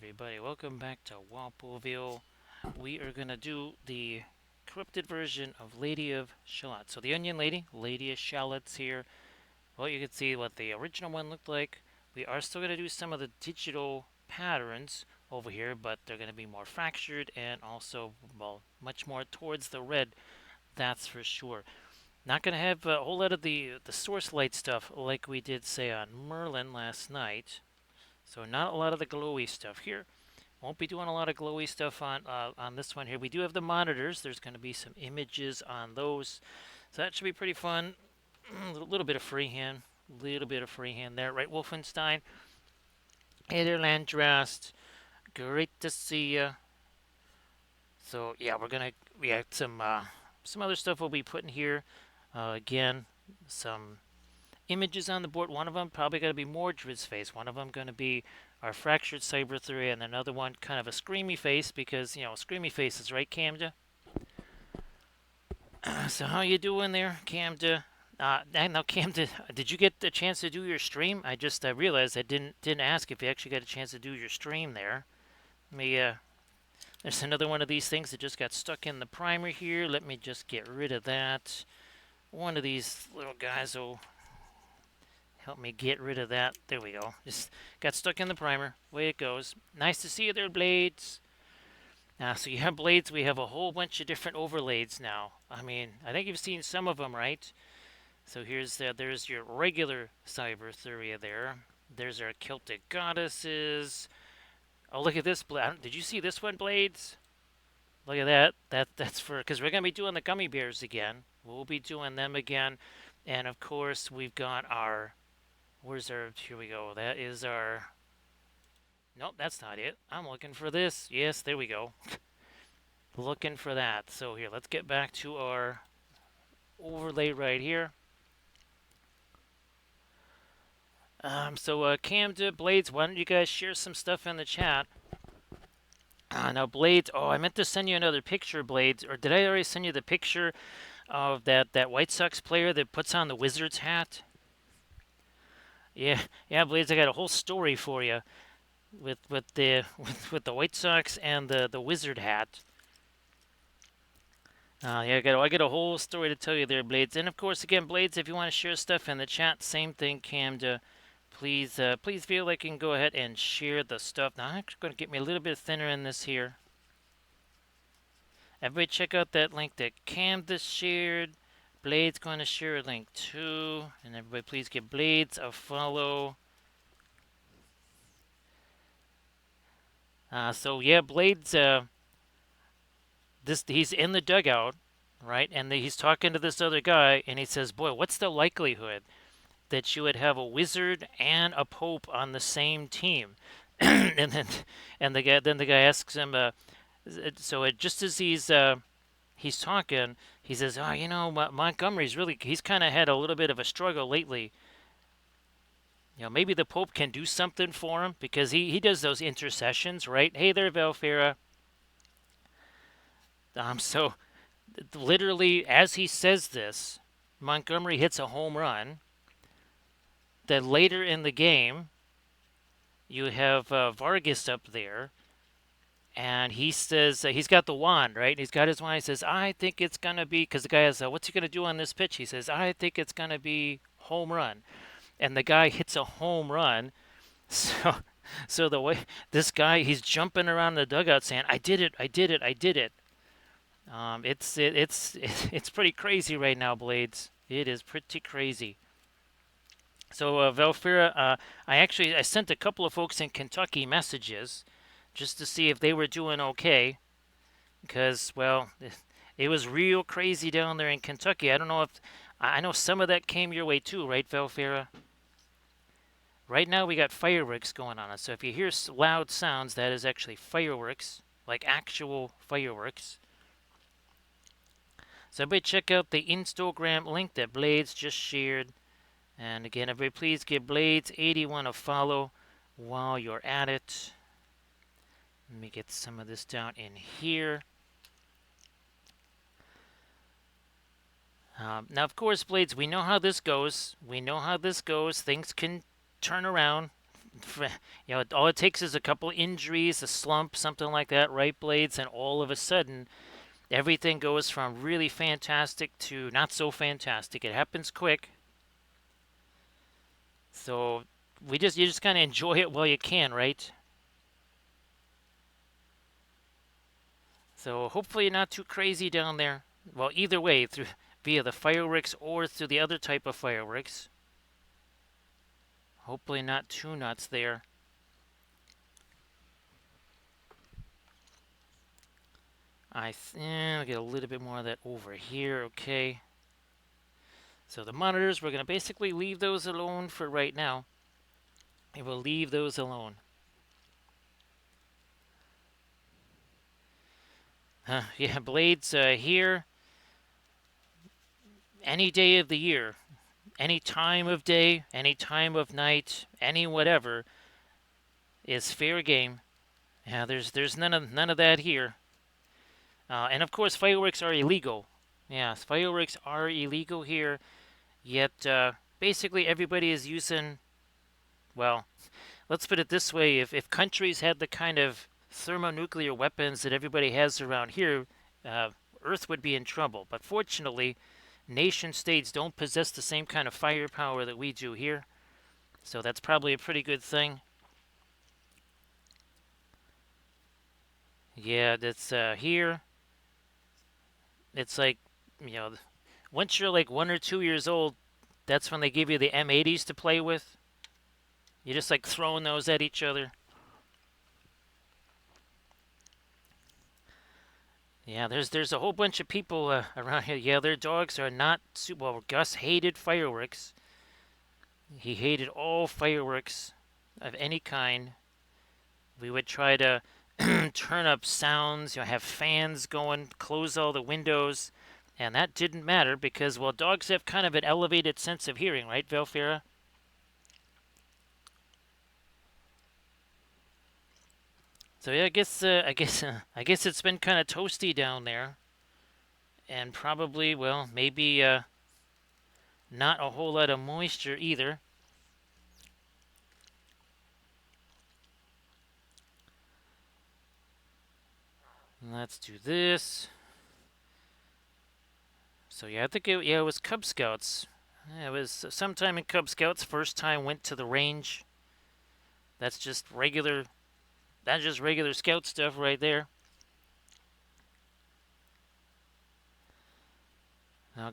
everybody, welcome back to Walpolieville. We are going to do the corrupted version of Lady of Shalott. So the Onion Lady, Lady of Shalott's here. Well, you can see what the original one looked like. We are still going to do some of the digital patterns over here, but they're going to be more fractured and also, well, much more towards the red, that's for sure. Not going to have a whole lot of the source light stuff like we did, say, on Merlin last night. So not a lot of the glowy stuff here. Won't be doing a lot of glowy stuff on this one here. We do have the monitors. There's going to be some images on those, so that should be pretty fun. A little bit of freehand, there, right? Wolfenstein, hey there, Landrast. Great to see you. So yeah, we have some other stuff we'll be putting here. Again, some images on the board. One of them probably going to be Mordred's face. One of them going to be our fractured saber theory, and another one kind of a screamy face because screamy faces, right, Camda? So how you doing there, Camda? Now, Camda, did you get the chance to do your stream? I realized I didn't ask if you actually got a chance to do your stream there. Let me there's another one of these things that just got stuck in the primer here. Let me just get rid of that. One of these little guys will help me get rid of that. There we go. Just got stuck in the primer. Way it goes. Nice to see you there, Blades. So you have Blades. We have a whole bunch of different overlays now. I mean, I think you've seen some of them, right? So there's your regular Cybertheria there. There's our Celtic goddesses. Oh, look at this. Did you see this one, Blades? Look at that. That's for because we're gonna be doing the gummy bears again. We'll be doing them again, and of course we've got our. Where's our? Here we go. That is our. Nope, that's not it. I'm looking for this. Yes, there we go. Looking for that. So here, let's get back to our overlay right here. Camda, Blades, why don't you guys share some stuff in the chat? Now, Blades, oh, I meant to send you another picture, Blades. Or did I already send you the picture of that White Sox player that puts on the Wizards hat? Yeah, Blades, I got a whole story for you with the White Sox and the Wizard hat. Yeah, I got a whole story to tell you there, Blades. And of course, again, Blades, if you want to share stuff in the chat, same thing, Camda. Please feel like you can go ahead and share the stuff. Now, I'm actually going to get me a little bit thinner in this here. Everybody check out that link that Camda shared. Blades going to share a link too. And everybody please give Blades a follow. So yeah, Blades, he's in the dugout, right? And he's talking to this other guy, and he says, "Boy, what's the likelihood that you would have a wizard and a pope on the same team?" and the guy asks him, just as he's talking, he says, "Oh, Montgomery's he's kind of had a little bit of a struggle lately. Maybe the Pope can do something for him because he does those intercessions, right? Hey there, Valfera." So literally, as he says this, Montgomery hits a home run. Then later in the game, you have Vargas up there, and he says he's got the wand, right? He's got his wand. He says, "I think it's gonna be," because the guy asks, "What's he gonna do on this pitch?" He says, "I think it's gonna be home run," and the guy hits a home run. So the way this guy, he's jumping around the dugout saying, "I did it! I did it! I did it!" It's pretty crazy right now, Blades. It is pretty crazy. So Valfera, I sent a couple of folks in Kentucky messages just to see if they were doing okay, because well, it was real crazy down there in Kentucky. I know some of that came your way too, right, Valfera? Right now we got fireworks going on. So if you hear loud sounds, that is actually fireworks, like actual fireworks. So everybody check out the Instagram link that Blades just shared. And again, everybody please give Blades81 a follow while you're at it. Let me get some of this down in here. Now, of course, Blades, we know how this goes. Things can turn around All it takes is a couple injuries, a slump, something like that, right blades, and all of a sudden everything goes from really fantastic to not so fantastic. It happens quick, so you just kind of enjoy it while you can, right? So hopefully not too crazy down there. Well, either way, through via the fireworks or through the other type of fireworks. Hopefully not too nuts there. I'll get a little bit more of that over here, okay. So the monitors, we're going to basically leave those alone for right now. We will leave those alone. Yeah, blades here, any day of the year, any time of day, any time of night, any whatever is fair game. Yeah, there's none of that here. And of course, fireworks are illegal. Yes, fireworks are illegal here. Yet, basically, everybody is using. Well, let's put it this way: if countries had the kind of thermonuclear weapons that everybody has around here, uh, Earth would be in trouble. But fortunately, nation states don't possess the same kind of firepower that we do here. So that's probably a pretty good thing. Yeah, that's here. It's like, you know, once you're like 1 or 2 years old, that's when they give you the M80s to play with. You're just like throwing those at each other. Yeah, there's a whole bunch of people around here. Yeah, their dogs are not well. Gus hated fireworks. He hated all fireworks of any kind. We would try to turn up sounds, have fans going, close all the windows, and that didn't matter because, well, dogs have kind of an elevated sense of hearing, right, Velfira? So yeah, I guess it's been kind of toasty down there, and probably, well, maybe not a whole lot of moisture either. Let's do this. So yeah, I think it was Cub Scouts. Yeah, it was sometime in Cub Scouts. First time went to the range. That's just regular. That's just regular Scout stuff right there.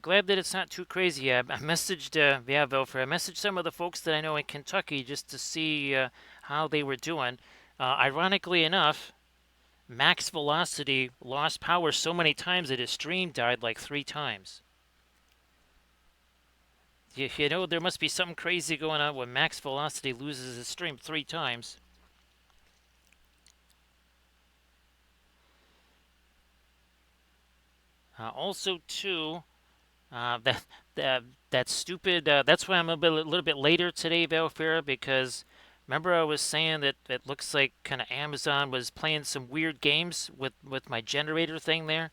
Glad that it's not too crazy. I messaged, Velfer. I messaged some of the folks that I know in Kentucky just to see how they were doing. Ironically enough, Max Velocity lost power so many times that his stream died like 3 times. There must be something crazy going on when Max Velocity loses his stream 3 times. Also, too, that that stupid. That's why I'm a little bit later today, Valfera, because remember I was saying that it looks like kind of Amazon was playing some weird games with my generator thing there.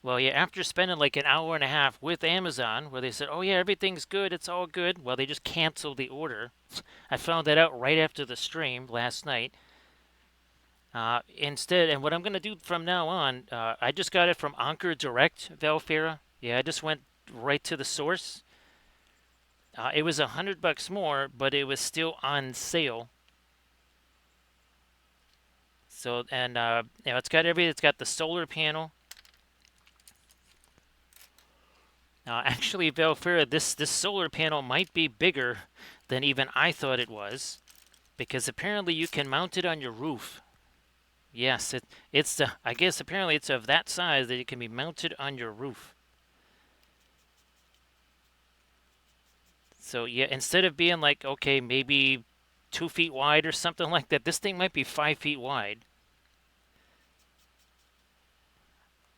Well, yeah, after spending like an hour and a half with Amazon, where they said, "Oh yeah, everything's good, it's all good," well, they just canceled the order. I found that out right after the stream last night. Instead, and what I'm going to do from now on, I just got it from Anchor Direct, Valfera. Yeah, I just went right to the source. It was $100 more, but it was still on sale. So, and it's got the solar panel. Actually, Valfera, this solar panel might be bigger than even I thought it was, because apparently you can mount it on your roof. Yes, I guess apparently it's of that size that it can be mounted on your roof. So yeah, instead of being like, okay, maybe 2 feet wide or something like that, this thing might be 5 feet wide.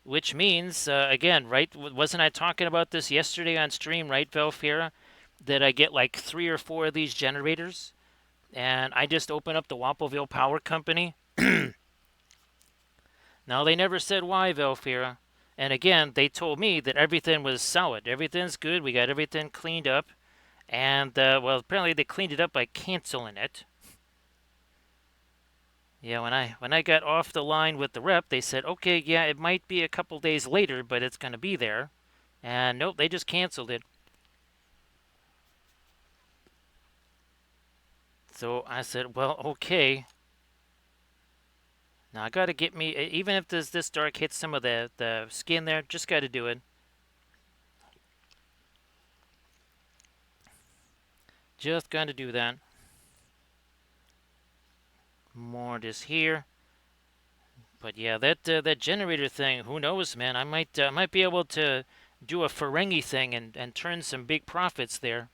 Which means, again, right? Wasn't I talking about this yesterday on stream, right, Velfira? That I get like 3 or 4 of these generators, and I just open up the Wappleville Power Company. Now they never said why, Velfira. And again, they told me that everything was solid. Everything's good. We got everything cleaned up. And, well, apparently they cleaned it up by canceling it. Yeah, when I got off the line with the rep, they said, okay, yeah, it might be a couple days later, but it's gonna be there. And nope, they just canceled it. So I said, well, okay. Now I gotta get me, even if this dark hits some of the skin there, just gotta do it. Just gotta do that. More this here. But yeah, that generator thing, who knows, man? I might be able to do a Ferengi thing and turn some big profits there.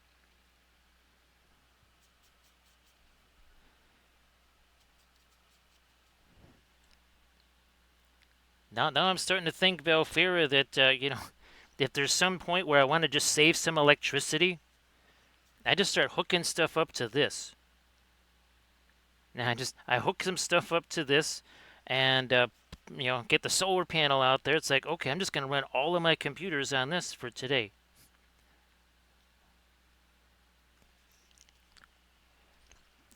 Now I'm starting to think, Valfira, that if there's some point where I want to just save some electricity, I just start hooking stuff up to this. Now I hook some stuff up to this, and get the solar panel out there. It's like, okay, I'm just gonna run all of my computers on this for today.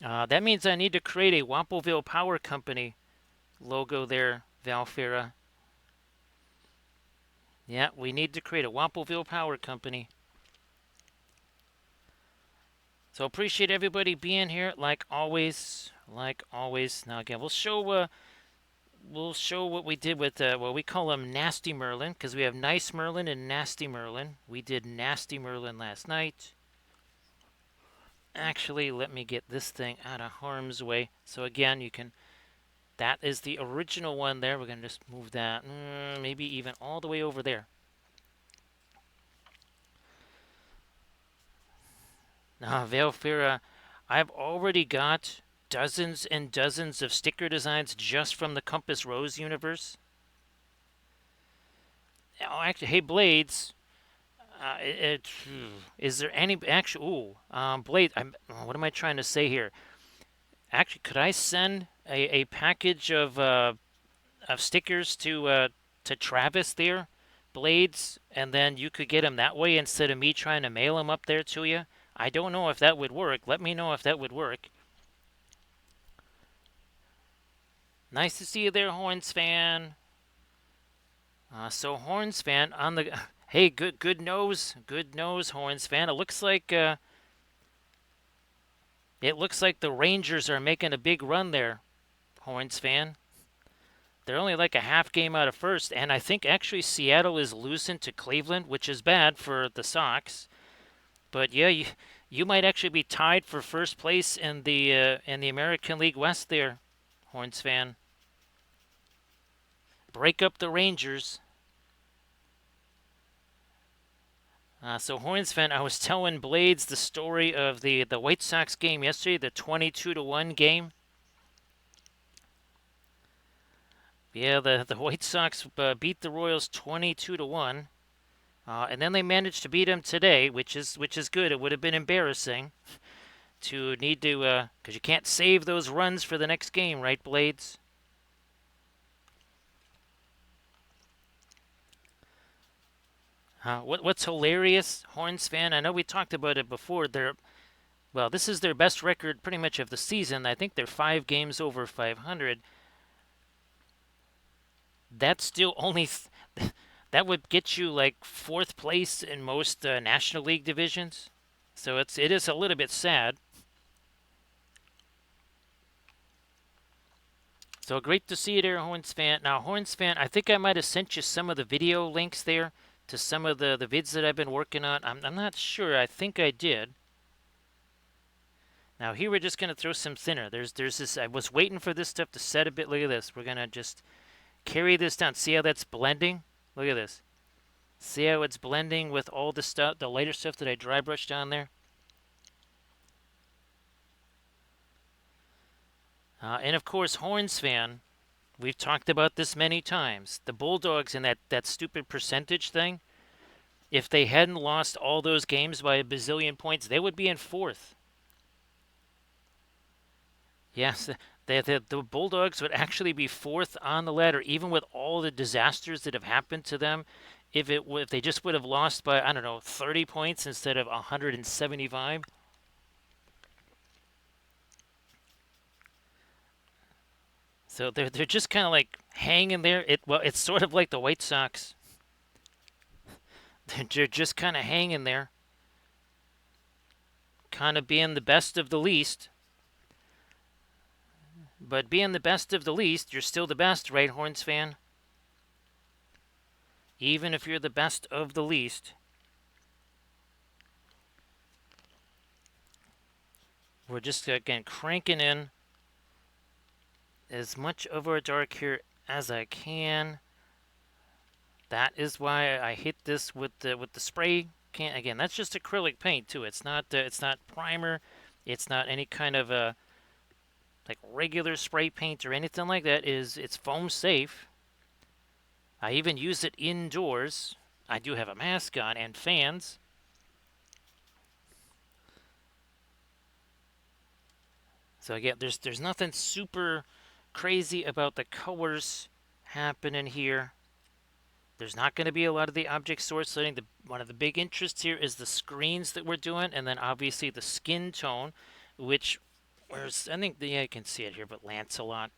That means I need to create a Wampleville Power Company logo there, Valfira. Yeah, we need to create a Wampleville Power Company. So appreciate everybody being here, like always. Like always. Now again, we'll show what we did with what we call them Nasty Merlin, because we have Nice Merlin and Nasty Merlin. We did Nasty Merlin last night. Actually, let me get this thing out of harm's way. So again, you can. That is the original one there. We're gonna just move that, maybe even all the way over there. Now, Veilfira, I've already got dozens and dozens of sticker designs just from the Compass Rose universe. Oh, actually, hey Blades, is there any actual? Blade, what am I trying to say here? Actually, could I send a package of stickers to Travis there, Blades, and then you could get them that way instead of me trying to mail them up there to you? I don't know if that would work. Let me know if that would work. Nice to see you there, Horns fan. So Horns fan on the hey, good nose, Horns fan. It looks like the Rangers are making a big run there, Horns fan. They're only like a half game out of first, and I think actually Seattle is losing to Cleveland, which is bad for the Sox. But yeah, you might actually be tied for first place in the American League West there, Horns fan. Break up the Rangers. So Horns fan, I was telling Blades the story of the White Sox game yesterday, the 22-1 game. Yeah, the White Sox beat the Royals 22-1, and then they managed to beat them today, which is good. It would have been embarrassing to need to because you can't save those runs for the next game, right, Blades? What's hilarious, Horns fan? I know we talked about it before. This is their best record pretty much of the season. I think they're 5 games over 500. That's still only that would get you like fourth place in most National League divisions. So it is a little bit sad. So great to see you there, Horns fan. Now, Horns fan, I think I might have sent you some of the video links there to some of the vids that I've been working on. I'm not sure. I think I did. Now here we're just gonna throw some thinner. There's this. I was waiting for this stuff to set a bit. Look at this. We're gonna just carry this down. See how that's blending? Look at this. See how it's blending with all the stuff, the lighter stuff that I dry brushed on there? And of course, Horns fan, we've talked about this many times. The Bulldogs and that stupid percentage thing, if they hadn't lost all those games by a bazillion points, they would be in fourth. Yes, the Bulldogs would actually be fourth on the ladder, even with all the disasters that have happened to them. If they just would have lost by, I don't know, 30 points instead of So they're just kind of like hanging there. It's sort of like the White Sox. They're just kind of hanging there, kind of being the best of the least. But being the best of the least, you're still the best, right, Horns fan? Even if you're the best of the least. We're just, again, cranking in as much of our dark here as I can. That is why I hit this with the spray can. Again, that's just acrylic paint too. It's not primer. It's not any kind of like regular spray paint or anything like that. It's foam safe. I even use it indoors. I do have a mask on and fans. So again, there's nothing super crazy about the colors happening here. There's not going to be a lot of the object source setting. One of the big interests here is the screens that we're doing, and then obviously the skin tone, which, where's, I think, yeah, you can see it here, but Lancelot.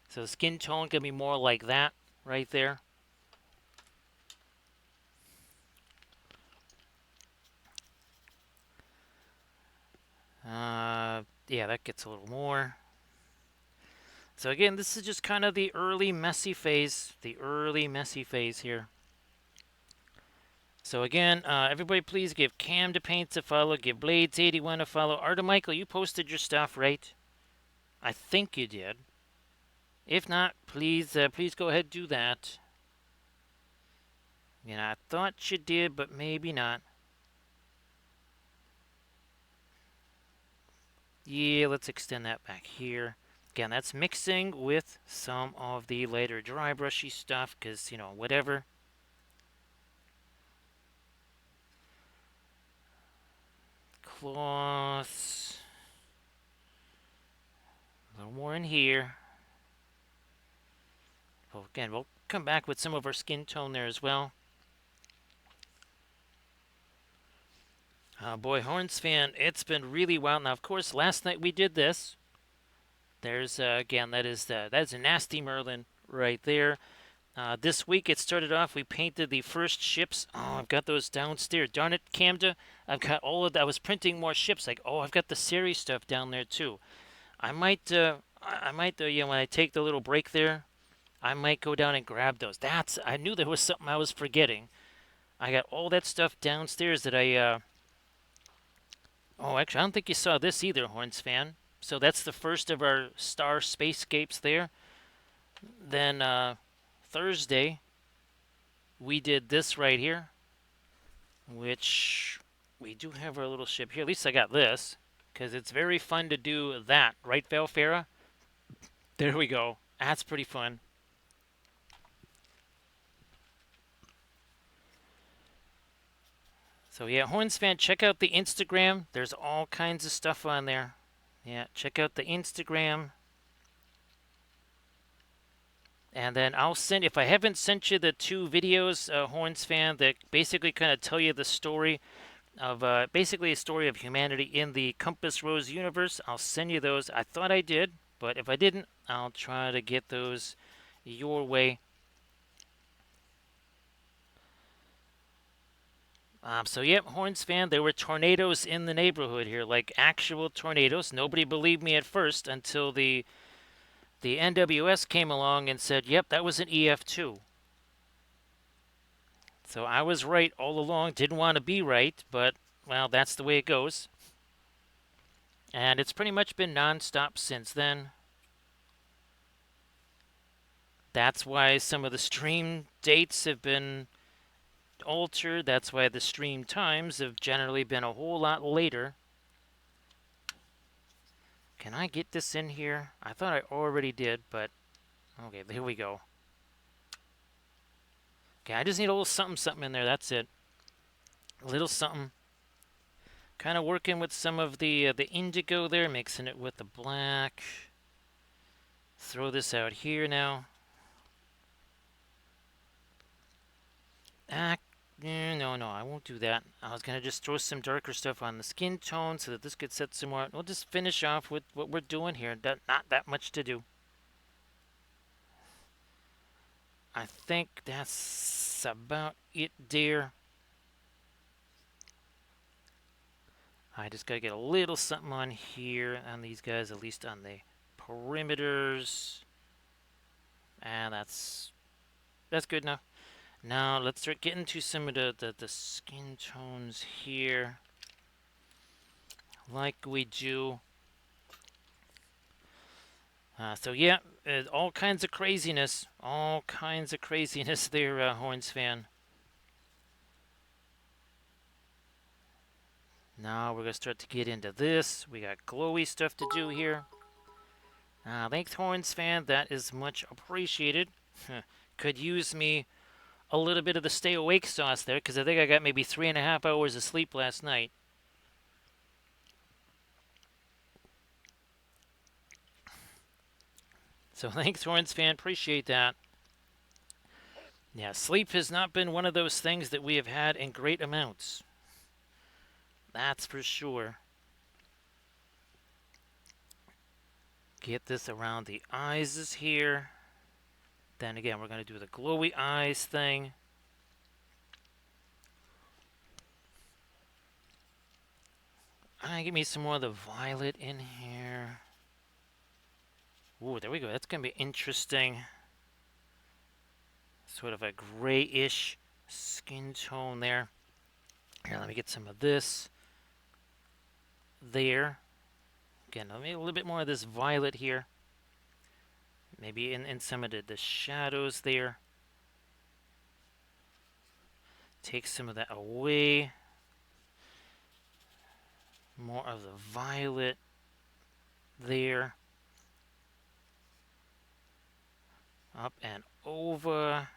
So the skin tone can be more like that right there. Yeah, that gets a little more. So again, this is just kind of the early messy phase. The early messy phase here. So again, everybody please give Cam to Paints a follow. Give Blades81 a follow. Arta Michael, you posted your stuff, right? I think you did. If not, please go ahead and do that. You know, I thought you did, but maybe not. Yeah, let's extend that back here. Again, that's mixing with some of the lighter dry brushy stuff, because, you know, whatever. Cloths. A little more in here. Well, again, we'll come back with some of our skin tone there as well. Boy, Horns fan, it's been really wild. Now, of course, last night we did this. There's, again, that's a nasty Merlin right there. This week it started off, we painted the first ships. Oh, I've got those downstairs. Darn it, Camda. I've got all of that. I was printing more ships. Like, oh, I've got the series stuff down there too. I might, you know, when I take the little break there, I might go down and grab those. I knew there was something I was forgetting. I got all that stuff downstairs that oh, actually, I don't think you saw this either, Horns fan. So that's the first of our star spacescapes there. Then Thursday, we did this right here, which we do have our little ship here. At least I got this, because it's very fun to do that, right, Valfera? There we go. That's pretty fun. So yeah, Horns fan, check out the Instagram. There's all kinds of stuff on there. Yeah, check out the Instagram. And then I'll send, if I haven't sent you the two videos, Horns fan, that basically kind of tell you the story of, basically a story of humanity in the Compass Rose universe, I'll send you those. I thought I did, but if I didn't, I'll try to get those your way. So yep, Horns fan, there were tornadoes in the neighborhood here, like actual tornadoes. Nobody believed me at first until the NWS came along and said, yep, that was an EF2. So I was right all along. Didn't want to be right, but, well, that's the way it goes. And it's pretty much been non-stop since then. That's why some of the stream dates have been altered. That's why the stream times have generally been a whole lot later. Can I get this in here? I thought I already did, but okay, here we go. Okay, I just need a little something in there. That's it. A little something. Kind of working with some of the indigo there, mixing it with the black. Throw this out here now. No, I won't do that. I was going to just throw some darker stuff on the skin tone so that this could set some more. We'll just finish off with what we're doing here. Not that much to do. I think that's about it there. I just gotta get a little something on here on these guys, at least on the perimeters. And that's good enough. Now let's start getting to some of the skin tones here, like we do. So yeah, all kinds of craziness, there, Horns fan. Now we're gonna start to get into this. We got glowy stuff to do here. Thanks, Horns fan. That is much appreciated. Could use me a little bit of the stay awake sauce there, because I think I got maybe 3.5 hours of sleep last night. So thanks, Horns fan. Appreciate that. Yeah, sleep has not been one of those things that we have had in great amounts. That's for sure. Get this around the eyes here. Then again, we're going to do the glowy eyes thing. Give me some more of the violet in here. Ooh, there we go. That's going to be interesting. Sort of a grayish skin tone there. Here, let me get some of this there. Again, let me a little bit more of this violet here. Maybe in some of the shadows there. Take some of that away. More of the violet there. Up and over.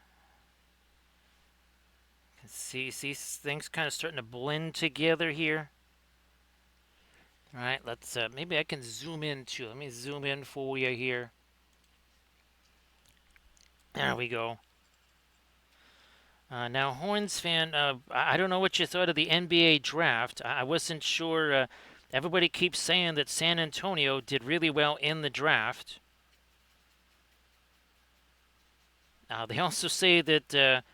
You can see things kind of starting to blend together here. All right, let's maybe I can zoom in too. Let me zoom in for you here. There we go. Now, Horns fan, I don't know what you thought of the NBA draft. I wasn't sure. Everybody keeps saying that San Antonio did really well in the draft. They also say that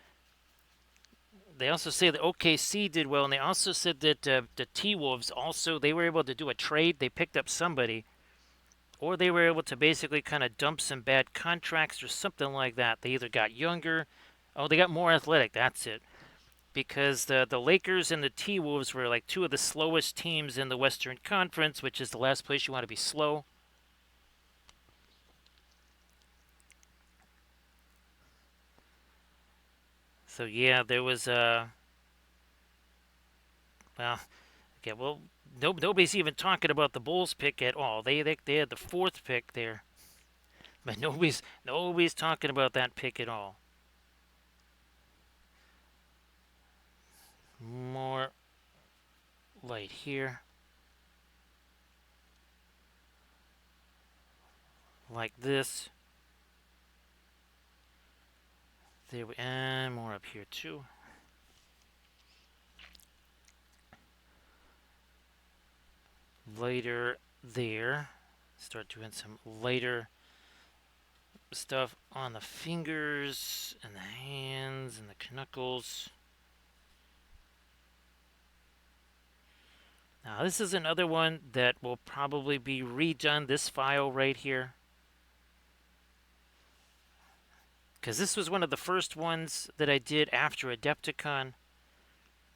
OKC did well, and they also said that the T-Wolves also, they were able to do a trade. They picked up somebody, or they were able to basically kind of dump some bad contracts or something like that. They either got younger, they got more athletic. That's it. Because the Lakers and the T-Wolves were like two of the slowest teams in the Western Conference, which is the last place you want to be slow. So yeah, there was nobody's even talking about the Bulls pick at all. They had the 4th pick there, but nobody's talking about that pick at all. More light here, like this. There we and more up here too. Lighter there. Start doing some lighter stuff on the fingers and the hands and the knuckles. Now this is another one that will probably be redone, this file right here. Because this was one of the first ones that I did after Adepticon.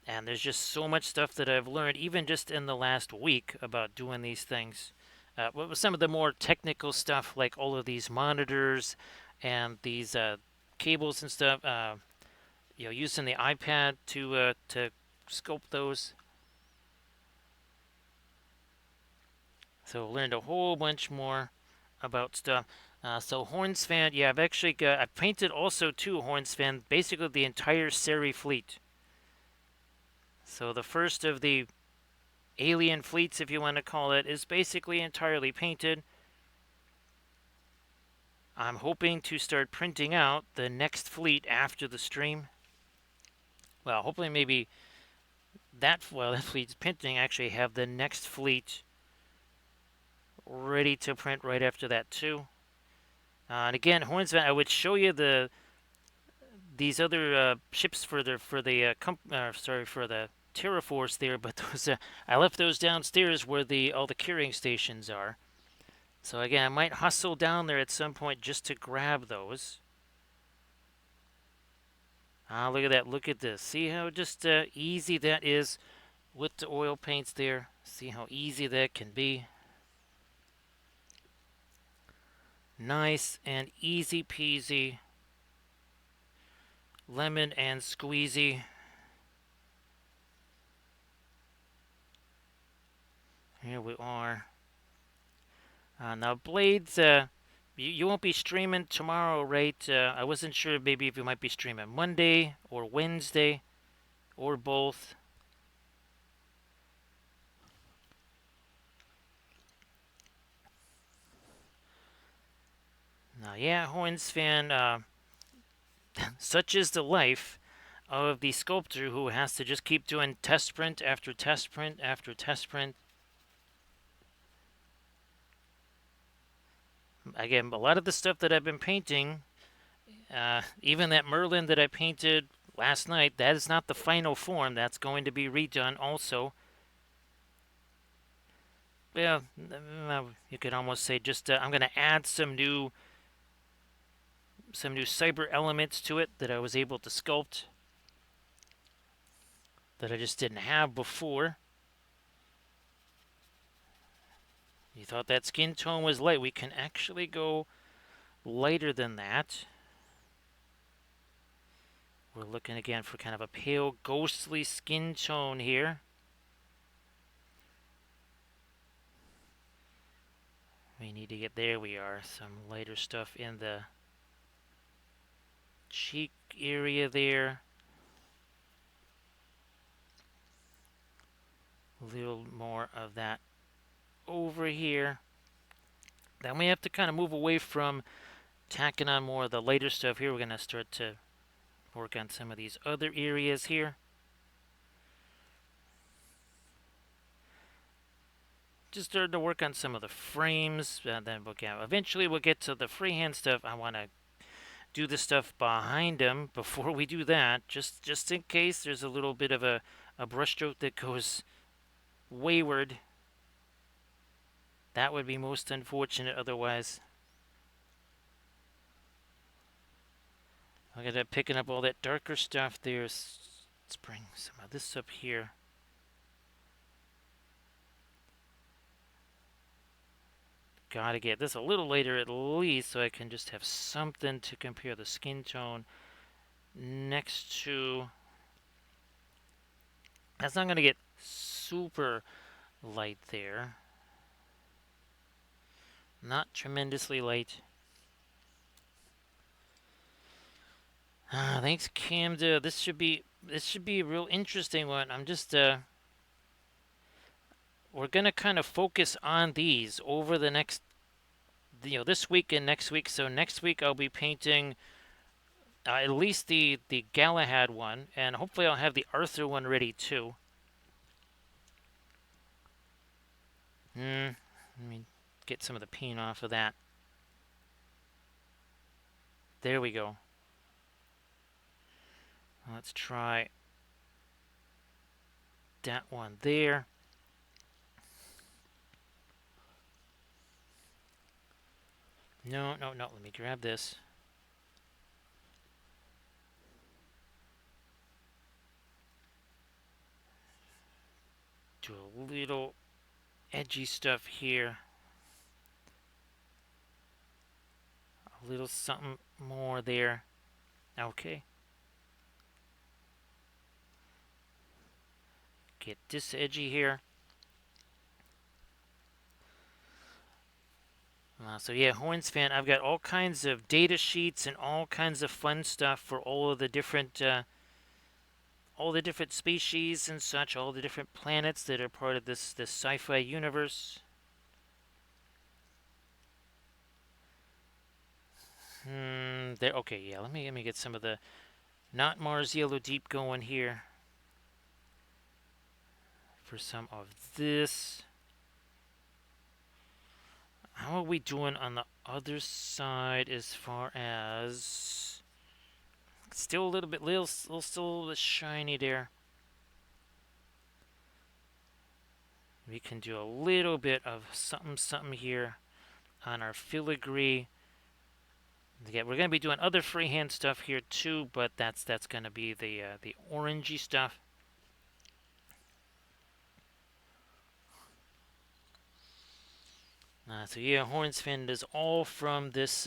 And there's just so much stuff that I've learned, even just in the last week, about doing these things. Some of the more technical stuff, like all of these monitors and these cables and stuff. Using the iPad to sculpt those. So learned a whole bunch more about stuff. So Horns fan, yeah, I've painted also too, Horns fan, basically the entire Seri fleet. So the first of the alien fleets, if you want to call it, is basically entirely painted. I'm hoping to start printing out the next fleet after the stream. Well, hopefully maybe that fleet's printing, actually have the next fleet ready to print right after that too. And again, Hornsman, I would show you the these other ships for the sorry, for the Terraforce there, but those I left those downstairs where the all the carrying stations are. So again, I might hustle down there at some point just to grab those. Ah, look at that! Look at this. See how just easy that is with the oil paints there. See how easy that can be. Nice and easy peasy. Lemon and squeezy. Here we are. Now, Blades, you won't be streaming tomorrow, right? I wasn't sure maybe if you might be streaming Monday or Wednesday or both. Now, yeah, Horns fan, such is the life of the sculptor who has to just keep doing test print after test print after test print. Again, a lot of the stuff that I've been painting, even that Merlin that I painted last night, that is not the final form. That's going to be redone also. Yeah, you could almost say just I'm going to add some new cyber elements to it that I was able to sculpt that I just didn't have before. You thought that skin tone was light. We can actually go lighter than that. We're looking again for kind of a pale, ghostly skin tone here. We need to get, there we are, some lighter stuff in the cheek area there. A little more of that over here. Then we have to kind of move away from tacking on more of the lighter stuff here. We're going to start to work on some of these other areas here. Just started to work on some of the frames. Then eventually we'll get to the freehand stuff. I want to do the stuff behind them before we do that, just in case there's a little bit of a brushstroke that goes wayward. That would be most unfortunate otherwise. Look at that, picking up all that darker stuff there. Let's bring some of this up here. Gotta get this a little later at least so I can just have something to compare the skin tone next to. That's not going to get super light there. Not tremendously light. Thanks, Camda. This should be a real interesting one. I'm just we're gonna kind of focus on these over the next, this week and next week. So next week I'll be painting at least the Galahad one, and hopefully I'll have the Arthur one ready too. Let me get some of the paint off of that. There we go. Let's try that one there. No, let me grab this. Do a little edgy stuff here. A little something more there. Okay. Get this edgy here. So yeah, Horns fan, I've got all kinds of data sheets and all kinds of fun stuff for all the different species and such, all the different planets that are part of this sci-fi universe. There. Okay, yeah. Let me get some of the not Mars Yellow Deep going here for some of this. How are we doing on the other side as far as Still a little bit, still a little bit shiny there. We can do a little bit of something here on our filigree. Yeah, we're gonna be doing other freehand stuff here too, but that's gonna be the orangey stuff. So yeah, Hornsfin is all from this.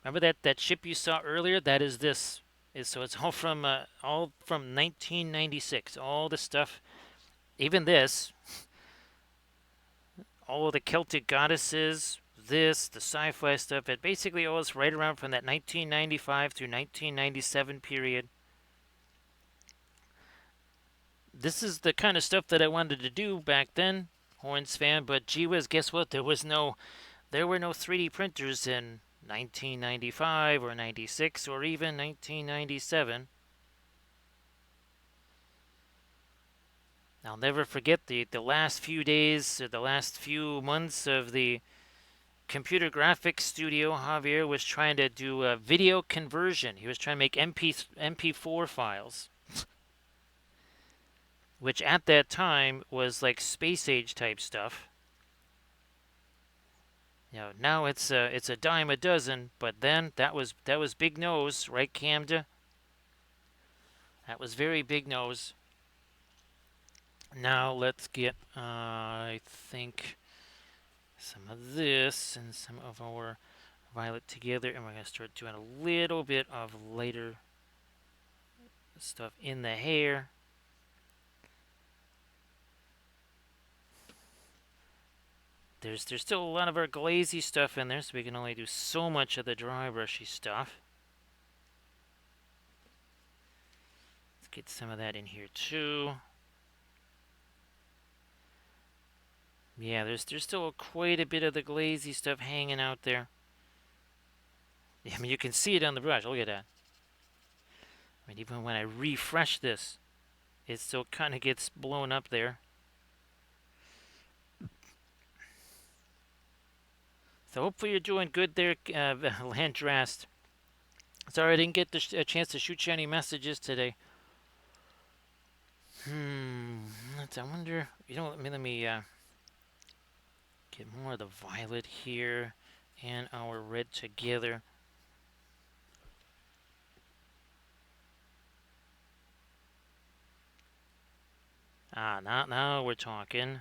Remember that ship you saw earlier? That is this. So it's all from 1996. All the stuff, even this, all of the Celtic goddesses, this, the sci-fi stuff. It basically all is right around from that 1995 through 1997 period. This is the kind of stuff that I wanted to do back then, Horns fan. But gee whiz, guess what? There were no 3D printers in 1995 or 96 or even 1997. I'll never forget the last few days, or the last few months of the computer graphics studio. Javier was trying to do a video conversion. He was trying to make MP4 files, which at that time was like space age type stuff. Now it's a dime a dozen, but then that was big nose, right, Camda? That was very big nose. Now let's get, I think, some of this and some of our violet together, and we're going to start doing a little bit of lighter stuff in the hair. There's still a lot of our glazy stuff in there, so we can only do so much of the dry brushy stuff. Let's get some of that in here too. Yeah, there's still quite a bit of the glazy stuff hanging out there. I mean, you can see it on the brush. Look at that. I mean, even when I refresh this, it still kind of gets blown up there. So hopefully you're doing good there, Landrast. Sorry I didn't get a chance to shoot you any messages today. I wonder. Let me get more of the violet here and our red together. Now we're talking.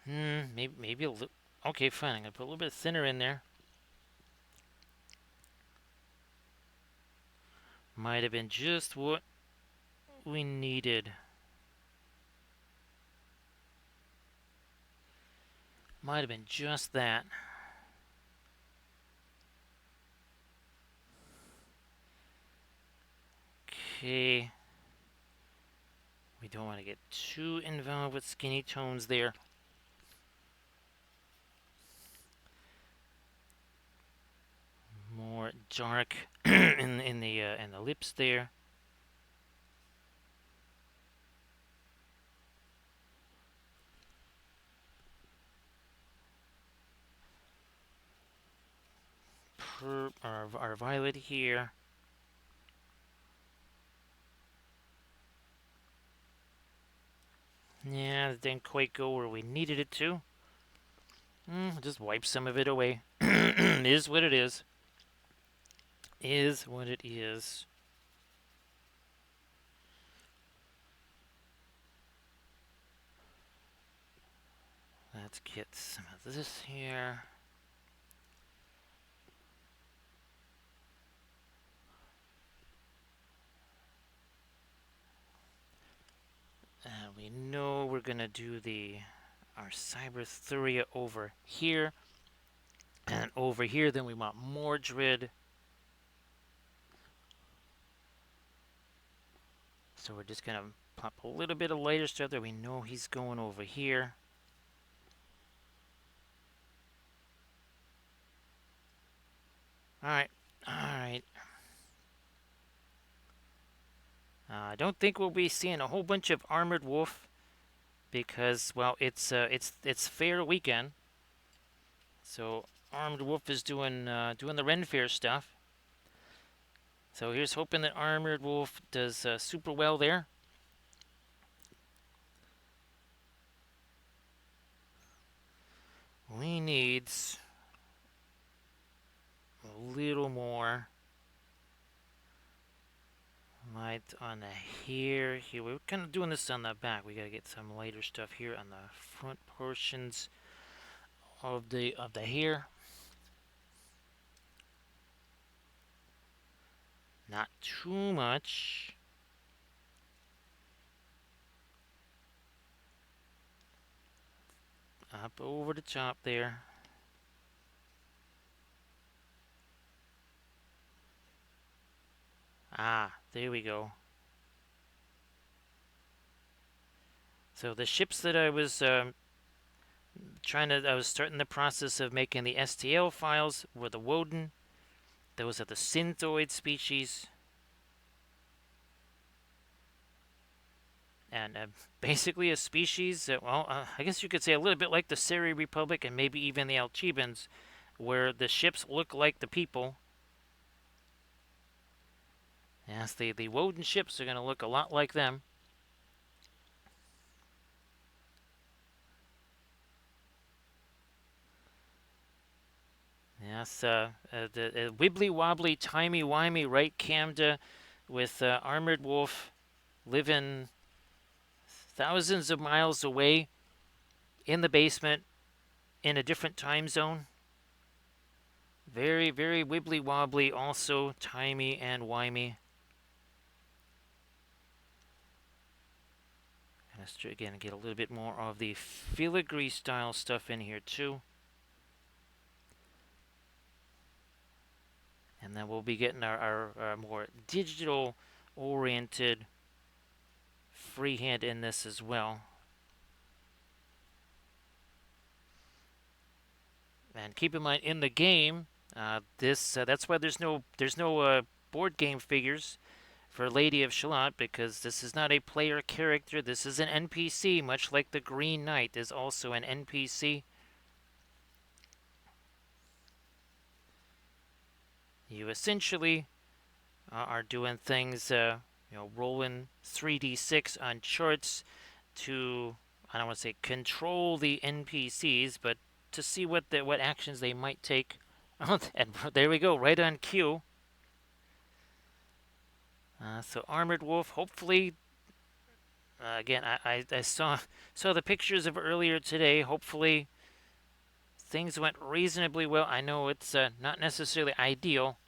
Maybe a little. Okay, fine. I'm gonna put a little bit thinner in there. Might have been just what we needed. Might have been just that. Okay. We don't want to get too involved with skinny tones there. More dark in the lips there. Our violet here. Yeah, it didn't quite go where we needed it to. Just wipe some of it away. Is what it is. Is what it is. Let's get some of this here. We know we're gonna do our Cyberthuria over here, and over here. Then we want Mordred. So we're just gonna pop a little bit of lighter stuff that we know he's going over here. All right. I don't think we'll be seeing a whole bunch of Armored Wolf because, well, it's Fair Weekend. So Armored Wolf is doing the Ren Fair stuff. So here's hoping that Armored Wolf does super well there. We need a little more light on the hair here. We're kind of doing this on the back. We gotta get some lighter stuff here on the front portions of the hair. Not too much. Up over the top there. Ah, there we go. So the ships that I was I was starting the process of making the STL files were the Woden. Those are the Synthoid species. And basically a species, I guess you could say a little bit like the Seri Republic and maybe even the Alchibans, where the ships look like the people. Yes, the Woden ships are going to look a lot like them. Yes, the wibbly-wobbly, timey-wimey right camda with Armored Wolf living thousands of miles away in the basement in a different time zone. Very, very wibbly-wobbly, also timey and wimey. Again, get a little bit more of the filigree style stuff in here too. And then we'll be getting our more digital oriented freehand in this as well. And keep in mind, in the game, that's why there's no board game figures for Lady of Shalott, because this is not a player character. This is an NPC, much like the Green Knight is also an NPC. You essentially are doing things, rolling 3d6 on charts to, I don't want to say control the NPCs, but to see what actions they might take. And there we go, right on cue. So Armored Wolf, hopefully, again, I saw the pictures of earlier today. Hopefully, things went reasonably well. I know it's not necessarily ideal,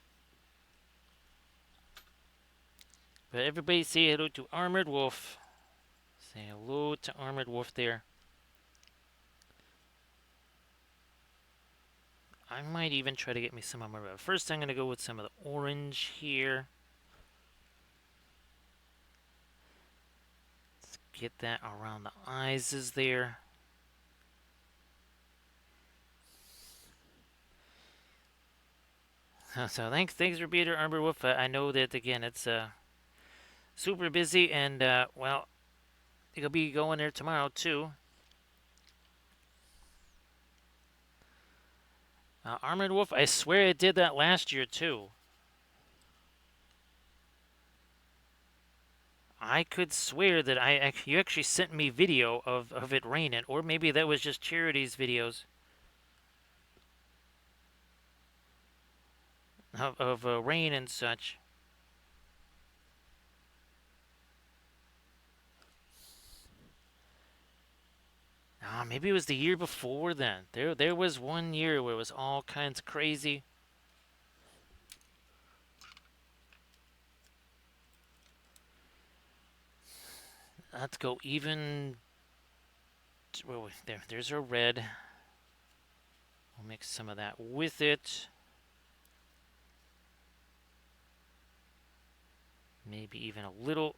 but everybody say hello to Armored Wolf. Say hello to Armored Wolf there. I might even try to get me some of my red. First, I'm going to go with some of the orange here. Let's get that around the eyes is there. So thanks Repeater Armored Wolf. I know that, again, it's super busy, and well, you'll be going there tomorrow too. Armored Wolf, I swear I did that last year too. I could swear that you actually sent me video of it raining, or maybe that was just Charity's videos of rain and such. Maybe it was the year before then. There was one year where it was all kinds of crazy. Let's go even. Well, there's our red. We'll mix some of that with it. Maybe even a little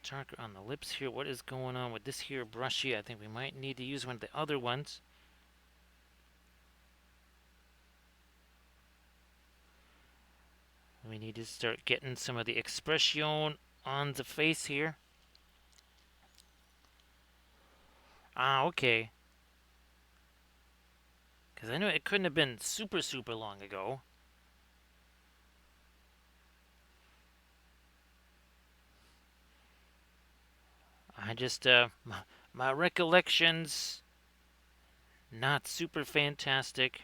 darker on the lips here. What is going on with this here brushy? I think we might need to use one of the other ones. We need to start getting some of the expression on the face here. Okay. Because I know it couldn't have been super, super long ago. I just, my recollections, not super fantastic.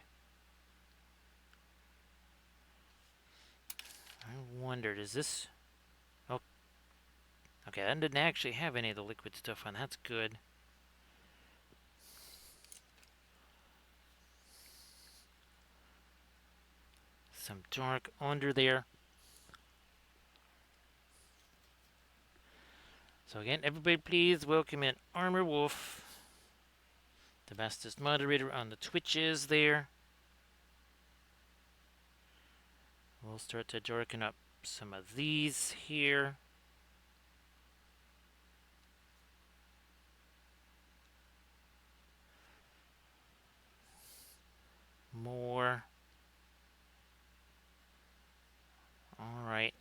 I wondered, is this... Oh, okay, I didn't actually have any of the liquid stuff on. That's good. Some dark under there. So again, everybody please welcome in Armor Wolf, the bestest moderator on the Twitches there. We'll start to darken up some of these here. More. Alright.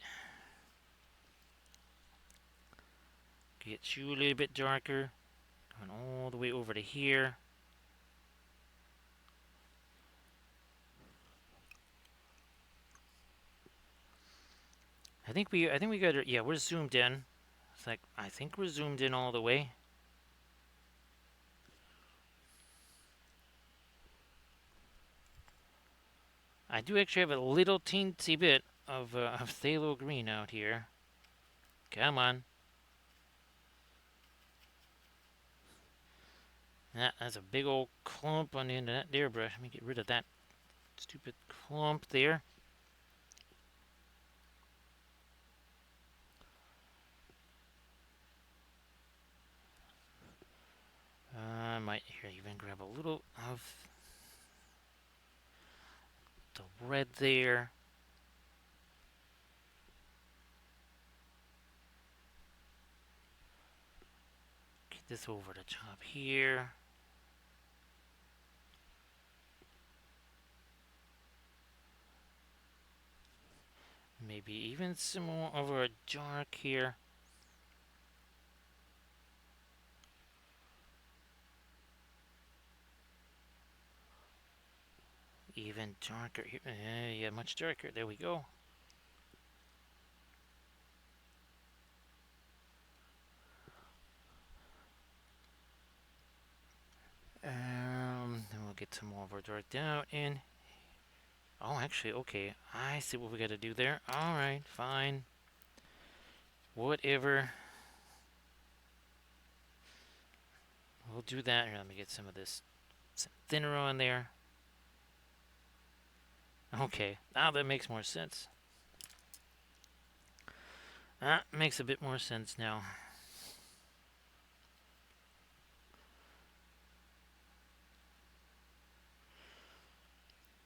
Get you a little bit darker. Going all the way over to here. I think we got it. Yeah, we're zoomed in. It's like, I think we're zoomed in all the way. I do actually have a little teensy bit of phthalo green out here. Come on. That's a big old clump on the end of that there brush. Let me get rid of that stupid clump there. I might here even grab a little of the red there. Get this over the top here. Maybe even some more over a dark here. Even darker here. Yeah, much darker. There we go. Then we'll get some more of our dark down in. Oh, actually, okay. I see what we got to do there. All right, fine. Whatever. We'll do that. Here, let me get some of this some thinner on there. Okay, now that makes more sense. That makes a bit more sense now.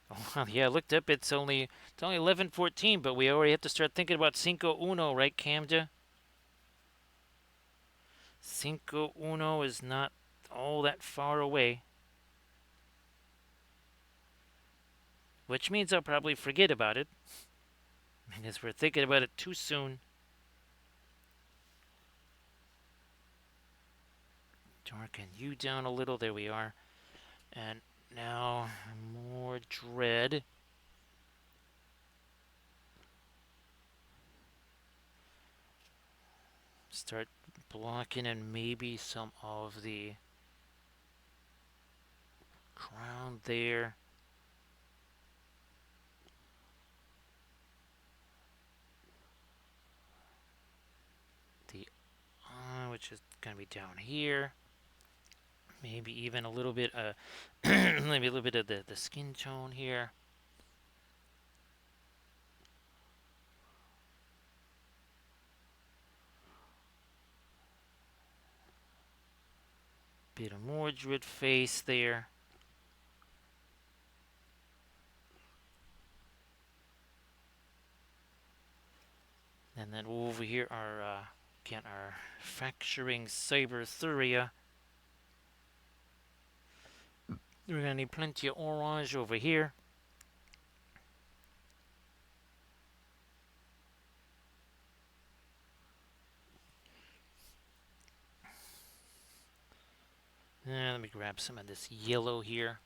Oh, well, yeah, I looked up. It's only 11:14, but we already have to start thinking about Cinco Uno, right, Camja? Cinco Uno is not all that far away. Which means I'll probably forget about it. Because we're thinking about it too soon. Darken you down a little. There we are. And now more dread. Start blocking in maybe some of the crown there. The eye, which is going to be down here. Maybe even a little bit, maybe a little bit of the skin tone here. Bit of Mordred face there. And then over here, our fracturing Cyberthuria. We're gonna need plenty of orange over here. And let me grab some of this yellow here.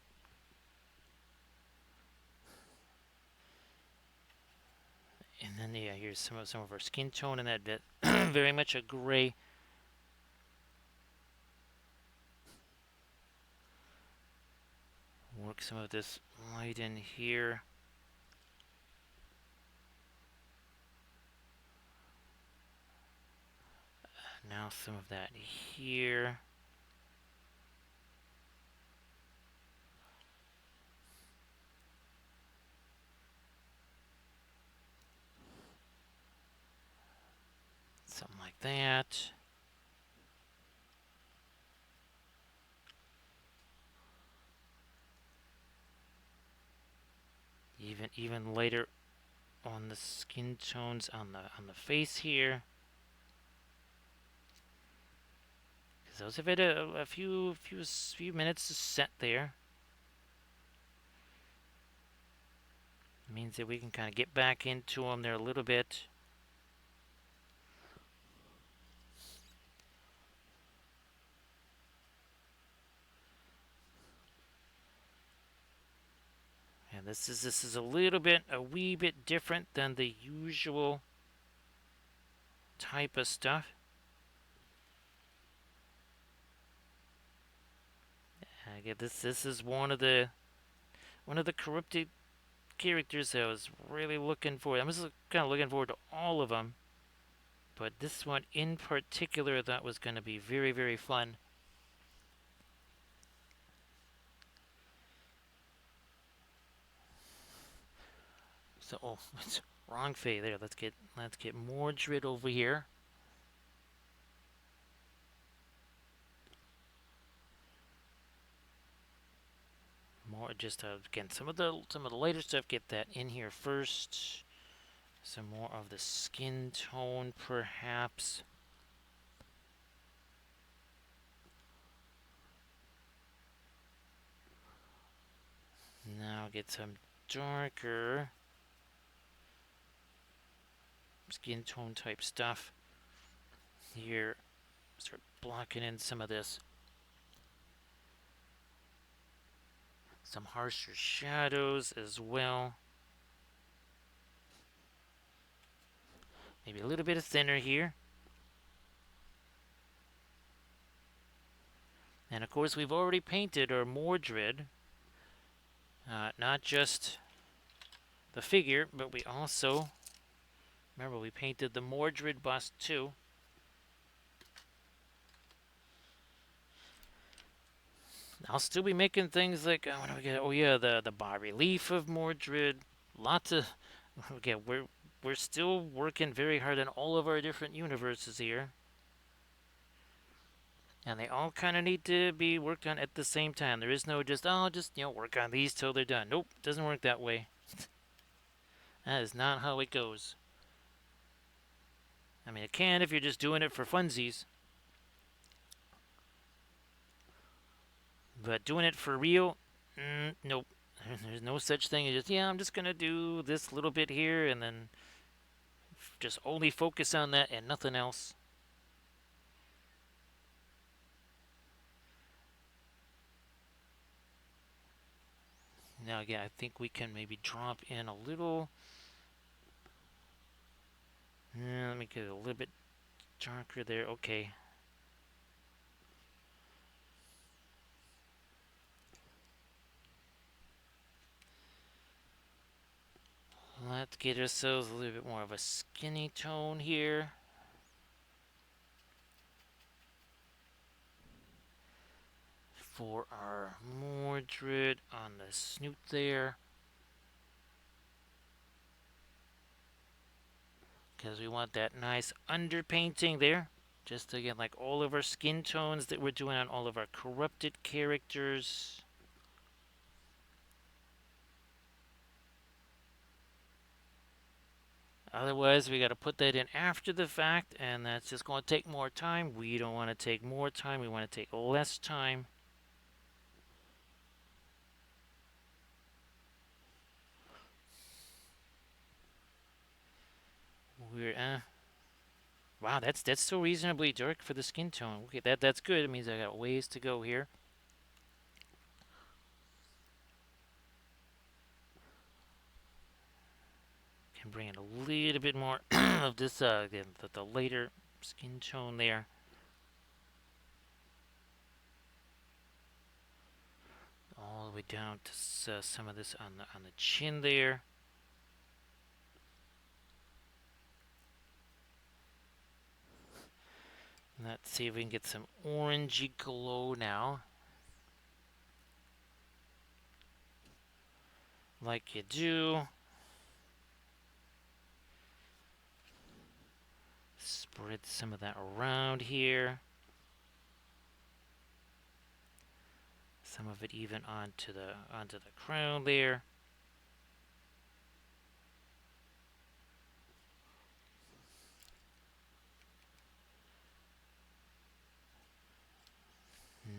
And yeah, here's some of our skin tone in that bit. Very much a gray. Work some of this light in here. Now some of that here. Something like that. Even lighter on the skin tones on the face here. Because those have had a few minutes to set there. Means that we can kind of get back into them there a little bit. And this is a wee bit different than the usual type of stuff. Again, this is one of the corrupted characters that I was really looking for. I'm just kind of looking forward to all of them, but this one in particular I thought was going to be very, very fun. So, oh, it's wrong Faye there. Let's get Mordred over here. More just again some of the lighter stuff. Get that in here first. Some more of the skin tone, perhaps. Now get some darker skin tone type stuff here. Start blocking in some of this. Some harsher shadows as well. Maybe a little bit of thinner here. And of course we've already painted our Mordred. Not just the figure, but we also, remember we painted the Mordred bust too. I'll still be making things like, what do we get? Oh yeah, the bas-relief of Mordred. Lots of, again, we're still working very hard on all of our different universes here. And they all kind of need to be worked on at the same time. There is no just, work on these till they're done. Nope, doesn't work that way. That is not how it goes. I mean, it can if you're just doing it for funsies. But doing it for real, nope. There's no such thing as just, I'm just going to do this little bit here and then just only focus on that and nothing else. Now, again, I think we can maybe drop in a little. Let me get a little bit darker there. Okay. Let's get ourselves a little bit more of a skinny tone here. For our Mordred on the snoot there. Because we want that nice underpainting there. Just again, like all of our skin tones that we're doing on all of our corrupted characters. Otherwise, we got to put that in after the fact, and that's just going to take more time. We don't want to take more time. We want to take less time. We're wow, that's still reasonably dark for the skin tone. Okay, that's good. It means I got ways to go here. And bring in a little bit more of this, the lighter skin tone there. All the way down to some of this on the chin there. Let's see if we can get some orangey glow now. Like you do. Spread some of that around here. Some of it even onto the crown there.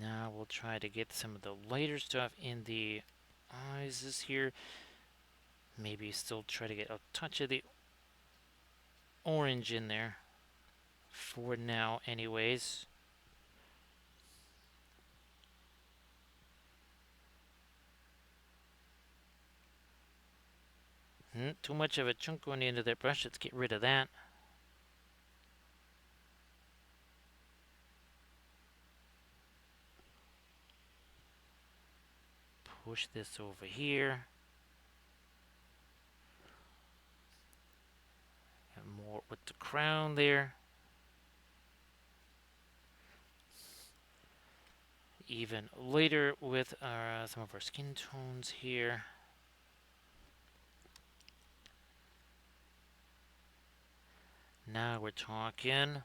Now we'll try to get some of the lighter stuff in the eyes this here. Maybe still try to get a touch of the orange in there. For now, anyways. Too much of a chunk going into that brush. Let's get rid of that. Push this over here. And more with the crown there. Even later with some of our skin tones here. Now we're talking.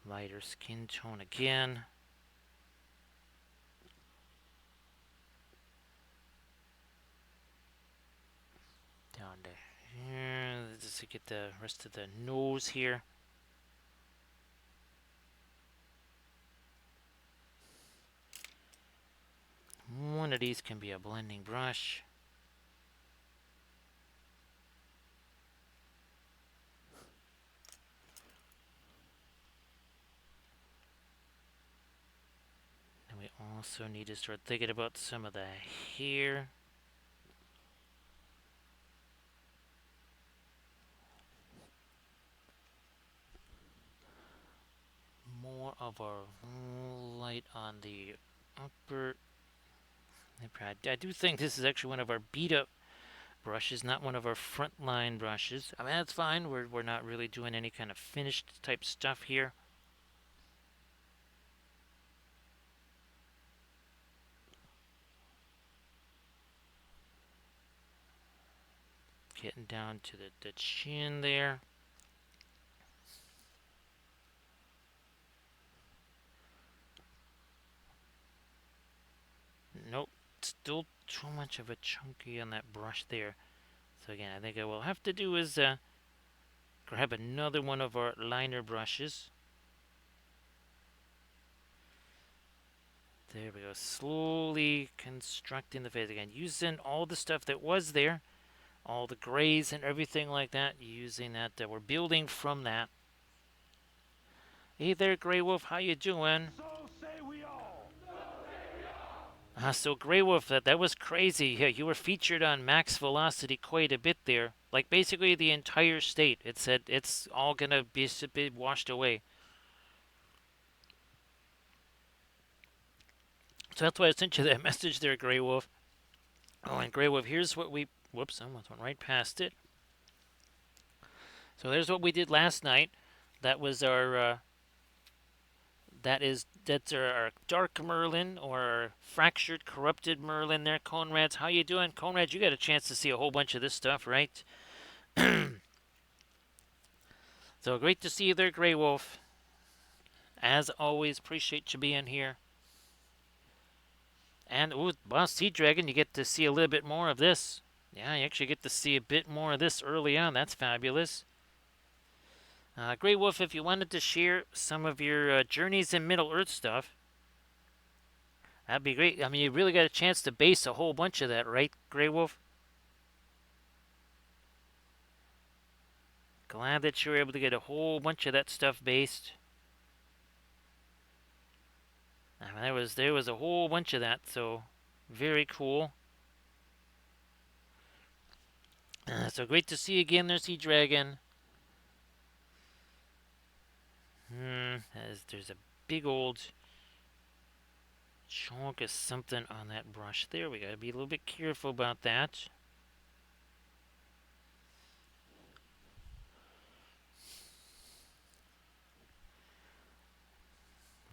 Lighter skin tone again. Down to here. Just to get the rest of the nose here. One of these can be a blending brush. And we also need to start thinking about some of the hair. More of our light on the upper. I do think this is actually one of our beat up brushes, not one of our frontline brushes. I mean, that's fine. We're not really doing any kind of finished type stuff here. Getting down to the chin there. Nope, still too much of a chunky on that brush there. So again, I think I will have to do is grab another one of our liner brushes. There we go. Slowly constructing the face again, using all the stuff that was there, all the grays and everything like that. Using that, we're building from that. Hey there, Grey Wolf. How you doing? So say we all. So Grey Wolf, that was crazy. Yeah, you were featured on Max Velocity quite a bit there. Like basically the entire state. It said it's all gonna be washed away. So that's why I sent you that message there, Grey Wolf. Oh, and Grey Wolf, here's what we. Whoops, I almost went right past it. So there's what we did last night. That was our. That's our Dark Merlin or our Fractured Corrupted Merlin there, Conrads. How you doing, Conrad? You got a chance to see a whole bunch of this stuff, right? So great to see you there, Grey Wolf. As always, appreciate you being here. And ooh, Boss Sea Dragon, you get to see a little bit more of this. Yeah, you actually get to see a bit more of this early on. That's fabulous. Grey Wolf, if you wanted to share some of your journeys in Middle Earth stuff, that'd be great. I mean, you really got a chance to base a whole bunch of that, right, Grey Wolf? Glad that you were able to get a whole bunch of that stuff based. I mean, there was a whole bunch of that, so very cool. So great to see you again there, Sea Dragon. There's a big old chunk of something on that brush there. We gotta be a little bit careful about that.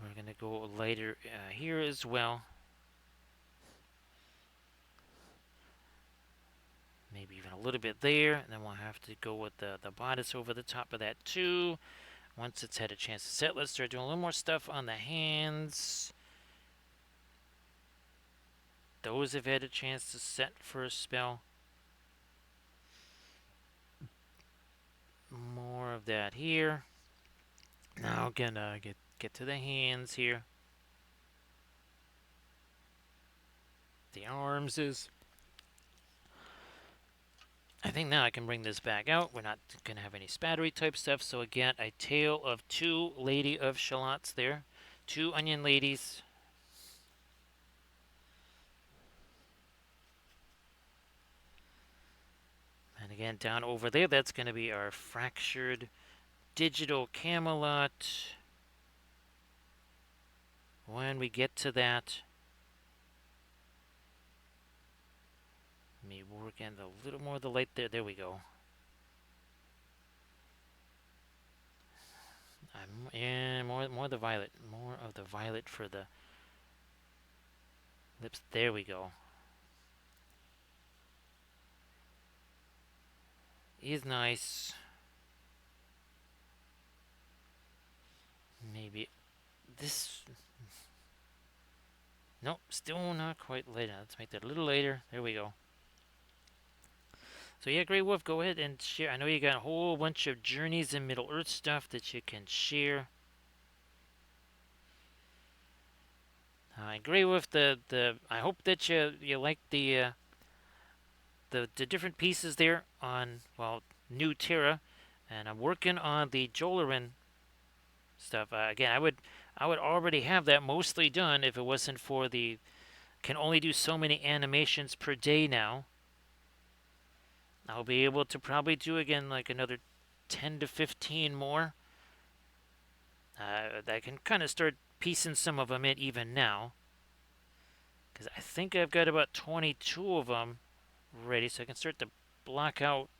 We're gonna go lighter here as well. Maybe even a little bit there, and then we'll have to go with the bodice over the top of that too. Once it's had a chance to set, let's start doing a little more stuff on the hands. Those have had a chance to set for a spell. More of that here. Now gonna get to the hands here. The arms is. I think now I can bring this back out. We're not gonna have any spattery type stuff. So again, a tale of two Lady of Shalotts there, two onion ladies. And again, down over there, that's going to be our fractured digital Camelot. When we get to that, let me work in a little more of the light there. There we go. More of the violet. More of the violet for the lips. There we go. Is nice. Maybe this. Nope, still not quite light. Let's make that a little later. There we go. So yeah, Grey Wolf, go ahead and share. I know you got a whole bunch of Journeys in Middle Earth stuff that you can share. Grey Wolf, I hope that you like the different pieces there on New Terra, and I'm working on the Jolarin stuff. Again, I would already have that mostly done if it wasn't for the can only do so many animations per day now. I'll be able to probably do again like another 10 to 15 more. I can kind of start piecing some of them in even now, because I think I've got about 22 of them ready, so I can start to block out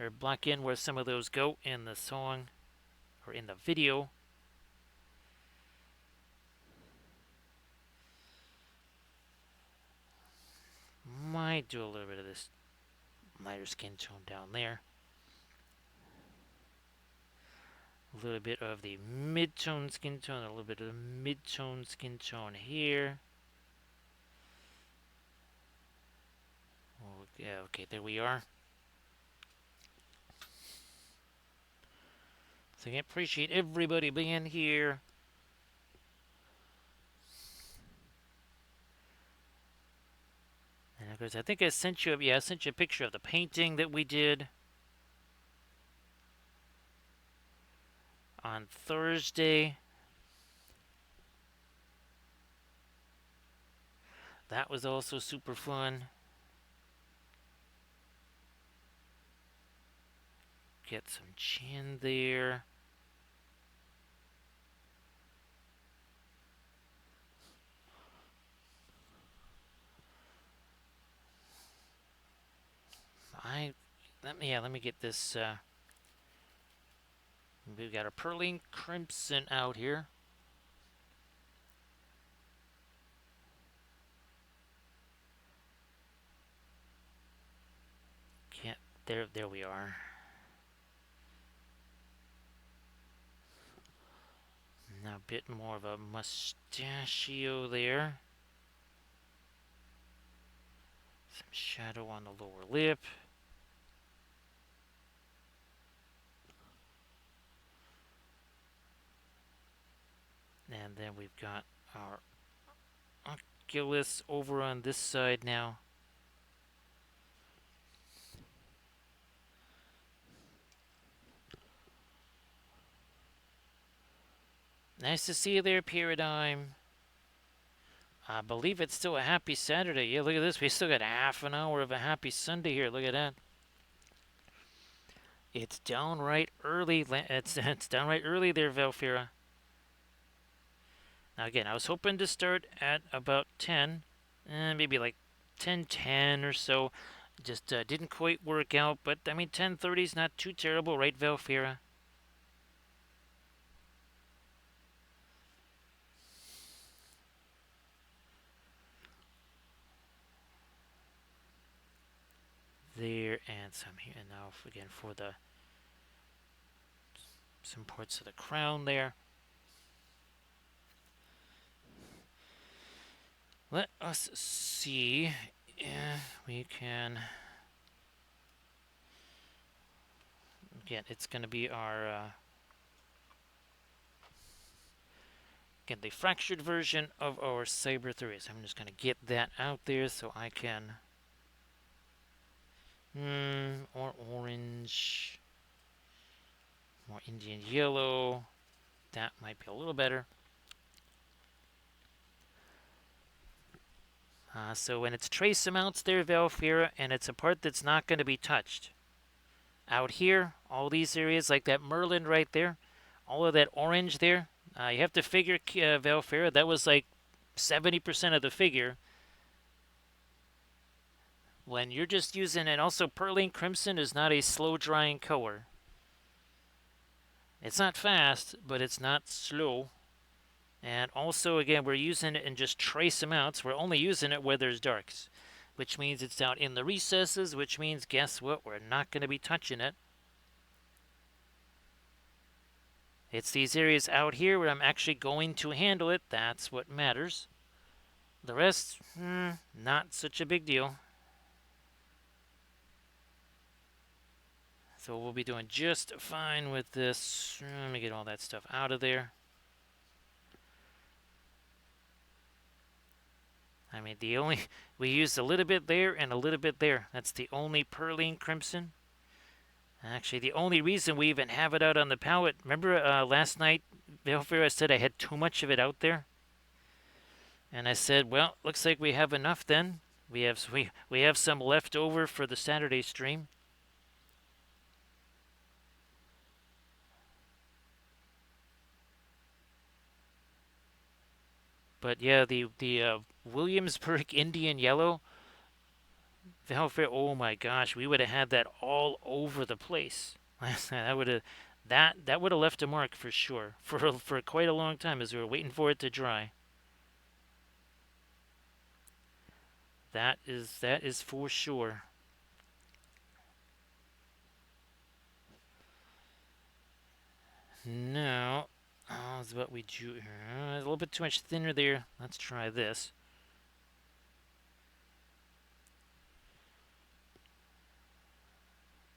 or block in where some of those go in the song or in the video. Might do a little bit of this lighter skin tone down there. A little bit of the mid-tone skin tone, a little bit of the mid-tone skin tone here. Oh, yeah, okay, there we are. So I appreciate everybody being here. And of course, I think I sent you a picture of the painting that we did on Thursday. That was also super fun. Get some chin there. Let me get this. We've got a Pearling Crimson out here. Can't. There we are. Now a bit more of a mustachio there. Some shadow on the lower lip. And then we've got our oculus over on this side now. Nice to see you there, Paradigm. I believe it's still a happy Saturday. Yeah, look at this. We still got half an hour of a happy Sunday here. Look at that. It's downright early. It's downright early there, Velfira. Now again, I was hoping to start at about 10, maybe like 10:10 or so. Just didn't quite work out, but I mean 10:30 is not too terrible, right, Velfira? There and some here. And now again for the some parts of the crown there. Let us see. Yeah, we can. Again, it's going to be our again the fractured version of our Saber 3. So I'm just going to get that out there so I can. Or orange, more Indian yellow. That might be a little better. So when it's trace amounts there, Valfira, and it's a part that's not going to be touched. Out here, all these areas like that Merlin right there, all of that orange there, you have to figure, Valfira, that was like 70% of the figure. When you're just using, and also Pearline Crimson is not a slow drying color. It's not fast, but it's not slow. And also, again, we're using it in just trace amounts. We're only using it where there's darks, which means it's down in the recesses, which means, guess what? We're not going to be touching it. It's these areas out here where I'm actually going to handle it. That's what matters. The rest, not such a big deal. So we'll be doing just fine with this. Let me get all that stuff out of there. I mean, we used a little bit there and a little bit there. That's the only Pearline Crimson. Actually, the only reason we even have it out on the palette, remember last night, Valfir, I said I had too much of it out there? And I said, well, looks like we have enough then. We have some left over for the Saturday stream. But yeah, the Williamsburg Indian Yellow, Valfir, oh my gosh, we would have had that all over the place. that would have that would have left a mark for sure for quite a long time as we were waiting for it to dry. That is for sure. Now, that's what we do here. A little bit too much thinner there. Let's try this.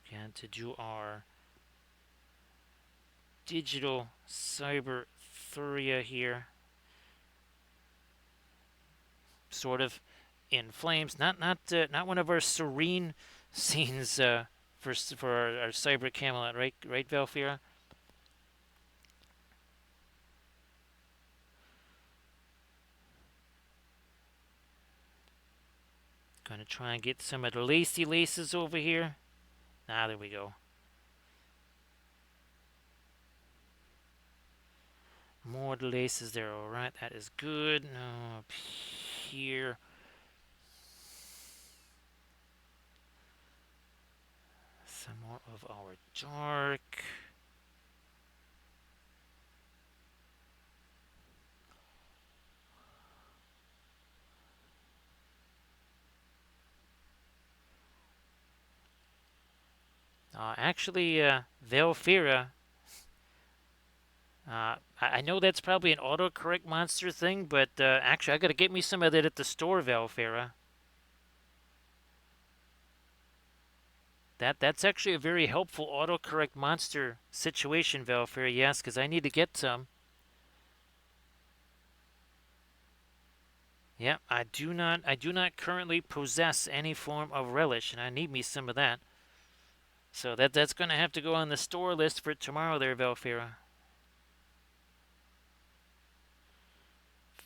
Again, to do our digital cyber Thuria here. Sort of in flames. Not one of our serene scenes for our cyber Camelot, right, Valfira? Gonna try and get some of the lacy laces over here. There we go. More of the laces there, alright, that is good. Now up here. Some more of our dark. Actually, Velfira. I know that's probably an autocorrect monster thing, but actually, I gotta get me some of that at the store, Velfira. That's actually a very helpful autocorrect monster situation, Velfira. Yes, because I need to get some. Yeah, I do not currently possess any form of relish, and I need me some of that. So that's going to have to go on the store list for tomorrow there, Velfira.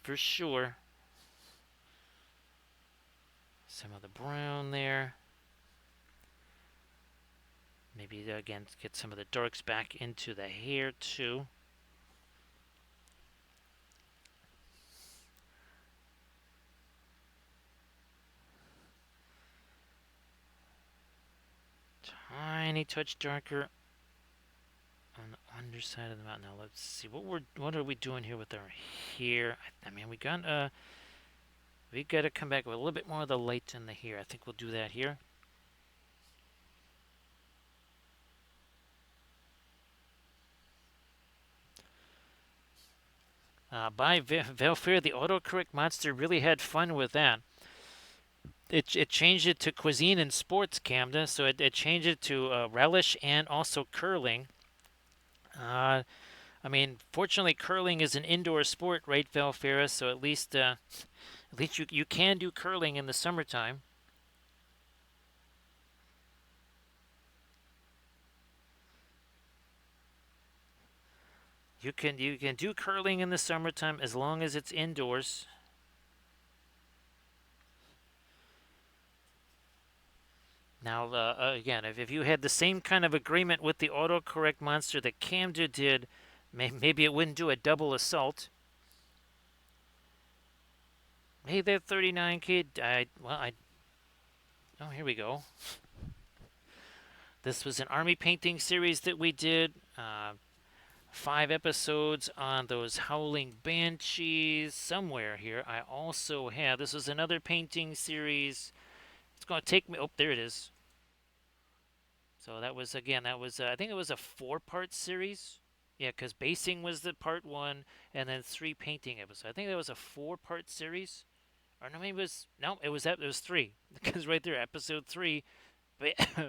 For sure. Some of the brown there. Maybe again get some of the darks back into the hair too. Tiny touch darker on the underside of the mouth. Now let's see what are we doing here with our hair. I mean we got to come back with a little bit more of the light in the hair. I think we'll do that here. By Velfair, the autocorrect monster really had fun with that. It changed it to cuisine and sports, Camda, so it changed it to relish and also curling. I mean, fortunately, curling is an indoor sport, right, Velfair? So at least you can do curling in the summertime. You can do curling in the summertime as long as it's indoors. Now, again, if you had the same kind of agreement with the autocorrect monster that Camden did, maybe it wouldn't do a double assault. Hey there, 39 kid. Oh, here we go. This was an army painting series that we did. 5 episodes on those howling banshees. Somewhere here, I also have. This was another painting series. It's going to take me. Oh, there it is. So that was again. That was I think it was a 4-part series. Yeah, because basing was the part one, and then 3 painting episodes. I think that was a 4-part series. Or no, maybe it was no. It was 3 because right there, episode 3,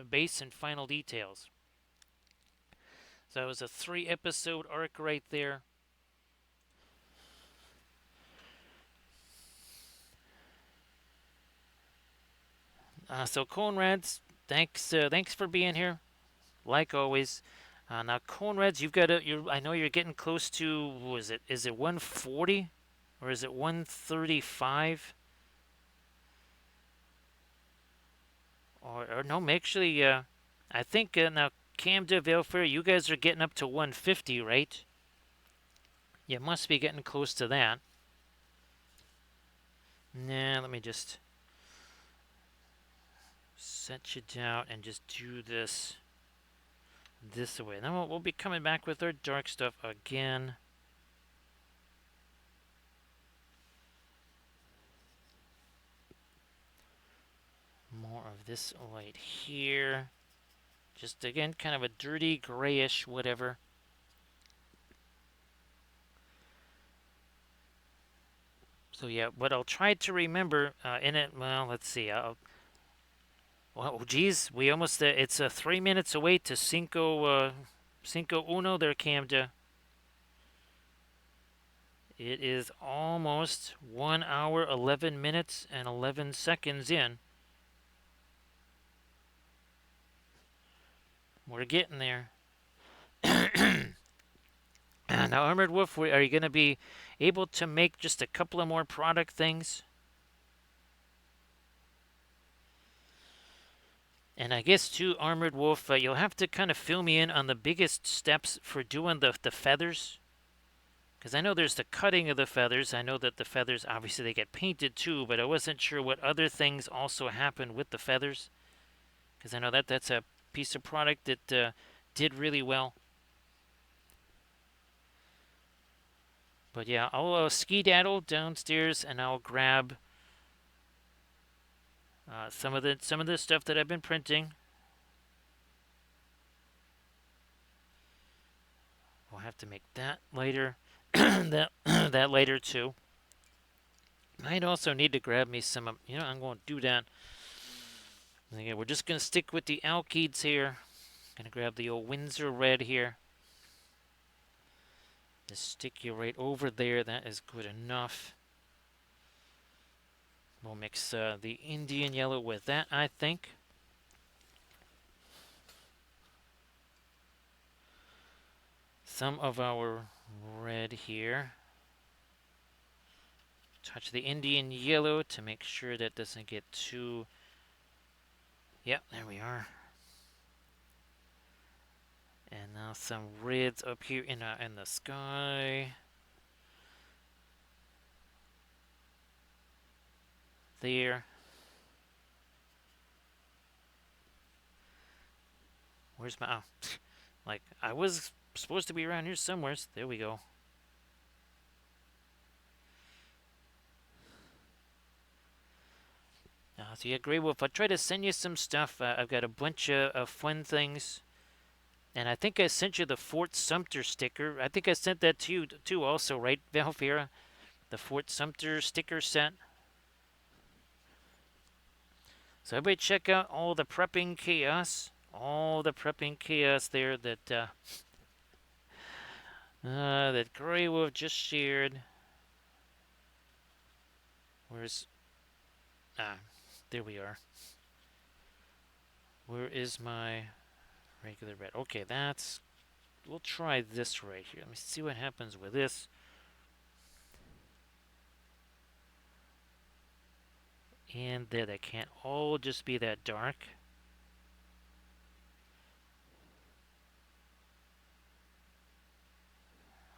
base and final details. So it was a 3-episode arc right there. So Conrad's, thanks for being here, like always. Now Conrad's, you've got to. I know you're getting close to. What is it? Is it 140, or is it 135? Or no, actually, I think now Cam DeVilfer, you guys are getting up to 150, right? You must be getting close to that. Nah, let me just set you down and just do this way. Then we'll be coming back with our dark stuff again. More of this light here. Just again, kind of a dirty grayish whatever. So yeah, what I'll try to remember in it. Well, let's see. Well, geez, we almost. It's 3 minutes away to Cinco Uno there, Camda. It is almost 1 hour, 11 minutes, and 11 seconds in. We're getting there. Now, Armored Wolf, are you going to be able to make just a couple of more product things? And I guess, too, Armored Wolf, you'll have to kind of fill me in on the biggest steps for doing the feathers. Because I know there's the cutting of the feathers. I know that the feathers, obviously, they get painted, too. But I wasn't sure what other things also happen with the feathers. Because I know that's a piece of product that did really well. But yeah, I'll skedaddle downstairs and I'll grab some of the stuff that I've been printing. We'll have to make that later. that later too. Might also need to grab me some. I'm going to do that. Again, we're just going to stick with the alkeeds here. Gonna grab the old Windsor red here. Just stick you right over there. That is good enough. We'll mix the Indian yellow with that, I think. Some of our red here. Touch the Indian yellow to make sure that doesn't get too. Yep, there we are. And now some reds up here in the sky. There. Where's my? Oh, like I was supposed to be around here somewhere. There we go. So yeah, Grey Wolf, I'll try to send you some stuff. I've got a bunch of fun things. And I think I sent you the Fort Sumter sticker. I think I sent that to you too also, right, Valfira? The Fort Sumter sticker set. So everybody check out all the prepping chaos. All the prepping chaos there that Grey Wolf just shared. Where's... Ah, there we are. Where is my regular red? Okay, that's... We'll try this right here. Let me see what happens with this. And there, they can't all just be that dark.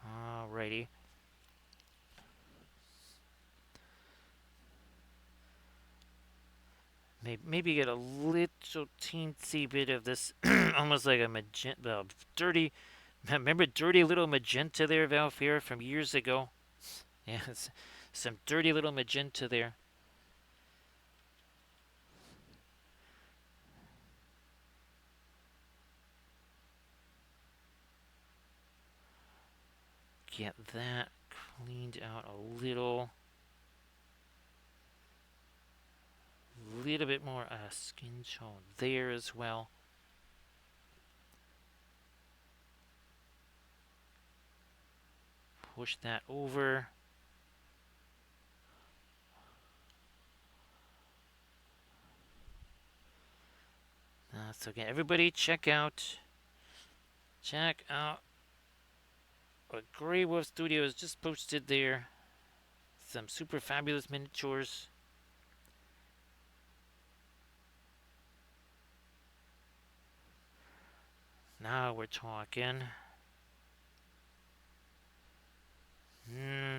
Alrighty. Maybe get a little teensy bit of this, almost like a magenta, dirty. Remember dirty little magenta there, Valfira, from years ago? Yeah, some dirty little magenta there. Get that cleaned out a little. Little bit more skin tone there as well. Push that over. So again, everybody check out what Grey Wolf Studios just posted there. Some super fabulous miniatures. Now we're talking.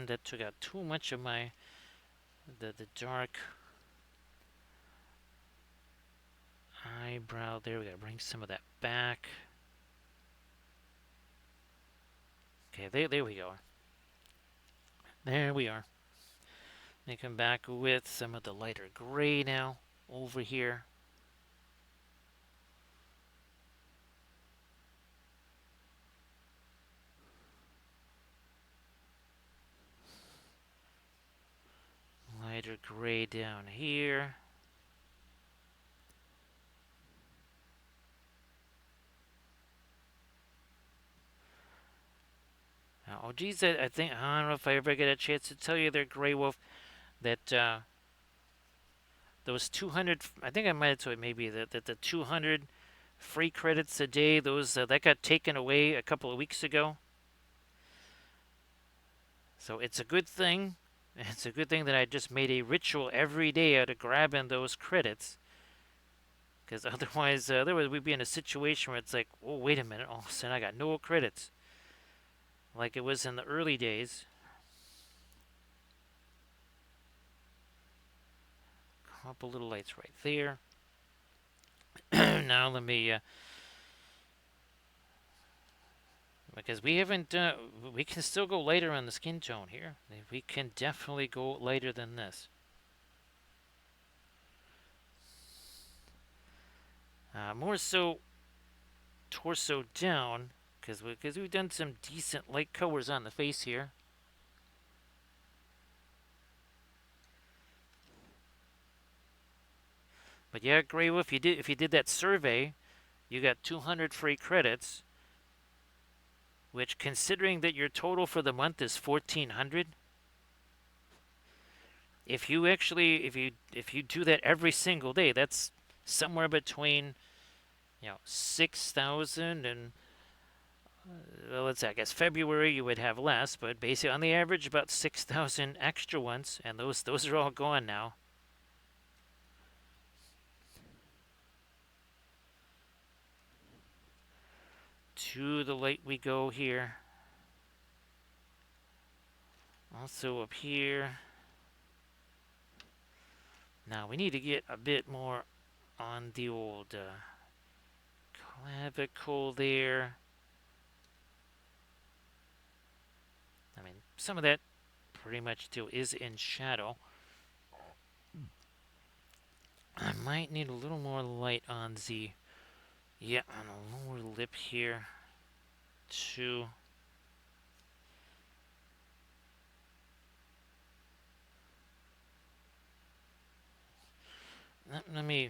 That took out too much of my the dark eyebrow there. We gotta bring some of that back. Okay, there we go. There we are. They come back with some of the lighter gray now over here. Lighter gray down here. Oh geez, I think I don't know if I ever get a chance to tell you there, Grey Wolf, that those 200. I think I might have told you maybe that the 200 free credits a day. Those that got taken away a couple of weeks ago. So it's a good thing. It's a good thing that I just made a ritual every day out of grabbing those credits. Because otherwise, we'd be in a situation where it's like, oh, wait a minute, all of a sudden I got no credits. Like it was in the early days. Couple little lights right there. Now let me, because we haven't, we can still go lighter on the skin tone here. We can definitely go lighter than this. More so torso down, because we've done some decent light colors on the face here. But yeah, Grey Wolf, if you did that survey, you got 200 free credits, which, considering that your total for the month is 1,400, if you do that every single day, that's somewhere between 6,000 and Well, let's say, I guess February you would have less, but basically on the average about 6,000 extra ones, and those are all gone now. To the light we go here. Also up here. Now we need to get a bit more on the old clavicle there. I mean, some of that pretty much still is in shadow. I might need a little more light on the, yeah, on the lower lip here too. Let me,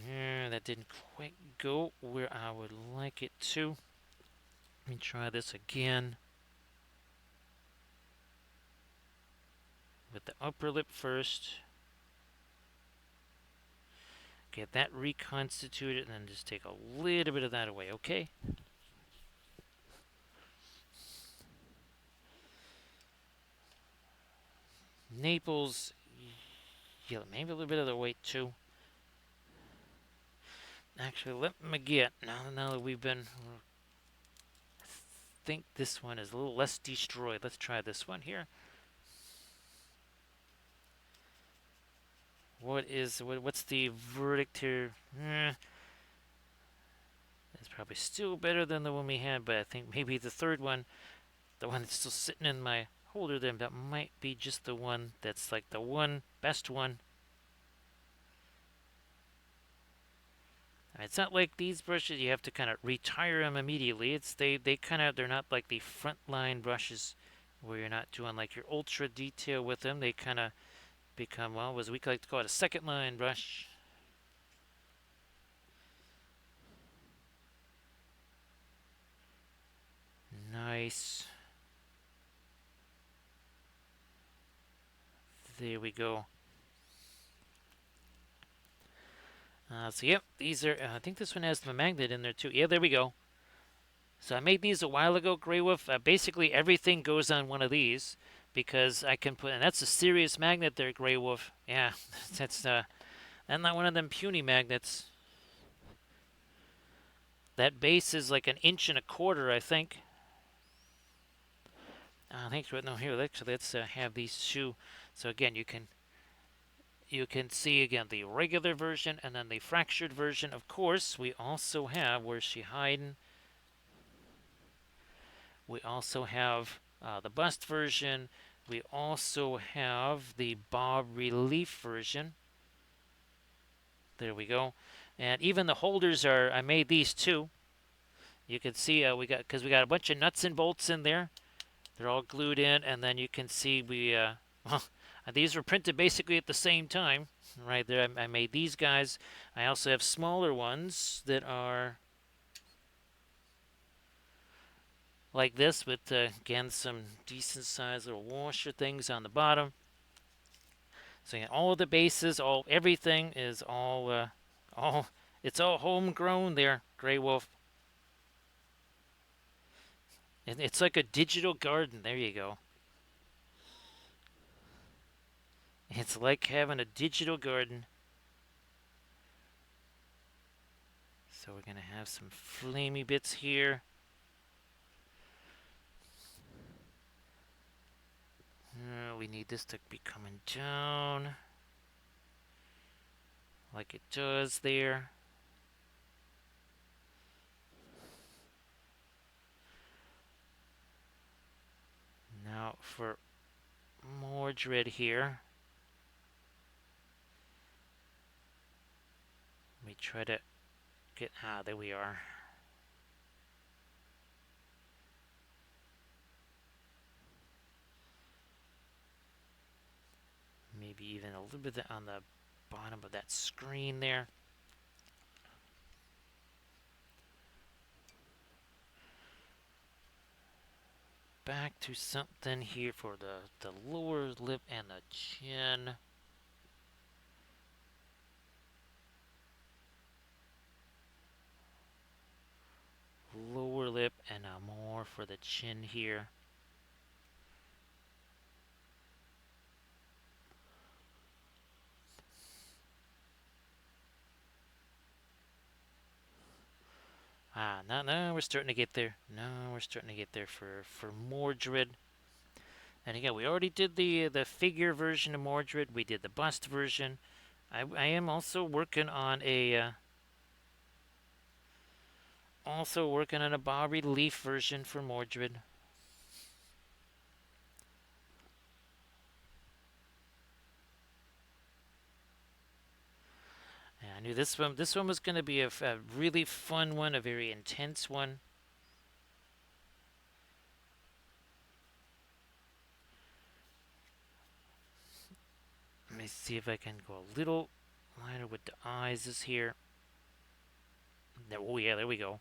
that didn't quite go where I would like it to. Let me try this again. With the upper lip first. Get that reconstituted and then just take a little bit of that away, okay? Naples, yeah, maybe a little bit of the weight too. Actually, let me get, now that we've been, I think this one is a little less destroyed. Let's try this one here. What's the verdict here? It's probably still better than the one we had, but I think maybe the third one, the one that's still sitting in my holder there, that might be just the one that's like the one best one. It's not like these brushes you have to kind of retire them immediately. It's they kind of, they're not like the frontline brushes where you're not doing like your ultra detail with them. They kind of become, well, as we like to call it, a second line brush. Nice. There we go. So yep, these are. I think this one has the magnet in there too. Yeah, there we go. So I made these a while ago, Grey Wolf. Basically, everything goes on one of these because I can put, and that's a serious magnet there, Grey Wolf. Yeah, that's and not one of them puny magnets. That base is like an inch and a quarter, I think. Thanks, but no, here, let's have these two. So again, you can see again the regular version and then the fractured version. Of course, we also have, where's she hiding? We also have the bust version. We also have the bas relief version. There we go. And even the holders are, I made these too. You can see because we got a bunch of nuts and bolts in there. They're all glued in, and then you can see well, these were printed basically at the same time. Right there, I made these guys. I also have smaller ones that are like this with, again, some decent sized little washer things on the bottom. So yeah, all the bases, everything is all, it's all homegrown there, Grey Wolf. And it's like a digital garden. There you go. It's like having a digital garden. So we're gonna have some flamey bits here. We need this to be coming down like it does there. Now for Mordred here, we try to get, there we are. Maybe even a little bit on the bottom of that screen there. Back to something here for the lower lip and the chin. Lower lip and a more more for the chin here. Now we're starting to get there. Now we're starting to get there for Mordred. And again, we already did the figure version of Mordred. We did the bust version. I am also working on a bas relief version for Mordred. And I knew this one was going to be a really fun one, a very intense one. Let me see if I can go a little lighter with the eyes this here. There, oh yeah, there we go.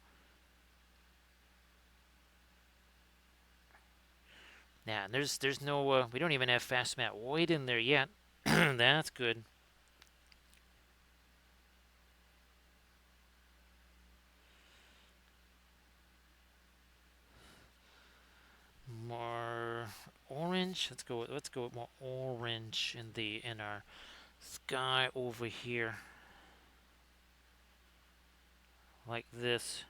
Yeah, and there's no we don't even have fast matte white in there yet. That's good. More orange. Let's go with more orange in our sky over here. Like this.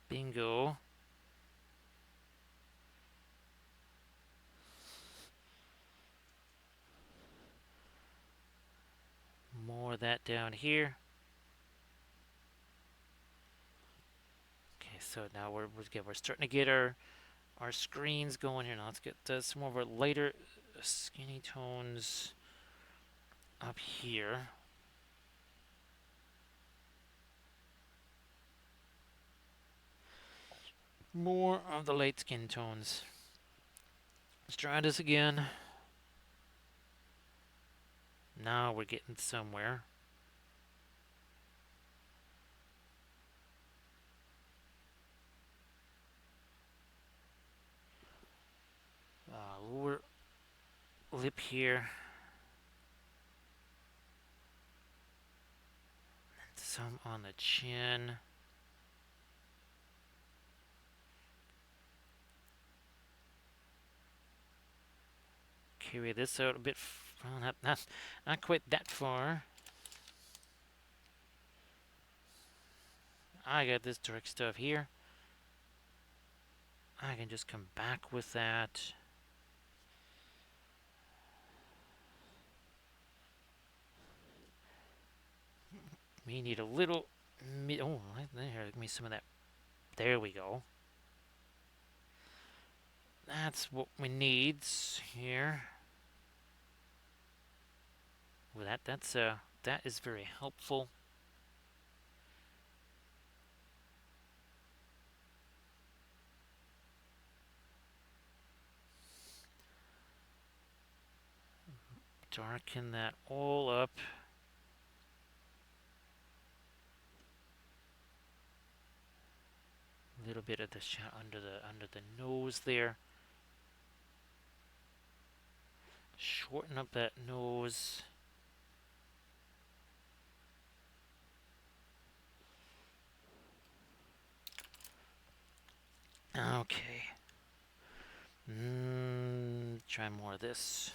Bingo. More of that down here. Okay, so now we're starting to get our screens going here. Now let's get some more of our lighter skinny tones up here. More of the light skin tones. Let's try this again. Now we're getting somewhere. Lower lip here. Some on the chin. Carry this out a bit. Well, not quite that far. I got this dark stuff here. I can just come back with that. We need a little. Oh, there, give me some of that. There we go. That's what we need here. Well, that is very helpful. Darken that all up. A little bit of the under the nose there. Shorten up that nose. Okay. Try more of this.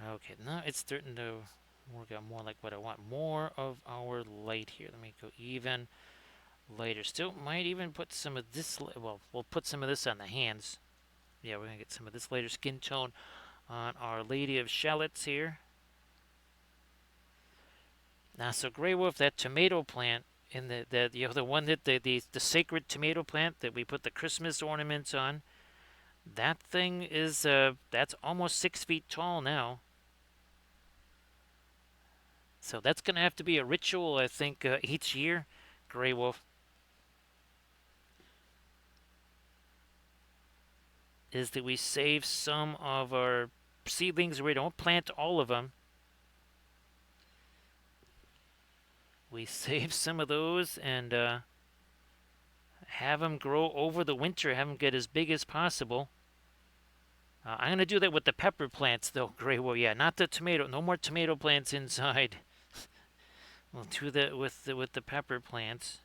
Okay, now it's starting to work out more like what I want. More of our light here. Let me go even lighter. Still might even put some of this. Well, we'll put some of this on the hands. Yeah, we're gonna get some of this lighter skin tone on our Lady of Shalotts here. Now, so Grey Wolf, that tomato plant in the one that the sacred tomato plant that we put the Christmas ornaments on. That thing is that's almost 6 feet tall now. So that's gonna have to be a ritual, I think, each year. Grey Wolf is that we save some of our seedlings. We don't plant all of them. We save some of those and have them grow over the winter. Have them get as big as possible. I'm gonna do that with the pepper plants, though, Grey. Well, yeah, not the tomato. No more tomato plants inside. We'll do that with the pepper plants,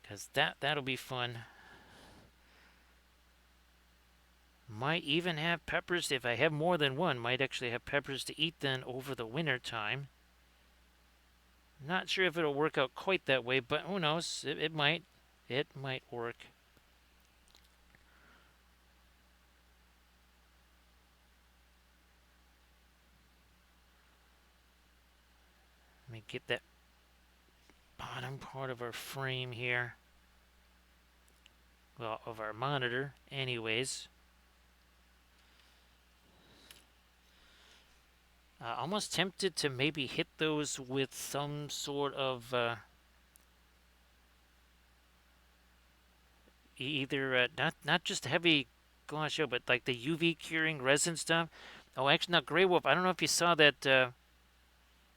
cause that'll be fun. Might even have peppers if I have more than one. Might actually have peppers to eat then over the winter time. Not sure if it'll work out quite that way, but who knows? It might. It might work. Let me get that bottom part of our frame here. Well, of our monitor, anyways. Almost tempted to maybe hit those with some sort of either not just heavy gouache, but like the UV curing resin stuff. Oh, actually, not Grey Wolf. I don't know if you saw that. I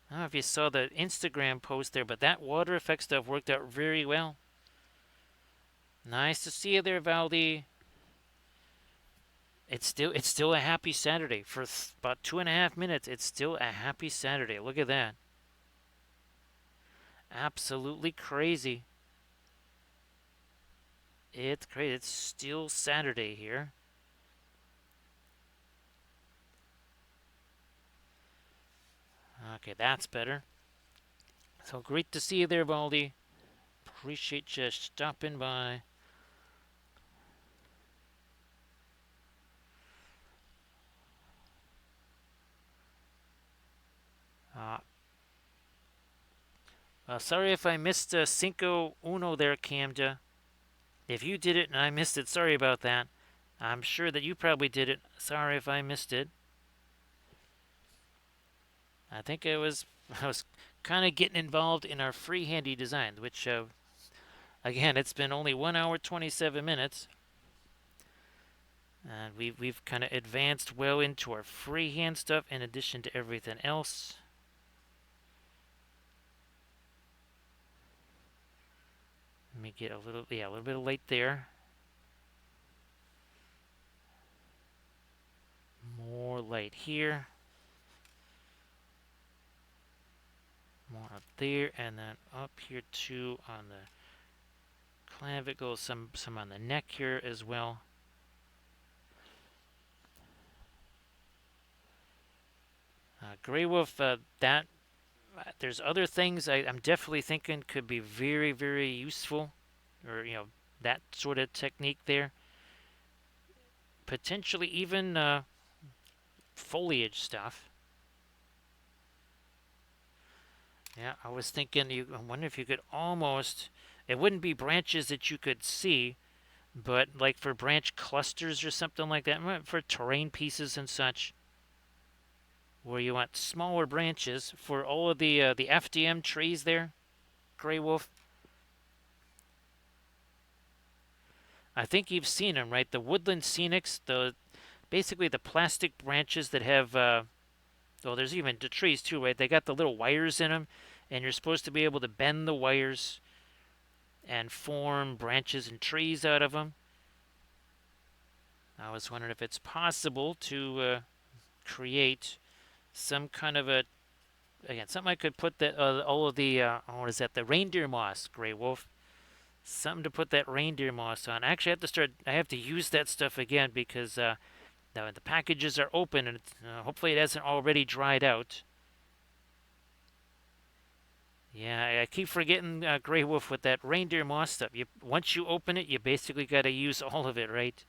don't know if you saw the Instagram post there, but that water effect stuff worked out very well. Nice to see you there, Valdi. It's still a happy Saturday for about 2.5 minutes. It's still a happy Saturday. Look at that. Absolutely crazy. It's crazy. It's still Saturday here. Okay, that's better. So great to see you there, Valdi. Appreciate you stopping by. Uh, Sorry if I missed Cinco Uno there, Camda. If you did it and I missed it, sorry about that. I'm sure that you probably did it. Sorry if I missed it. I think I was kind of getting involved in our freehandy design, which again, it's been only 1 hour 27 minutes, and we've kind of advanced well into our freehand stuff in addition to everything else. Let me get a little bit of light there. More light here. More up there, and then up here too on the clavicle. Some on the neck here as well. Grey Wolf, that there's other things I'm definitely thinking could be very, very useful, or that sort of technique there. Potentially even foliage stuff. Yeah, I was thinking. I wonder if you could almost. It wouldn't be branches that you could see, but like for branch clusters or something like that, for terrain pieces and such, where you want smaller branches for all of the FDM trees there, Grey Wolf. I think you've seen them, right? The woodland scenics, the basically the plastic branches that have. Oh, there's even the trees too, right? They got the little wires in them, and you're supposed to be able to bend the wires and form branches and trees out of them. I was wondering if it's possible to create some kind of a again something I could put that all of the what is that, the reindeer moss, Grey Wolf, something to put that reindeer moss on. Actually, I have to use that stuff again because now the packages are open and hopefully it hasn't already dried out. Yeah, I keep forgetting Grey Wolf with that reindeer moss stuff. Once you open it, you basically got to use all of it, right?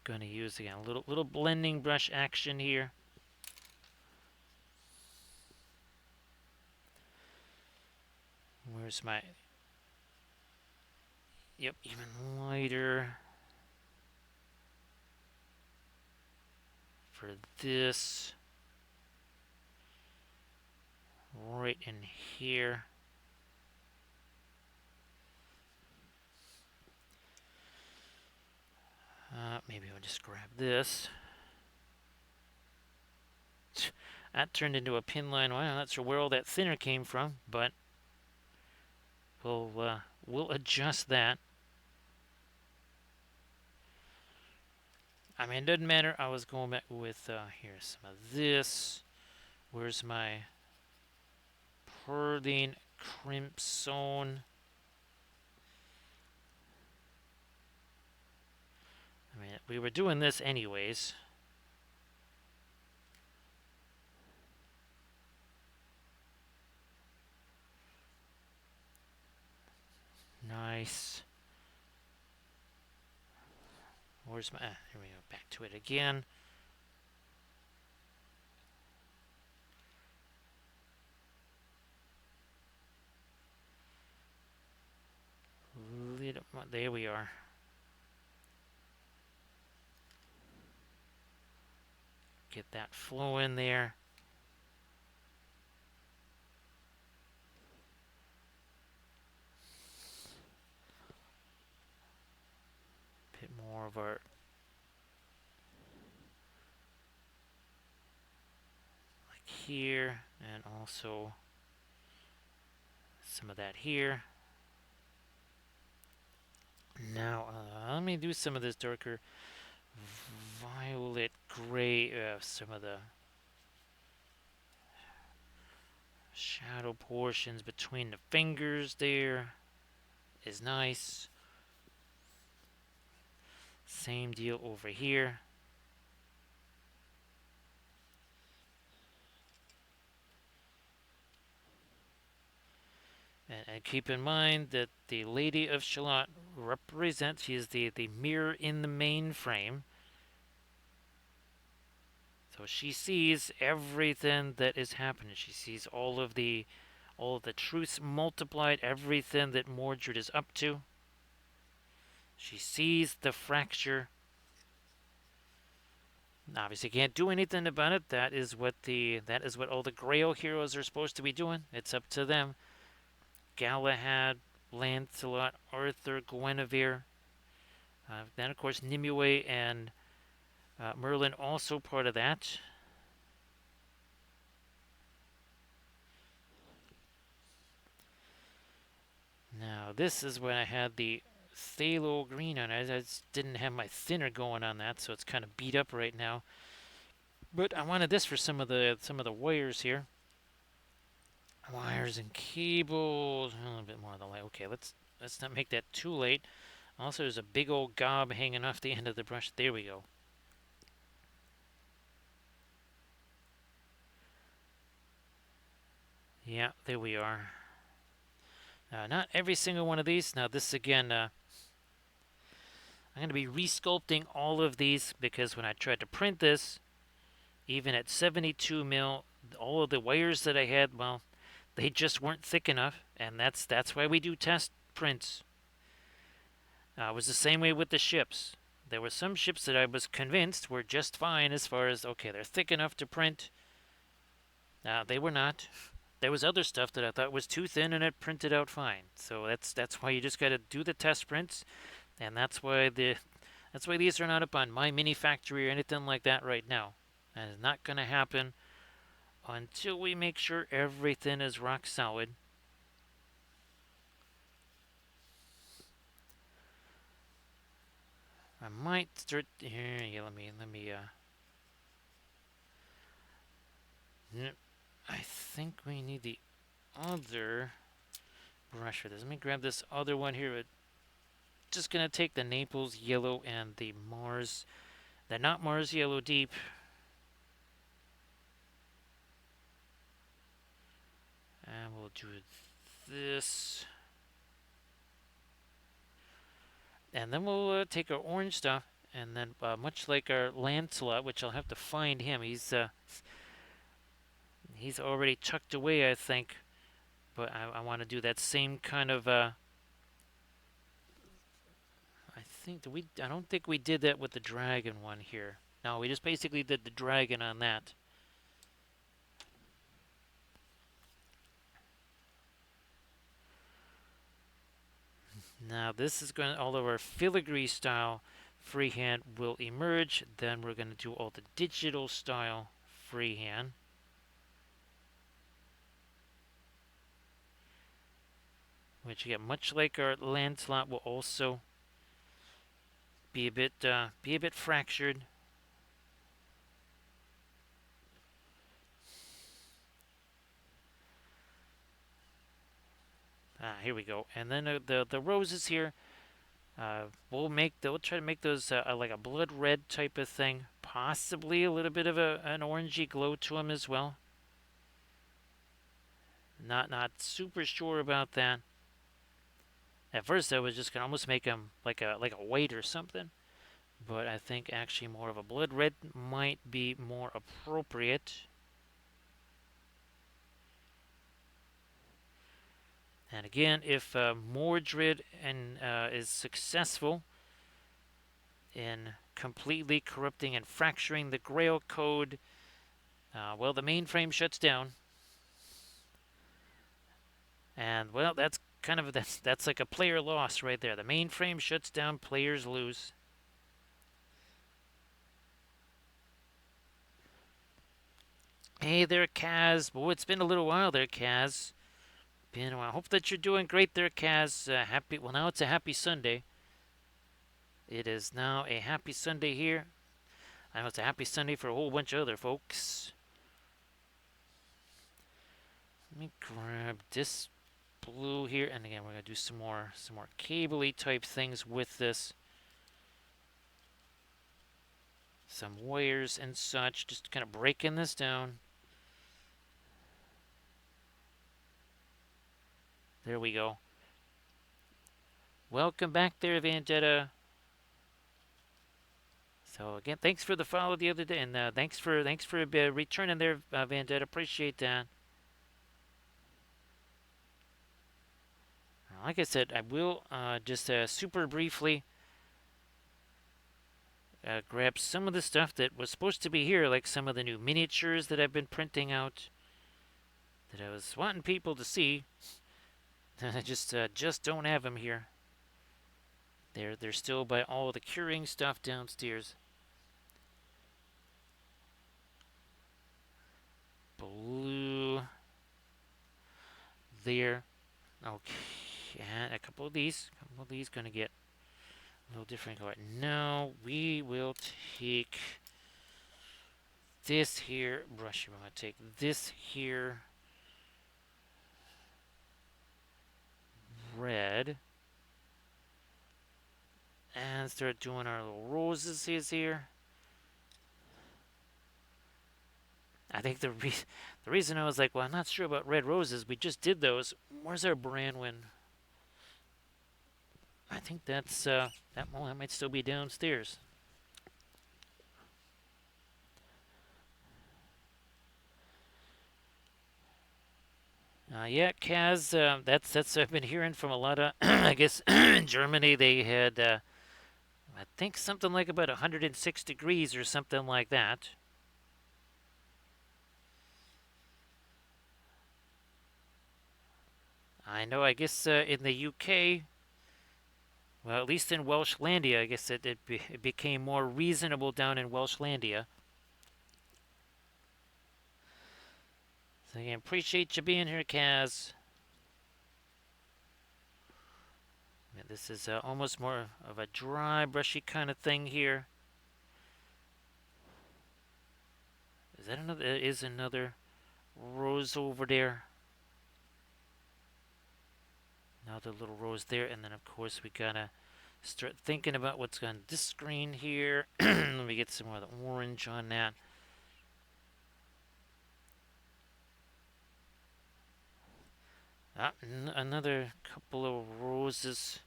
Going to use again a little blending brush action here. Where's my? Yep, even lighter for this. Right in here. Maybe I'll just grab this. That turned into a pin line. Well, I'm not sure where all that thinner came from, but We'll adjust that. I mean, it doesn't matter. I was going back with here's some of this. Where's my pearline crimson? I mean, we were doing this anyways. Nice. Where's my? Here we go. Back to it again. There we are. Get that flow in there. Bit more of our like here, and also some of that here. Now, let me do some of this darker violet gray, some of the shadow portions between the fingers there is nice. Same deal over here. And keep in mind that the Lady of Shalott represents, she is the mirror in the mainframe. So she sees everything that is happening. She sees all of the truths multiplied, everything that Mordred is up to. She sees the fracture. Obviously can't do anything about it. That is what all the Grail heroes are supposed to be doing. It's up to them. Galahad, Lancelot, Arthur, Guinevere. Then of course Nimue and Merlin also part of that. Now this is when I had the phthalo green on it. I just didn't have my thinner going on that, so it's kind of beat up right now. But I wanted this for some of the wires here. Wires and cables. A little bit more of the light. Okay, let's not make that too late. Also, there's a big old gob hanging off the end of the brush. There we go. Yeah, there we are. Not every single one of these. Now this again, I'm going to be resculpting all of these because when I tried to print this, even at 72 mil, all of the wires that I had, well, they just weren't thick enough, and that's why we do test prints. It was the same way with the ships. There were some ships that I was convinced were just fine as far as, okay, they're thick enough to print. They were not. There was other stuff that I thought was too thin and it printed out fine. So that's why you just got to do the test prints, and that's why these are not up on my mini factory or anything like that right now. That is not going to happen until we make sure everything is rock solid. I might start here. Yeah, let me. I think we need the other brush for this. Let me grab this other one here. Just gonna take the Naples yellow and the Mars. They're not Mars yellow deep. And we'll do this. And then we'll take our orange stuff, and then much like our Lancelot, which I'll have to find him. He's already tucked away, I think. But I want to do that same kind of. I don't think we did that with the dragon one here. No, we just basically did the dragon on that. Now this is going. All of our filigree style freehand will emerge. Then we're going to do all the digital style freehand. which again, much like our land slot, will also be a bit fractured. Here we go. And then the roses here, we'll try to make those like a blood red type of thing, possibly a little bit of an orangey glow to them as well. Not super sure about that. At first, I was just gonna almost make them like a white or something, but I think actually more of a blood red might be more appropriate. And again, if Mordred is successful in completely corrupting and fracturing the Grail code, well, the mainframe shuts down, and well, that's kind of that's like a player loss right there. The mainframe shuts down, players lose. Hey there, Kaz. Boy, it's been a little while there, Kaz. Been a while. Hope that you're doing great there, Kaz. Happy. Well, now it's a happy Sunday. It is now a happy Sunday here. I know it's a happy Sunday for a whole bunch of other folks. Let me grab this blue here, and again, we're gonna do some more cable-y type things with this. Some wires and such, just kind of breaking this down. There we go. Welcome back there, Vendetta. So again, thanks for the follow the other day, and thanks for returning there, Vendetta. Appreciate that. Like I said, I will just super briefly grab some of the stuff that was supposed to be here, like some of the new miniatures that I've been printing out, that I was wanting people to see. I just don't have them here. They're still by all the curing stuff downstairs. Blue there. Okay, and a couple of these. Gonna get a little different color. Now we will take this here brush. We're gonna take this here red and start doing our little roses here. I think the reason I was like, well, I'm not sure about red roses. We just did those. Where's our Branwyn? I think that's that might still be downstairs. Yeah, Kaz, that's I've been hearing from a lot of. I guess in Germany they had, I think something like about 106 degrees or something like that. I know. I guess in the UK, well, at least in Welshlandia, I guess it became more reasonable down in Welshlandia. So again, appreciate you being here, Kaz. Yeah, this is almost more of a dry, brushy kind of thing here. Is that another? There is another rose over there. Another little rose there, and then of course we gotta start thinking about what's on this screen here. Let me get some more of the orange on that. Another couple of roses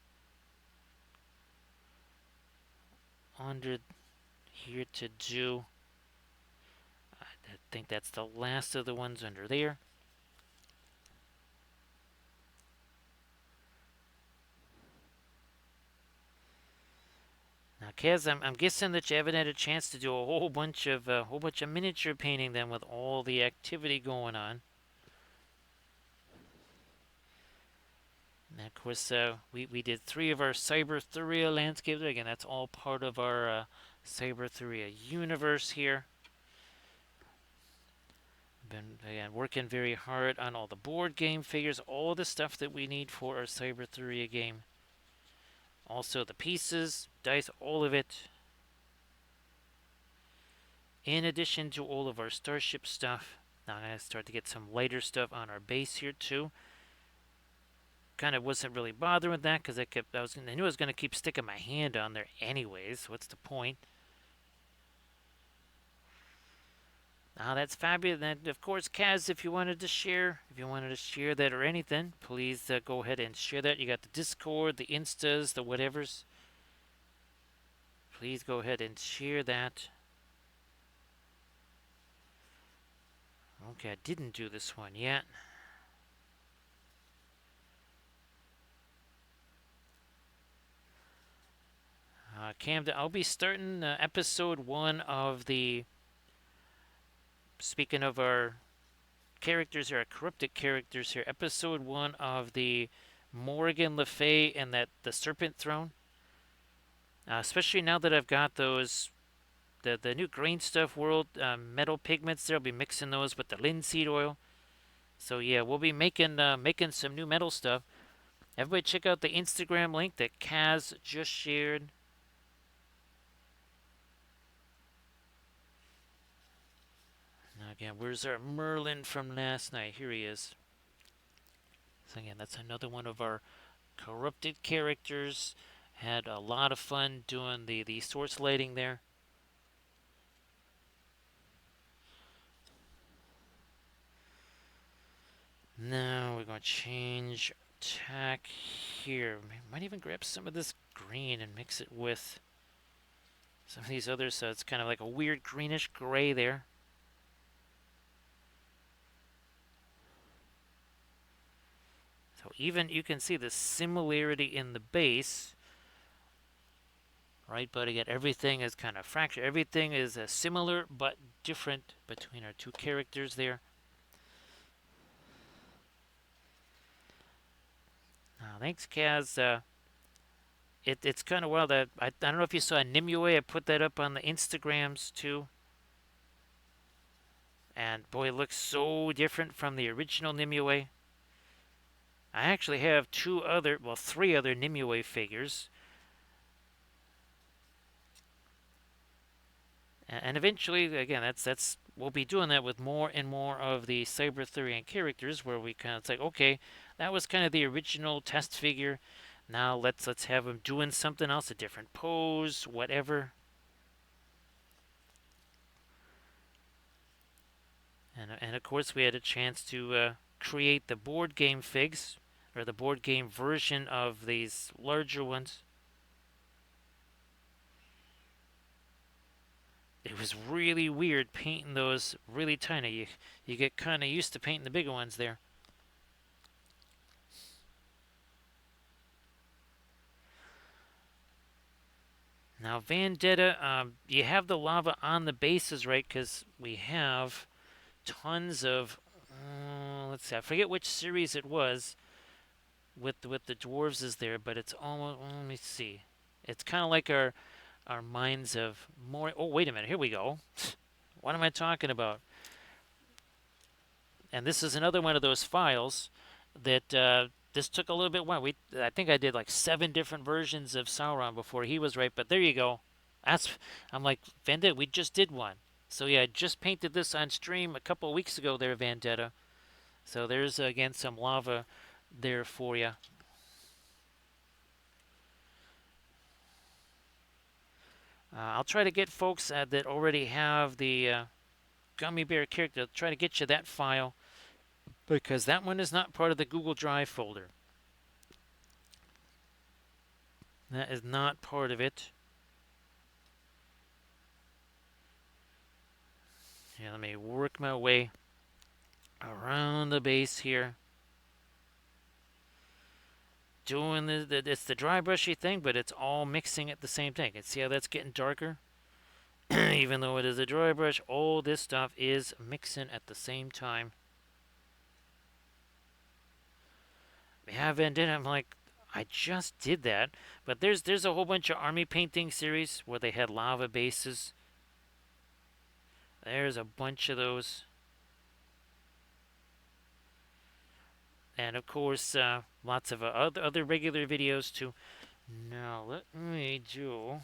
under here to do. I think that's the last of the ones under there. Now, Kaz, I'm guessing that you haven't had a chance to do a whole bunch of miniature painting then with all the activity going on. And of course, we did 3 of our Cyberthuria landscapes. Again, that's all part of our Cyberthuria universe here. Been again working very hard on all the board game figures, all the stuff that we need for our Cybertheria game. Also the pieces, dice, all of it. In addition to all of our starship stuff. Now I'm gonna start to get some lighter stuff on our base here too. Kind of wasn't really bothering with that because I knew I was gonna keep sticking my hand on there anyways. What's the point? Ah, that's fabulous. And of course, Kaz, if you wanted to share, that or anything, please go ahead and share that. You got the Discord, the Instas, the whatevers. Please go ahead and share that. Okay, I didn't do this one yet. Camden, I'll be starting episode 1 of the. Speaking of our characters here, our corrupted characters here, episode 1 of the Morgan Le Fay and the Serpent Throne. Especially now that I've got those the new green stuff world metal pigments there. I'll be mixing those with the linseed oil. So yeah, we'll be making some new metal stuff. Everybody check out the Instagram link that Kaz just shared. Now again, where's our Merlin from last night? Here he is. So again, that's another one of our corrupted characters. Had a lot of fun doing the source lighting there. Now we're going to change tack here. Might even grab some of this green and mix it with some of these others, so it's kind of like a weird greenish gray there. So even you can see the similarity in the base, right? But again, everything is kind of fractured. Everything is similar but different between our two characters there. Thanks, Kaz. It's kind of wild that I don't know if you saw Nimue. I put that up on the Instagrams too. And boy, it looks so different from the original Nimue. I actually have three other Nimue figures. And eventually, again, that's we'll be doing that with more and more of the Cyberthurian characters, where we kind of say, okay, that was kind of the original test figure. Now let's have him doing something else, a different pose, whatever. And of course, we had a chance to create the board game figs, or the board game version of these larger ones. It was really weird painting those really tiny. You get kind of used to painting the bigger ones there. Now, Vendetta, you have the lava on the bases, right? Because we have tons of. Let's see, I forget which series it was with the dwarves is there, but it's almost. Let me see. It's kind of like our minds of more. Oh, wait a minute. Here we go. What am I talking about? And this is another one of those files that this took a little bit. I think I did like 7 different versions of Sauron before he was right. But there you go. I'm like, Vendetta, we just did one. So yeah, I just painted this on stream a couple of weeks ago there, Vendetta. So there's again some lava there for you. I'll try to get folks that already have the gummy bear character. I'll try to get you that file because that one is not part of the Google Drive folder. That is not part of it. Yeah, let me work my way around the base here. Doing it's the dry brushy thing, but it's all mixing at the same time. You can see how that's getting darker? Even though it is a dry brush, all this stuff is mixing at the same time. Yeah, Vendetta, I'm like, I just did that. But there's a whole bunch of army painting series where they had lava bases. There's a bunch of those. and of course, lots of other regular videos too. Now let me do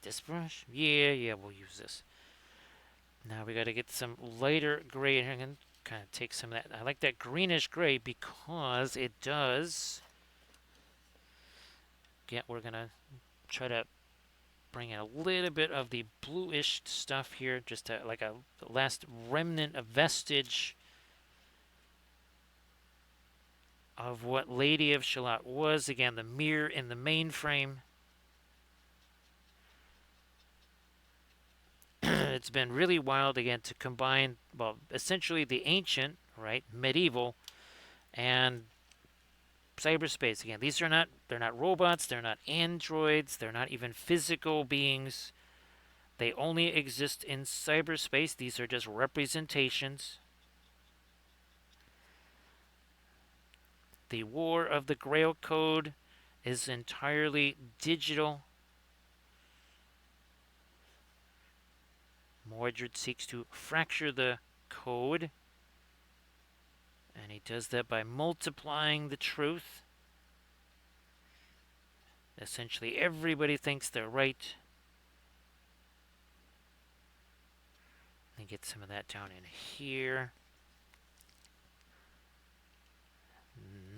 this brush. Yeah, we'll use this. Now we got to get some lighter gray in here. I'm gonna kind of take some of that. I like that greenish gray because it does. We're gonna try to bring in a little bit of the bluish stuff here, just to, like a last remnant, a vestige of what Lady of Shalott was. Again, the mirror in the mainframe. It's been really wild again to combine, well, essentially the ancient, right, medieval, and cyberspace. Again, they're not robots, they're not androids, they're not even physical beings. They only exist in cyberspace. These are just representations. The War of the Grail code is entirely digital. Mordred seeks to fracture the code, and he does that by multiplying the truth. Essentially, everybody thinks they're right. Let me get some of that down in here.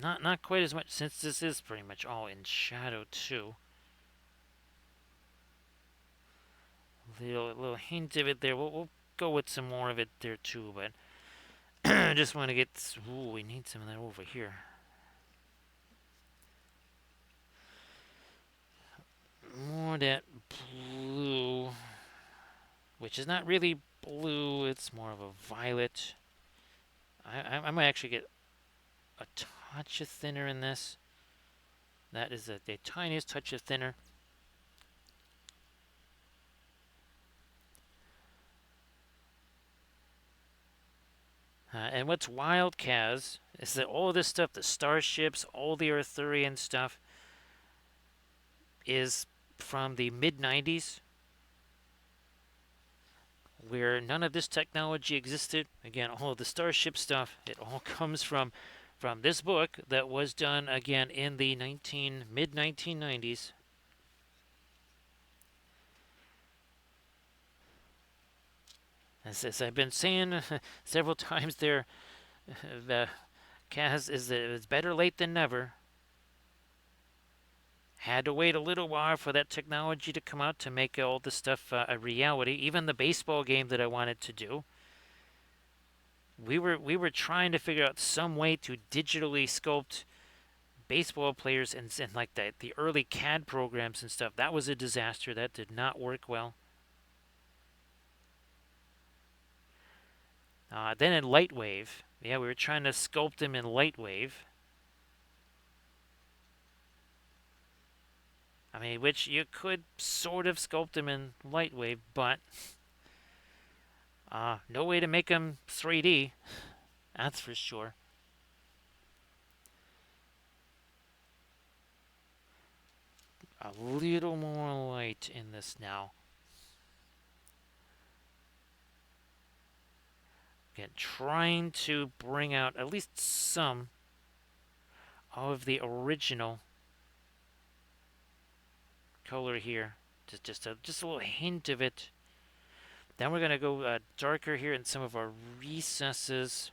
Not quite as much, since this is pretty much all in shadow too. Little hint of it there. We'll go with some more of it there too, but I just want to get. Ooh, we need some of that over here. More of that blue, which is not really blue. It's more of a violet. I might actually get a touch of thinner in this. That is the tiniest touch of thinner. And what's wild, Kaz, is that all this stuff, the starships, all the Arthurian stuff, is from the mid 90s, where none of this technology existed. Again, all of the starship stuff, it all comes from this book that was done again in the mid 1990s. As I've been saying several times there, the Kaz, is that it's better late than never. Had to wait a little while for that technology to come out to make all this stuff a reality. Even the baseball game that I wanted to do, we were trying to figure out some way to digitally sculpt baseball players, and like the early CAD programs and stuff. That was a disaster. That did not work well. Then in Lightwave, yeah, we were trying to sculpt him in Lightwave. I mean, which you could sort of sculpt him in Lightwave, but no way to make him 3D. That's for sure. A little more light in this now. Again, trying to bring out at least some of the original color here. Just a little hint of it. Then we're gonna go darker here in some of our recesses,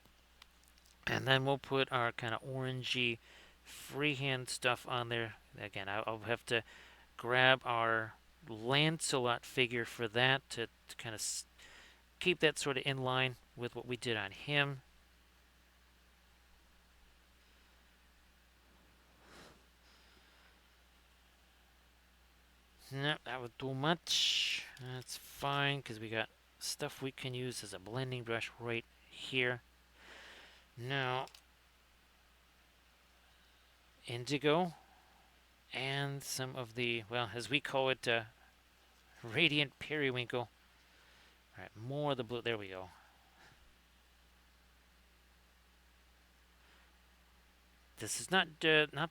and then we'll put our kind of orangey freehand stuff on there. Again, I'll have to grab our Lancelot figure for that to kind of keep that sort of in line with what we did on him. No, that was too much. That's fine, because we got stuff we can use as a blending brush right here. Now, indigo and some of the, well, as we call it, radiant periwinkle. All right, more of the blue. There we go. This is not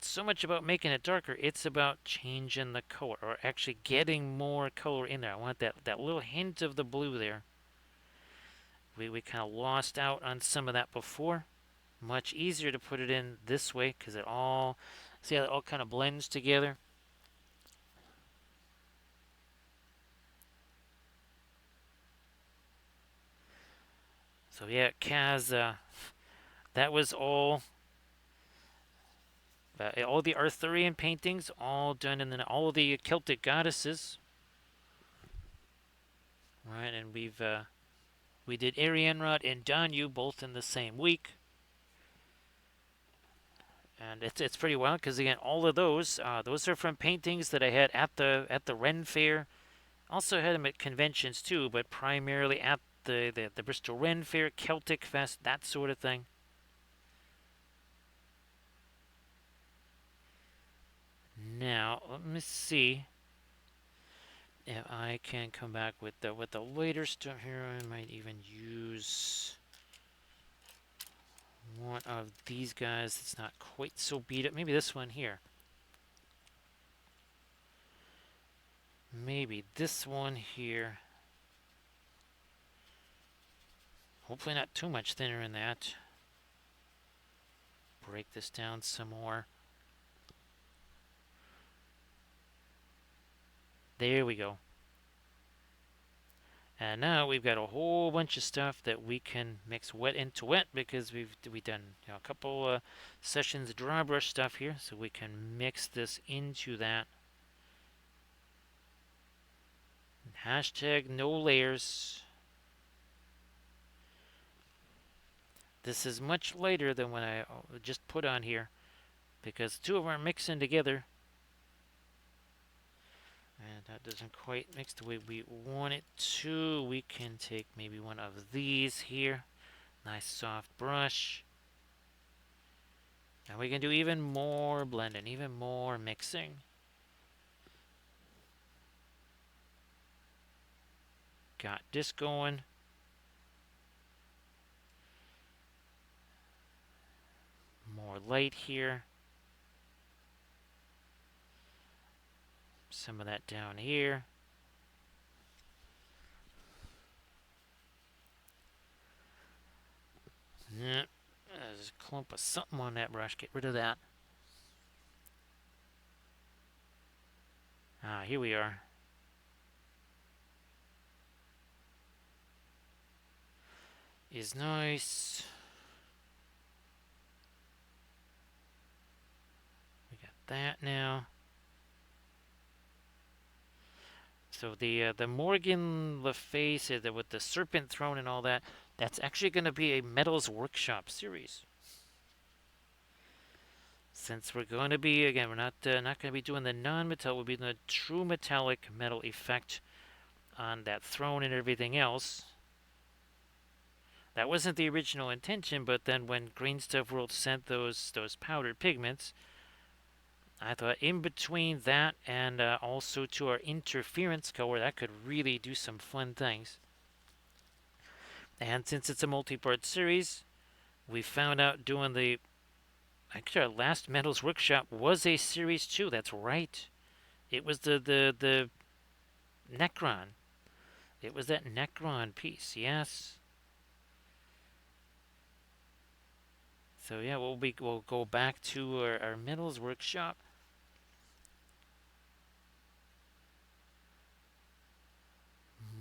so much about making it darker. It's about changing the color, or actually getting more color in there. I want that little hint of the blue there. We kind of lost out on some of that before. Much easier to put it in this way because it all, see how it all kind of blends together. So yeah, Kaz, that was all the Arthurian paintings, all done, and then all the Celtic goddesses, right? And we did Arianrod and Danu both in the same week, and it's pretty wild because again, all of those are from paintings that I had at the Ren Fair. Also had them at conventions too, but primarily at the Bristol Ren Fair, Celtic Fest, that sort of thing. Now let me see if I can come back with the later stuff here. I might even use one of these guys that's not quite so beat up. Maybe this one here. Maybe this one here. Hopefully not too much thinner in that. Break this down some more. There we go. And now we've got a whole bunch of stuff that we can mix wet into wet because we've done a couple sessions dry brush stuff here, so we can mix this into that. Hashtag no layers. This is much lighter than what I just put on here because the two of them are mixing together. And that doesn't quite mix the way we want it to. We can take maybe one of these here. Nice soft brush. And we can do even more blending, even more mixing. Got this going. More light here. Some of that down here. Yep. There's a clump of something on that brush. Get rid of that. Ah, here we are. Is nice. We got that now. So the Morgan Le Fay said that with the Serpent Throne and all that, that's actually going to be a Metals Workshop series. Since we're going to be, again, we're not going to be doing the non-metallic, we'll be doing the true metallic metal effect on that throne and everything else. That wasn't the original intention, but then when Green Stuff World sent those powdered pigments, I thought in between that and also to our interference color, that could really do some fun things. And since it's a multi-part series, we found out doing actually our last Metals Workshop was a series too. That's right. It was the Necron. It was that Necron piece. Yes. So yeah, we'll go back to our Metals Workshop.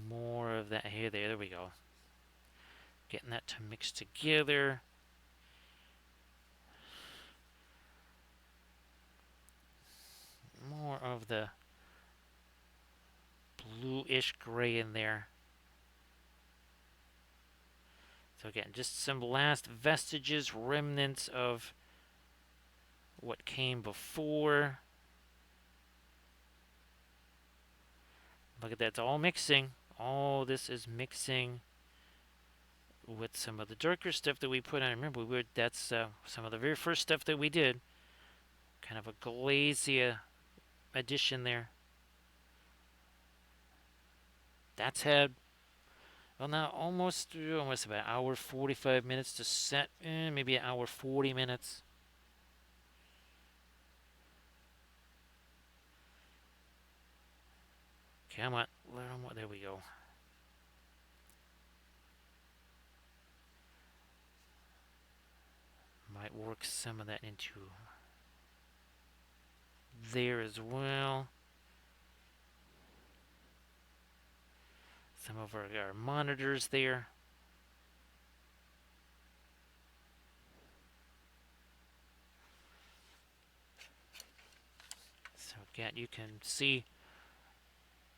More of that here. There we go. Getting that to mix together. More of the bluish gray in there. So again, just some last vestiges, remnants of what came before. Look at that, it's all mixing. All this is mixing with some of the darker stuff that we put on. Remember, that's some of the very first stuff that we did. Kind of a glacier addition there. That's had, well, now almost about an hour 45 minutes to set. Maybe an hour 40 minutes. Come on, a little more. There we go. might work some of that into there as well. Some of our monitors there. So again, you can see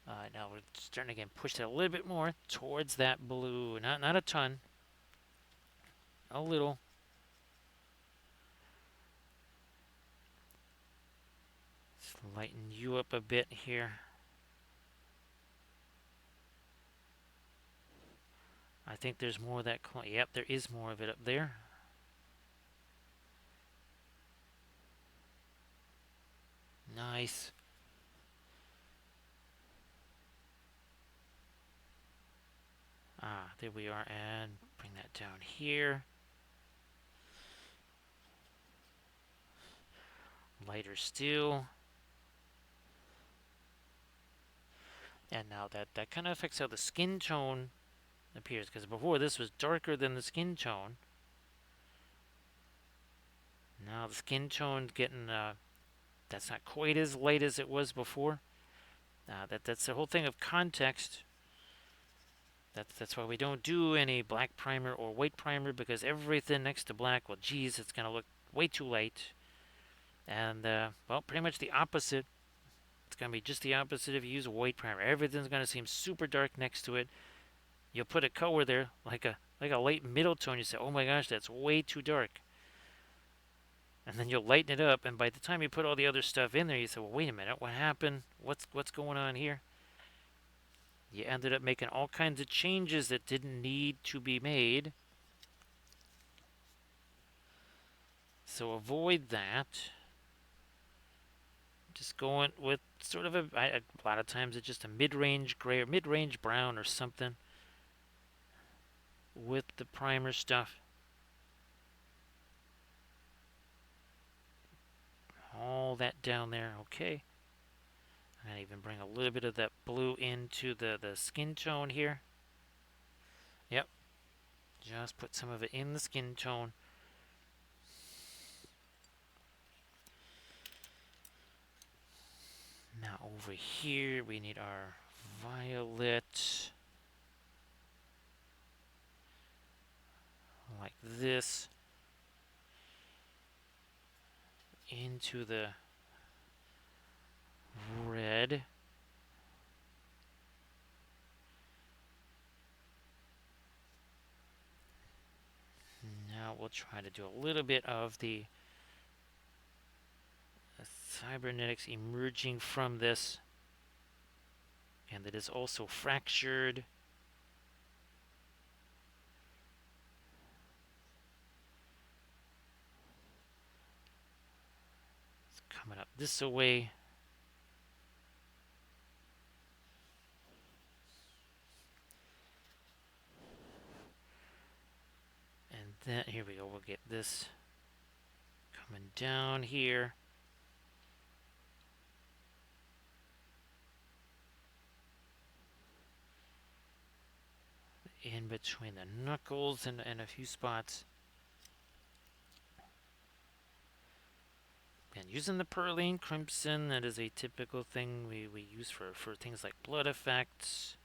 now we're starting to again push it a little bit more towards that blue. Not a ton, a little. Just lighten you up a bit here. I think there's more of that. Yep, there is more of it up there. Nice. There we are, and bring that down here. Lighter still. And now that kind of affects how the skin tone appears, because before this was darker than the skin tone. Now the skin tone's getting, that's not quite as light as it was before. That's the whole thing of context. That's why we don't do any black primer or white primer, because everything next to black, well, geez, it's going to look way too light. And, well, pretty much the opposite. It's going to be just the opposite if you use a white primer. Everything's going to seem super dark next to it. You'll put a color there, like a light middle tone. You say, oh my gosh, that's way too dark. And then you'll lighten it up, and by the time you put all the other stuff in there, you say, well, wait a minute, what happened? What's going on here? You ended up making all kinds of changes that didn't need to be made. So avoid that. Just going with sort of a lot of times it's just a mid-range gray or mid-range brown or something with the primer stuff. All that down there, okay. I'm going to even bring a little bit of that blue into the skin tone here. Yep. Just put some of it in the skin tone. Now over here we need our violet. Like this. Into the red. Now we'll try to do a little bit of the cybernetics emerging from this, and that is also fractured. It's coming up this way. And then, here we go, we'll get this coming down here. In between the knuckles and a few spots. And using the Perline Crimson, that is a typical thing we use for things like blood effects.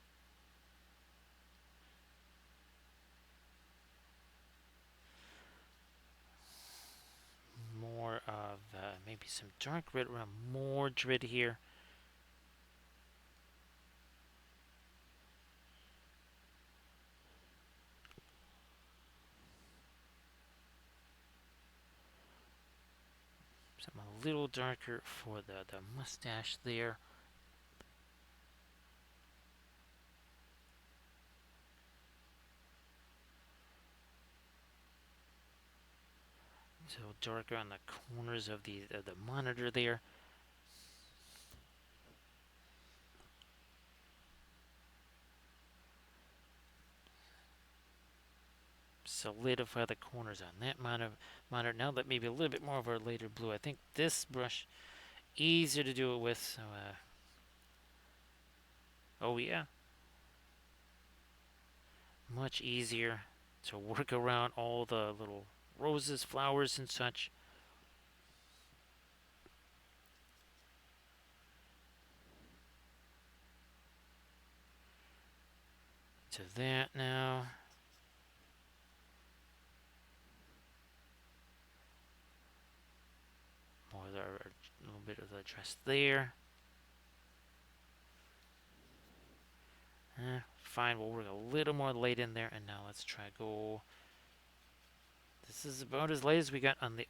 More of maybe some dark red around Mordred here. Something a little darker for the mustache there. So darker on the corners of the monitor there. Solidify the corners on that monitor. Now that maybe a little bit more of our later blue. I think this brush easier to do it with. So, oh yeah, much easier to work around all the little roses, flowers, and such. To that now. More of a little bit of the dress there. Fine, we'll work a little more light in there, and now let's try go. This is about as light as we got on the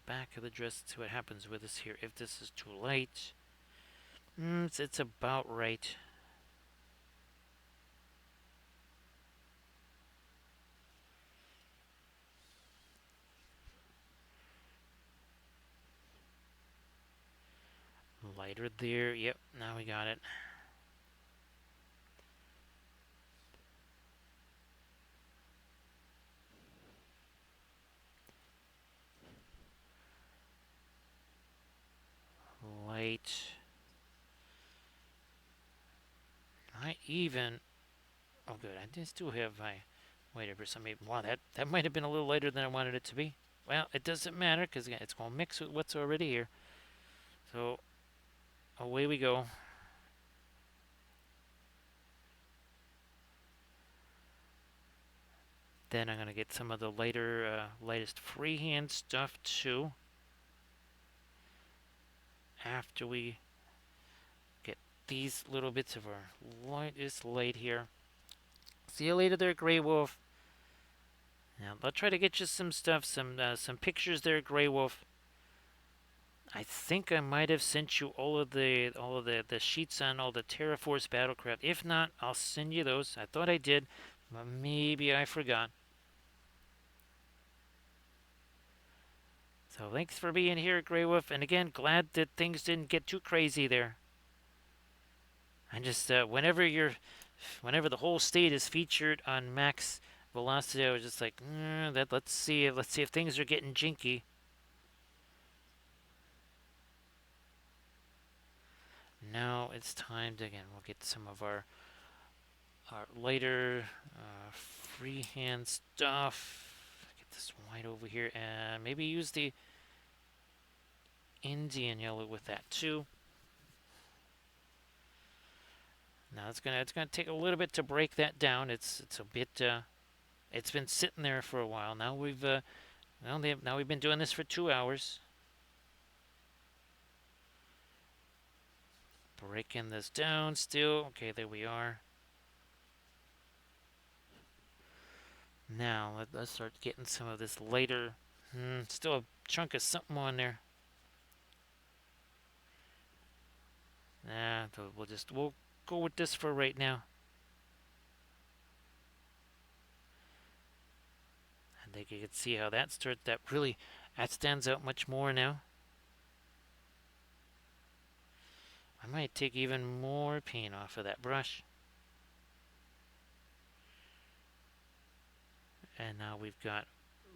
back of the dress. Let's see what happens with this here. If this is too light, it's about right. Lighter there. Yep, now we got it. Light. I even. Oh, good. I did still have my. Wait for some. Wow, that might have been a little lighter than I wanted it to be. Well, it doesn't matter because it's going to mix with what's already here. So away we go. Then I'm going to get some of the lightest freehand stuff too. After we get these little bits of our lightest light here. See you later there, Grey Wolf. Now, I'll try to get you some stuff, some pictures there, Grey Wolf. I think I might have sent you all of the sheets on all the Terraforce Battlecraft. If not, I'll send you those. I thought I did, but maybe I forgot. So thanks for being here, Grey Wolf. And again, glad that things didn't get too crazy there. I just whenever the whole state is featured on max velocity, I was just like, let's see if things are getting jinky. Now it's time to again. We'll get some of our lighter freehand stuff. Get this white over here, and maybe use the Indian yellow with that too. Now it's gonna take a little bit to break that down. It's a bit. It's been sitting there for a while now. Now we've been doing this for 2 hours. Breaking this down still. Okay, there we are. Now let's start getting some of this lighter. Still a chunk of something on there. Nah, we'll go with this for right now. I think you can see how that stands out much more now. I might take even more paint off of that brush. And now we've got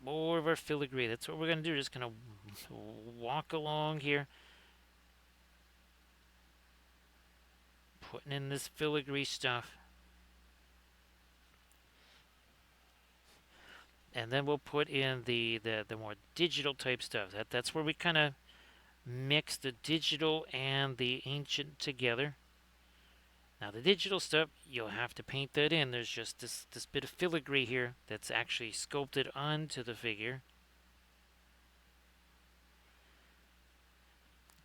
more of our filigree. That's what we're going to do. Just going to walk along here. Putting in this filigree stuff. And then we'll put in the more digital type stuff. That's where we kind of mix the digital and the ancient together. Now the digital stuff, you'll have to paint that in. There's just this bit of filigree here that's actually sculpted onto the figure.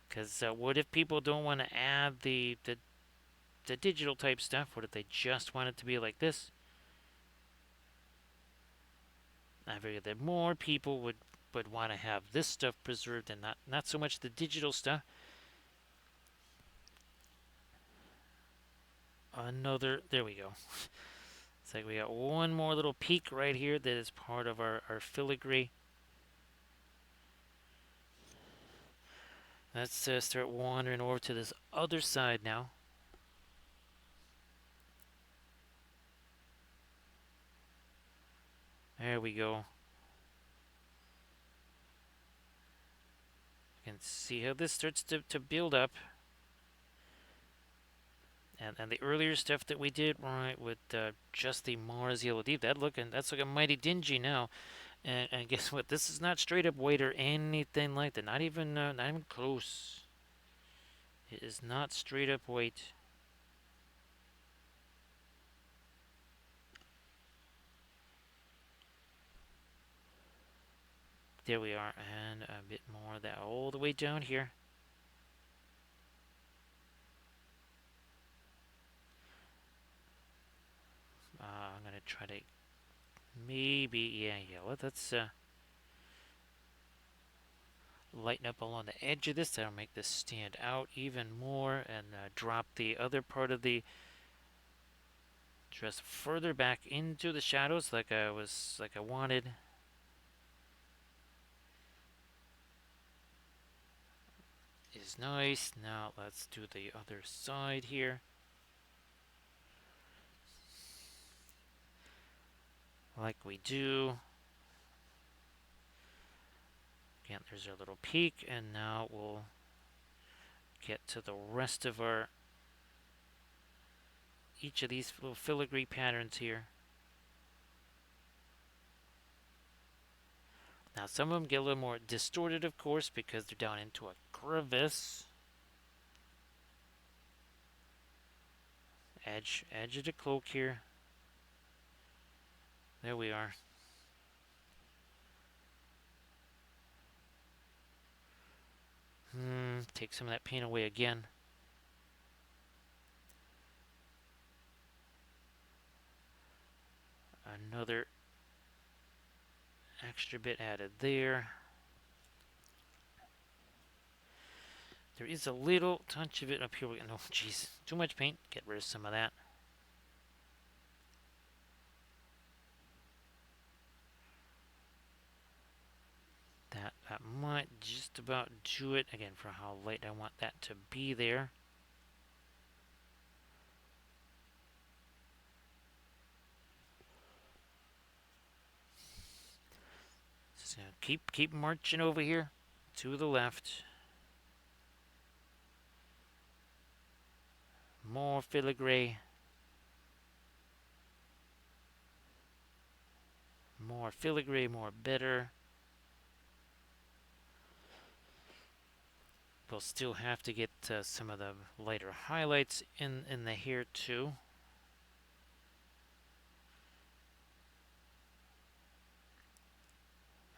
Because what if people don't want to add the digital type stuff? What if they just want it to be like this? I figured that more people would want to have this stuff preserved and not so much the digital stuff. There we go. It's like we got one more little peak right here that is part of our filigree. Let's start wandering over to this other side now. There we go. You can see how this starts to build up. And the earlier stuff that we did, right, with just the Mars Yellow Deep, that's looking mighty dingy now. And guess what? This is not straight up white or anything like that. Not even close. It is not straight up white. There we are, and a bit more of that all the way down here. I'm gonna try to maybe, yeah. Let's lighten up along the edge of this. That'll make this stand out even more, and drop the other part of the dress further back into the shadows, like I wanted. Is nice. Now let's do the other side here. Like we do. Again, there's our little peak, and now we'll get to the rest of our each of these little filigree patterns here. Now some of them get a little more distorted, of course, because they're down into a crevice. Edge of the cloak here. There we are. Take some of that paint away again. Another extra bit added there. There is a little touch of it up here. No, jeez, too much paint. Get rid of some of that. That might just about do it. Again, for how light I want that to be there. So keep marching over here to the left. More filigree. More filigree, more bitter. We'll still have to get some of the lighter highlights in the hair too.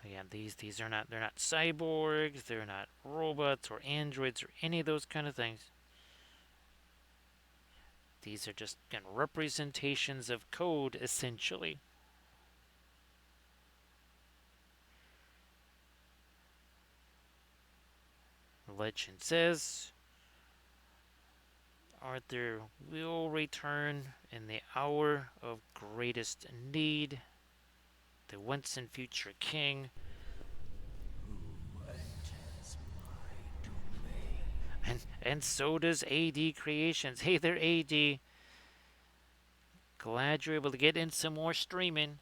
Again, these are not, they're not cyborgs, they're not robots or androids or any of those kind of things. These are just, again, representations of code essentially. Legend says Arthur will return in the hour of greatest need. The once and future king. And so does AD Creations. Hey there, AD. Glad you're able to get in some more streaming.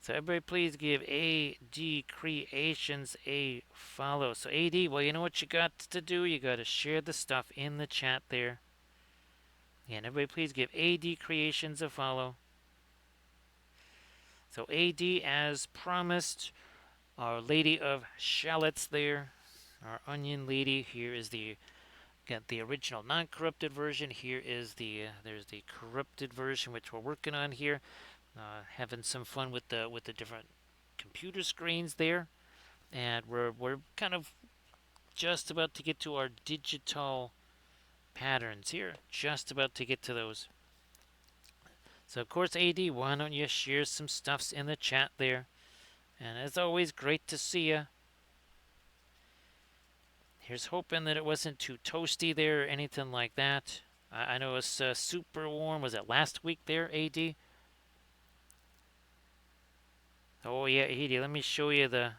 So everybody please give AD Creations a follow. So AD, well, you know what you got to do? You got to share the stuff in the chat there. And everybody please give AD Creations a follow. So AD, as promised, our Lady of Shallott's there. Our onion lady. Here is the original non-corrupted version. Here is there's the corrupted version, which we're working on here. Having some fun with the different computer screens there, and we're kind of just about to get to our digital patterns here. Just about to get to those. So of course, AD, why don't you share some stuffs in the chat there? And as always, great to see you. Here's hoping that it wasn't too toasty there or anything like that. I know it's super warm. Was it last week there, AD? Oh yeah, AD, let me show you the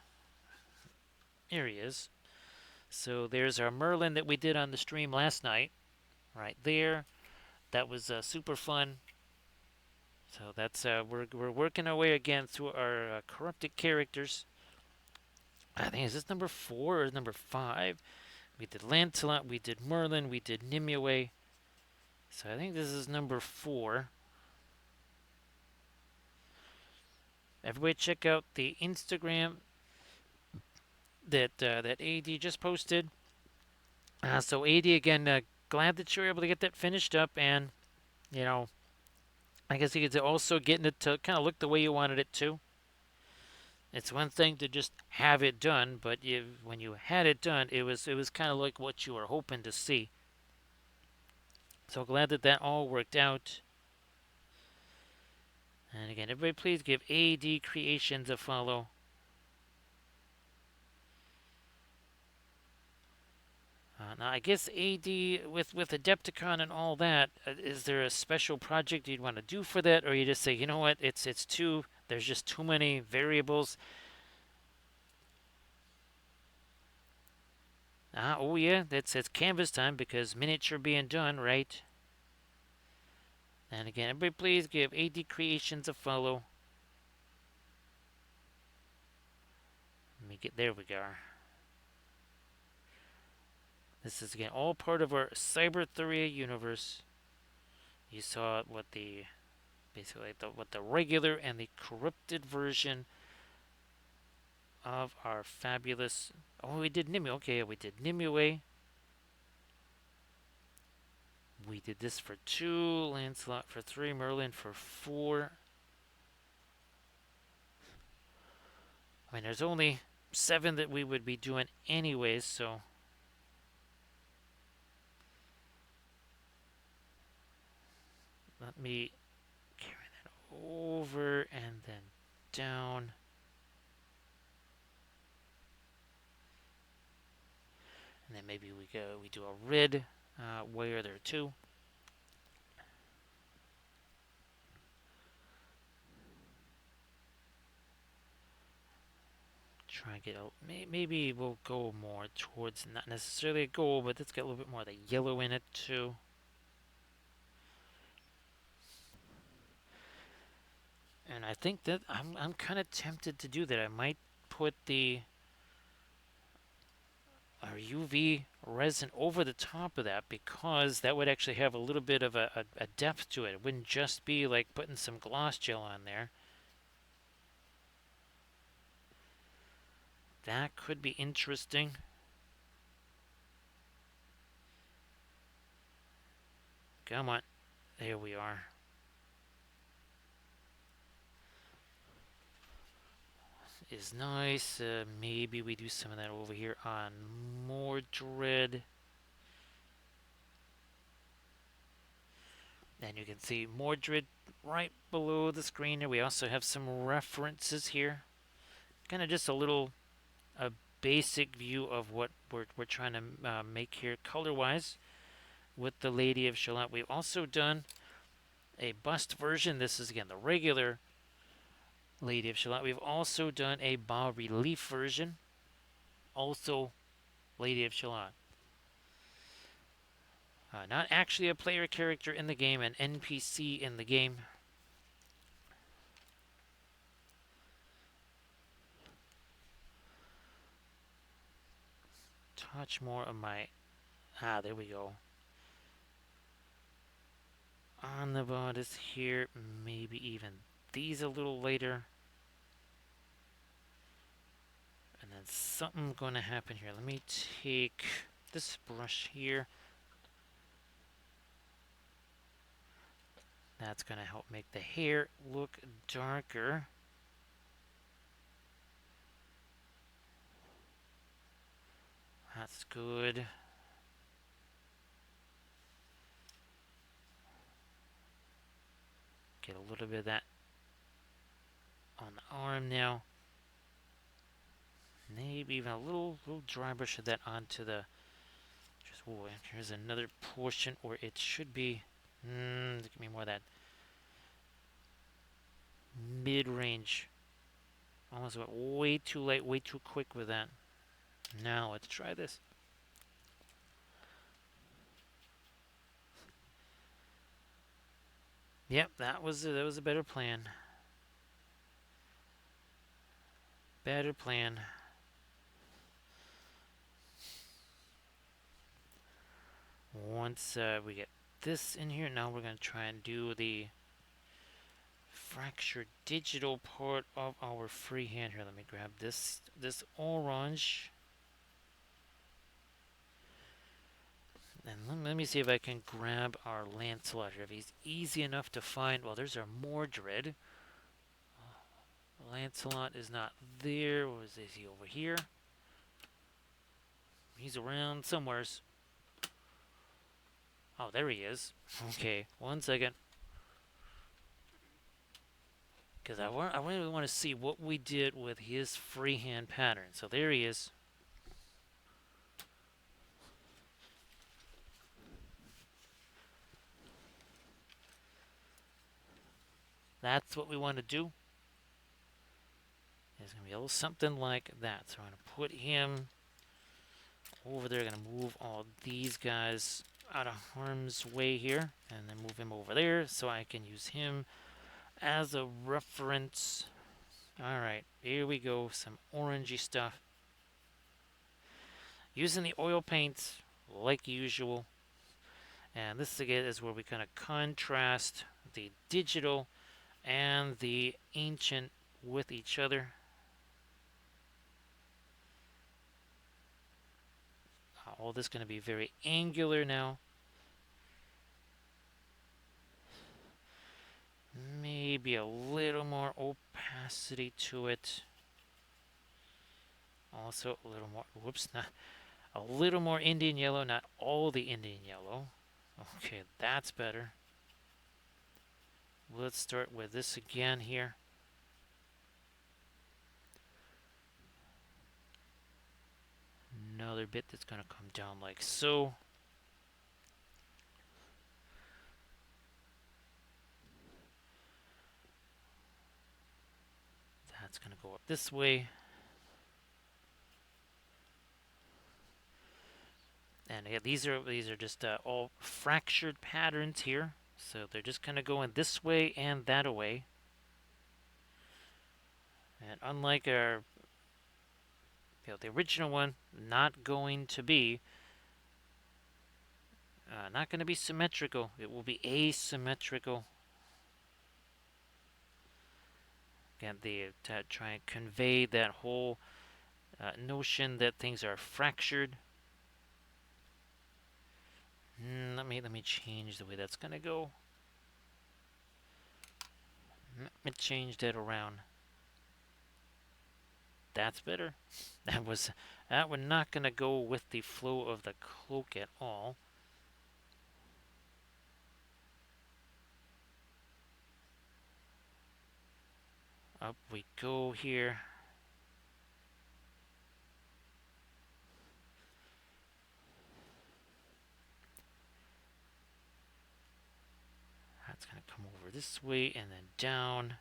areas. So there's our Merlin that we did on the stream last night. Right there. That was super fun. So that's we're working our way again through our corrupted characters. I think is this number 4 or number 5? We did Lancelot, we did Merlin, we did Nimue. So I think this is number 4. Everybody check out the Instagram that AD just posted. So AD again, glad that you were able to get that finished up, and you know, I guess you could also getting it to kind of look the way you wanted it to. It's one thing to just have it done, but when you had it done, it was kind of like what you were hoping to see. So glad that that all worked out. And again, everybody, please give AD Creations a follow. Now, I guess AD with Adepticon and all that, is there a special project you'd want to do for that, or you just say, you know what, it's too there's just too many variables. Oh yeah, it's canvas time because miniature being done, right? And again, everybody, please give AD Creations a follow. Let me get there. We go. This is again all part of our Cybertheria universe. You saw what the basically what the regular and the corrupted version of our fabulous. Oh, we did Nimue. Okay, we did Nimue. We did this for 2, Lancelot for 3, Merlin for 4. I mean, there's only 7 that we would be doing anyways, so. Let me carry that over and then down. And then maybe we do a red wire there too. Try and get a, maybe we'll go more towards not necessarily a gold, but let's get a little bit more of the yellow in it too. And I think that I'm kind of tempted to do that. I might put the our UV resin over the top of that because that would actually have a little bit of a depth to it. It wouldn't just be like putting some gloss gel on there. That could be interesting. Come on. There we are. Is nice. Maybe we do some of that over here on Mordred. And you can see Mordred right below the screen here. We also have some references here. Kind of just a basic view of what we're trying to make here color-wise with the Lady of Shalott. We've also done a bust version. This is again the regular Lady of Shalott. We've also done a bas-relief version. Also Lady of Shalott. Not actually a player character in the game, an NPC in the game. Touch more of my... there we go. On the bodice here, maybe even these a little later. And then something going to happen here. Let me take this brush here. That's going to help make the hair look darker. That's good. Get a little bit of that on the arm now. Maybe even a little dry brush of that onto the... Oh, here's another portion where it should be... give me more of that mid-range. Almost went way too late, way too quick with that. Now let's try this. Yep, that was a better plan. Better plan. Once we get this in here, now we're going to try and do the fractured digital part of our freehand. Here, let me grab this orange. And let me see if I can grab our Lancelot here. If he's easy enough to find. Well, there's our Mordred. Lancelot is not there. Is he over here? He's around somewheres. Oh, there he is. Okay, 1 second. Because I really want to see what we did with his freehand pattern. So there he is. That's what we want to do. It's going to be a little something like that. So I'm going to put him over there. Going to move all these guys out of harm's way here. And then move him over there so I can use him as a reference. Alright, here we go. Some orangey stuff. Using the oil paints like usual. And this again is where we kind of contrast the digital and the ancient with each other. All this is going to be very angular now. Maybe a little more opacity to it. Also a little more, whoops, not a little more Indian yellow, not all the Indian yellow. Okay, that's better. Let's start with this again here. Another bit that's going to come down like so. That's going to go up this way. And again, these are just all fractured patterns here. So they're just kind of going this way and that way. And unlike our, the original one, not going to be symmetrical. It will be asymmetrical. Again, to try and convey that whole notion that things are fractured. Let me change the way that's gonna go. Let me change that around. That's better. That was not gonna go with the flow of the cloak at all. Up we go here. That's going to come over this way and then down.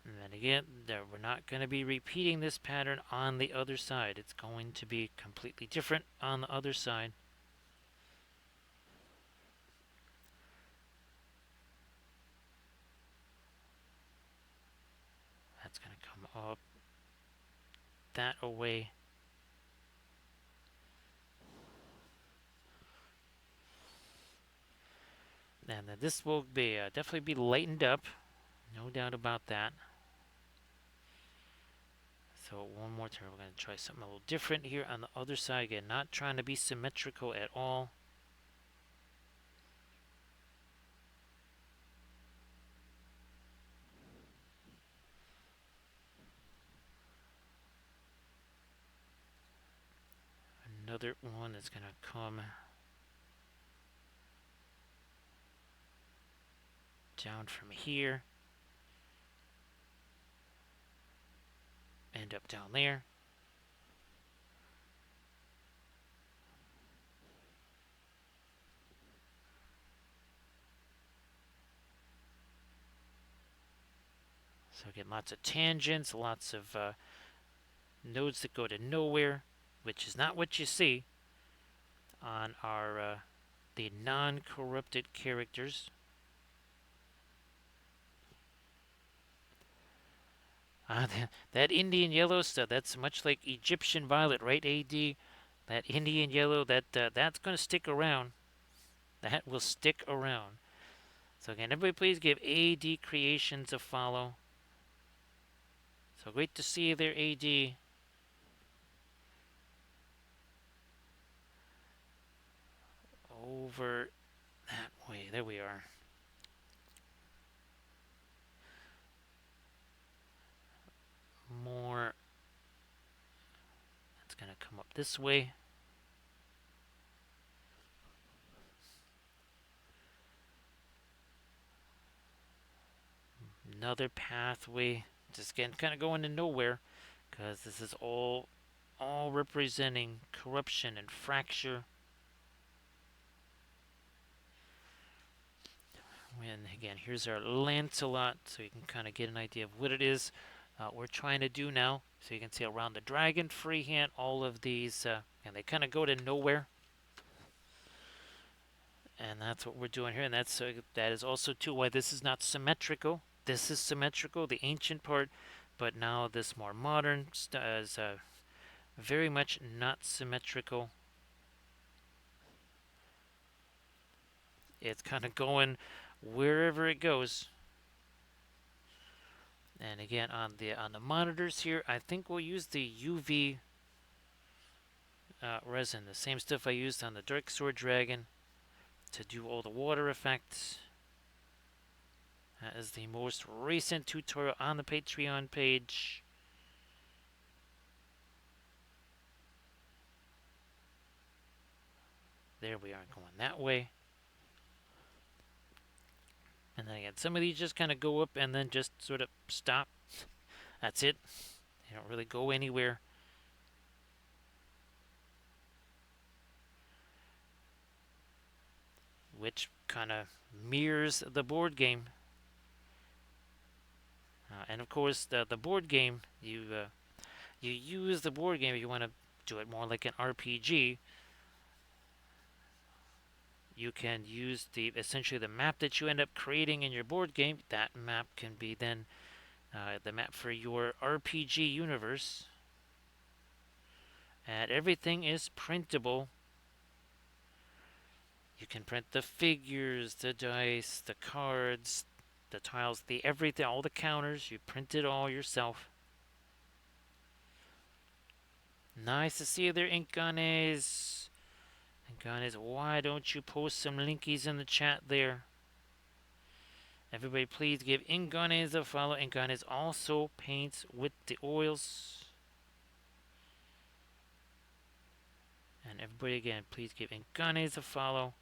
And then again, we're not going to be repeating this pattern on the other side. It's going to be completely different on the other side. That's going to come up that away. And then this will be definitely be lightened up, no doubt about that. So one more time, we're going to try something a little different here on the other side. Again, not trying to be symmetrical at all. Another one that's going to come down from here. End up down there. So again, lots of tangents, lots of nodes that go to nowhere, which is not what you see on our the non-corrupted characters. That Indian yellow stuff, that's much like Egyptian violet, right, AD? That Indian yellow, that's going to stick around. That will stick around. So again, everybody please give AD Creations a follow. So great to see you there, AD. Over that way. There we are. More. That's going to come up this way. Another pathway. Just again, kind of going to nowhere. Because this is all representing corruption and fracture. And again, here's our Lancelot, so you can kind of get an idea of what it is we're trying to do now. So you can see around the dragon, freehand, all of these, and they kind of go to nowhere. And that's what we're doing here, and that is also too why this is not symmetrical. This is symmetrical, the ancient part, but now this more modern is very much not symmetrical. It's kind of going wherever it goes. And again, on the monitors here, I think we'll use the UV resin, the same stuff I used on the Dark Sword Dragon to do all the water effects. That is the most recent tutorial on the Patreon page. There we are, going that way. And then again, some of these just kind of go up and then just sort of stop. That's it. They don't really go anywhere. Which kind of mirrors the board game. And of course, the board game, you use the board game if you want to do it more like an RPG. You can use essentially the map that you end up creating in your board game. That map can be then the map for your RPG universe. And everything is printable. You can print the figures, the dice, the cards, the tiles, the everything, all the counters. You print it all yourself. Nice to see you there, Inkanes. Inkanes, why don't you post some linkies in the chat there? Everybody please give Inkanes a follow. Inkanes also paints with the oils. And everybody again, please give Inkanes a follow.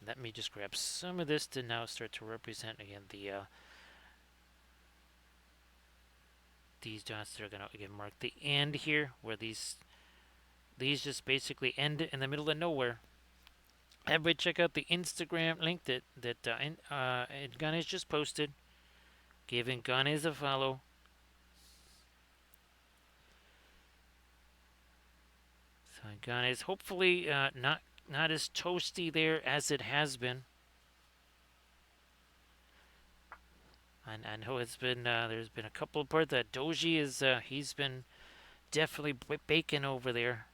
Let me just grab some of this to now start to represent again these dots that are going to again mark the end here, where these just basically end in the middle of nowhere. Everybody check out the Instagram link that Ganesh just posted. Give Ganesh a follow. So Ganesh, hopefully not as toasty there as it has been. I know it's been there's been a couple of parts that Doji is he's been definitely baking over there.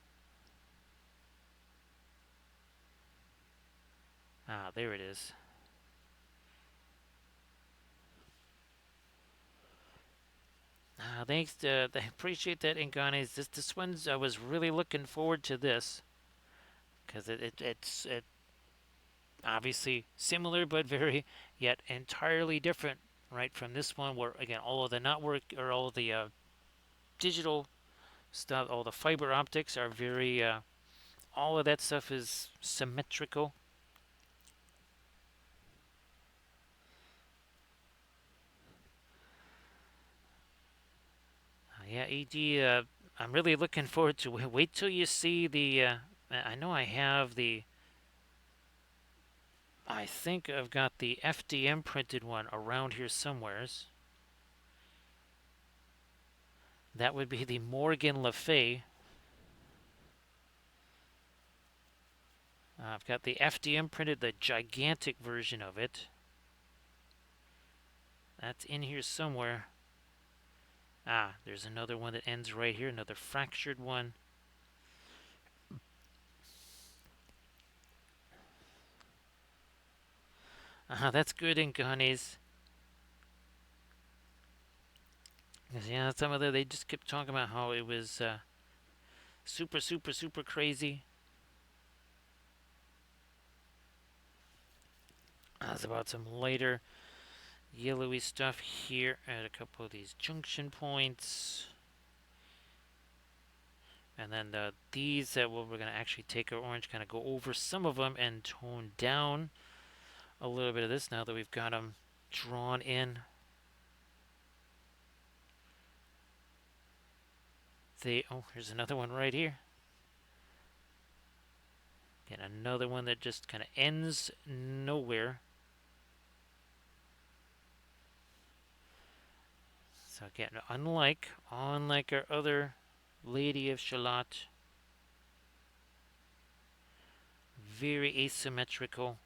Ah, there it is. Thanks. I appreciate that, Inganes. This one's I was really looking forward to this because it's obviously similar but very yet entirely different, right, from this one where again all of the network or all of the digital stuff, all the fiber optics are very all of that stuff is symmetrical. Yeah, ED. I'm really looking forward to it. Wait till you see the. I know I have the. I think I've got the FDM printed one around here somewheres. That would be the Morgan Le Fay. I've got the FDM printed, the gigantic version of it. That's in here somewhere. Ah, there's another one that ends right here, another fractured one. Ah, that's good ink, honeys. Because, yeah, some of they just kept talking about how it was super, super, super crazy. That's about some lighter yellowy stuff here at a couple of these junction points. And then these that we're going to actually take our orange, kind of go over some of them and tone down a little bit of this now that we've got them drawn in. Oh, here's another one right here. Again, another one that just kind of ends nowhere. So again, unlike our other Lady of Shalott, very asymmetrical,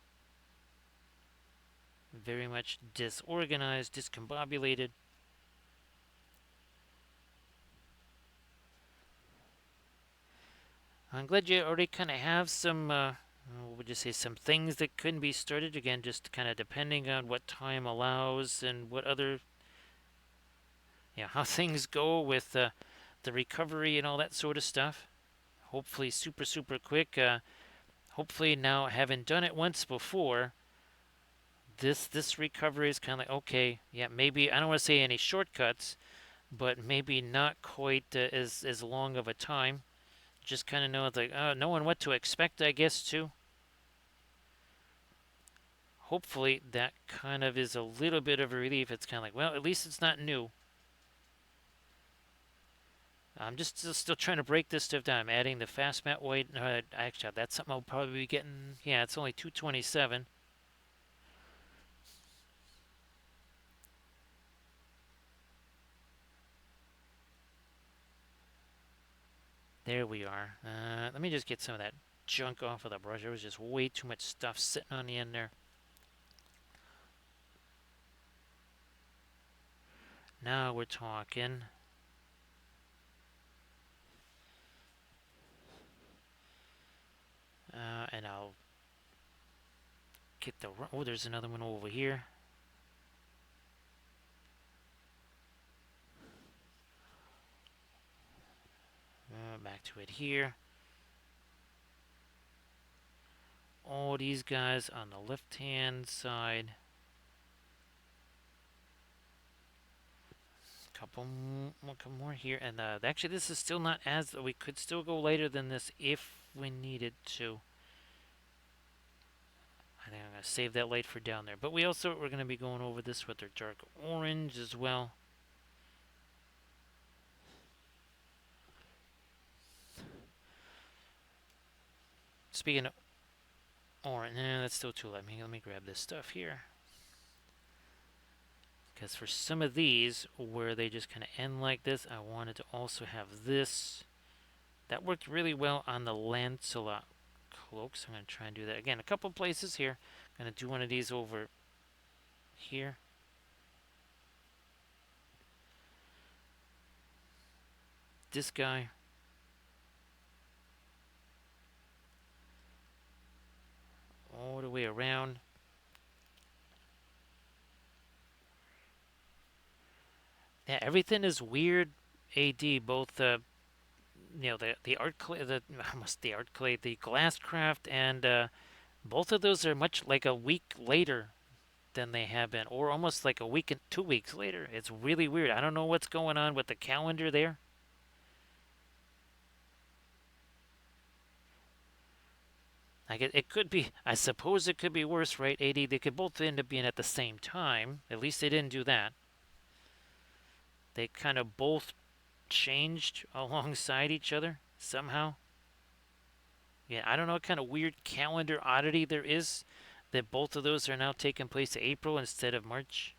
very much disorganized, discombobulated. I'm glad you already kind of have some, what would you say, some things that couldn't be started. Again, just kind of depending on what time allows and what other, yeah, how things go with the recovery and all that sort of stuff. Hopefully, super, super quick. Hopefully, now having done it once before, this recovery is kind of like, okay, yeah, maybe I don't want to say any shortcuts, but maybe not quite as long of a time. Just kind of know it's like, knowing what to expect, I guess, too. Hopefully that kind of is a little bit of a relief. It's kind of like, well, at least it's not new. I'm just still trying to break this stuff down. I'm adding the fast mat white. Actually, that's something I'll probably be getting. Yeah, it's only 227. There we are. Let me just get some of that junk off of the brush. There was just way too much stuff sitting on the end there. Now we're talking. And I'll get the. Oh, there's another one over here. Back to it here. All these guys on the left hand side. Couple more here, and actually this is still not as, we could still go later than this if we needed to. I think I'm going to save that light for down there, but we're going to be going over this with our dark orange as well. Speaking of orange, that's still too light. Let me grab this stuff here, because for some of these where they just kind of end like this, I wanted to also have this. That worked really well on the Lancelot cloaks. I'm going to try and do that again. A couple places here. I'm going to do one of these over here. This guy. All the way around. Yeah, everything is weird. AD, both the art clay, the art clay, the glasscraft, and both of those are much like a week later than they have been, or almost like a week and 2 weeks later. It's really weird. I don't know what's going on with the calendar there. Like it could be. I suppose it could be worse, right? AD. They could both end up being at the same time. At least they didn't do that. They kind of both changed alongside each other somehow. Yeah, I don't know what kind of weird calendar oddity there is that both of those are now taking place in April instead of March.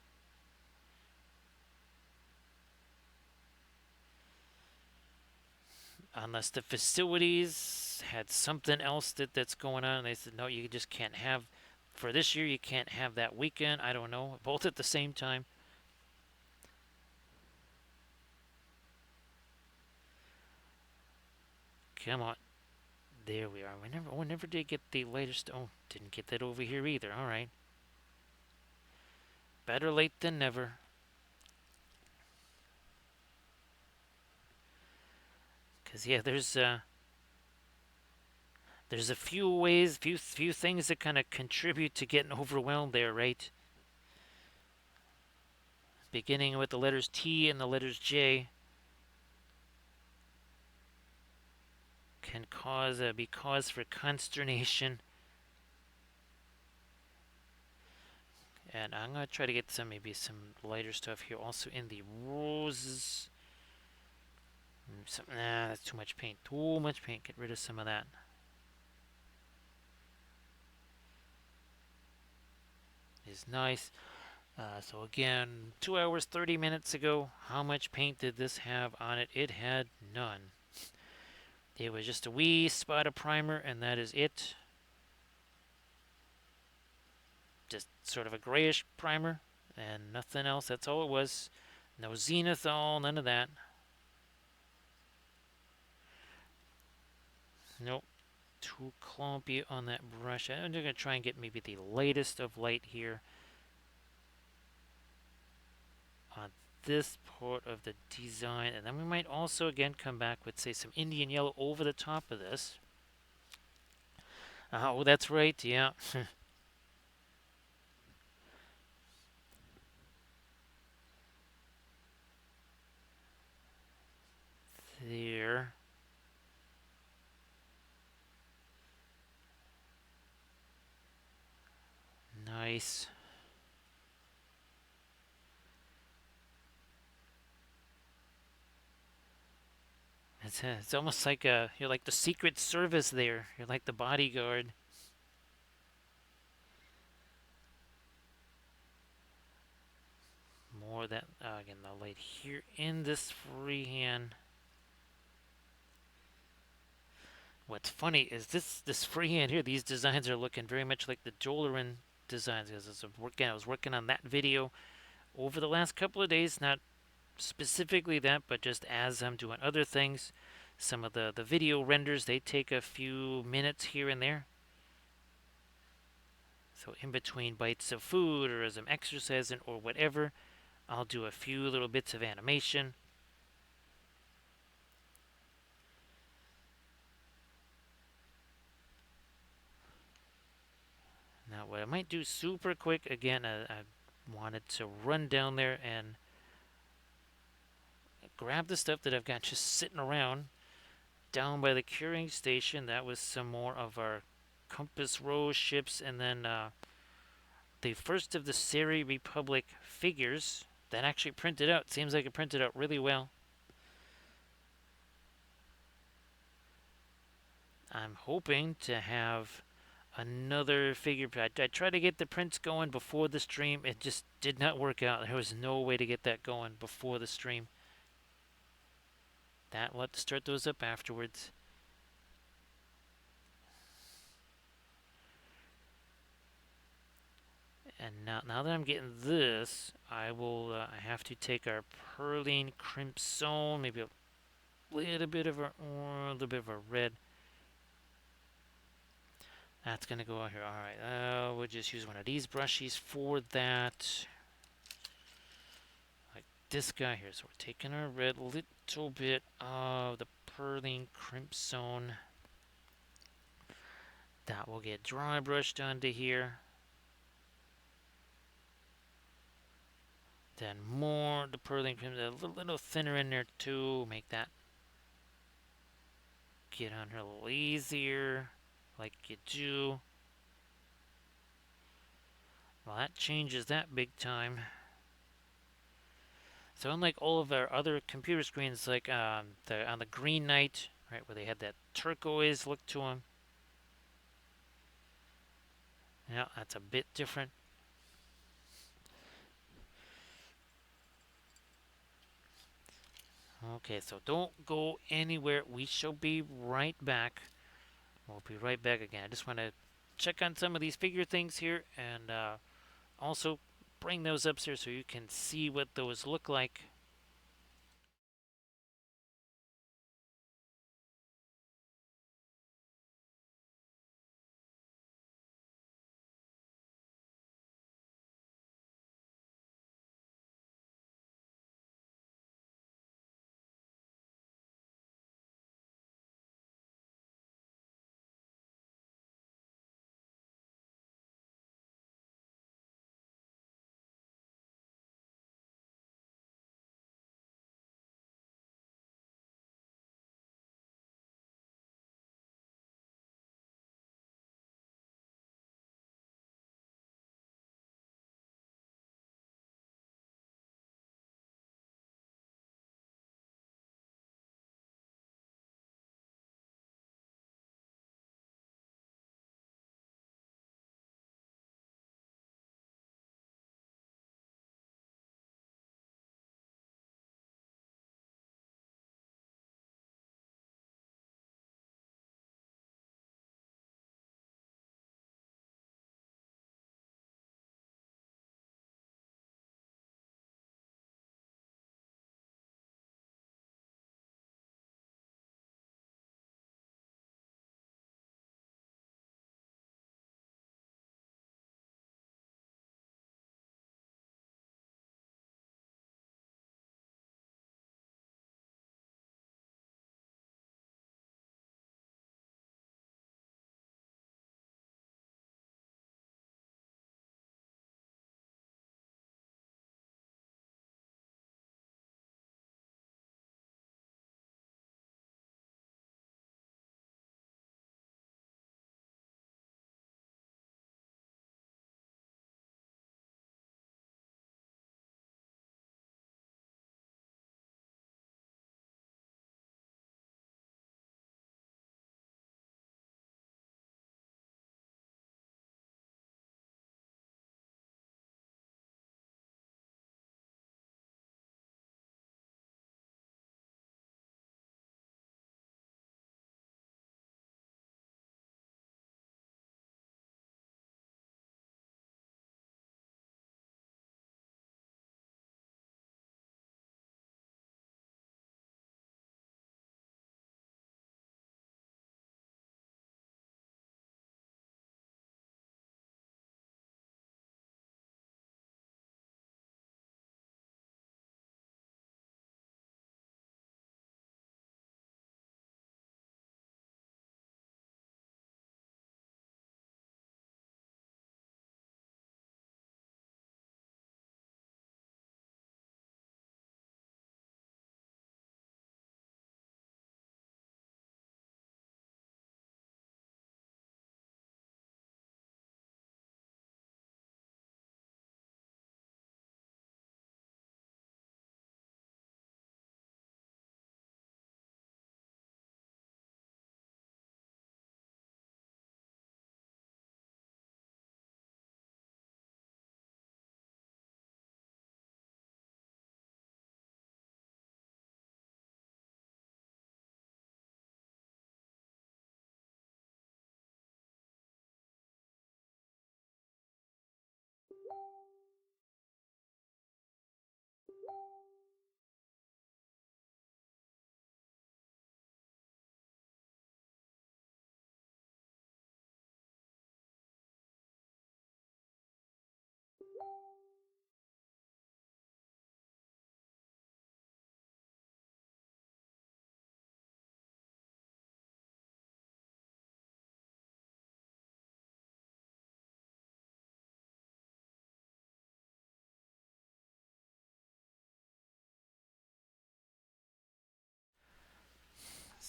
Unless the facilities had something else that's going on, and they said no, you just can't have, for this year you can't have that weekend. I don't know, both at the same time. Come on. There we are. We never did get the lighter stone. Didn't get that over here either. All right. Better late than never. Cause yeah, there's a few ways, few things that kind of contribute to getting overwhelmed there, right? Beginning with the letters T and the letters J can be cause for consternation. And I'm gonna try to get maybe some lighter stuff here, also in the roses. Nah, that's too much paint. Too much paint. Get rid of some of that. Is nice. So again, 2 hours 30 minutes ago, how much paint did this have on it? It had none. It was just a wee spot of primer, and that is it. Just sort of a grayish primer, and nothing else. That's all it was. No zenithal, none of that. Nope. Too clumpy on that brush. I'm going to try and get maybe the lightest of light here on this part of the design. And then we might also again come back with, say, some Indian yellow over the top of this. Oh, that's right, yeah. There. Nice. It's almost like you're like the Secret Service there. You're like the bodyguard. More of that again the light here in this freehand. What's funny is this freehand here. These designs are looking very much like the Jollerin designs. Because I was working on that video over the last couple of days. Not specifically that, but just as I'm doing other things. Some of the video renders, they take a few minutes here and there. So in between bites of food or as I'm exercising or whatever, I'll do a few little bits of animation. Now what I might do super quick, again, I wanted to run down there and grab the stuff that I've got just sitting around down by the curing station. That was some more of our Compass Rose ships, and then the first of the Seri Republic figures that actually printed out. Seems like it printed out really well. I'm hoping to have another figure. I tried to get the prints going before the stream. It just did not work out. There was no way to get that going before the stream. We'll have to start those up afterwards. And now that I'm getting this, I will. I have to take our Perline Crimson, maybe a little bit of a red. That's gonna go out here. All right. We'll just use one of these brushes for that. Like this guy here. So we're taking our red, little bit of the Perline Crimson. That will get dry brushed onto here. Then more the Perline Crimson, a little thinner in there too. Make that get on her a little easier, like you do. Well, that changes that big time. So unlike all of our other computer screens, like on the Green Knight, right, where they had that turquoise look to them, yeah, that's a bit different. Okay, so don't go anywhere. We shall be right back. We'll be right back again. I just want to check on some of these figure things here and also bring those up here so you can see what those look like.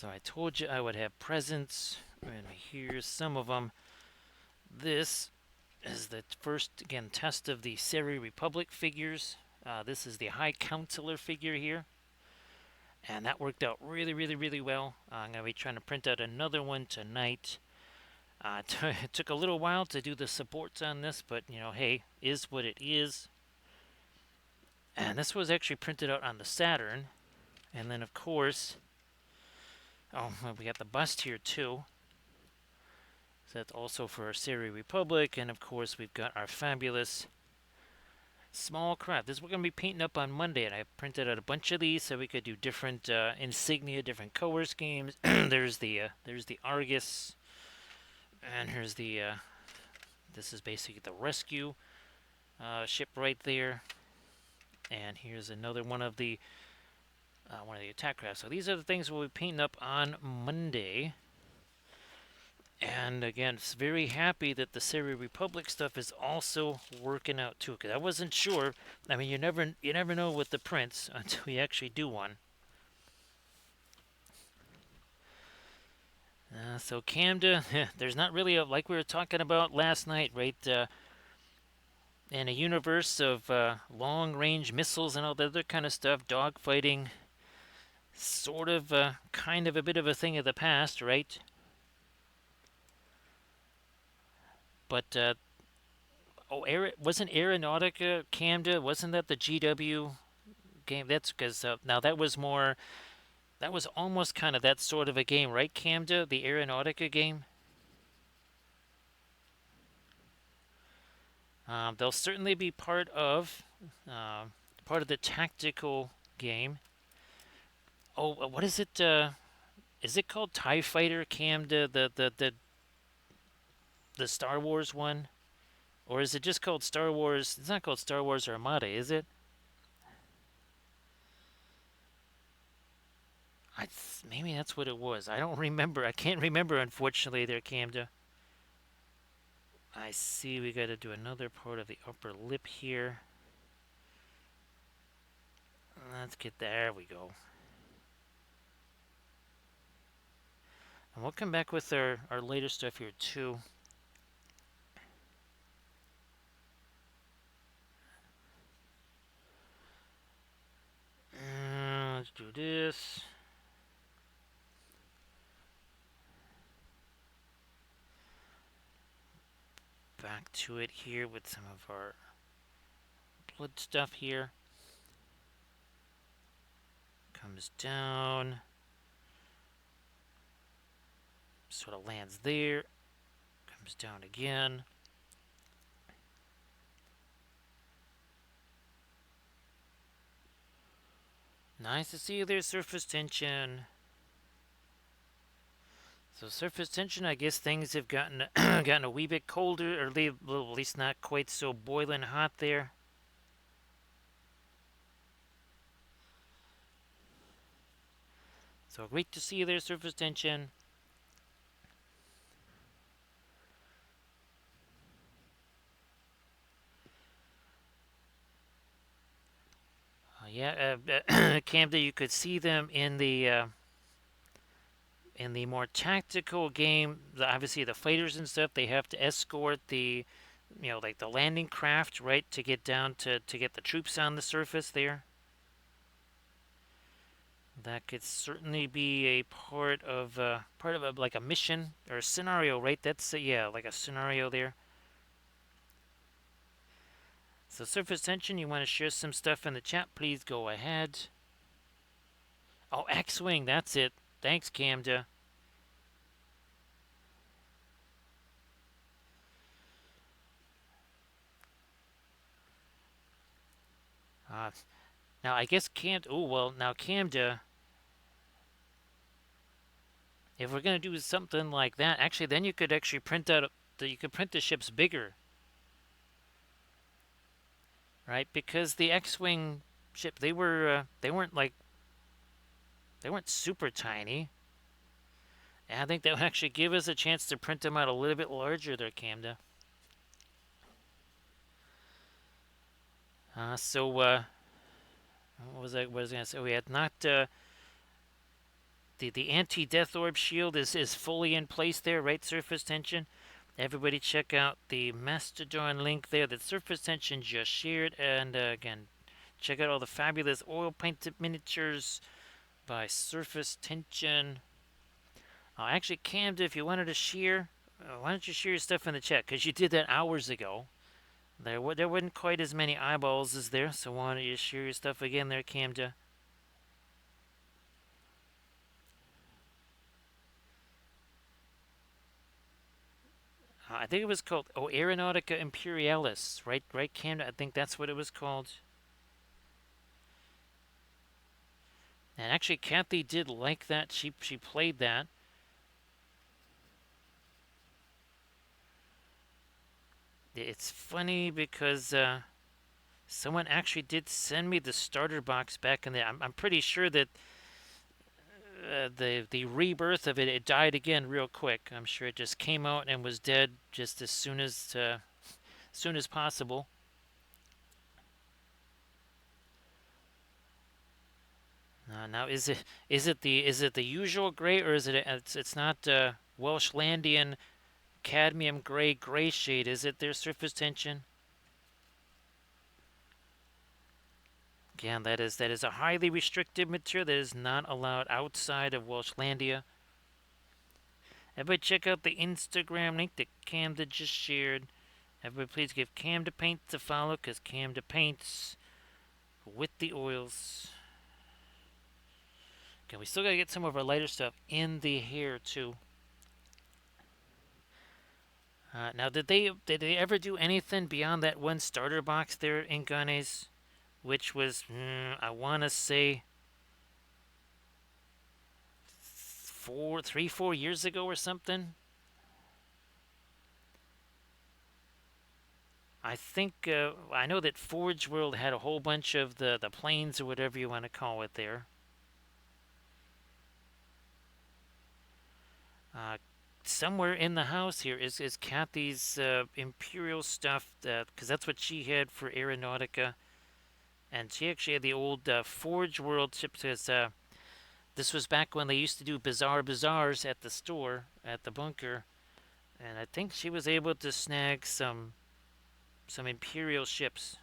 So I told you I would have presents, and here's some of them. This is the first, again, test of the Seri Republic figures. This is the High Counselor figure here, and that worked out really, really, really well. I'm going to be trying to print out another one tonight. It took a little while to do the supports on this, but hey, is what it is. And this was actually printed out on the Saturn, and then of course, well, we got the bust here too. So that's also for our Seri Republic, and of course we've got our fabulous small craft. This we're going to be painting up on Monday, and I printed out a bunch of these so we could do different insignia, different color schemes. there's the Argus, and here's the this is basically the rescue ship right there, and here's another one of the attack crafts. So these are the things we'll be painting up on Monday. And again, it's very happy that the Seri Republic stuff is also working out too, because I wasn't sure. I mean, you never know with the prints until you actually do one. So Camda, there's not really like we were talking about last night, right? In a universe of long-range missiles and all that other kind of stuff, dogfighting, sort of, kind of a bit of a thing of the past, right? But wasn't Aeronautica Camda? Wasn't that the GW game? That's because now that was more. That was almost kind of that sort of a game, right, Camda? The Aeronautica game. They'll certainly be part of the tactical game. Oh, what is it? Is it called TIE Fighter Camda? The Star Wars one, or is it just called Star Wars? It's not called Star Wars Armada, is it? Maybe that's what it was. I don't remember. I can't remember, unfortunately, there, Camda. I see we got to do another part of the upper lip here. Let's get there. We go. And we'll come back with our later stuff here, too. Let's do this. Back to it here with some of our blood stuff here. Comes down. Sort of lands there. Comes down again. Nice to see you there, surface tension. So surface tension, I guess things have gotten gotten a wee bit colder, or at least not quite so boiling hot there. So great to see you there, surface tension. Yeah, Camden, you could see them in the more tactical game. Obviously, the fighters and stuff, they have to escort the, like the landing craft, right, to get down to get the troops on the surface there. That could certainly be a part of like a mission or a scenario, right? That's yeah, like a scenario there. So surface tension, you want to share some stuff in the chat? Please go ahead. Oh, X-wing, that's it. Thanks, Camda. Now I guess Cam. Oh well, now Camda. If we're gonna do something like that, actually, then you could actually print out. You could print the ships bigger, right? Because the X-wing ship, they weren't super tiny. And I think that would actually give us a chance to print them out a little bit larger there, Camda. What was I gonna say? We had not the the anti-death orb shield is fully in place there, right? Surface tension. Everybody check out the Mastodon link there that Surface Tension just shared. And again, check out all the fabulous oil painted miniatures by Surface Tension. Actually, Camden, if you wanted to share, why don't you share your stuff in the chat? Because you did that hours ago. There wasn't quite as many eyeballs as there, so why don't you share your stuff again there, Camden? I think it was called Aeronautica Imperialis, right? Right, Camden? I think that's what it was called. And actually, Kathy did like that. She played that. It's funny because someone actually did send me the starter box back in the. I'm pretty sure that the rebirth of it died again real quick. I'm sure it just came out and was dead just as soon as possible. Now is it the usual gray, or is it's not Welshlandian cadmium gray shade? Is it their surface tension? Again, that is a highly restricted material that is not allowed outside of Welshlandia. Everybody check out the Instagram link that Camda just shared. Everybody please give Camda Paints a follow, because Camda paints with the oils. Okay, we still gotta get some of our lighter stuff in the hair too. Now, did they ever do anything beyond that one starter box there in Ganes, which was I want to say 4 years ago or something? I think I know that Forge World had a whole bunch of the planes or whatever you want to call it there. Uh, Somewhere in the house here is Kathy's Imperial stuff, because that's what she had for Aeronautica, and she actually had the old Forge World chips. Because this was back when they used to do bizarre bazaars at the store at the bunker, and I think she was able to snag some Imperial ships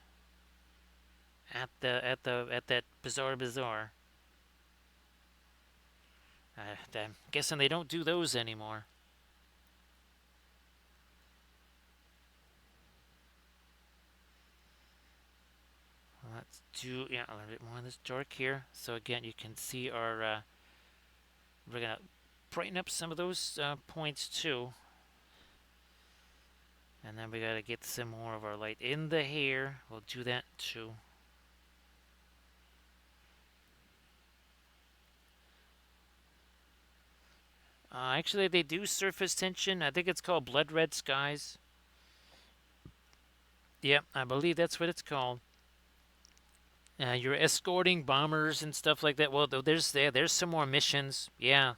at that bizarre bazaar. I'm guessing they don't do those anymore. Let's do a little bit more of this dark here. So again, you can see our. We're gonna brighten up some of those points too, and then we gotta get some more of our light in the hair. We'll do that too. Actually, they do surface tension. I think it's called Blood Red Skies. Yep, I believe that's what it's called. You're escorting bombers and stuff like that. Well, there's some more missions. Yeah,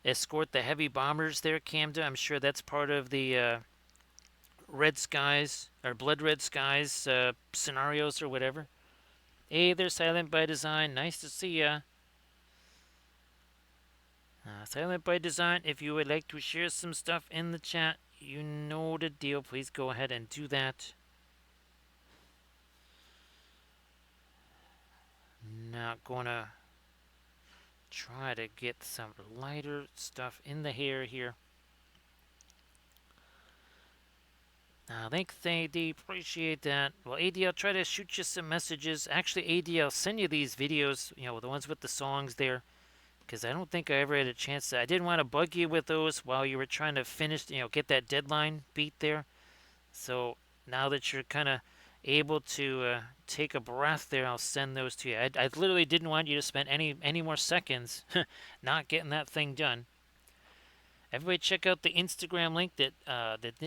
escort the heavy bombers there, Camden. I'm sure that's part of the Red Skies or Blood Red Skies scenarios or whatever. Hey, they're Silent by Design. Nice to see ya. Silent by Design, if you would like to share some stuff in the chat, you know the deal. Please go ahead and do that. Now, gonna try to get some lighter stuff in the hair here. Thanks, AD. Appreciate that. Well, AD, I'll try to shoot you some messages. Actually, AD, I'll send you these videos, the ones with the songs there, because I don't think I ever had a chance to. I didn't want to bug you with those while you were trying to finish, get that deadline beat there. So now that you're kind of able to take a breath there, I'll send those to you. I literally didn't want you to spend any more seconds not getting that thing done. Everybody check out the Instagram link that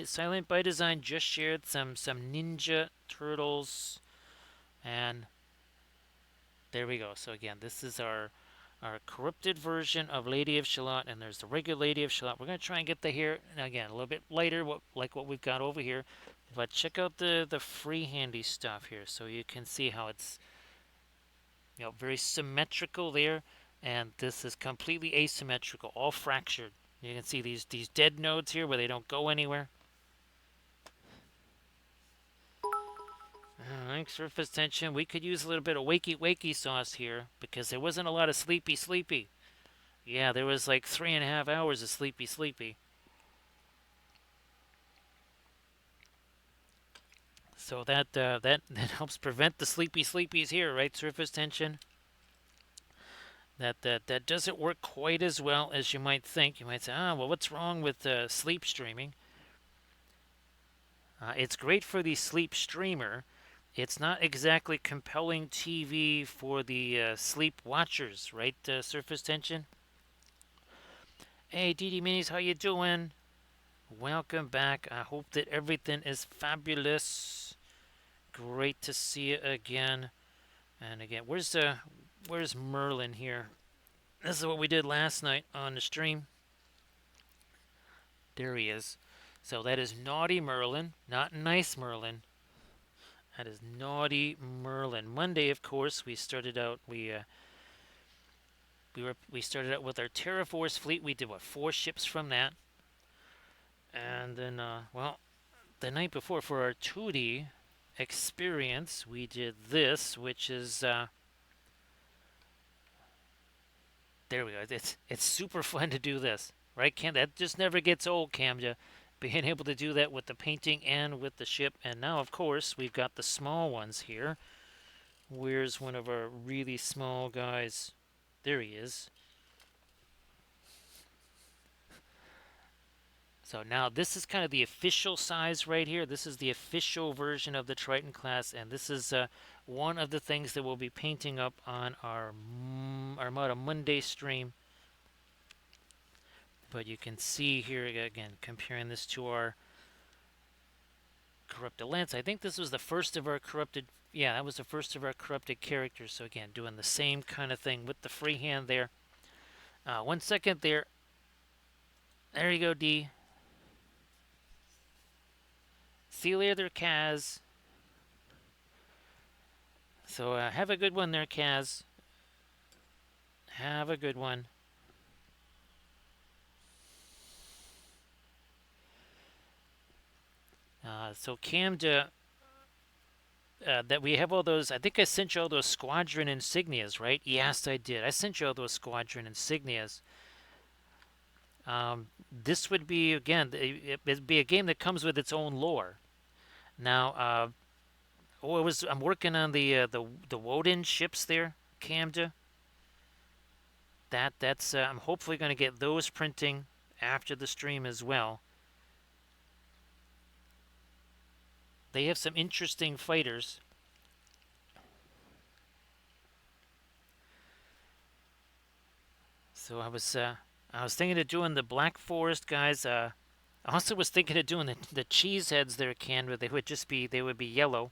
Silent by Design just shared. Some Ninja Turtles, and there we go. So again, this is our corrupted version of Lady of Shalott, and there's the regular Lady of Shalott. We're going to try and get the hair, again, a little bit lighter, like what we've got over here. But check out the free-handy stuff here, so you can see how it's very symmetrical there. and this is completely asymmetrical, all fractured. You can see these dead nodes here where they don't go anywhere. Like surface tension, we could use a little bit of wakey sauce here because there wasn't a lot of sleepy. Yeah, there was like 3.5 hours of sleepy. So that helps prevent the sleepies here, right? Surface tension. That doesn't work quite as well as you might think. You might say, well, what's wrong with sleep streaming? It's great for the sleep streamer. It's not exactly compelling TV for the sleep watchers, right? Surface tension. Hey, DD Minis, how you doing? Welcome back. I hope that everything is fabulous. Great to see you again. And again, where's Merlin here? This is what we did last night on the stream. There he is. So that is naughty Merlin, not nice Merlin. That is naughty Merlin. Monday, of course, we started out. We started out with our Terraforce fleet. We did what 4 ships from that, and then well, the night before for our 2D experience, we did this, which is there we go. It's super fun to do this, right, Cam? That just never gets old, Camja. Being able to do that with the painting and with the ship, and now of course we've got the small ones here. Where's one of our really small guys? There he is. So now this is kind of the official size right here. This is the official version of the Triton class, and this is one of the things that we'll be painting up on our Armada Monday stream. But you can see here again, comparing this to our Corrupted Lance. I think this was the first of our corrupted. Yeah, that was the first of our corrupted characters. So again, doing the same kind of thing with the free hand there. 1 second there. There you go, D. See you later, Kaz. So have a good one there, Kaz. Have a good one. So Camda, that we have all those. I think I sent you all those squadron insignias, right? Yes, I did. I sent you all those squadron insignias. This would be again. It'd be a game that comes with its own lore. Now, I'm working on the Woden ships there, Camda. That's I'm hopefully going to get those printing after the stream as well. They have some interesting fighters. So I was thinking of doing the Black Forest guys. I also was thinking of doing the cheese heads there, Can, but they would be yellow.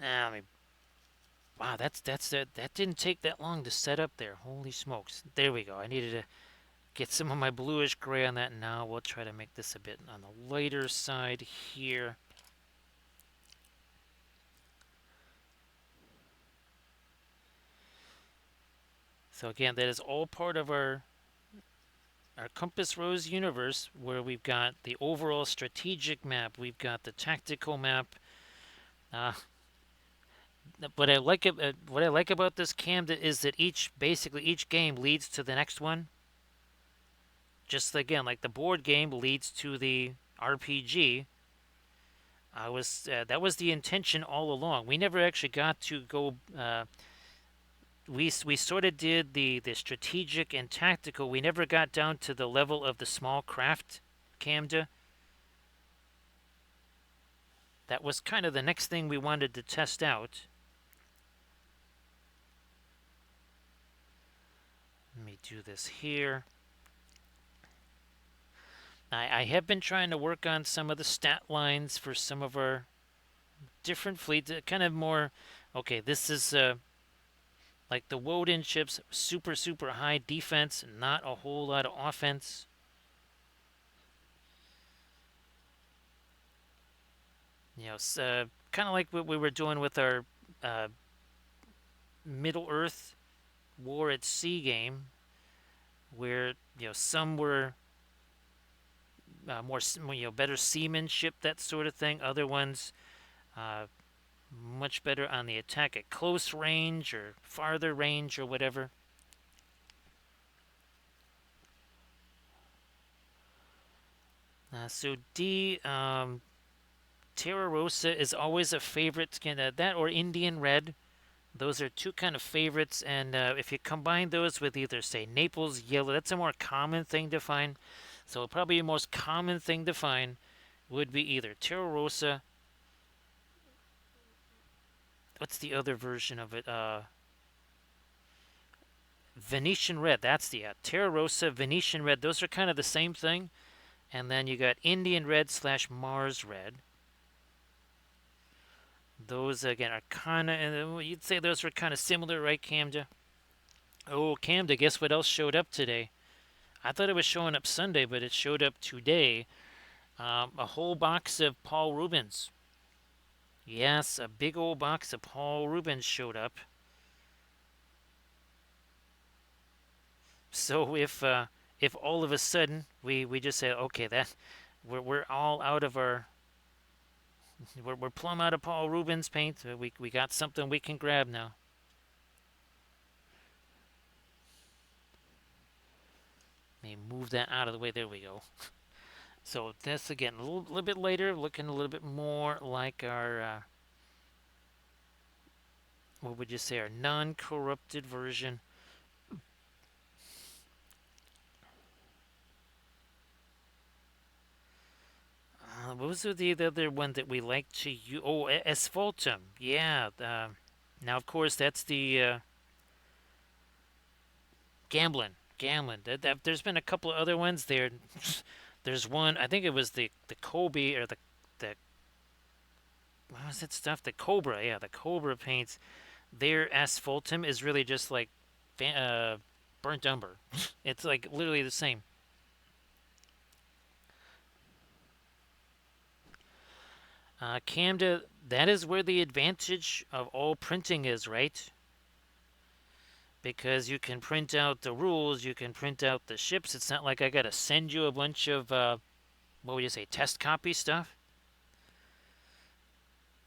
I mean, wow, that didn't take that long to set up there. Holy smokes! There we go. I needed to get some of my bluish gray on that. Now we'll try to make this a bit on the lighter side here. So again, that is all part of our Compass Rose universe, where we've got the overall strategic map, we've got the tactical map. Uh, what I like about this Camden is that basically each game leads to the next one. Just again, like the board game leads to the RPG. That was the intention all along. We never actually got to go. We sort of did the strategic and tactical. We never got down to the level of the small craft, Camda. That was kind of the next thing we wanted to test out. Let me do this here. I have been trying to work on some of the stat lines for some of our different fleets. Kind of more, okay, this is like the Woden ships, super high defense, not a whole lot of offense. You know, kind of like what we were doing with our Middle Earth War at Sea game where some were more better seamanship, that sort of thing. Other ones uh, much better on the attack at close range or farther range or whatever. So D, Terra Rosa is always a favorite. That or Indian Red. Those are two kind of favorites, and if you combine those with either, say, Naples Yellow, that's a more common thing to find. So probably the most common thing to find would be either Terra Rosa. What's the other version of it? Venetian Red. That's the Terra Rosa, Venetian Red. Those are kind of the same thing. And then you got Indian Red slash Mars Red. Those again are kind of, and you'd say those were kind of similar, right, Camda? Oh, Camda, guess what else showed up today? I thought it was showing up Sunday, but it showed up today. A whole box of Paul Rubens. Yes, a big old box of Paul Rubens showed up. So if all of a sudden we just say, okay, that we're all out of our, we're plumb out of Paul Rubens paint. We got something we can grab now. Let me move that out of the way. There we go. So this again a little bit later, looking a little bit more like our what would you say, our non-corrupted version. What was the other one that we like to use? Oh, asphaltum. Yeah. Now, of course, that's the Gamblin. Gamblin. There's been a couple of other ones there. There's one. I think it was the Kobe or the what was that stuff? The Cobra. Yeah, the Cobra paints. Their asphaltum is really just like burnt umber. It's like literally the same. Camda, that is where the advantage of all printing is, right? Because you can print out the rules, you can print out the ships. It's not like I gotta send you a bunch of what would you say, test copy stuff.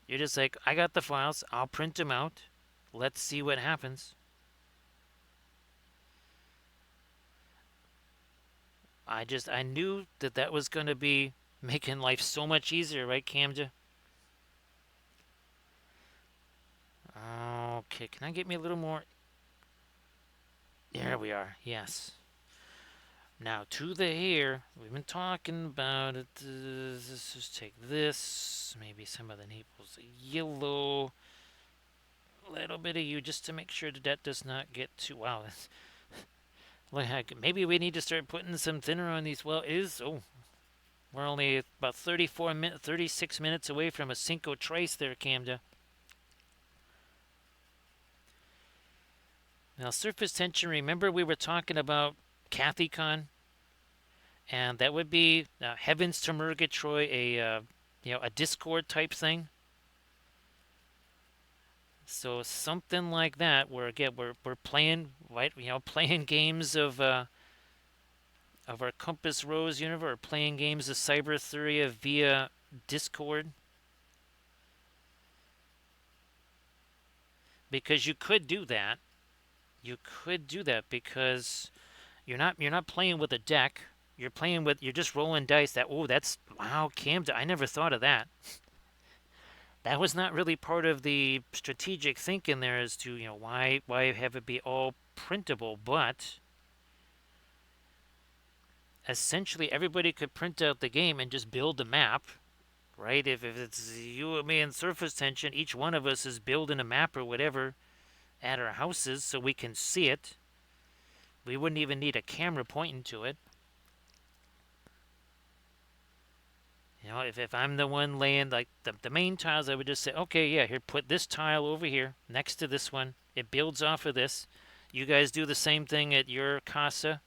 You're just like, I got the files, I'll print them out. Let's see what happens. I knew that was gonna be making life so much easier, right, Camda? Okay, can I get me a little more? There we are. Yes. Now to the hair. We've been talking about it. Let's just take this. Maybe some of the Naples yellow. A little bit of you just to make sure that does not get too. Wow. Like, maybe we need to start putting some thinner on these. Well, we're only about 36 minutes away from a Cinco Trace there, Camda. Now, surface tension, remember we were talking about Cathicon? And that would be Heavens to Murgatroyd, a Discord type thing. So something like that, where again we're playing, right? Playing games of our Compass Rose universe, or playing games of Cybertheria via Discord, because you could do that. You could do that because you're not playing with a deck. You're just rolling dice. That's wow, Camden. I never thought of that. That was not really part of the strategic thinking there as to why have it be all printable, but essentially everybody could print out the game and just build a map, right? If it's you and me and surface tension, each one of us is building a map or whatever at our houses so we can see it. We wouldn't even need a camera pointing to it. If I'm the one laying like the main tiles, I would just say, okay, yeah, here, put this tile over here next to this one. It builds off of this. You guys do the same thing at your casa.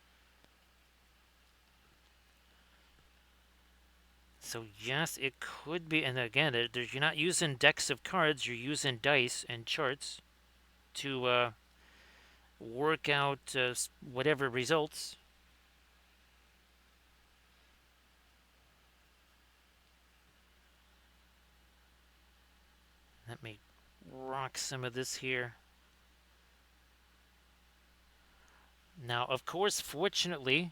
So yes, it could be, and again, you're not using decks of cards, you're using dice and charts. to work out whatever results. Let me rock some of this here. Now, of course, fortunately,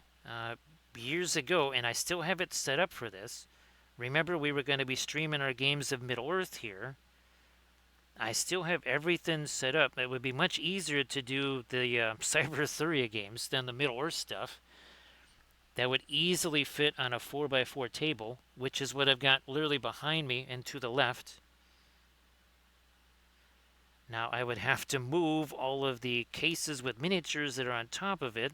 years ago, and I still have it set up for this. Remember, we were going to be streaming our games of Middle Earth here. I still have everything set up. It would be much easier to do the Cyber Arthurian games than the Middle Earth stuff. That would easily fit on a 4x4 table, which is what I've got literally behind me and to the left. Now I would have to move all of the cases with miniatures that are on top of it.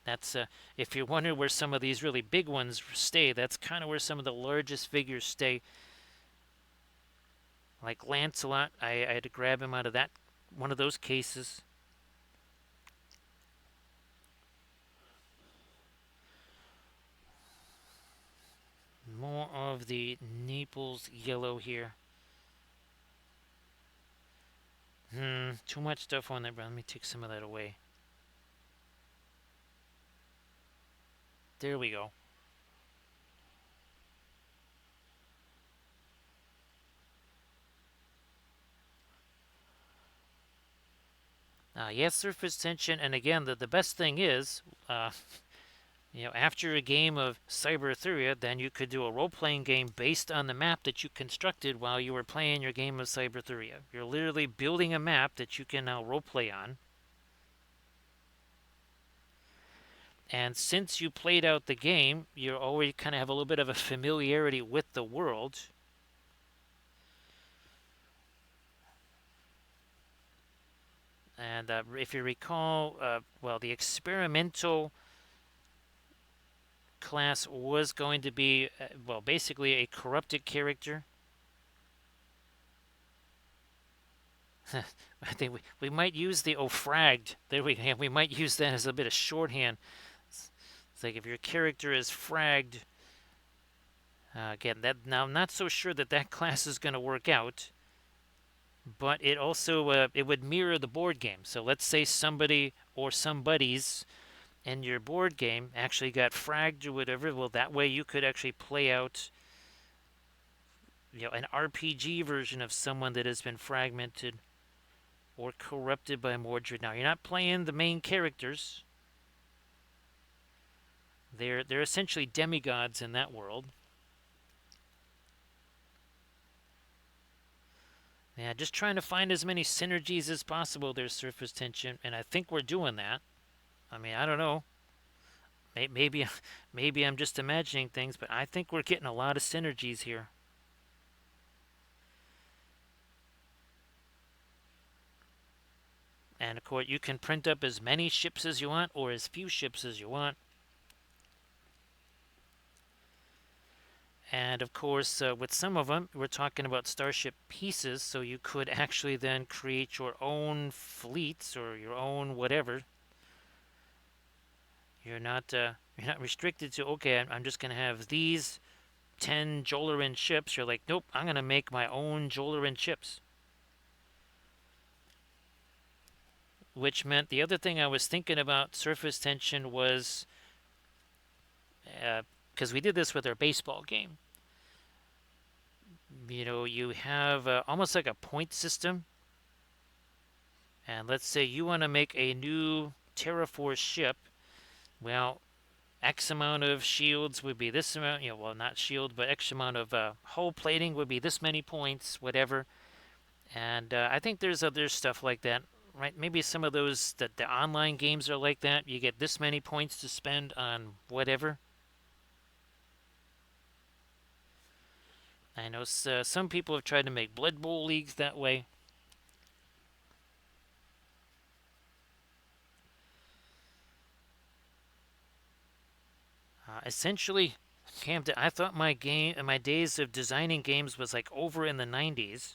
That's if you're wondering where some of these really big ones stay, that's kind of where some of the largest figures stay. Like Lancelot, I had to grab him out of that one of those cases. More of the Naples yellow here. Too much stuff on there, but let me take some of that away. There we go. Yes, surface tension, and again, the best thing is, after a game of Cyber Arthurian, then you could do a role-playing game based on the map that you constructed while you were playing your game of Cyber Arthurian. You're literally building a map that you can now role-play on. And since you played out the game, you already kind of have a little bit of a familiarity with the world. And if you recall, well, the experimental class was going to be, well, basically a corrupted character. I think we might use the fragged. There we might use that as a bit of shorthand. It's like if your character is fragged. Again, that now I'm not so sure that that class is going to work out, but it also it would mirror the board game. So let's say somebody or somebodies in your board game actually got fragged or whatever. Well, that way you could actually play out, an RPG version of someone that has been fragmented or corrupted by Mordred. Now, you're not playing the main characters. They're essentially demigods in that world. Yeah, just trying to find as many synergies as possible. There's surface tension, and I think we're doing that. I mean, I don't know. Maybe, maybe I'm just imagining things, but I think we're getting a lot of synergies here. And of course, you can print up as many ships as you want, or as few ships as you want. And of course, with some of them, we're talking about starship pieces, so you could actually then create your own fleets or your own whatever. You're not restricted to, okay, I'm just going to have these 10 Jolarin ships. You're like, nope, I'm going to make my own Jolarin ships. Which meant the other thing I was thinking about surface tension was, because we did this with our baseball game. You have almost like a point system. And let's say you want to make a new Terraforce ship. Well, X amount of shields would be this amount, well, not shield, but X amount of hull plating would be this many points, whatever. And I think there's other stuff like that, right? Maybe some of those, the online games are like that. You get this many points to spend on whatever. I know some people have tried to make Blood Bowl leagues that way. Essentially, I thought my days of designing games was like over in the 90s.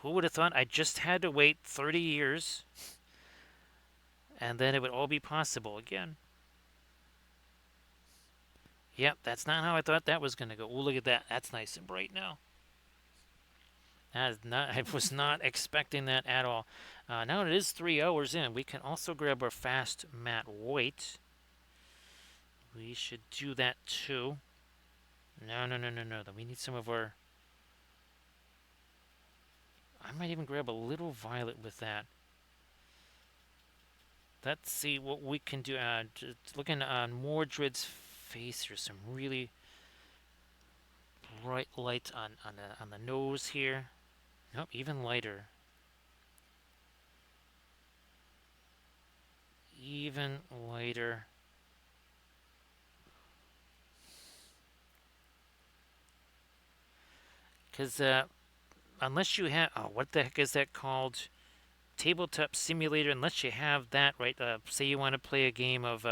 Who would have thought I just had to wait 30 years and then it would all be possible again? Yep, that's not how I thought that was going to go. Oh, look at that. That's nice and bright now. That is not. I was not expecting that at all. Now it is 3 hours in. We can also grab our fast mat weight. We should do that too. No, no, no, no, no. We need some of our. I might even grab a little violet with that. Let's see what we can do. Just looking on Mordred's face here, some really bright lights on the nose here. Nope, even lighter. Even lighter. Because unless you have, oh, what the heck is that called? Tabletop simulator. Unless you have that, right? Say you want to play a game of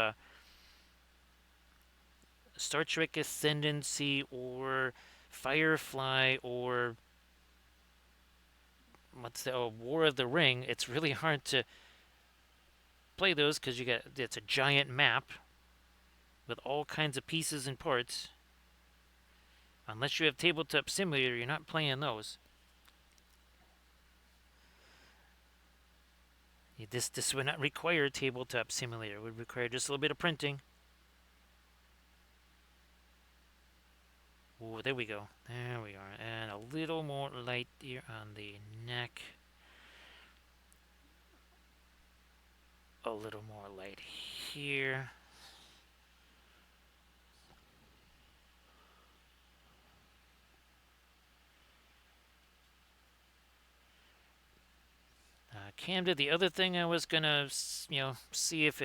Star Trek Ascendancy or Firefly or what's the War of the Ring. It's really hard to play those because it's a giant map with all kinds of pieces and parts. Unless you have Tabletop Simulator, you're not playing those. This would not require a Tabletop Simulator. It would require just a little bit of printing. Oh, there we go. There we are. And a little more light here on the neck. A little more light here. Camden, the other thing I was gonna, see if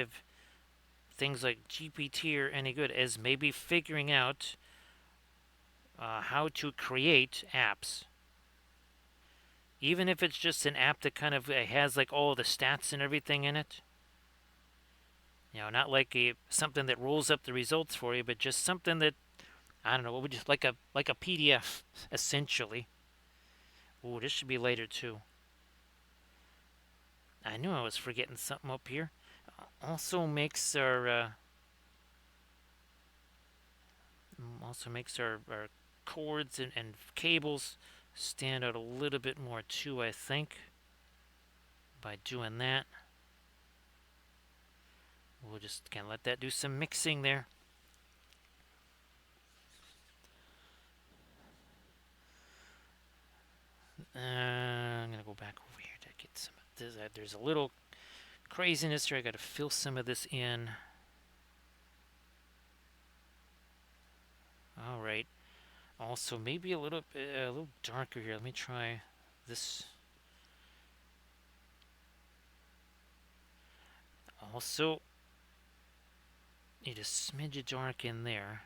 things like GPT are any good is maybe figuring out how to create apps. Even if it's just an app that kind of has like all the stats and everything in it. Not like something that rolls up the results for you, but just something that I don't know. What would you like a PDF essentially? Ooh, this should be later too. I knew I was forgetting something up here. Also makes our cords and cables stand out a little bit more too, I think, by doing that. We'll just kind of let that do some mixing there. I'm going to go back over here to get some of this. There's a little craziness here. I got to fill some of this in. All right. Also, maybe a little darker here. Let me try this. Also, need a smidge of dark in there.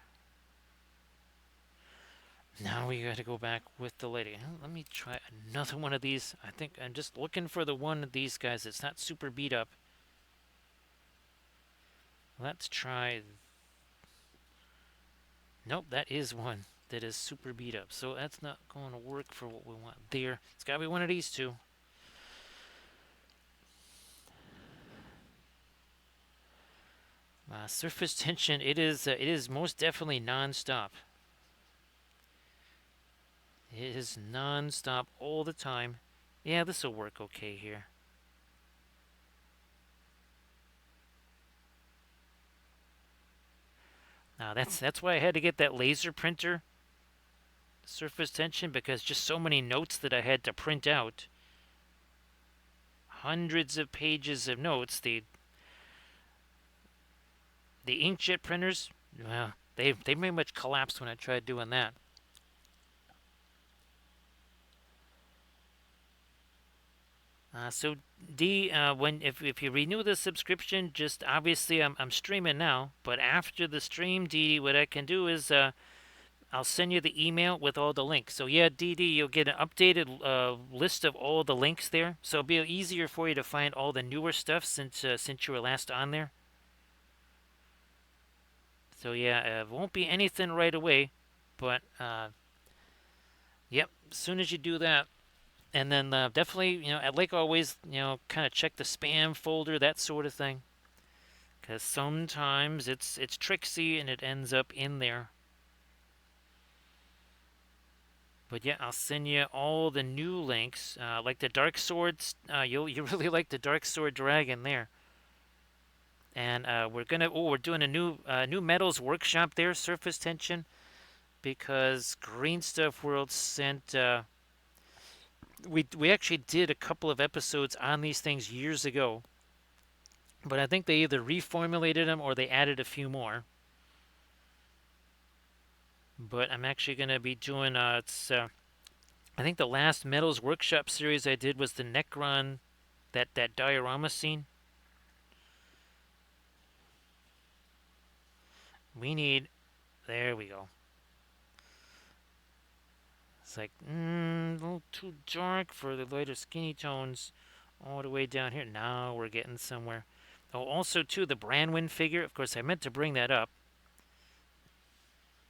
Now we got to go back with the lady. Let me try another one of these. I think I'm just looking for the one of these guys that's not super beat up. Let's try. Nope, that is one that is super beat up. So that's not going to work for what we want there. It's got to be one of these two. Surface tension. It is most definitely non-stop. It is non-stop all the time. Yeah, this will work okay here. Now that's why I had to get that laser printer surface tension, because just so many notes that I had to print out. Hundreds of pages of notes. The inkjet printers, well, they pretty much collapsed when I tried doing that. So D, if you renew the subscription, just obviously I'm streaming now, but after the stream, D, what I can do is I'll send you the email with all the links. So yeah, DD, you'll get an updated list of all the links there. So it'll be easier for you to find all the newer stuff since you were last on there. So yeah, it won't be anything right away, but yep, as soon as you do that, and then definitely, like always, kind of check the spam folder, that sort of thing, because sometimes it's tricksy and it ends up in there. But yeah, I'll send you all the new links, like the Dark Swords. You really like the Dark Sword Dragon there. And we're doing a new metals workshop there, surface tension, because Green Stuff World sent. We actually did a couple of episodes on these things years ago, but I think they either reformulated them or they added a few more. But I'm actually going to be doing it's I think the last metals workshop series I did was the Necron, that diorama scene. We need There we go. It's like a little too dark for the lighter skinny tones all the way down here. Now we're getting somewhere. Oh, also too, the Branwyn figure. Of course, I meant to bring that up.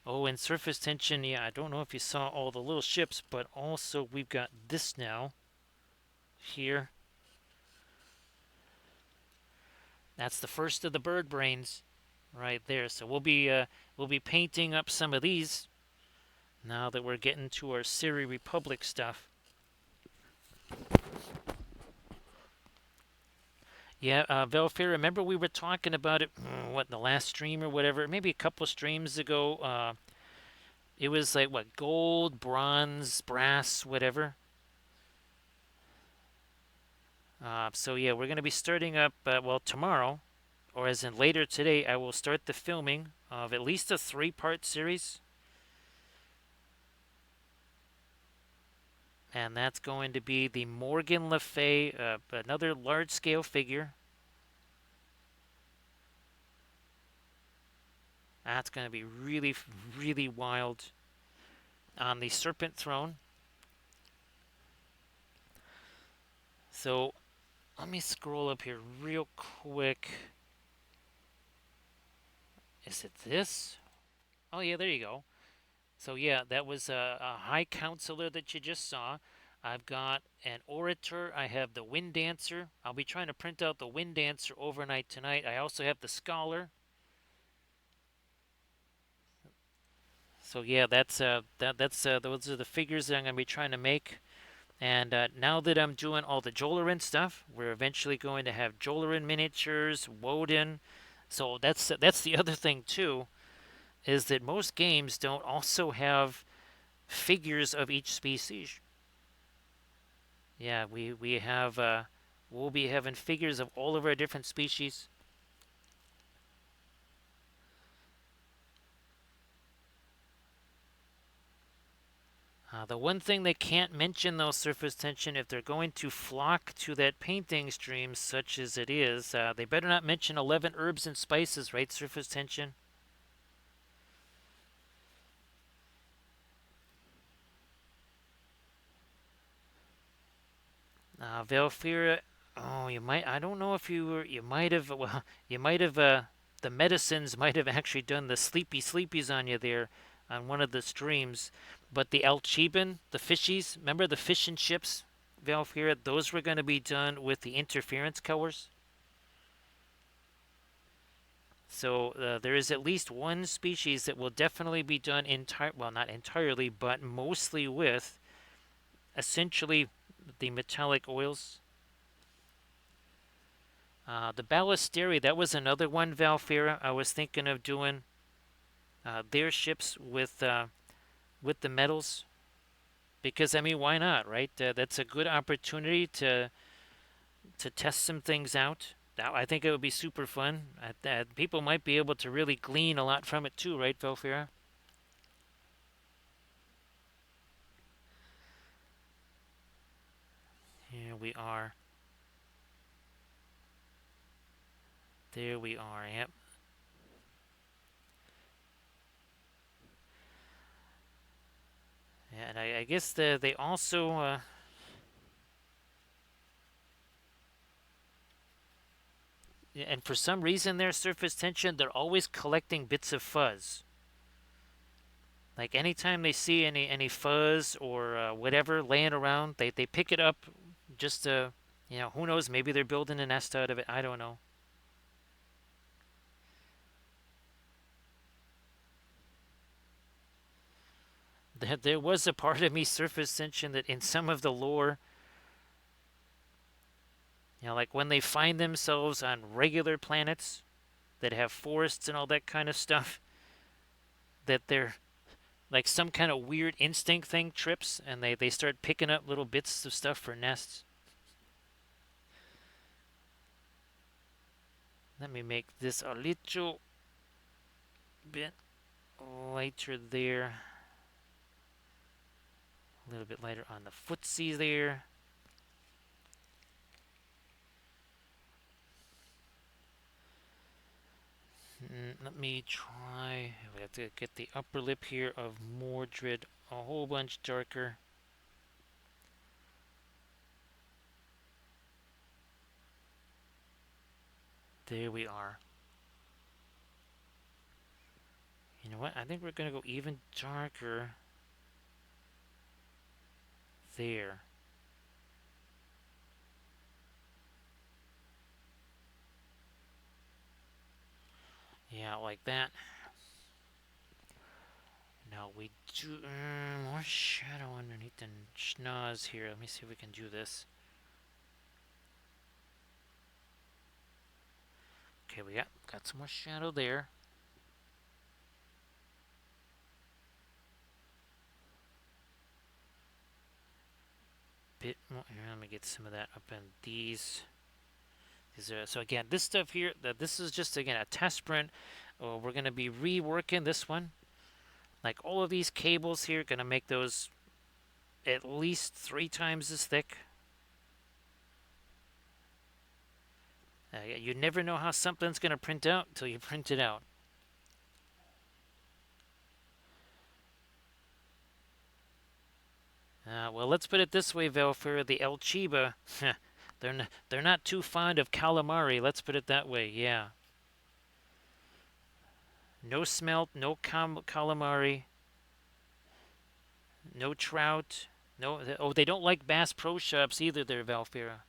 Oh, and surface tension. Yeah, I don't know if you saw all the little ships, but also we've got this now here. That's the first of the bird brains right there. So we'll be painting up some of these now that we're getting to our Siri Republic stuff. Yeah, Velfir, remember we were talking about it, what, in the last stream or whatever, maybe a couple of streams ago. It was like, what, gold, bronze, brass, whatever. So yeah, we're going to be starting up, well, tomorrow, or as in later today, I will start the filming of at least a three-part series. And that's going to be the Morgan Le Fay, another large-scale figure. That's going to be really, really wild. On the Serpent Throne. So let me scroll up here real quick. Is it this? Oh, yeah, there you go. So, yeah, that was a High Counselor that you just saw. I've got an Orator. I have the Wind Dancer. I'll be trying to print out the Wind Dancer overnight tonight. I also have the Scholar. So, yeah, that's those are the figures that I'm going to be trying to make. And now that I'm doing all the Jolarin stuff, we're eventually going to have Jolarin miniatures, Woden. So that's the other thing too, is that most games don't also have figures of each species. Yeah, we have we'll be having figures of all of our different species. The one thing they can't mention though, surface tension, if they're going to flock to that painting stream, such as it is, they better not mention 11 herbs and spices, right? Surface tension. Valfira, oh, you might. I don't know if you were. You might have. Well, you might have. The medicines might have actually done the sleepies on you there on one of the streams. But the Alchiban, the fishies, remember the fish and chips, Valfira? Those were going to be done with the interference colors. So there is at least one species that will definitely be done well, not entirely, but mostly with essentially the metallic oils. The Ballisteri, that was another one, Valfira. I was thinking of doing their ships with the metals because I mean, why not, right? That's a good opportunity to test some things out. I think it would be super fun. People might be able to really glean a lot from it too, right, Valfira? Here we are. There we are. Yep. Yeah, and I guess they also yeah, and for some reason their surface tension, they're always collecting bits of fuzz. Like anytime they see any fuzz or whatever laying around, they pick it up just to, who knows, maybe they're building a nest out of it. I don't know. There was a part of me surface sentient that in some of the lore, like when they find themselves on regular planets that have forests and all that kind of stuff, that they're like some kind of weird instinct thing trips and they start picking up little bits of stuff for nests. Let me make this a little bit lighter there. A little bit lighter on the footsie there. Let me try. We have to get the upper lip here of Mordred a whole bunch darker. There we are. You know what? I think we're going to go even darker there. Yeah, like that. Now we do more shadow underneath the schnoz here. Let me see if we can do this. Okay, we got some more shadow there. Bit more. Here, let me get some of that up in these. So again, this stuff here, this is just again a test print. We're gonna be reworking this one. Like all of these cables here, gonna make those at least 3 times as thick. You never know how something's gonna print out until you print it out. Well, let's put it this way, Velfer. The El Chiba, they're not too fond of calamari. Let's put it that way. Yeah. No smelt, no calamari, no trout. No. Oh, they don't like Bass Pro Shops either. There, Valfira.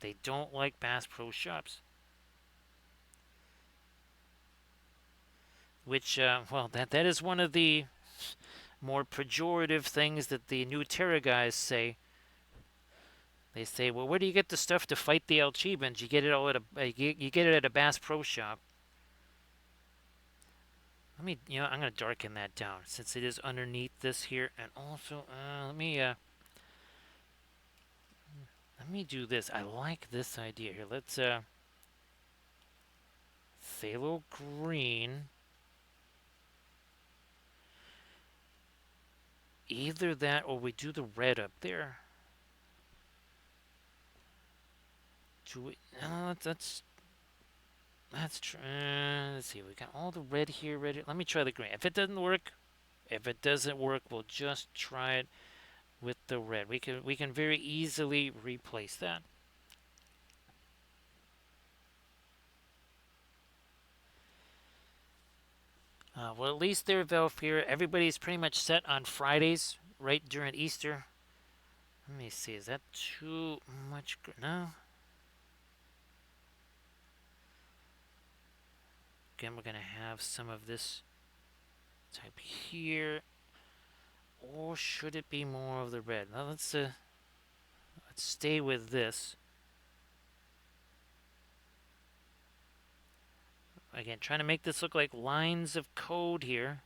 They don't like Bass Pro Shops. Which, well, that is one of the more pejorative things that the new Terra guys say. They say, well, where do you get the stuff to fight the El Chibans? You get it all at you get it at a Bass Pro Shop. Let me, I'm gonna darken that down since it is underneath this here, and also, let me do this. I like this idea here. Let's phthalo green. Either that or we do the red up there. Do we? No, that's true. Let's see. We got all the red here. Red. Let me try the green. If it doesn't work, we'll just try it with the red. We can very easily replace that. Well, at least there, Valfir. Everybody's pretty much set on Fridays, right during Easter. Let me see. Is that too much? No. Again, we're going to have some of this type here. Or should it be more of the red? Now let's stay with this. Again, trying to make this look like lines of code here.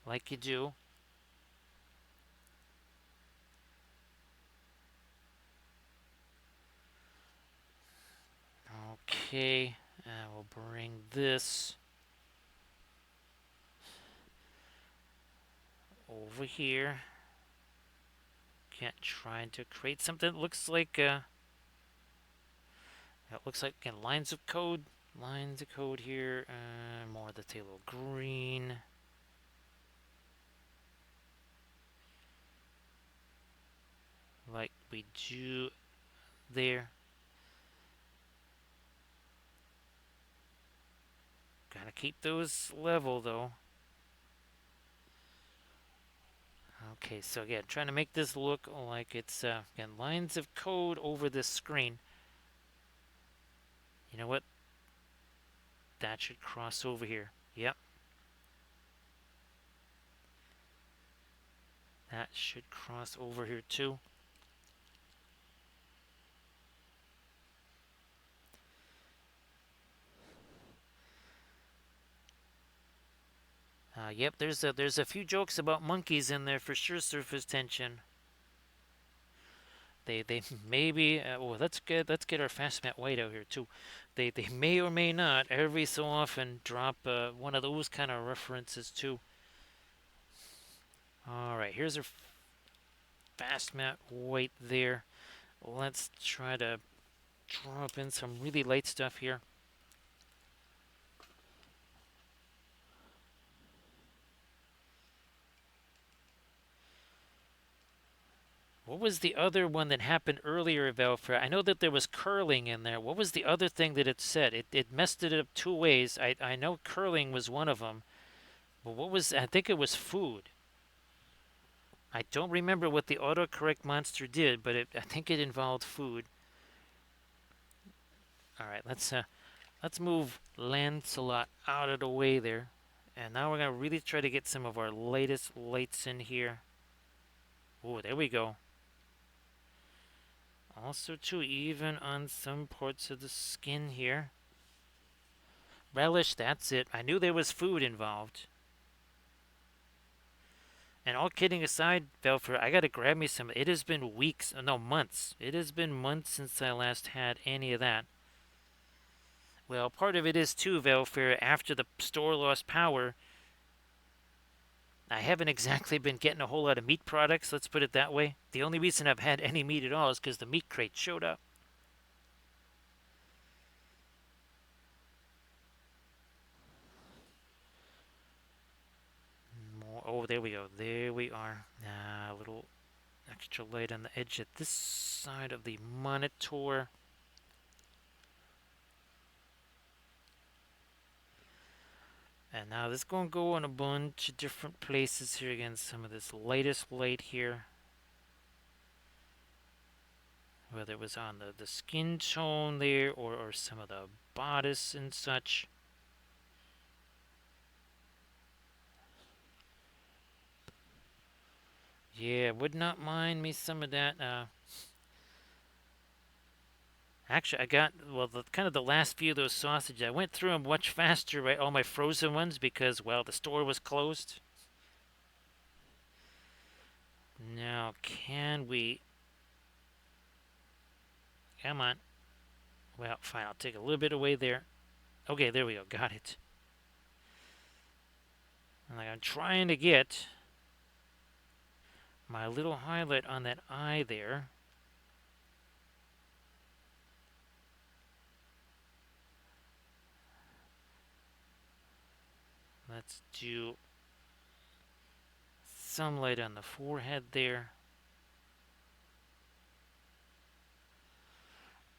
Like you do. Okay, we'll bring this over here. Again, trying to create something that looks like again lines of code. Lines of code here. More of the phthalo green. Like we do there. Gotta keep those level though. Okay, so again, trying to make this look like it's again lines of code over this screen. You know what? That should cross over here. Yep. That should cross over here too. Yep, there's a few jokes about monkeys in there for sure. Surface tension. They maybe well, that's good. Let's get our fast mat white out here too. They may or may not every so often drop one of those kind of references too. All right, here's our fast mat white there. Let's try to drop in some really light stuff here. What was the other one that happened earlier, Velfra? I know that there was curling in there. What was the other thing that it said? It messed it up two ways. I know curling was one of them. But what was, I think it was food. I don't remember what the autocorrect monster did, but I think it involved food. All right, let's move Lancelot out of the way there. And now we're going to really try to get some of our latest lights in here. Oh, there we go. Also, too, even on some parts of the skin here. Relish, that's it. I knew there was food involved. And all kidding aside, Velfer, I gotta grab me some. It has been weeks, no, months. It has been months since I last had any of that. Well, part of it is too, Velfer, after the store lost power, I haven't exactly been getting a whole lot of meat products, let's put it that way. The only reason I've had any meat at all is because the meat crate showed up. More, oh, there we go. There we are. A little extra light on the edge at this side of the monitor. And now this is going to go in a bunch of different places here again. Some of this lightest light here. Whether it was on the skin tone there or some of the bodice and such. Yeah, would not mind me some of that. Actually, I got, well, kind of the last few of those sausages. I went through them much faster, right? All my frozen ones because, well, the store was closed. Now, can we... Come on. Well, fine. I'll take a little bit away there. Okay, there we go. Got it. And like I'm trying to get my little highlight on that eye there. Let's do some light on the forehead there.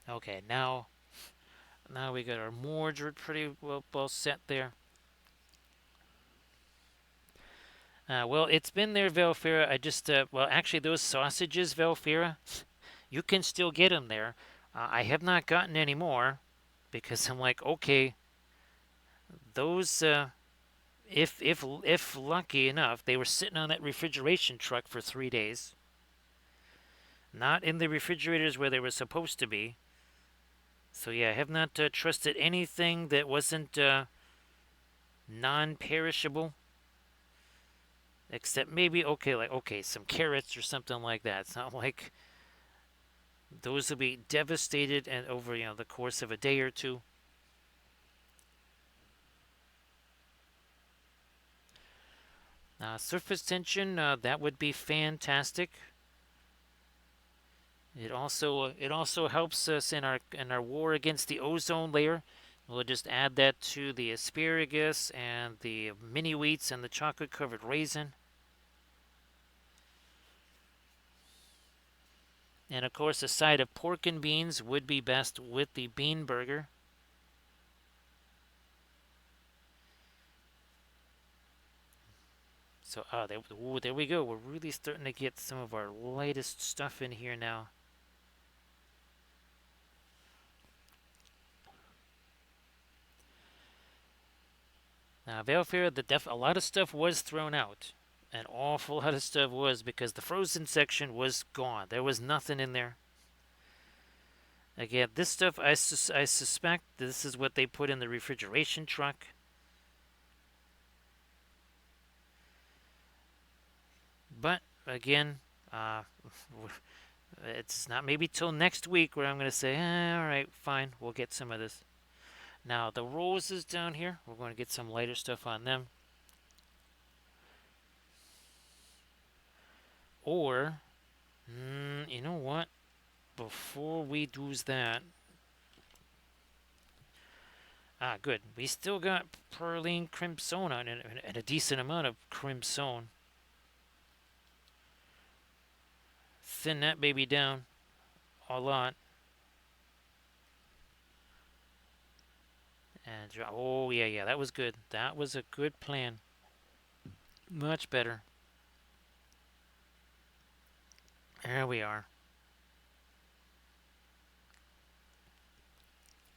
Okay, now we got our Mordred pretty well set there. Well, it's been there, Velfira. I just, well, actually, those sausages, Velfira, you can still get them there. I have not gotten any more because I'm like, okay, those, if lucky enough, they were sitting on that refrigeration truck for 3 days, not in the refrigerators where they were supposed to be. So yeah, I have not trusted anything that wasn't non-perishable. Except maybe, okay, some carrots or something like that. It's not like those will be devastated and over, the course of a day or two. Surface tension, that would be fantastic. It also helps us in our war against the ozone layer. We'll just add that to the asparagus and the mini wheats and the chocolate covered raisin. And of course, a side of pork and beans would be best with the bean burger. So, there we go. We're really starting to get some of our lightest stuff in here now. Now, Veilfair, a lot of stuff was thrown out. An awful lot of stuff was because the frozen section was gone. There was nothing in there. Again, this stuff I suspect this is what they put in the refrigeration truck. But again, uh, it's not maybe till next week where I'm going to say, all right, fine, we'll get some of this. Now the roses down here, we're going to get some lighter stuff on them. Or, you know what? Before we do that, good. We still got Perline Crimson on it, and a decent amount of Crimson. Thin that baby down a lot. And oh yeah, that was good. That was a good plan. Much better. There we are.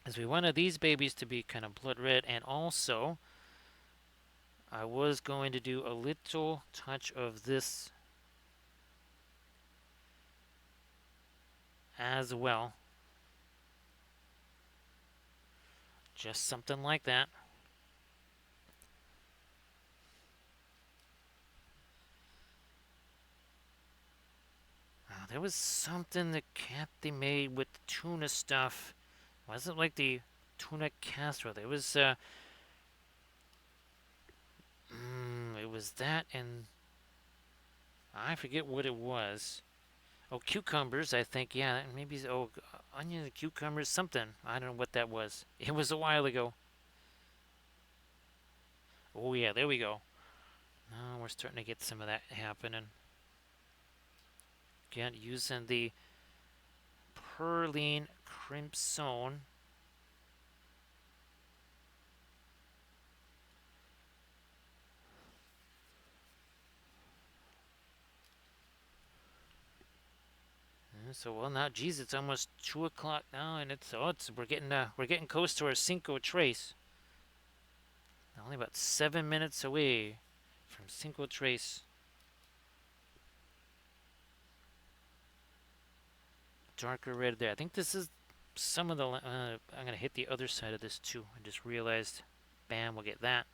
As we wanted these babies to be kind of blood red, and also I was going to do a little touch of this as well. Just something like that. There was something that Kathy made with the tuna stuff. It wasn't like the tuna casserole. There was it was that, and I forget what it was. Oh, cucumbers, I think. Yeah, maybe. Oh, onions, cucumbers, something. I don't know what that was. It was a while ago. Oh yeah, there we go. Now we're starting to get some of that happening. Again, using the Perline Crimson. So well now, geez, it's almost 2 o'clock now, and we're getting close to our Cinco Trace. Only about 7 minutes away from Cinco Trace. Darker red there. I think this is some of the. I'm gonna hit the other side of this too. I just realized. Bam, we'll get that.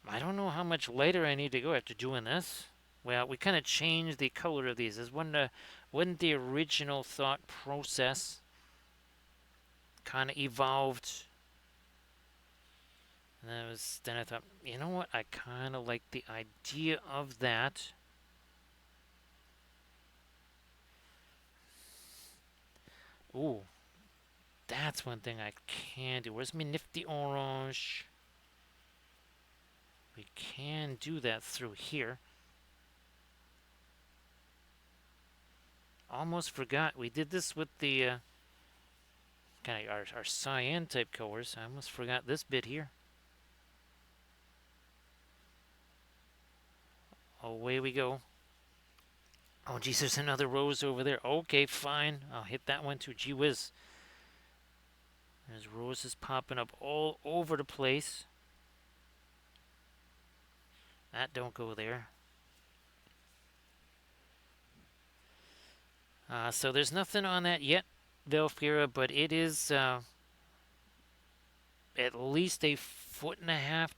I don't know how much lighter I need to go after doing this. Well, we kind of changed the color of these. This wasn't the original thought process. Kind of evolved. And then I thought, you know what? I kind of like the idea of that. Ooh, that's one thing I can do. Where's my nifty orange? We can do that through here. Almost forgot. We did this with the kind of our cyan type colors. I almost forgot this bit here. Away we go. Oh, geez, there's another rose over there. Okay, fine. I'll hit that one too. Gee whiz. There's roses popping up all over the place. That don't go there. So there's nothing on that yet, Velfira, but it is at least a foot and a half,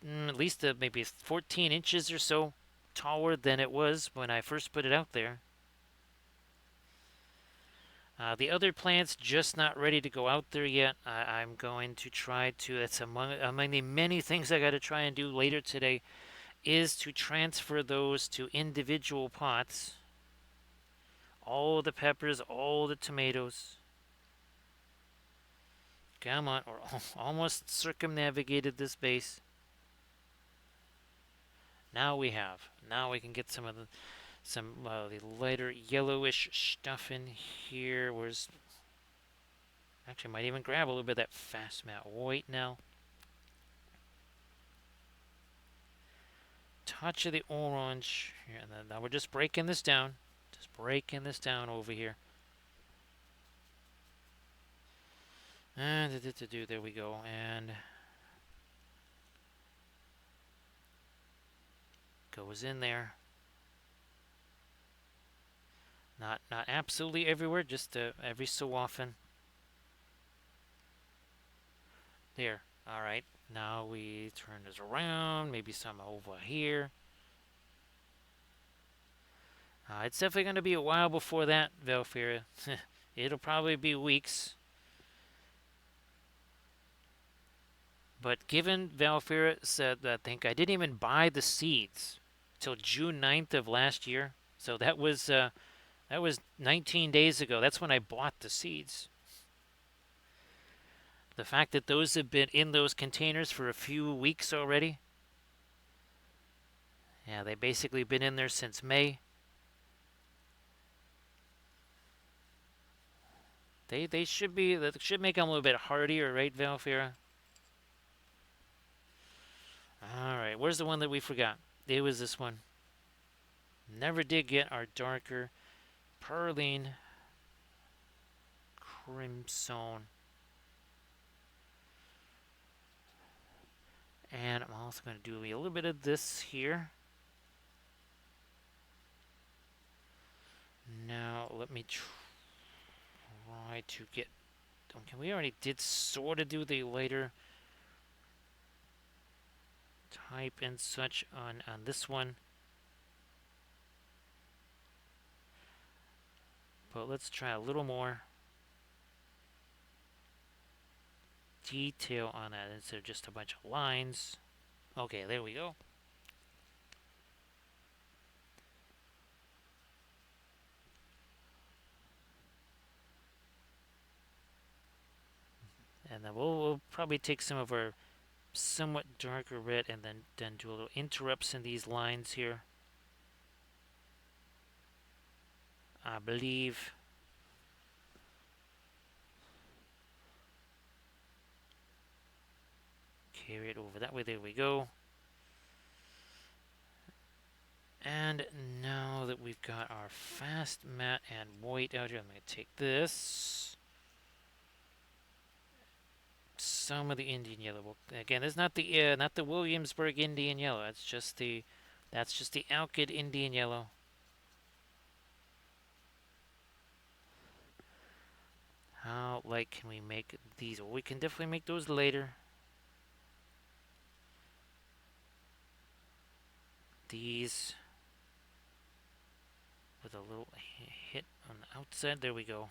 at least maybe 14 inches or so taller than it was when I first put it out there. The other plants just not ready to go out there yet. I'm going to try to. That's among the many things I got to try and do later today, is to transfer those to individual pots. All the peppers, all the tomatoes. Come on, we're almost circumnavigated this base. Now we have. Now we can get some of the lighter yellowish stuff in here. Where's actually might even grab a little bit of that fast matte white now. Touch of the orange here, and then now we're just breaking this down. Just breaking this down over here. And there we go. And goes in there. Not absolutely everywhere, just every so often. There. All right. Now we turn this around. Maybe some over here. It's definitely going to be a while before that, Velfira. It'll probably be weeks. But given Valfira said that, I think I didn't even buy the seeds till June 9th of last year. So that was 19 days ago. That's when I bought the seeds. The fact that those have been in those containers for a few weeks already. Yeah, they basically been in there since May. They should be that should make them a little bit hardier, right, Valfira? All right, where's the one that we forgot? It was this one. Never did get our darker Perline Crimson. And I'm also going to do a little bit of this here. Now, let me try to get... Okay, we already did sort of do the lighter type and such on this one. But let's try a little more detail on that instead of just a bunch of lines. Okay, there we go. And then we'll probably take some of our somewhat darker red and then do a little interrupts in these lines here. I believe. Carry it over that way. There we go. And now that we've got our fast matte and white out here, I'm going to take this. Some of the Indian yellow. Again, it's not the Williamsburg Indian yellow. That's just the Alkyd Indian yellow. How light can we make these? Well, we can definitely make those later. These with a little hit on the outside. There we go.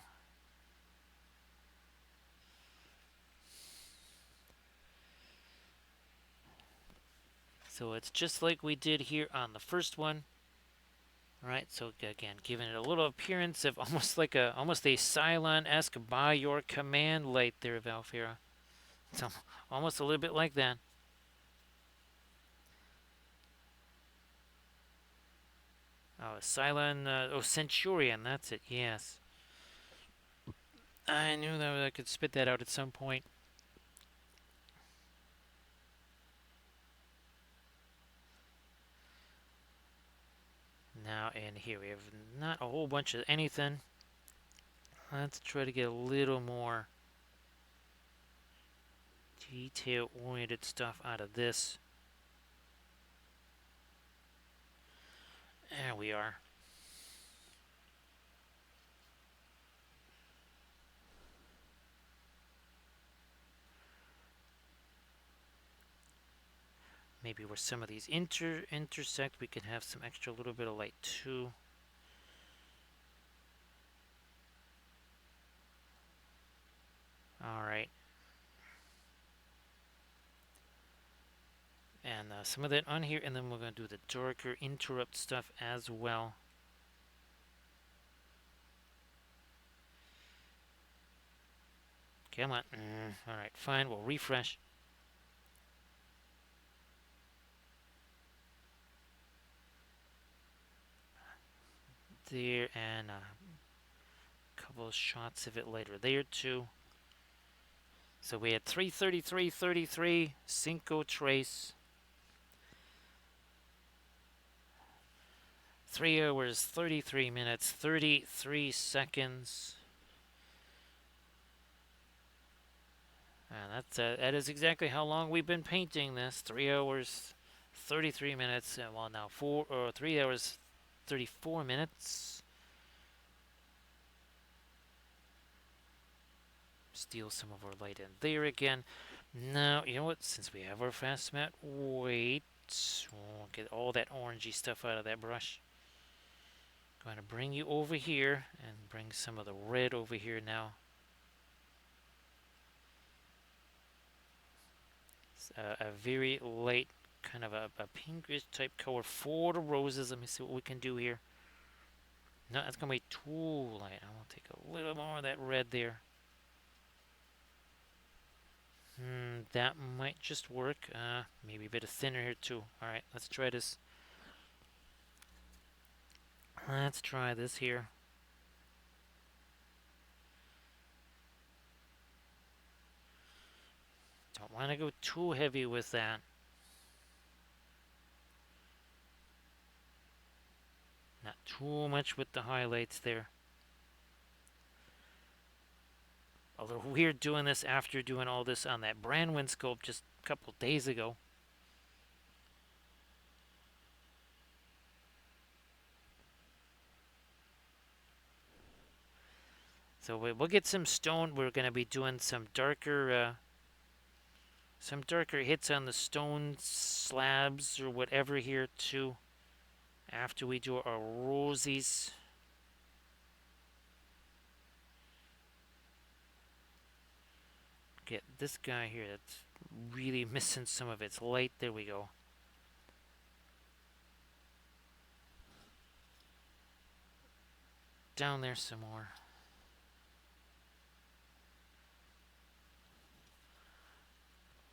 So it's just like we did here on the first one. Alright, so again, giving it a little appearance of almost a Cylon-esque by your command light there, Valfira. It's almost a little bit like that. Oh, Cylon, Centurion, that's it, yes. I knew that I could spit that out at some point. Now, and here we have not a whole bunch of anything. Let's try to get a little more detail-oriented stuff out of this. There we are. Maybe where some of these intersect, we can have some extra little bit of light too. Alright. And some of that on here, and then we're going to do the darker interrupt stuff as well. Come on. Alright, fine. We'll refresh. There, and a couple of shots of it later there too. So we had 3:33:33 Cinco Trace. 3 hours, 33 minutes, 33 seconds. And that is exactly how long we've been painting this. 3 hours, 33 minutes. Well, now 3 hours, 34 minutes. Steal some of our light in there again. Now, you know what? Since we have our fast mat, wait. We'll get all that orangey stuff out of that brush. Going to bring you over here and bring some of the red over here now. It's a very light, kind of a pinkish type color for the roses. Let me see what we can do here. No, that's going to be too light. I'm going to take a little more of that red there. That might just work. Maybe a bit of thinner here too. Alright, let's try this. Let's try this here. Don't want to go too heavy with that. Not too much with the highlights there. A little weird doing this after doing all this on that Brandwin sculpt just a couple days ago. So we'll get some stone. We're going to be doing some darker hits on the stone slabs or whatever here too. After we do our rosies. Get this guy here that's really missing some of its light. There we go. Down there some more.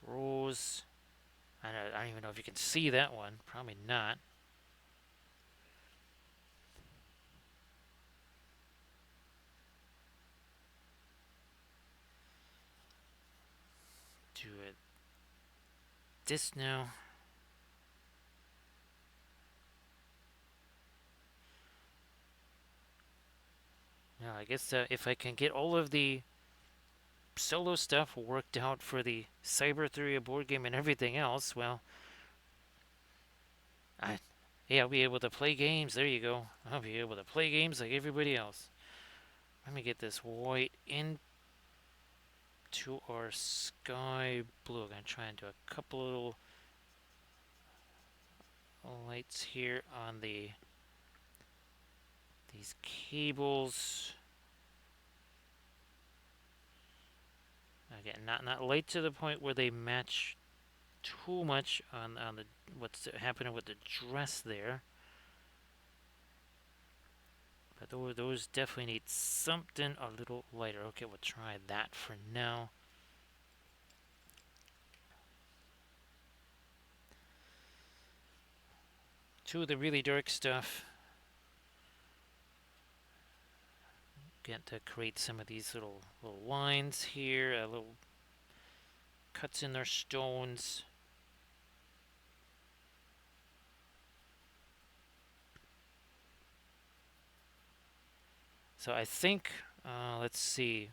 Rose. I don't even know if you can see that one. Probably not. Do it. This now. Now I guess if I can get all of the solo stuff worked out for the Cybertheria board game and everything else, well, I'll be able to play games. There you go. I'll be able to play games like everybody else. Let me get this white into our sky blue. I'm going to try and do a couple little lights here on these cables. Again, not light to the point where they match too much on the what's happening with the dress there. But those definitely need something a little lighter. Okay, we'll try that for now. To the really dark stuff. Get to create some of these little lines here, little cuts in their stones. So I think, let's see,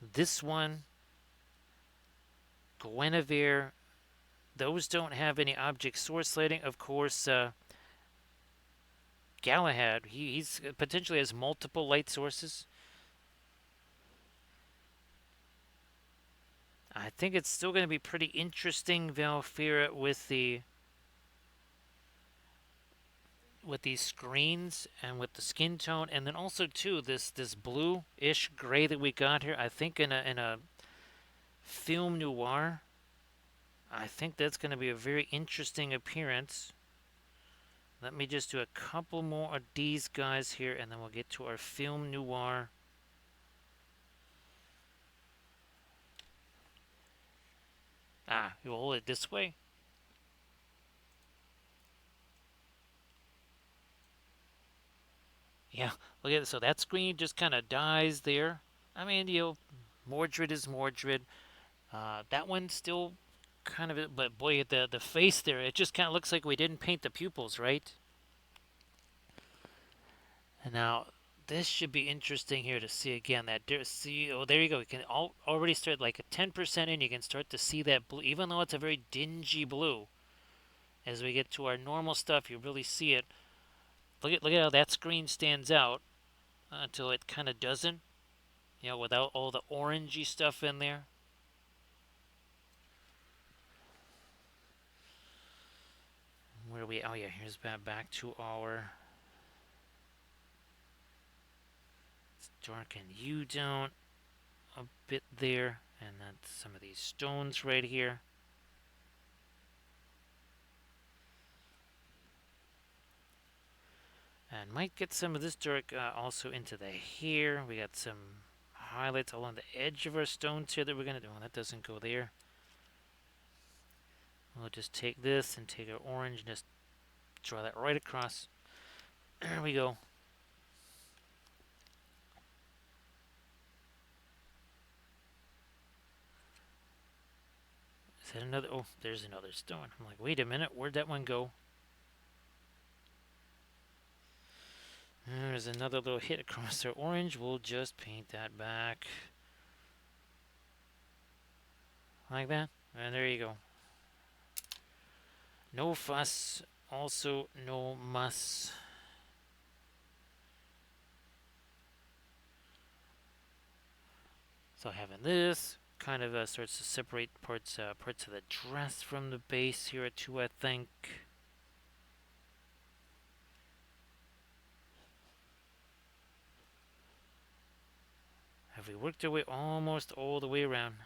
this one, Guinevere, those don't have any object source lighting. Of course, Galahad, he's potentially has multiple light sources. I think it's still going to be pretty interesting, Valfira, with these screens and with the skin tone, and then also too this blue-ish gray that we got here. I think in a film noir, I think that's going to be a very interesting appearance. Let me just do a couple more of these guys here, and then we'll get to our film noir. You hold it this way. Yeah, look at it. So that screen just kind of dies there. I mean, Mordred is Mordred. That one still kind of, but boy, the face there, it just kind of looks like we didn't paint the pupils, right? And now this should be interesting here to see again. That see, oh, there you go. You can already start like a 10% in. You can start to see that blue, even though it's a very dingy blue. As we get to our normal stuff, you really see it. Look at how that screen stands out until it kind of doesn't. Without all the orangey stuff in there. Where are we? Oh yeah, here's back to our. It's darken you down a bit there, and then some of these stones right here. And might get some of this dark also into the hair. We got some highlights along the edge of our stones here that we're going to do. Well, that doesn't go there. We'll just take this and take our orange and just draw that right across. There we go. Is that another? Oh, there's another stone. I'm like, wait a minute, where'd that one go? There's another little hit across our orange. We'll just paint that back. Like that. And there you go. No fuss. Also, no muss. So having this kind of starts to separate parts of the dress from the base here too, I think. Have we worked our way almost all the way around?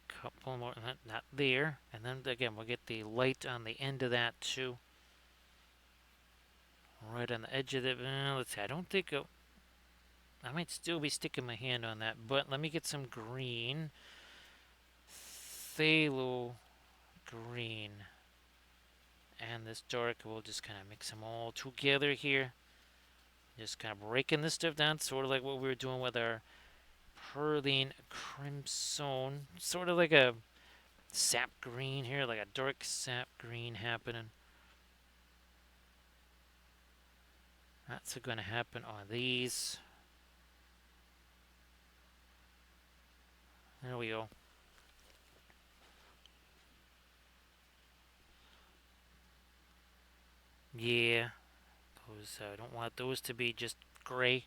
Couple more, not there. And then again, we'll get the light on the end of that too. Right on the edge of it. Let's see, I don't think I might still be sticking my hand on that, but let me get some green. Phthalo green. And this dark, we'll just kind of mix them all together here. Just kind of breaking this stuff down, sort of like what we were doing with our Perline Crimson. Sort of like a sap green here, like a dark sap green happening. That's going to happen on these. There we go. Yeah, those I don't want those to be just gray.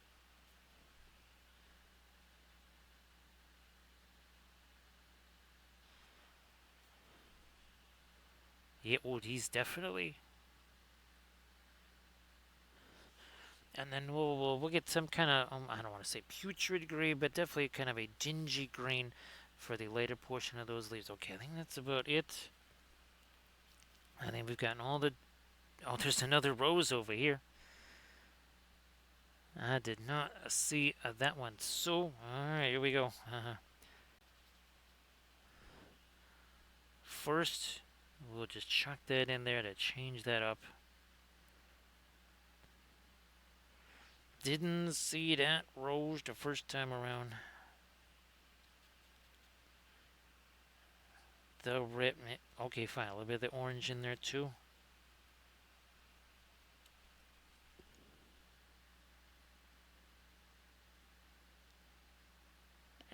Yeah, oh, these definitely. And then we'll get some kind of I don't want to say putrid gray, but definitely kind of a dingy green for the later portion of those leaves. Okay, I think that's about it. I think we've gotten all the. Oh, there's another rose over here. I did not see that one. So, alright, here we go. First, we'll just chuck that in there to change that up. Didn't see that rose the first time around. The red. Okay, fine. A little bit of the orange in there too.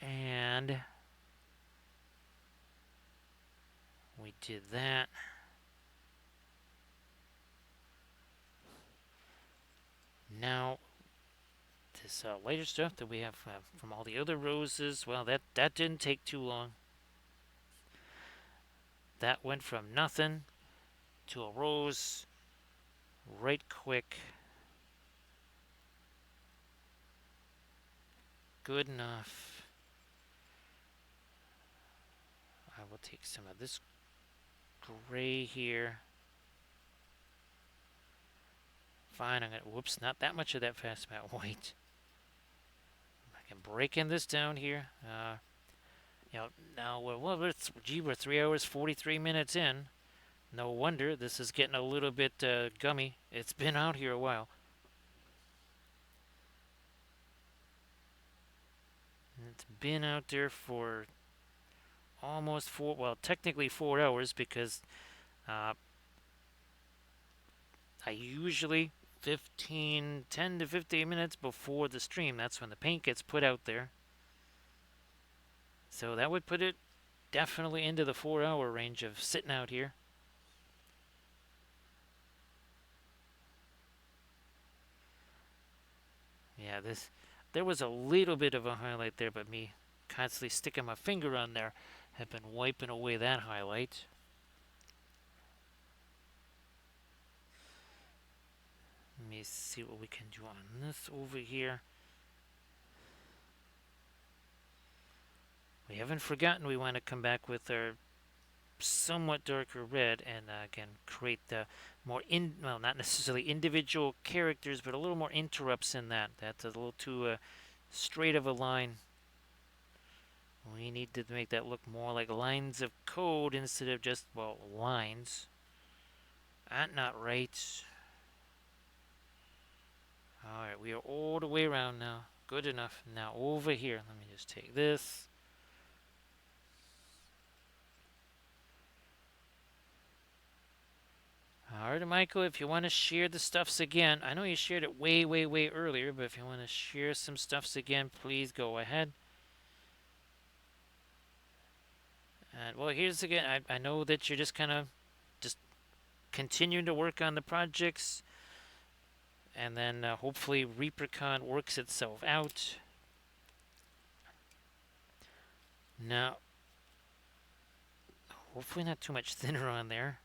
And we did that. Now, this lighter stuff that we have from all the other roses, well, that didn't take too long. That went from nothing to a rose right quick. Good enough. I will take some of this gray here. Fine, I'm gonna, whoops, not that much of that fast matte white. I can break in this down here. Now, we're 3 hours, 43 minutes in. No wonder this is getting a little bit gummy. It's been out here a while. It's been out there for almost well, technically 4 hours because I usually 10 to 15 minutes before the stream. That's when the paint gets put out there. So that would put it definitely into the 4 hour range of sitting out here. Yeah, there was a little bit of a highlight there, but me constantly sticking my finger on there have been wiping away that highlight. Let me see what we can do on this over here. We haven't forgotten we want to come back with our somewhat darker red and again create the well, not necessarily individual characters, but a little more interrupts in that. That's a little too straight of a line. We need to make that look more like lines of code instead of just, well, lines. That's not right. Alright, we are all the way around now. Good enough. Now over here, let me just take this. Alright, Michael, if you want to share the stuffs again, I know you shared it way, way, way earlier, but if you want to share some stuffs again, please go ahead. And well, here's again, I know that you're just kind of just continuing to work on the projects, and then hopefully Reapercon works itself out. Now, hopefully not too much thinner on there.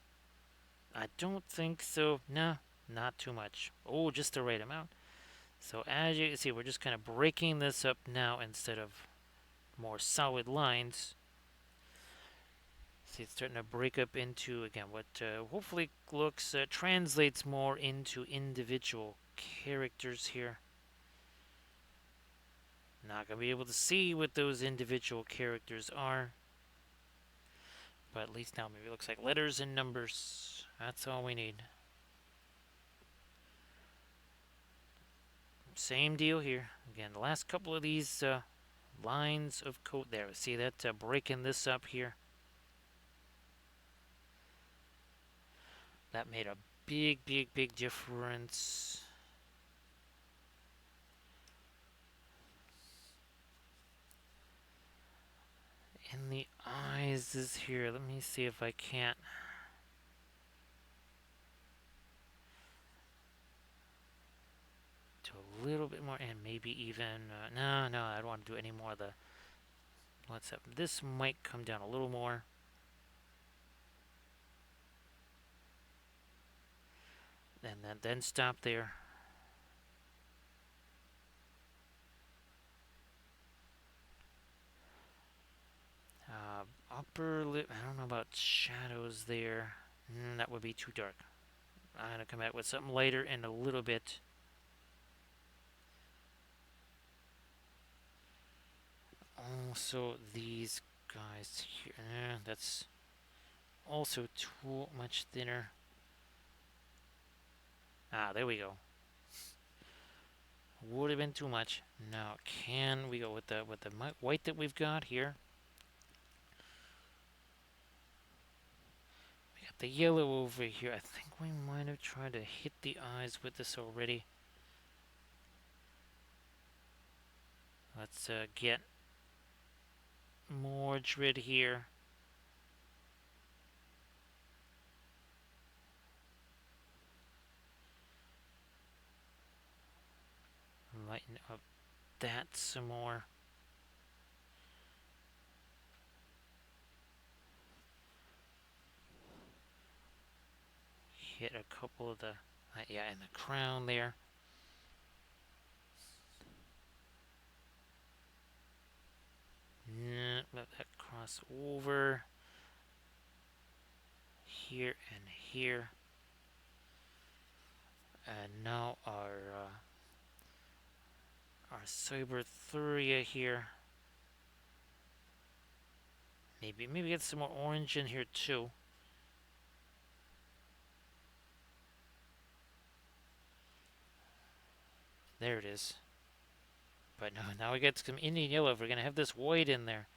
I don't think so. No, not too much. Oh, just the right amount. So as you can see, we're just kind of breaking this up now instead of more solid lines. See, it's starting to break up into, again, what hopefully translates more into individual characters here. Not going to be able to see what those individual characters are. But at least now maybe it looks like letters and numbers. That's all we need. Same deal here. Again, the last couple of these lines of code there. See that breaking this up here? That made a big, big, big difference. In the eyes is here. Let me see if I can't. Do a little bit more, and maybe even no, I don't want to do any more of the. What's up? This might come down a little more. And then stop there. Upper lip. I don't know about shadows there. That would be too dark. I'm gonna come back with something lighter in a little bit. Also, these guys here. That's also too much thinner. There we go. Would have been too much. Now, can we go with the white that we've got here? We got the yellow over here. I think we might have tried to hit the eyes with this already. Let's get Mordred here. Lighten up that some more. Hit a couple of the, yeah, in the crown there. Let that cross over. Here and here. And now our Cyberthuria here. Maybe get some more orange in here too. There it is. But no, now we get some Indian yellow. If we're going to have this white in there,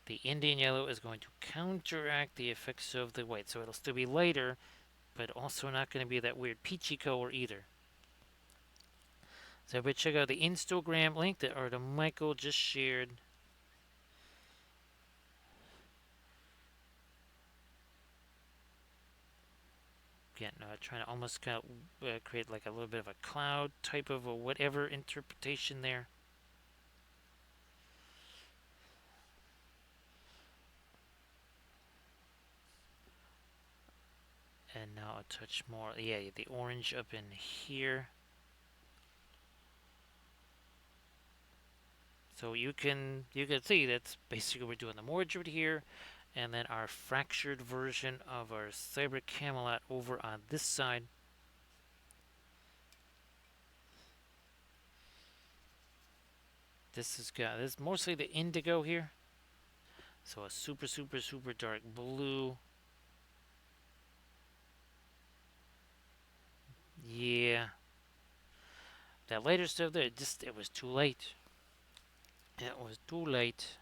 the Indian yellow is going to counteract the effects of the white. So it'll still be lighter, but also not going to be that weird peachy color either. So everybody check out the Instagram link that or the Michael just shared. Again, trying to almost kind of create like a little bit of a cloud type of a whatever interpretation there. And now a touch more, yeah, the orange up in here. So you can see that's basically we're doing the Mordred here, and then our fractured version of our Cyber Camelot over on this side. This is mostly the indigo here. So a super super super dark blue. Yeah. That later stuff there, it was too late. It was too late.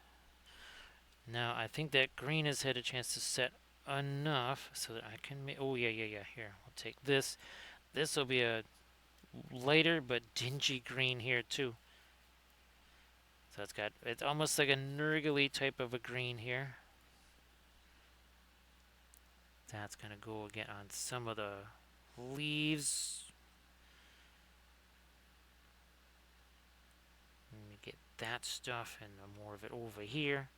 Now I think that green has had a chance to set enough so that I can make. Oh yeah yeah yeah. Here we'll take this. This will be a lighter but dingy green here too. So it's almost like a nurgly type of a green here. That's gonna go again on some of the leaves. Let me get that stuff and more of it over here.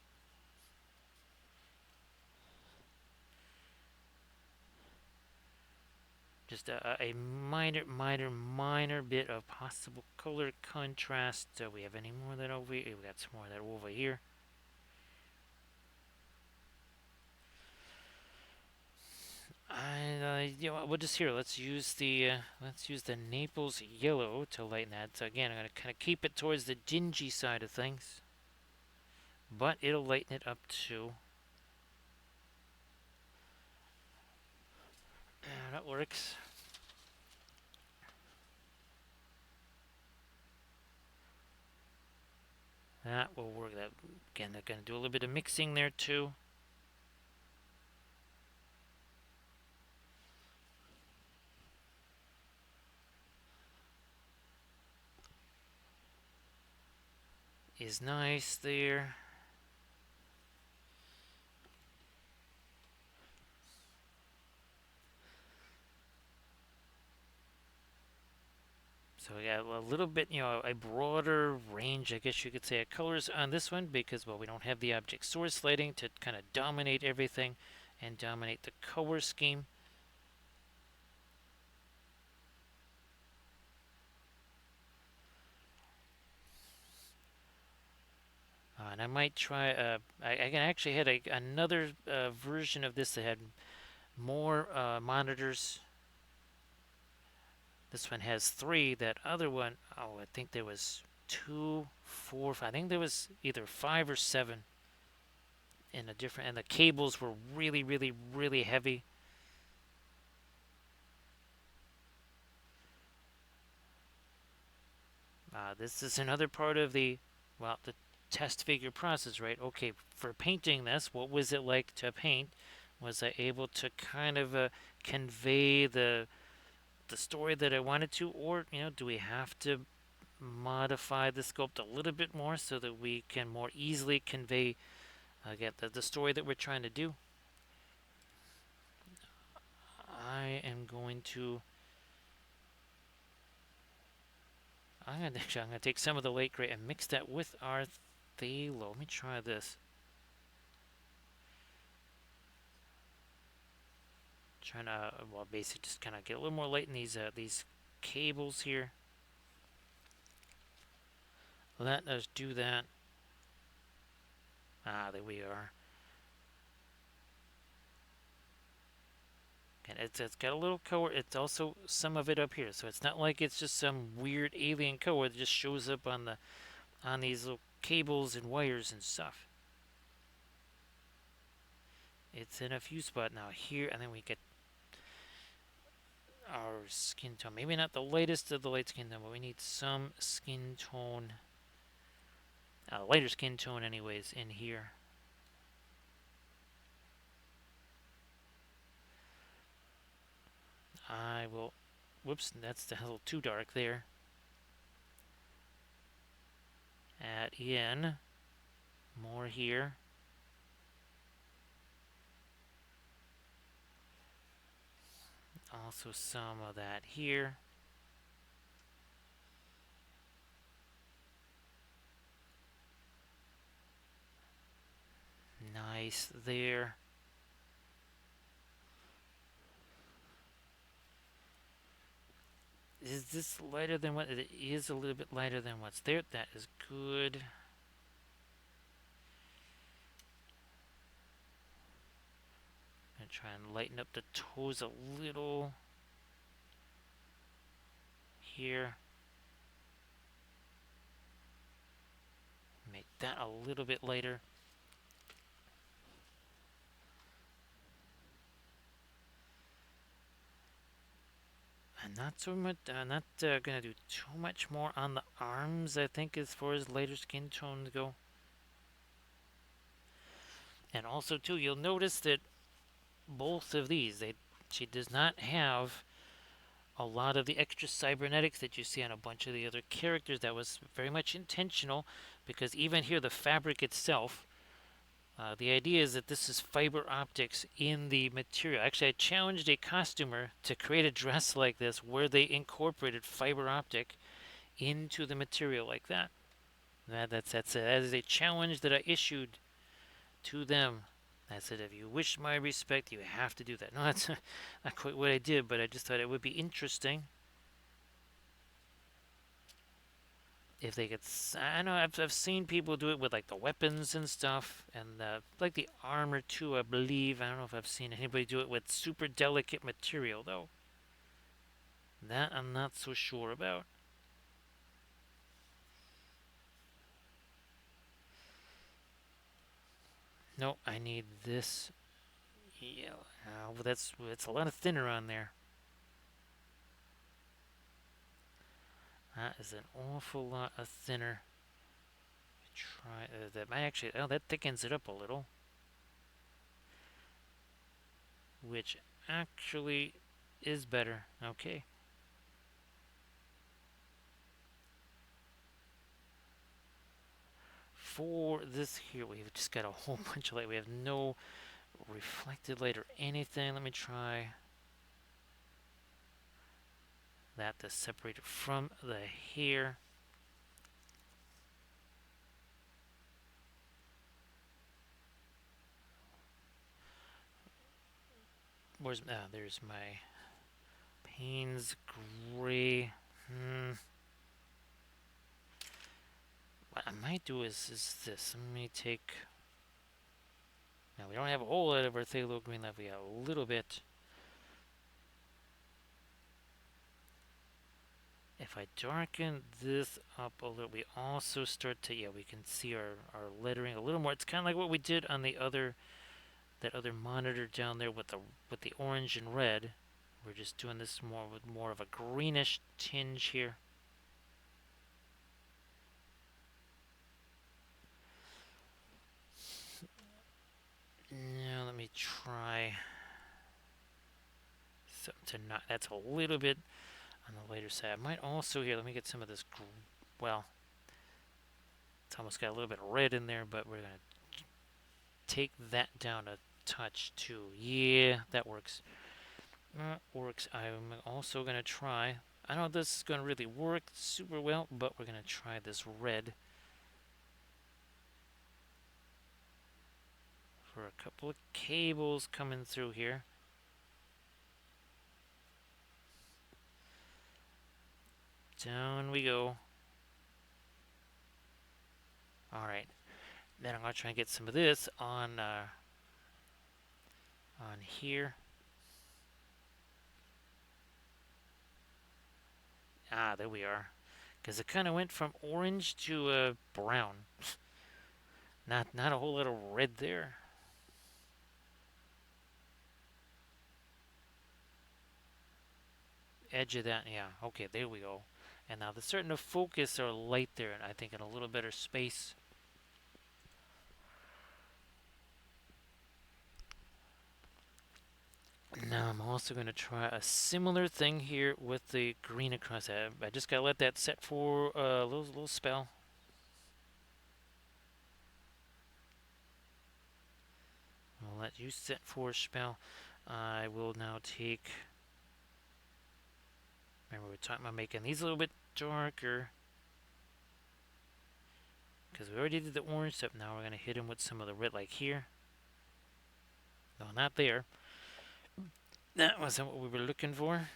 Just a minor bit of possible color contrast. Do we have any more of that over here? We got some more of that over here. You know, we'll just here. Let's use the Naples yellow to lighten that. So again, I'm gonna kind of keep it towards the dingy side of things, but it'll lighten it up too. That works. That will work. That again, they're gonna do a little bit of mixing there too. Is nice there. So we got a little bit, a broader range, I guess you could say, of colors on this one because, well, we don't have the object source lighting to kind of dominate everything and dominate the color scheme. And I might try, I can actually had another version of this that had more monitors. This one has 3. That other one, oh, I think there was 2, 4, 5. I think there was either 5 or 7 in a different, and the cables were really, really, really heavy. This is another part of the test figure process, right? Okay, for painting this, what was it like to paint? Was I able to kind of convey the story that I wanted to, or do we have to modify the sculpt a little bit more so that we can more easily convey again the story that we're trying to do? I am going to. I'm gonna take some of the late gray and mix that with our phthalo. Let me try this. Trying to basically just kind of get a little more light in these cables here. Let us do that. There we are. And it's got a little color. It's also some of it up here, so it's not like it's just some weird alien color that just shows up on these little cables and wires and stuff. It's in a few spots now here, and then we get our skin tone. Maybe not the lightest of the light skin tone, but we need some skin tone, lighter skin tone anyways, in here. I will. Whoops, that's a little too dark there. Add in more here. Also some of that here. Nice there. Is this lighter than what it is? A little bit lighter than what's there. That is good. I'm gonna try and lighten up the toes a little here. Make that a little bit lighter. I'm not so much. Not gonna do too much more on the arms. I think as far as lighter skin tones go. And also too, you'll notice that both of these, she does not have a lot of the extra cybernetics that you see on a bunch of the other characters. That was very much intentional, because even here, the fabric itself, the idea is that this is fiber optics in the material. Actually, I challenged a costumer to create a dress like this where they incorporated fiber optic into the material like that. That is a challenge that I issued to them. I said, if you wish my respect, you have to do that. No, that's not quite what I did, but I just thought it would be interesting if they could. I know I've seen people do it with like the weapons and stuff, and like the armor too. I believe. I don't know if I've seen anybody do it with super delicate material though. That I'm not so sure about. No, I need this. Yeah, well, that's a lot of thinner on there. That is an awful lot of thinner. Try that might actually. Oh, that thickens it up a little, which actually is better. Okay. For this here, we've just got a whole bunch of light. We have no reflected light or anything. Let me try that to separate it from the hair. Where's there's my Payne's gray. What I might do is this. Let me take. Now we don't have a whole lot of our phthalo green left. We have a little bit. If I darken this up a little, we also start to, yeah, we can see our lettering a little more. It's kind of like what we did on the other, that other monitor down there with the orange and red. We're just doing this more with more of a greenish tinge here. Now let me try something to not, that's a little bit on the lighter side. I might also here, let me get some of this, well, it's almost got a little bit of red in there, but we're going to take that down a touch too. Yeah, that works. That works. I'm also going to try, I don't know if this is going to really work super well, but we're going to try this red for a couple of cables coming through here. Down we go. Alright. Then I'm going to try and get some of this on here. Ah, there we are. Because it kind of went from orange to brown. Not a whole lot of red there. Edge of that, yeah. Okay, there we go. And now they're starting to focus our light there, and I think in a little better space. Now I'm also going to try a similar thing here with the green across it. I just gotta let that set for a little spell. I'll let you set for a spell. I will now take. Remember, we were talking about making these a little bit darker because we already did the orange stuff. Now we're going to hit him with some of the red, like here. No, not there. That wasn't what we were looking for.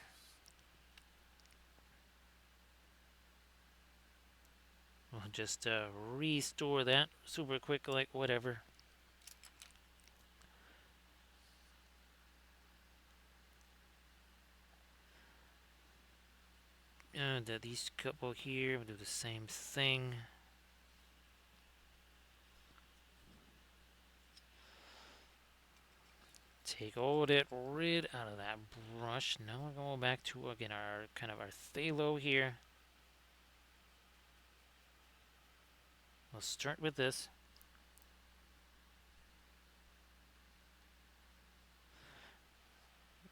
We'll just restore that super quick, like whatever. And these couple here, we'll do the same thing. Take all that red out of that brush. Now we're going back to again our kind of our phthalo here. We'll start with this.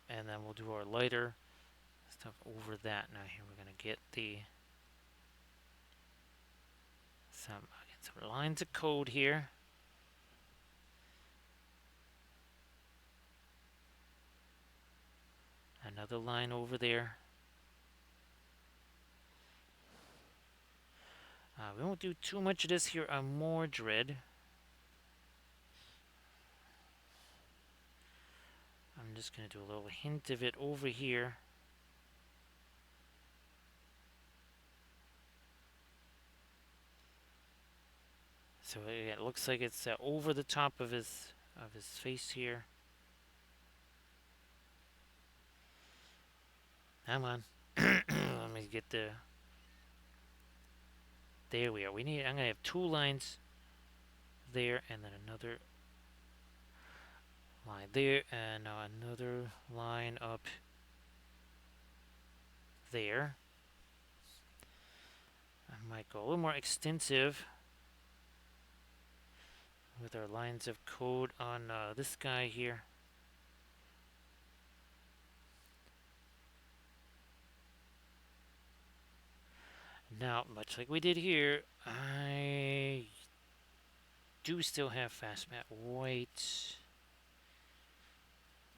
And then we'll do our lighter stuff over that. Now here we're gonna get some lines of code here. Another line over there. We won't do too much of this here on Mordred. I'm just going to do a little hint of it over here. So yeah, it looks like it's over the top of his face here. Come on. Let me get the... There we are. I'm going to have two lines there and then another line there and now another line up there. I might go a little more extensive with our lines of code on this guy here. Now, much like we did here, I do still have fast map white.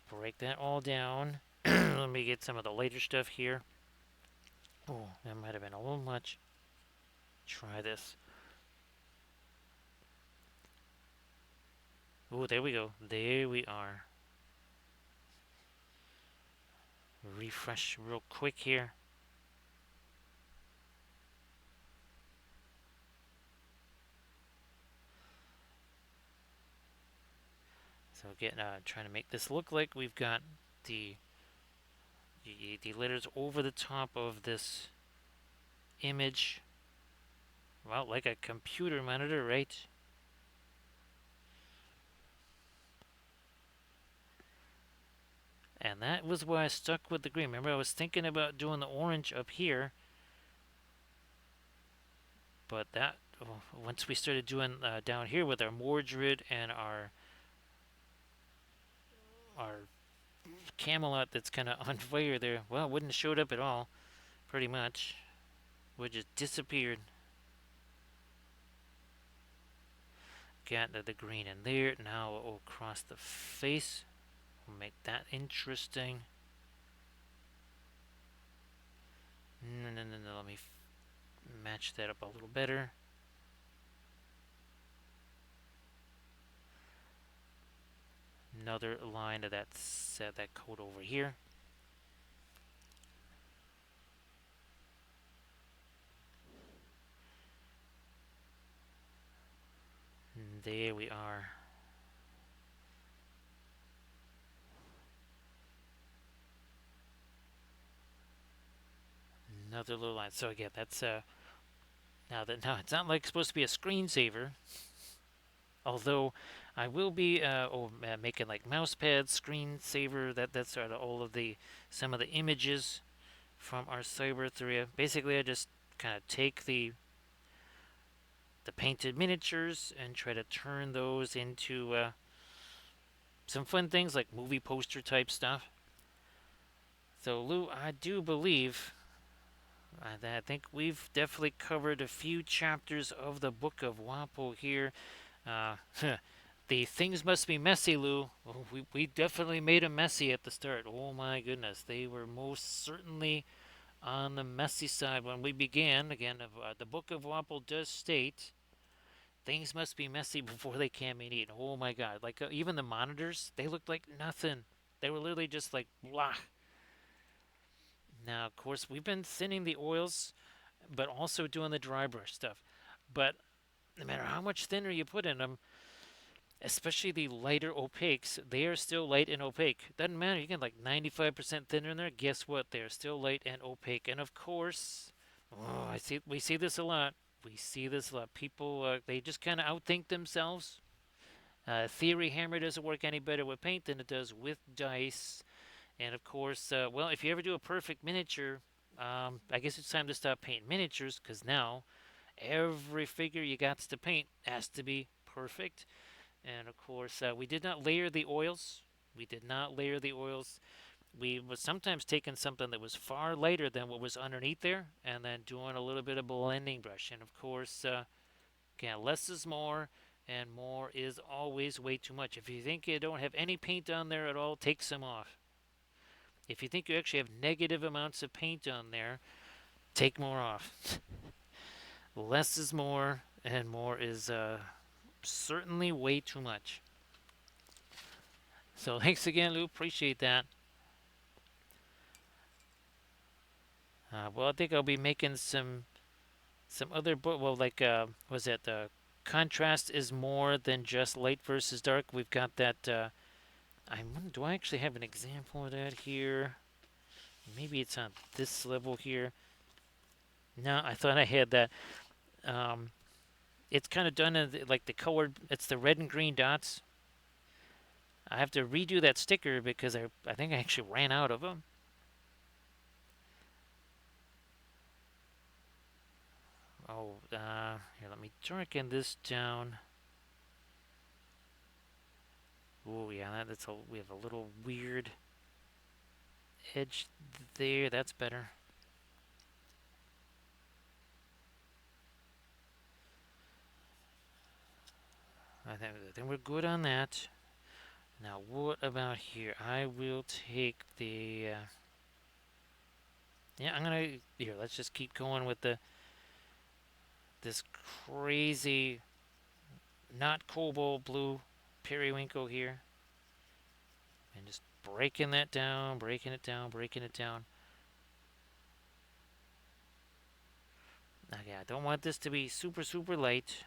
Break that all down. Let me get some of the later stuff here. Oh, that might have been a little much. Try this. Oh, there we go. There we are. Refresh real quick here. So again, trying to make this look like we've got the letters over the top of this image. Well, like a computer monitor, right? And that was why I stuck with the green. Remember, I was thinking about doing the orange up here. But that, once we started doing down here with our Mordred and our Camelot that's kind of on fire there, well, it wouldn't have showed up at all, pretty much. Would just disappeared. Got the green in there. Now we'll cross the face. We'll make that interesting. No, let me match that up a little better. Another line of that code over here. And there we are. Another little line. So again, that's now it's not like supposed to be a screensaver. Although I will be making like mouse pads, screensaver. That's sort of all of some of the images from our Cyber 3. Basically, I just kind of take the painted miniatures and try to turn those into some fun things like movie poster type stuff. So, Lou, I do believe I think we've definitely covered a few chapters of the Book of Wapo here. Uh, the things must be messy, Lou. Oh, we definitely made them messy at the start. Oh my goodness, they were most certainly on the messy side when we began. Again, the Book of Wapo does state things must be messy before they can be eaten. Oh my God! Like even the monitors, they looked like nothing. They were literally just like blah. Now, of course, we've been thinning the oils, but also doing the dry brush stuff. But no matter how much thinner you put in them, especially the lighter opaques, they are still light and opaque. Doesn't matter. You get like 95% thinner in there. Guess what? They are still light and opaque. And of course, oh, we see this a lot. We see this a lot. People they just kind of outthink themselves. Theory hammer doesn't work any better with paint than it does with dice. And of course, well, if you ever do a perfect miniature, I guess it's time to stop painting miniatures because now every figure you got to paint has to be perfect. And of course, we did not layer the oils. We did not layer the oils. We was sometimes taking something that was far lighter than what was underneath there, and then doing a little bit of blending brush. And of course, again, less is more, and more is always way too much. If you think you don't have any paint on there at all, take some off. If you think you actually have negative amounts of paint on there, take more off. Less is more, and more is certainly way too much. So thanks again, Lou. Appreciate that. Well, I think I'll be making some other book. Well, like was it contrast is more than just light versus dark. We've got that. Do I actually have an example of that here? Maybe it's on this level here. No, I thought I had that. Um, it's kind of done in like the colored. It's the red and green dots. I have to redo that sticker because I think I actually ran out of them. Oh, here, let me darken this down. Oh yeah, we have a little weird edge there. That's better. I think we're good on that. Now, what about here? I will take the. Yeah, I'm gonna. Here, let's just keep going with this crazy, not cobalt blue periwinkle here, and just breaking that down, breaking it down, breaking it down. Okay, I don't want this to be super super light,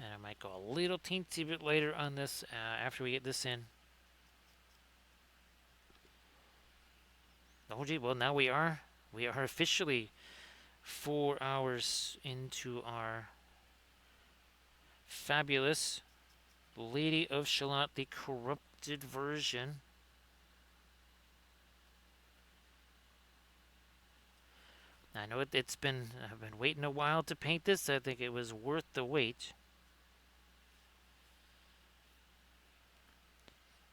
and I might go a little teensy bit later on this after we get this in. Oh gee, well now we are officially 4 hours into our fabulous Lady of Shalott, the corrupted version. I know I've been waiting a while to paint this. I think it was worth the wait.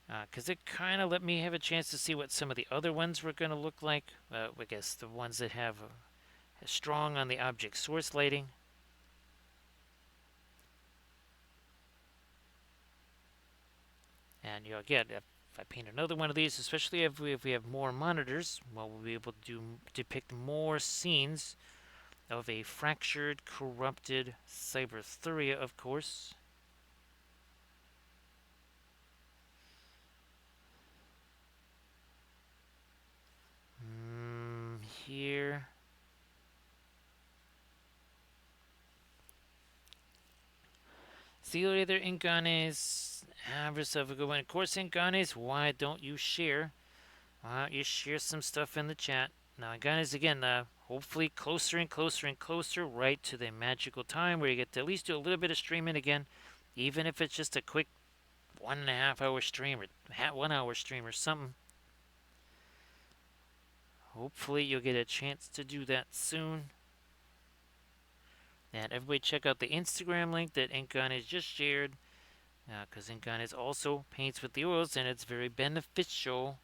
Because it kind of let me have a chance to see what some of the other ones were going to look like. I guess the ones that have strong on the object source lighting. And again, if I paint another one of these, especially if we have more monitors, well, we'll be able to depict more scenes of a fractured, corrupted Cyberthuria, of course. Here. See you later, Inganes. Have yourself a good one. Of course, Inganes, why don't you share? Why don't you share some stuff in the chat? Now, Inganes, again, hopefully closer and closer and closer right to the magical time where you get to at least do a little bit of streaming again, even if it's just a quick 1.5 hour stream or 1 hour stream or something. Hopefully, you'll get a chance to do that soon. And everybody check out the Instagram link that Inganes just shared. Because Incarnates also paints with the oils, and it's very beneficial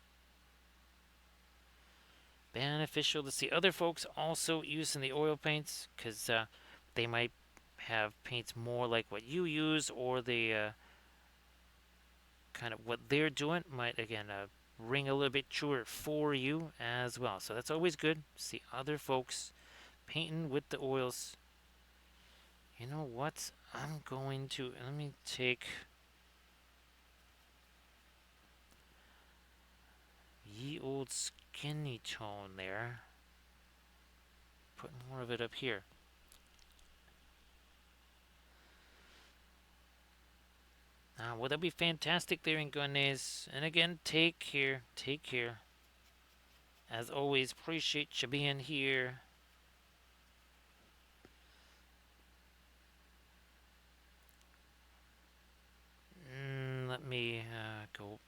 to see other folks also using the oil paints, because they might have paints more like what you use, or the kind of what they're doing might again ring a little bit truer for you as well. So that's always good. See other folks painting with the oils. You know what? I'm going to let me take ye old skinny tone there. Put more of it up here. Would that be fantastic there in Gunnez? And again, take care. Take care. As always, appreciate you being here. Let me go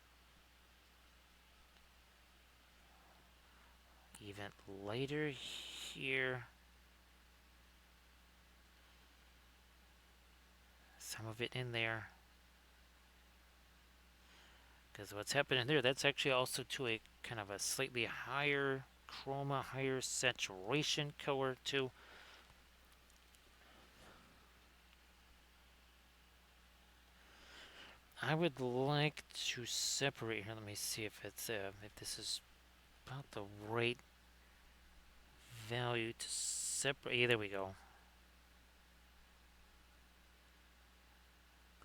even lighter here. Some of it in there. Because what's happening there, that's actually also to a kind of a slightly higher chroma, higher saturation color too. I would like to separate here. Let me see if it's if this is about the right value to separate. Yeah, there we go.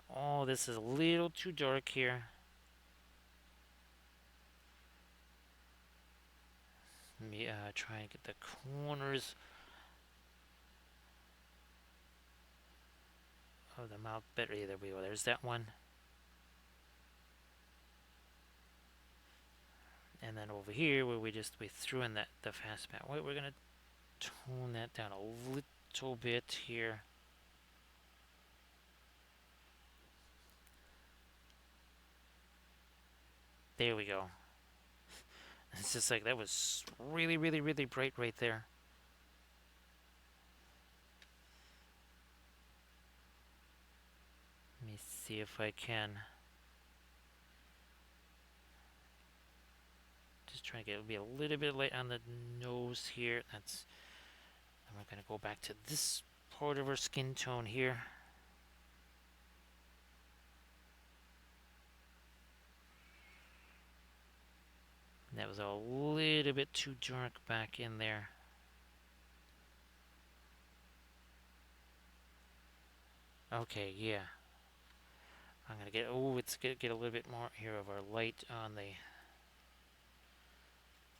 Oh, this is a little too dark here. Let me try and get the corners of the mouth better. Yeah, there we go. There's that one. And then over here, where we threw in the fast mat white, we're gonna tone that down a little bit here. There we go. It's just like that was really, really, really bright right there. Let me see if I can. Just trying to get it to be a little bit light on the nose here. That's. And we're gonna go back to this part of our skin tone here. That was a little bit too dark back in there. Okay, yeah. I'm gonna get. Oh, it's gonna get a little bit more here of our light on the.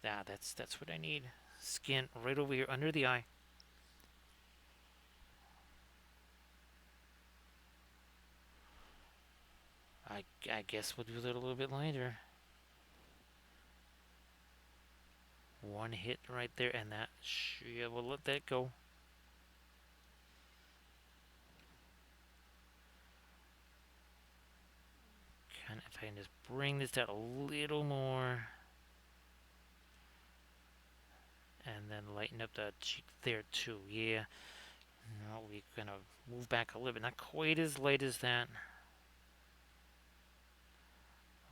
That's what I need. Skin right over here under the eye. I guess we'll do that a little bit later. One hit right there, and that. Yeah, we'll let that go. Kind of, if I can just bring this down a little more. And then lighten up the cheek there too. Yeah. No, we're gonna move back a little bit. Not quite as light as that.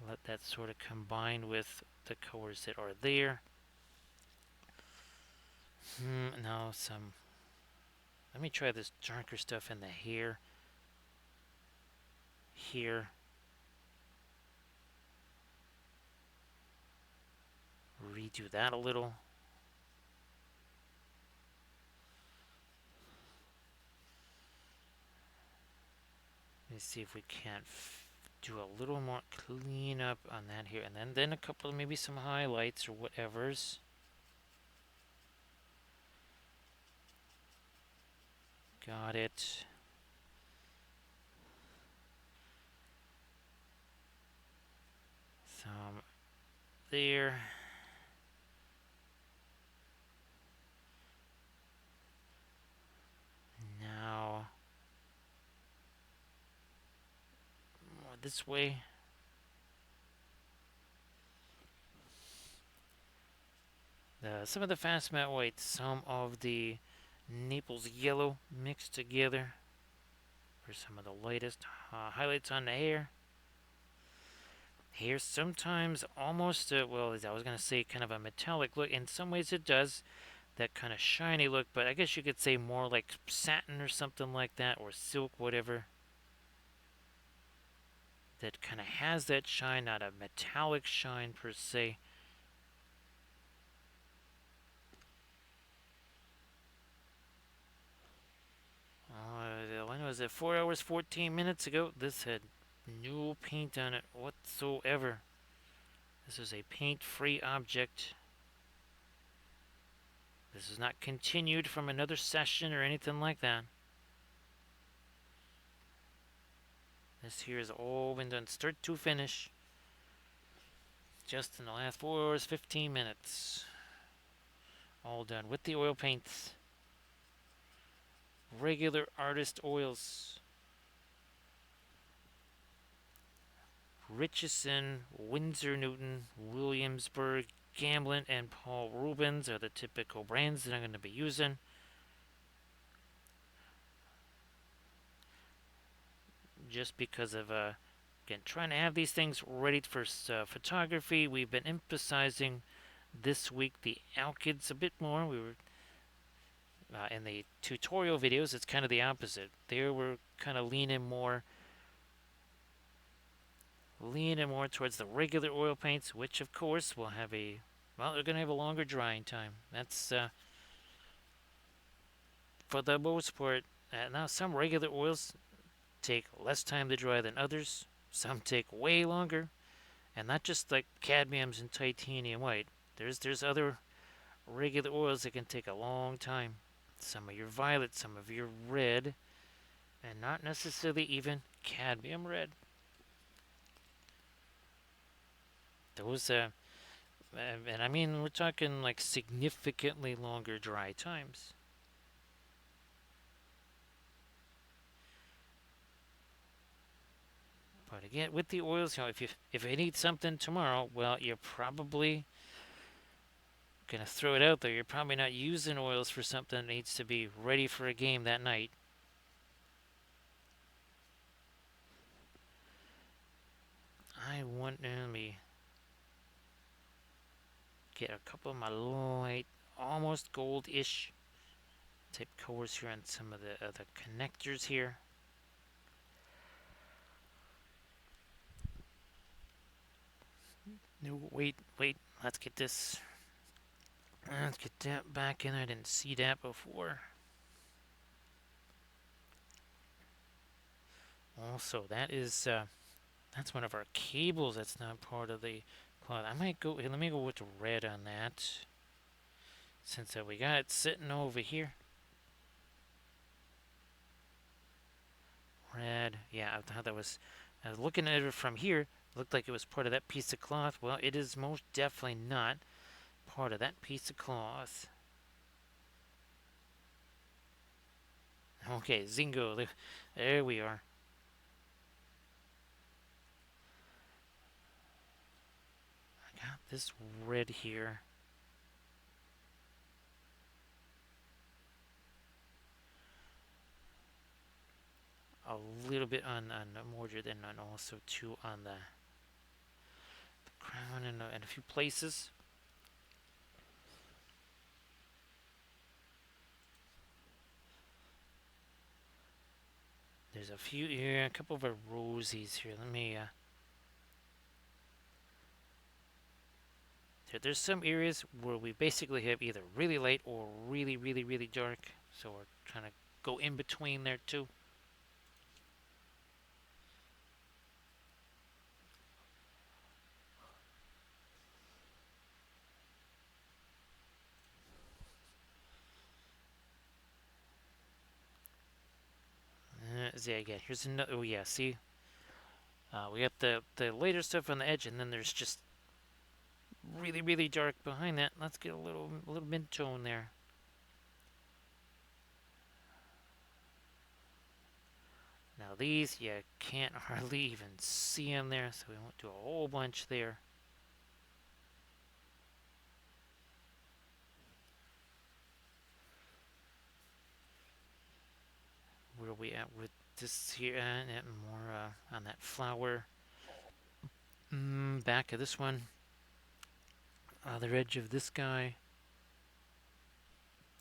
Let that sort of combine with the colors that are there. Now some. Let me try this darker stuff in the hair. Here. Redo that a little. Let's see if we can't do a little more cleanup on that here, and then a couple of maybe some highlights or whatever's. Got it. Some there. Now more this way. Some of the fast matte white, some of the Naples yellow mixed together. for some of the lightest highlights on the hair. Hair sometimes almost, well, I was going to say kind of a metallic look. In some ways it does, that kind of shiny look, but I guess you could say more like satin or something like that, or silk, whatever. That kind of has that shine, not a metallic shine per se. When was it? 4 hours, 14 minutes ago. This had no paint on it whatsoever. This is a paint-free object. This is not continued from another session or anything like that. This here has all been done start to finish. Just in the last 4 hours, 15 minutes. All done with the oil paints. Regular artist oils. Richardson, Winsor Newton, Williamsburg, Gamblin, and Paul Rubens are the typical brands that I'm going to be using. Just because of, again, trying to have these things ready for photography. We've been emphasizing this week the alkyds a bit more. We were in the tutorial videos, it's kind of the opposite. There we're kind of leaning more towards the regular oil paints, which of course will have well, they're going to have a longer drying time. That's for the most part. Now some regular oils take less time to dry than others. Some take way longer, and not just like cadmiums and titanium white. There's other regular oils that can take a long time. Some of your violet, some of your red, and not necessarily even cadmium red. Those and I mean we're talking like significantly longer dry times. But again, with the oils, if you need something tomorrow, well, you're probably gonna throw it out there. You're probably not using oils for something that needs to be ready for a game that night. I want let me get a couple of my light, almost gold-ish type colors here on some of the connectors here. No, wait. Let's get this. Let's get that back in. I didn't see that before. Also, that's one of our cables. That's not part of the cloth. I might go. Let me go with red on that. Since we got it sitting over here. Red. Yeah, I thought that was. I was looking at it from here. It looked like it was part of that piece of cloth. Well, it is most definitely not part of that piece of cloth. Okay, Zingo. There we are. I got this red here. A little bit on Mordred and also too on the crown and a few places. There's a few here, a couple of rosies here. Let me. There's some areas where we basically have either really light or really, really, really dark. So we're trying to go in between there too. See again. Here's another. Oh yeah, see. We got the later stuff on the edge, and then there's just really, really dark behind that. Let's get a little mid-tone there. Now these, you can't hardly even see them there, so we won't do a whole bunch there. Where are we at with this here and more on that flower. Back of this one. Other edge of this guy.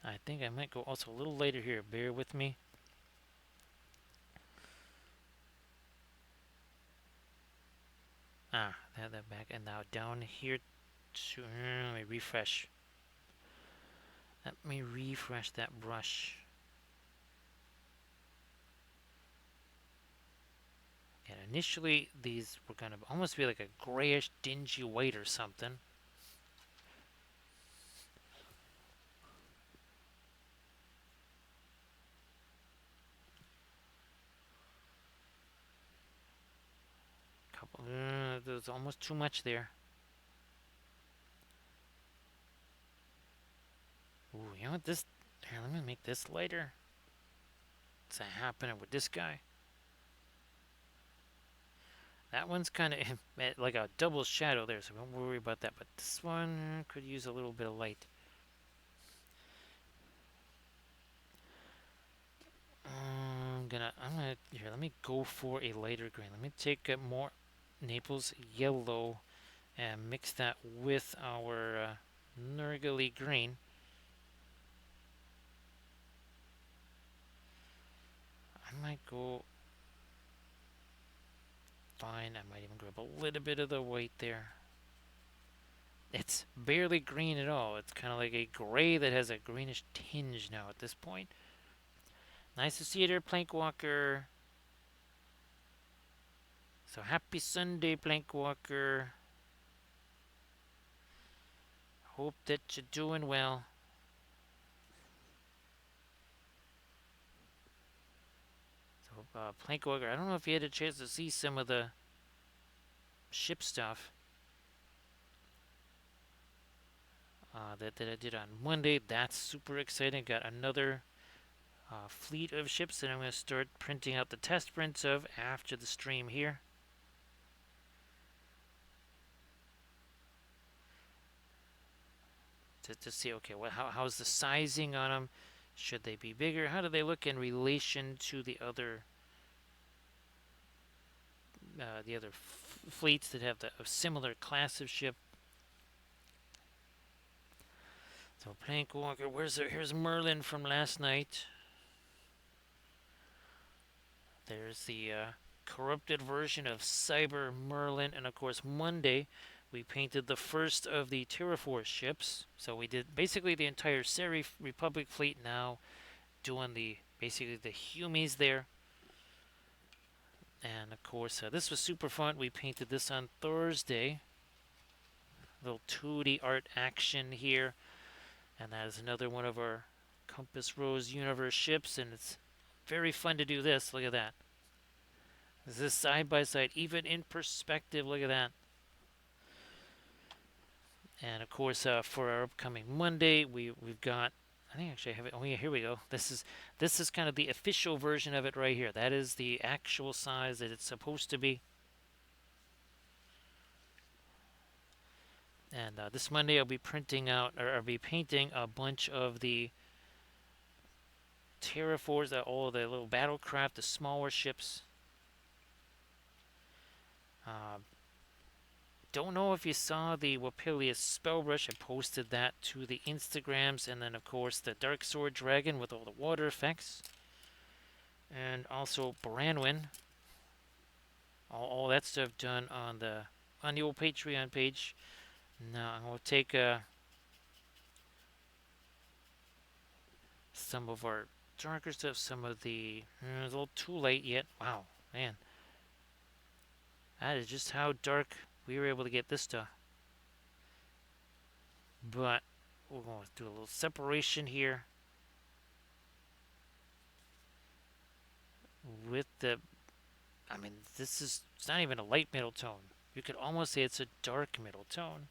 I think I might go also a little later here. Bear with me. That back. And now down here to... let me refresh. Let me refresh that brush. And initially, these were going to almost be like a grayish, dingy white or something. There's almost too much there. Ooh, you know what? This... here, let me make this lighter. What's that happening with this guy? That one's kind of like a double shadow there, so don't worry about that. But this one could use a little bit of light. Here, let me go for a lighter green. Let me take a more Naples yellow and mix that with our Nurgle green. I might go fine. I might even grab a little bit of the white there. It's barely green at all. It's kind of like a gray that has a greenish tinge now at this point. Nice to see you there, Plankwalker. So happy Sunday, Plankwalker. Hope that you're doing well. So, Plankwalker, I don't know if you had a chance to see some of the ship stuff that I did on Monday. That's super exciting. Got another fleet of ships that I'm going to start printing out the test prints of after the stream here. To see, okay, how's the sizing on them? Should they be bigger? How do they look in relation to the other fleets that have a similar class of ship? So Plankwalker, here's Merlin from last night. There's the corrupted version of Cyber Merlin, and of course Monday we painted the first of the Terraforce ships. So we did basically the entire Seri Republic fleet now, doing basically the Humies there. And of course this was super fun. We painted this on Thursday. Little 2D art action here, and that is another one of our Compass Rose Universe ships, and it's very fun to do this. Look at that. This is side by side, even in perspective. Look at that. And of course, for our upcoming Monday, we've got. I think actually I have it. Oh yeah, here we go. This is kind of the official version of it right here. That is the actual size that it's supposed to be. And this Monday I'll be printing out, or I'll be painting a bunch of the Terraforce, all the little battlecraft, the smaller ships. Don't know if you saw the Wapilius Spellbrush. I posted that to the Instagrams, and then of course the Dark Sword Dragon with all the water effects, and also Branwyn. All that stuff done on the old Patreon page. Now I'm gonna take some of our darker stuff, some of the. It's a little too late yet. Wow, man, that is just how dark we were able to get this stuff. But we're going to do a little separation here with the. I mean, it's not even a light middle tone. You could almost say it's a dark middle tone.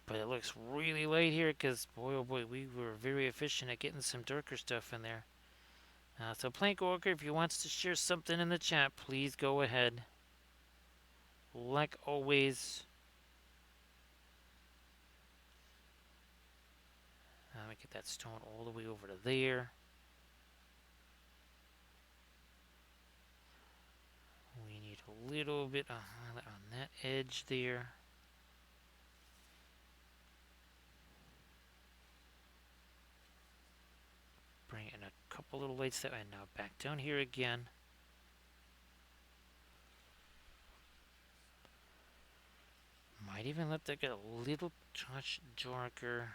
But it looks really light here because, boy, oh boy, we were very efficient at getting some darker stuff in there. So Plankwalker, if you wants to share something in the chat, please go ahead. Like always. to get that stone all the way over to there. We need a little bit of highlight on that edge there. Bring in a couple little lights that way. And now back down here again. Might even let that get a little touch darker.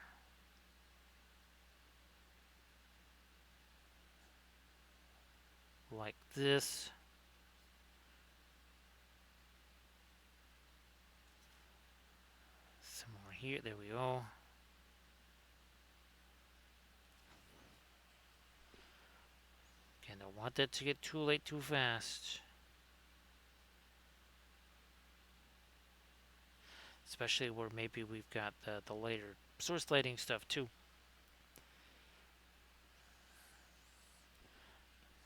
Like this. Some more here. There we go. Okay, don't want that to get too late too fast. Especially where maybe we've got the later source lighting stuff too.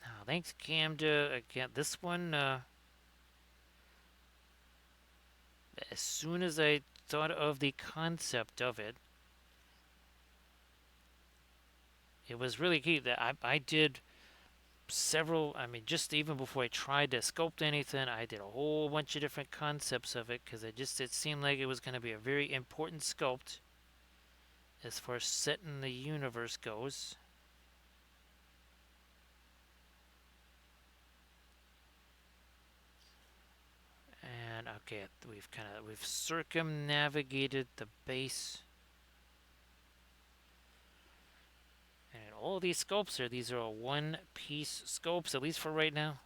Now, thanks, Camda. Again, this one, as soon as I thought of the concept of it, it was really key that I did several, I mean, just even before I tried to sculpt anything, I did a whole bunch of different concepts of it because it seemed like it was going to be a very important sculpt as far as setting the universe goes. And okay, we've circumnavigated the base. And all these sculpts these are all one-piece sculpts, at least for right now.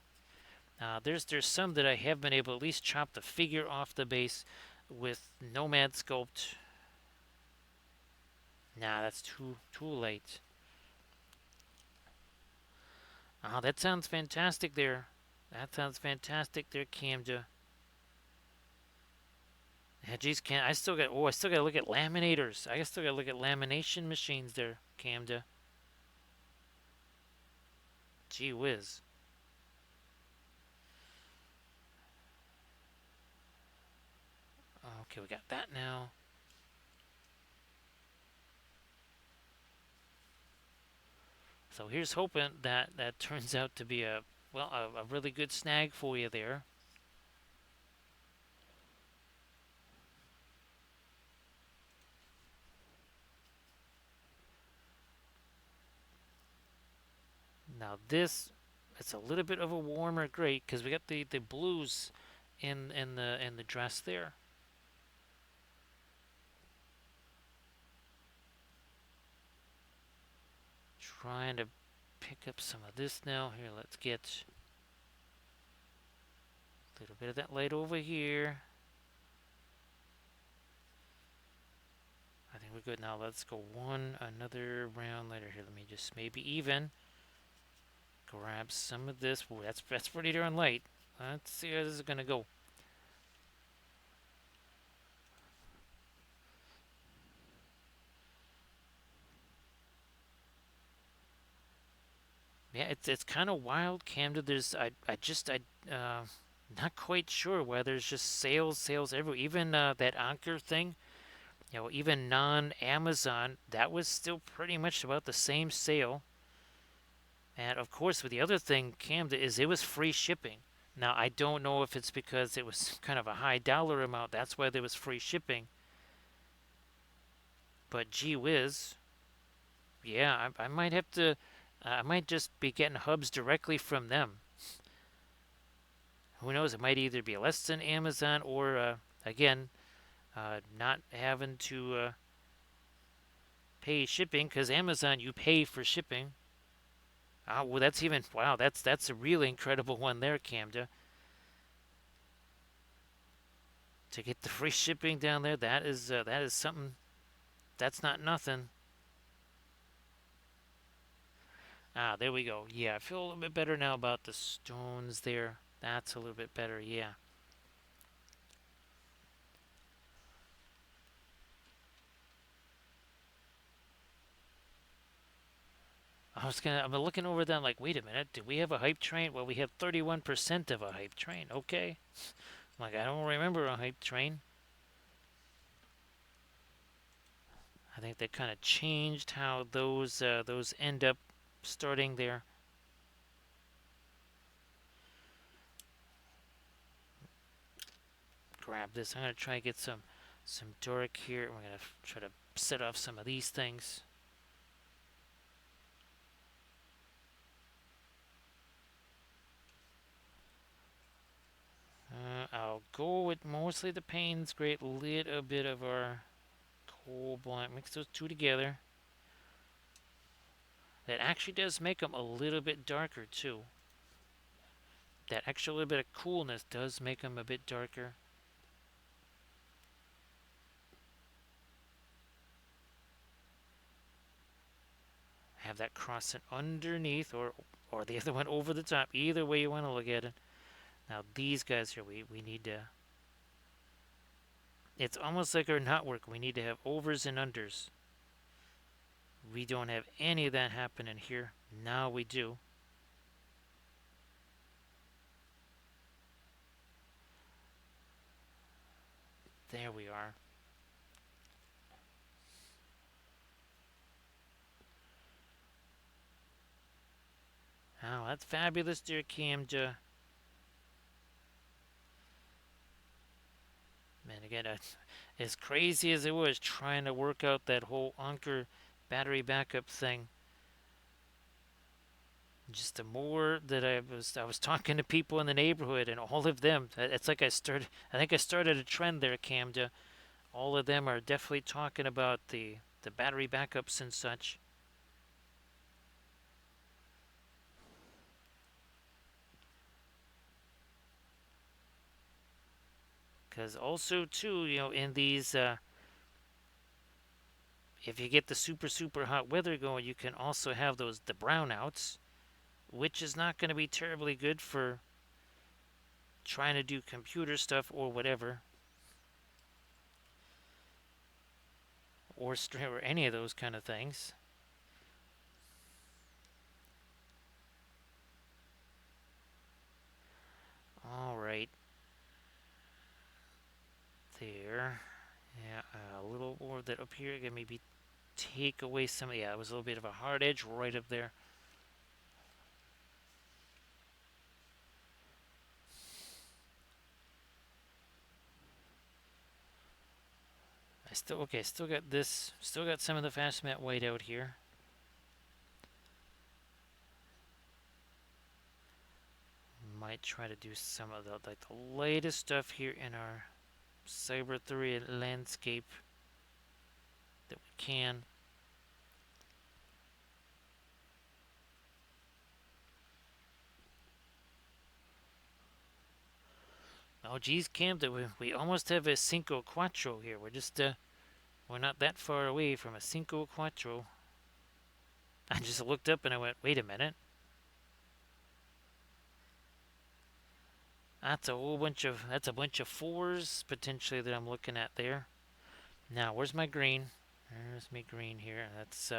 There's some that I have been able to at least chop the figure off the base with Nomad Sculpt. Nah, that's too late. That sounds fantastic there. That sounds fantastic there, Camda. Yeah, geez, I still got to look at laminators. I still got to look at lamination machines there, Camda. Gee whiz. Okay, we got that now. So here's hoping that that turns out to be a really good snag for you there. Now this, it's a little bit of a warmer gray because we got the blues in the dress there. Trying to pick up some of this now. Here, let's get a little bit of that light over here. I think we're good now. Let's go another round later here. Let me just maybe even grab some of this. Ooh, that's pretty darn light. Let's see how this is gonna go. Yeah, it's kind of wild, Camden. Not quite sure why there's just sales everywhere. Even that Anchor thing, even non-Amazon, that was still pretty much about the same sale. And of course, with the other thing, Camden, is it was free shipping. Now I don't know if it's because it was kind of a high dollar amount. That's why there was free shipping. But gee whiz, yeah, I might have to. I might just be getting hubs directly from them. Who knows? It might either be less than Amazon or, again, not having to pay shipping because Amazon you pay for shipping. Well, that's even wow. That's a really incredible one there, Camda. To get the free shipping down there, that is something. That's not nothing. There we go. Yeah, I feel a little bit better now about the stones there. That's a little bit better, yeah. I'm looking over them like, wait a minute, do we have a hype train? Well, we have 31% of a hype train. Okay. Like, I don't remember a hype train. I think they kind of changed how those end up starting there. Grab this. I'm gonna try to get some dark here. We're gonna try to set off some of these things. I'll go with mostly the Payne's Great, little bit of our coal black. Mix those two together. That actually does make them a little bit darker too. That extra little bit of coolness does make them a bit darker. Have that crossing underneath or the other one over the top. Either way you want to look at it. Now these guys here, we need to. It's almost like our knotwork. We need to have overs and unders. We don't have any of that happening here. Now we do. There we are. Oh, that's fabulous, dear Camja. Man, again, as crazy as it was trying to work out that whole Anker battery backup thing, just the more that I was talking to people in the neighborhood, and all of them, it's like I think I started a trend there, Camja. All of them are definitely talking about the battery backups and such. Because also too, in these, if you get the super hot weather going, you can also have the brownouts, which is not going to be terribly good for trying to do computer stuff or whatever, or any of those kind of things. All right, there. Yeah, a little more of that up here. Gonna maybe take away some. Yeah, it was a little bit of a hard edge right up there. I still okay. Still got this. Still got some of the fast mat white out here. Might try to do some of the latest stuff here in our Cyber 3 landscape that we can. Oh geez, Cam, we almost have a Cinco Quattro here. We're not that far away from a Cinco Quattro. I just looked up and I went, wait a minute. That's a bunch of fours potentially that I'm looking at there. Now, where's my green? There's my green here. That's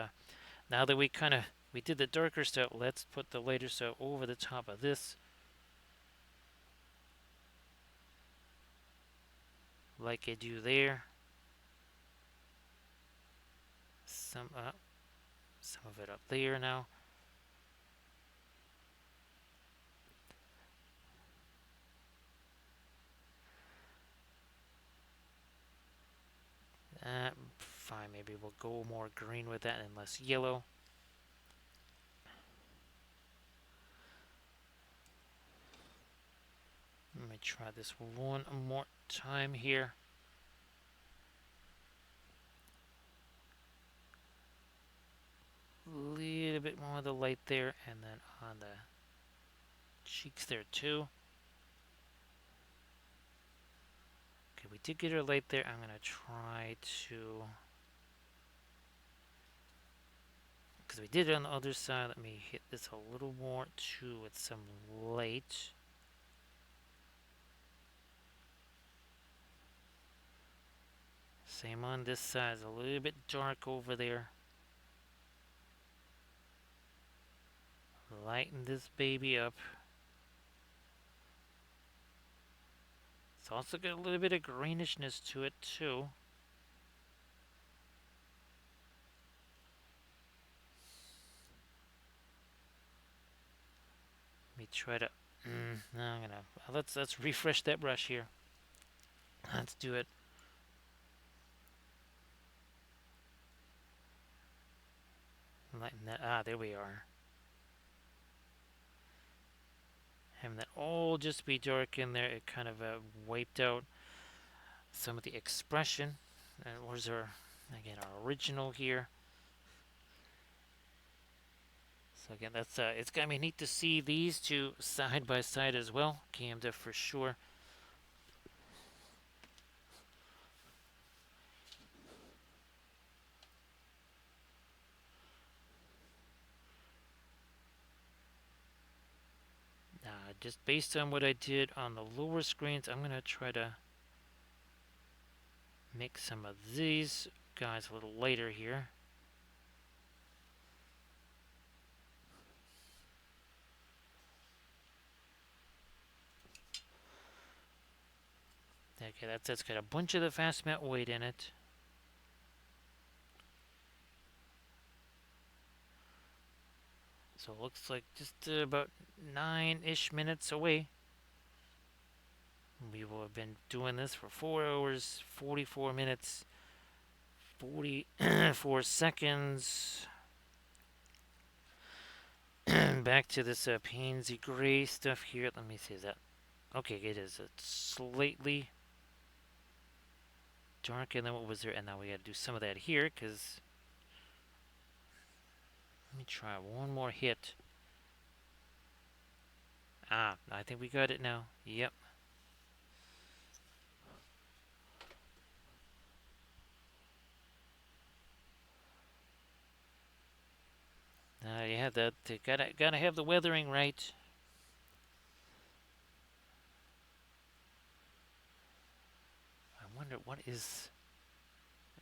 now that we did the darker stuff, let's put the lighter stuff over the top of this. Like I do there. Some of it up there now. Fine, maybe we'll go more green with that and less yellow. Let me try this one more time here. A little bit more of the light there, and then on the cheeks there too. Okay, we did get our light there. I'm going to try to... Because we did it on the other side. Let me hit this a little more too with some light. Same on this side. It's a little bit dark over there. Lighten this baby up. It's also got a little bit of greenishness to it too. try to. No, I'm gonna. Let's refresh that brush here. Let's do it. Lighten that. Ah, there we are. Having that all just be dark in there, it kind of wiped out some of the expression. And where's our, again, our original here. So again, that's it's gonna be neat to see these two side by side as well. Cammed for sure. Just based on what I did on the lower screens, I'm gonna try to make some of these guys a little lighter here. Okay, that's got a bunch of the fast melt weight in it. So it looks like just about 9-ish minutes away. We will have been doing this for 4 hours, 44 minutes, 44 seconds. Back to this pansy gray stuff here. Let me see, is that... Okay, it is slightly darker than what was there. And now we gotta do some of that here, because... Let me try one more hit. Ah, I think we got it now. Yep. Yeah, that gotta have the weathering right. I wonder what is.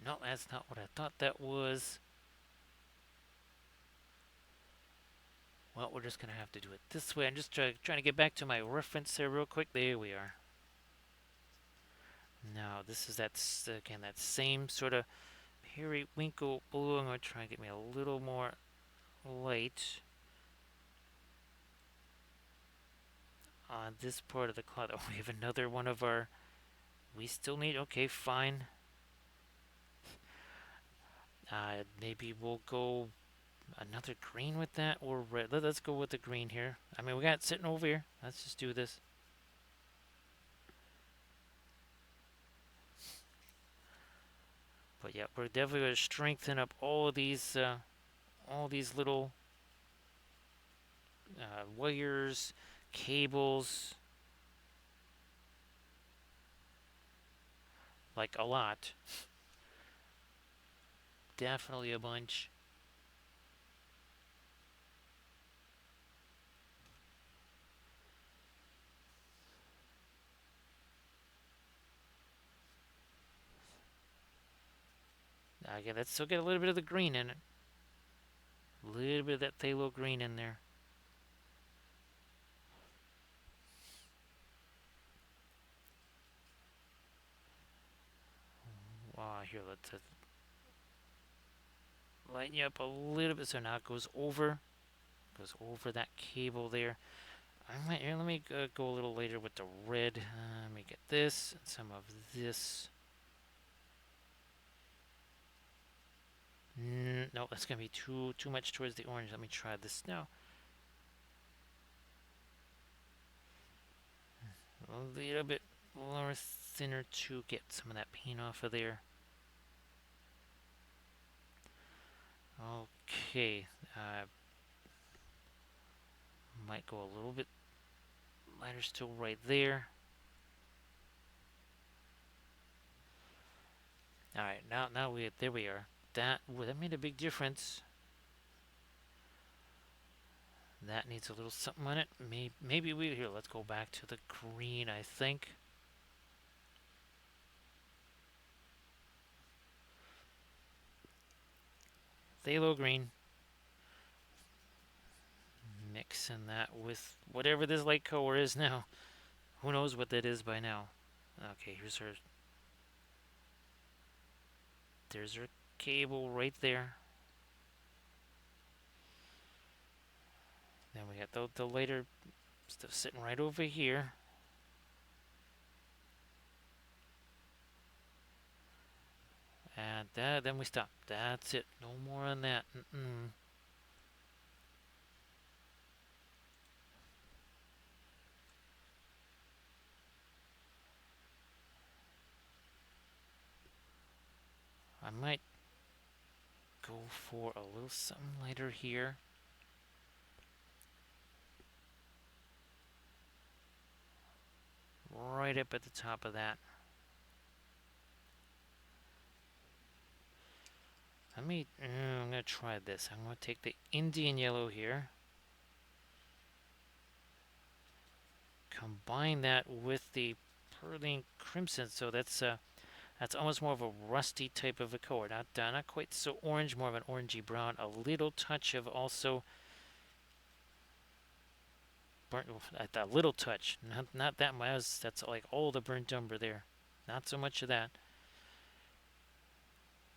No, that's not what I thought that was. Well, we're just gonna have to do it this way. I'm just trying to get back to my reference here real quick. There we are. Now this is again that same sort of periwinkle blue. I'm gonna try and get me a little more light on this part of the cloud. Oh, we have another one of our. We still need. Okay, fine. Maybe we'll go another green with that or red. Let's go with the green here. I mean, we got it sitting over here. Let's just do this. But yeah, we're definitely going to strengthen up all these little wires, cables, like a lot. Definitely a bunch. Again, let's still get a little bit of the green in it. A little bit of that phthalo green in there. Here, let's lighten you up a little bit so now it goes over that cable there. Here, let me go a little later with the red. Let me get this and some of this. No, that's gonna be too much towards the orange. Let me try this now. A little bit more thinner to get some of that paint off of there. Okay, might go a little bit lighter still right there. All right, now there we are. That made a big difference. That needs a little something on it. Maybe here. Let's go back to the green. I think. Phthalo green. Mixing that with whatever this light color is now. Who knows what that is by now? Okay, here's her. There's her cable right there. Then we got the lighter Still sitting right over here. And then we stop. That's it. No more on that. I might go for a little something lighter here. Right up at the top of that. I'm going to try this. I'm going to take the Indian yellow here. Combine that with the Pearling Crimson. So that's almost more of a rusty type of a color. Not quite so orange, more of an orangey brown. A little touch of also burnt, a little touch. Not that much. That's like all the burnt umber there. Not so much of that.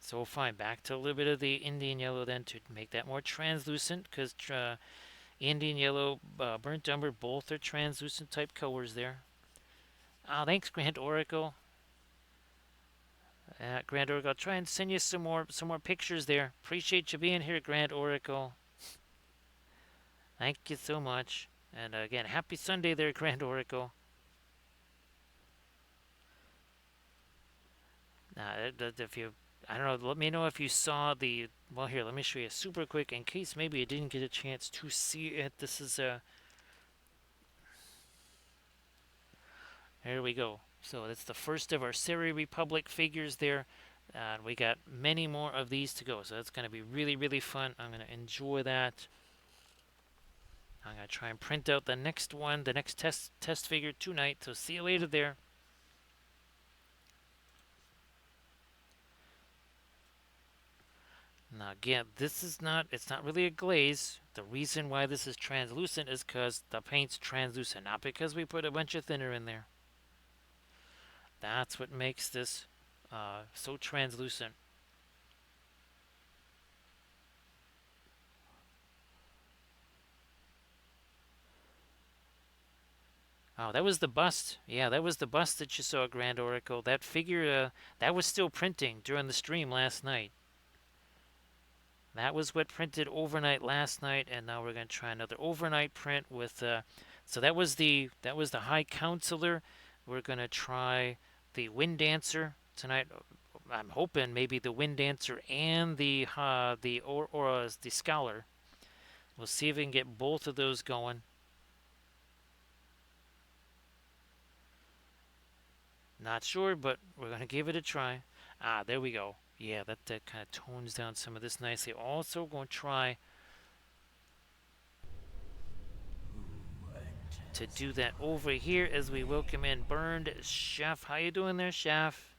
So fine, back to a little bit of the Indian yellow then to make that more translucent, because Indian yellow, burnt umber, both are translucent type colors there. Thanks, Grand Oracle. Grand Oracle, I'll try and send you some more pictures there. Appreciate you being here, Grand Oracle. Thank you so much. And again, happy Sunday there, Grand Oracle. If you, I don't know, let me know if you saw the. Well, here, let me show you super quick in case maybe you didn't get a chance to see it. This is Here we go. So that's the first of our Seri Republic figures there. And we got many more of these to go. So that's going to be really, really fun. I'm going to enjoy that. I'm going to try and print out the next one, the next test figure tonight. So see you later there. Now again, it's not really a glaze. The reason why this is translucent is because the paint's translucent, not because we put a bunch of thinner in there. That's what makes this so translucent. Oh, that was the bust. Yeah, that was the bust that you saw, Grand Oracle. That figure, that was still printing during the stream last night. That was what printed overnight last night, and now we're going to try another overnight print with. So that was the High Counselor. We're going to try the Wind Dancer tonight. I'm hoping maybe the Wind Dancer and the Scholar. We'll see if we can get both of those going. Not sure, but we're going to give it a try. There we go. Yeah, that kind of tones down some of this nicely. Also going to try to do that over here as we welcome in Burned Chef. How you doing there, Chef?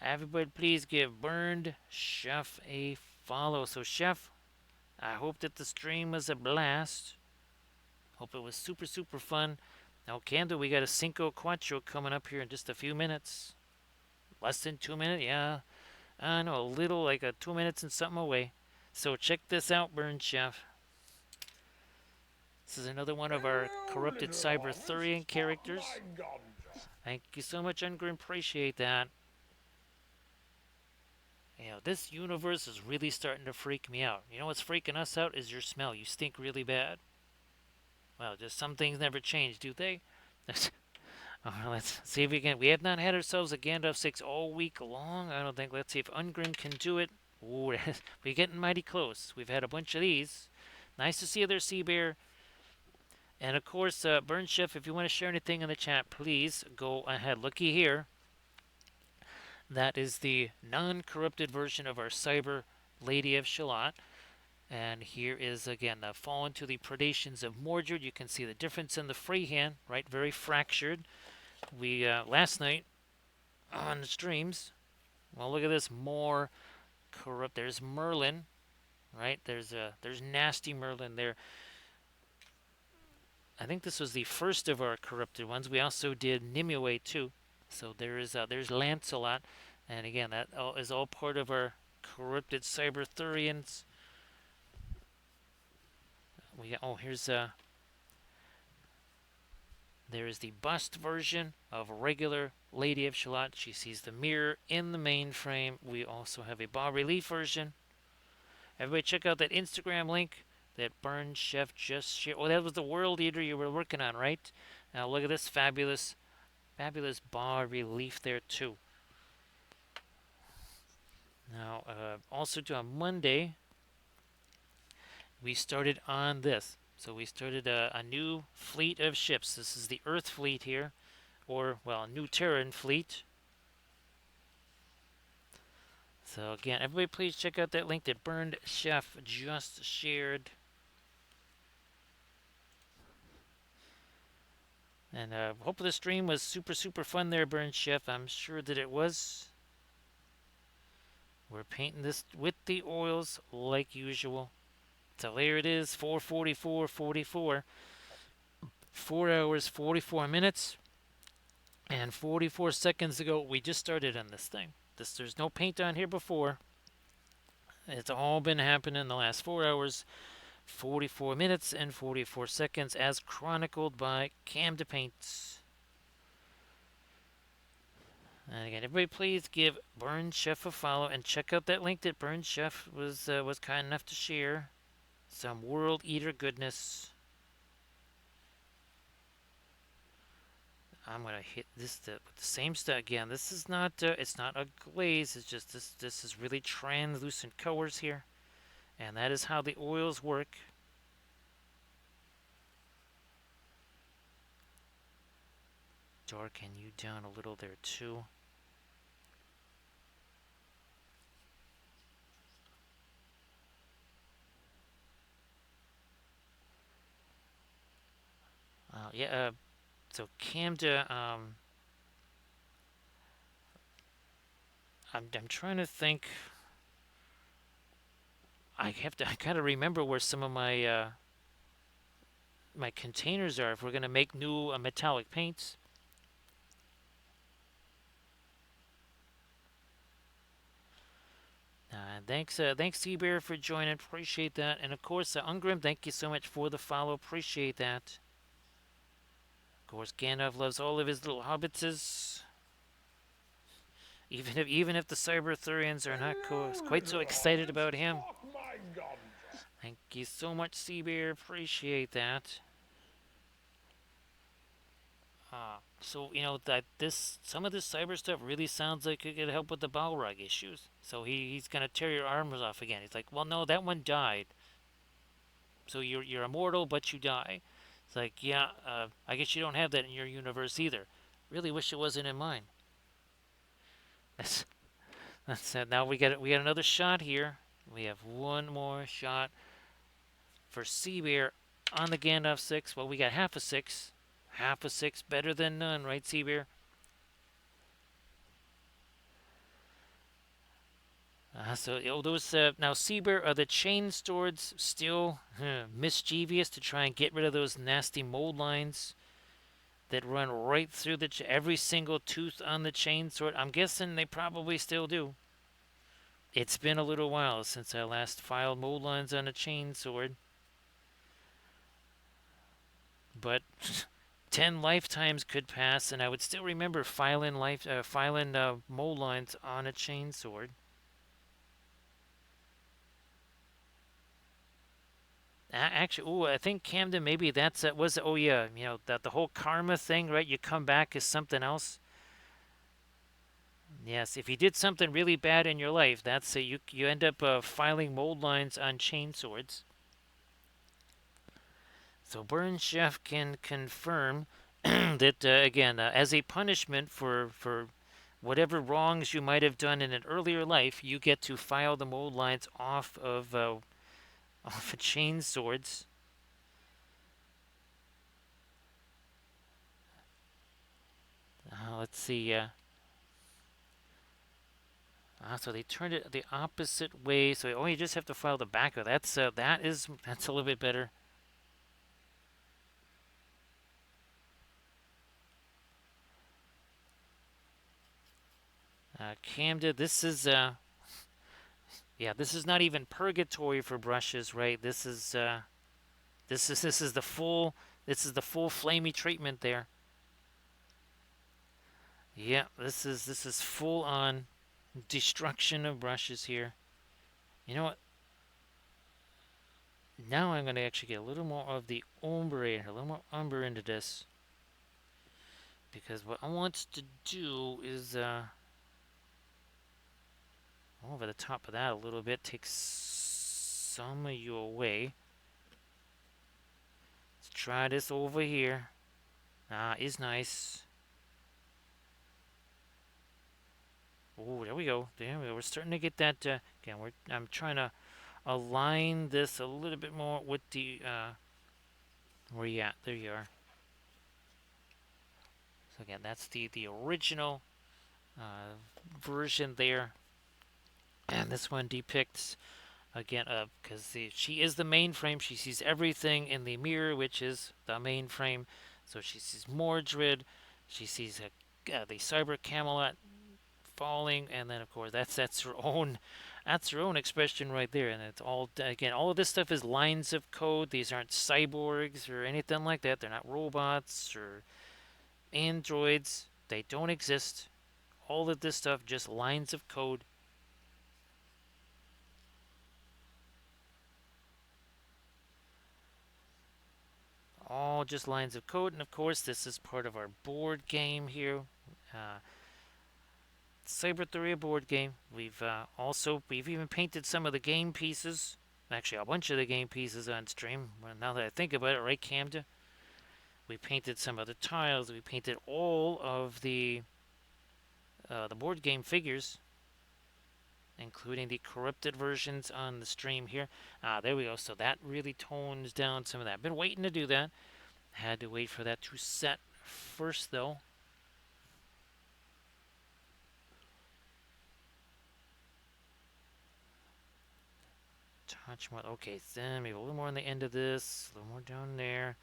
Everybody please give Burned Chef a follow. So Chef, I hope that the stream was a blast. Hope it was super, super fun. Now, Candle, we got a Cinco Quattro coming up here in just a few minutes. Less than 2 minutes, yeah. I know, a little, like a 2 minutes and something away. So check this out, Burn Chef. This is another one of our corrupted Cyberthurian characters. Thank you so much, Ungrim. Appreciate that. You know, this universe is really starting to freak me out. You know what's freaking us out is your smell. You stink really bad. Well, just some things never change, do they? Let's see if we can. We have not had ourselves a Gandalf 6 all week long. I don't think. Let's see if Ungrim can do it. Ooh, we're getting mighty close. We've had a bunch of these. Nice to see you there, Sea Bear. And of course, Burn Chef, if you want to share anything in the chat, please go ahead. Looky here. That is the non-corrupted version of our Cyber Lady of Shalott. And here is, again, the Fallen to the Predations of Mordred. You can see the difference in the freehand, right? Very fractured. We, last night, on the streams, well, look at this, more corrupt. There's Merlin, right? There's nasty Merlin there. I think this was the first of our corrupted ones. We also did Nimue too. So there's Lancelot, and again, that is all part of our corrupted Cyberthurians. Here's There is the bust version of regular Lady of Shalott. She sees the mirror in the mainframe. We also have a bas relief version. Everybody check out that Instagram link that Burn Chef just shared. Oh, that was the World Eater you were working on, right? Now look at this fabulous, fabulous bas relief there too. Now, also on Monday, we started on this. So we started a new fleet of ships. This is the Earth fleet here, or, well, New Terran fleet. So again, everybody please check out that link that Burned Chef just shared. And hope the stream was super, super fun there, Burned Chef. I'm sure that it was. We're painting this with the oils like usual. So there it is, 4:44:44. 4 hours, 44 minutes, and 44 seconds ago, we just started on this thing. There's no paint on here before. It's all been happening in the last 4 hours, 44 minutes, and 44 seconds, as chronicled by Cam to Paints. And again, everybody please give Burn Chef a follow and check out that link that Burn Chef was kind enough to share. Some World Eater goodness. I'm gonna hit this with the same stuff again. This is not it's not a glaze. It's just this is really translucent colors here, and that is how the oils work. Darken you down a little there too. Yeah. So Camda, I'm trying to think. I gotta remember where some of my my containers are if we're gonna make new metallic paints. Thanks Seabear for joining. Appreciate that. And of course, Ungrim, thank you so much for the follow. Appreciate that. Of course, Gandalf loves all of his little hobbitses. Even if the Cyber Arthurians are not quite so excited about him. Thank you so much, Seabear. Appreciate that. So you know that some of this cyber stuff really sounds like it could help with the Balrog issues. So he's gonna tear your arms off again. He's like, well, no, that one died. So you're immortal, but you die. It's like, yeah, I guess you don't have that in your universe either. Really wish it wasn't in mine. That's it. Now we got another shot here. We have one more shot for Seabear on the Gandalf 6. Well, we got half a 6. Half a 6 better than none, right, Seabear? Those now Seabear, are the chain swords still mischievous to try and get rid of those nasty mold lines that run right through every single tooth on the chain sword? I'm guessing they probably still do. It's been a little while since I last filed mold lines on a chain sword, but 10 lifetimes could pass, and I would still remember filing mold lines on a chain sword. Actually, I think Camden, maybe that's oh yeah, you know that the whole karma thing, right? You come back as something else. Yes, if you did something really bad in your life, that's you end up filing mold lines on chain swords. So Burn Chef can confirm that again, as a punishment for whatever wrongs you might have done in an earlier life, you get to file the mold lines off of chain swords. Let's see. So they turned it the opposite way. So you just have to file the back of that's that's a little bit better. Camden, this is yeah, this is not even purgatory for brushes, right? This is the full flamey treatment there. Yeah, this is full on destruction of brushes here. You know what? Now I'm going to actually get a little more of the ombre in here, a little more umber into this. Because what I want to do is over the top of that a little bit, take some of you away. Let's try this over here. Ah, is nice. Oh, there we go. There we go. We're starting to get that. Again, I'm trying to align this a little bit more with the. Where you at? There you are. So again, that's the original uh, version there, and this one depicts again because she is the mainframe. She sees everything in the mirror, which is the mainframe. So she sees Mordred. She sees the cyber Camelot falling, and then of course that's her own. That's her own expression right there, and it's all again. All of this stuff is lines of code. These aren't cyborgs or anything like that. They're not robots or androids. They don't exist. All of this stuff just lines of code. All just lines of code, and of course this is part of our board game here. Uh, Cyber Arthurian board game. We've even painted some of the game pieces. Actually, a bunch of the game pieces on stream. Well, now that I think about it, right, Camden? We painted some of the tiles. We painted all of the board game figures, including the corrupted versions on the stream here. There we go. So that really tones down some of that. Been waiting to do that. Had to wait for that to set first, though. Touch more. Okay, then maybe a little more on the end of this, a little more down there.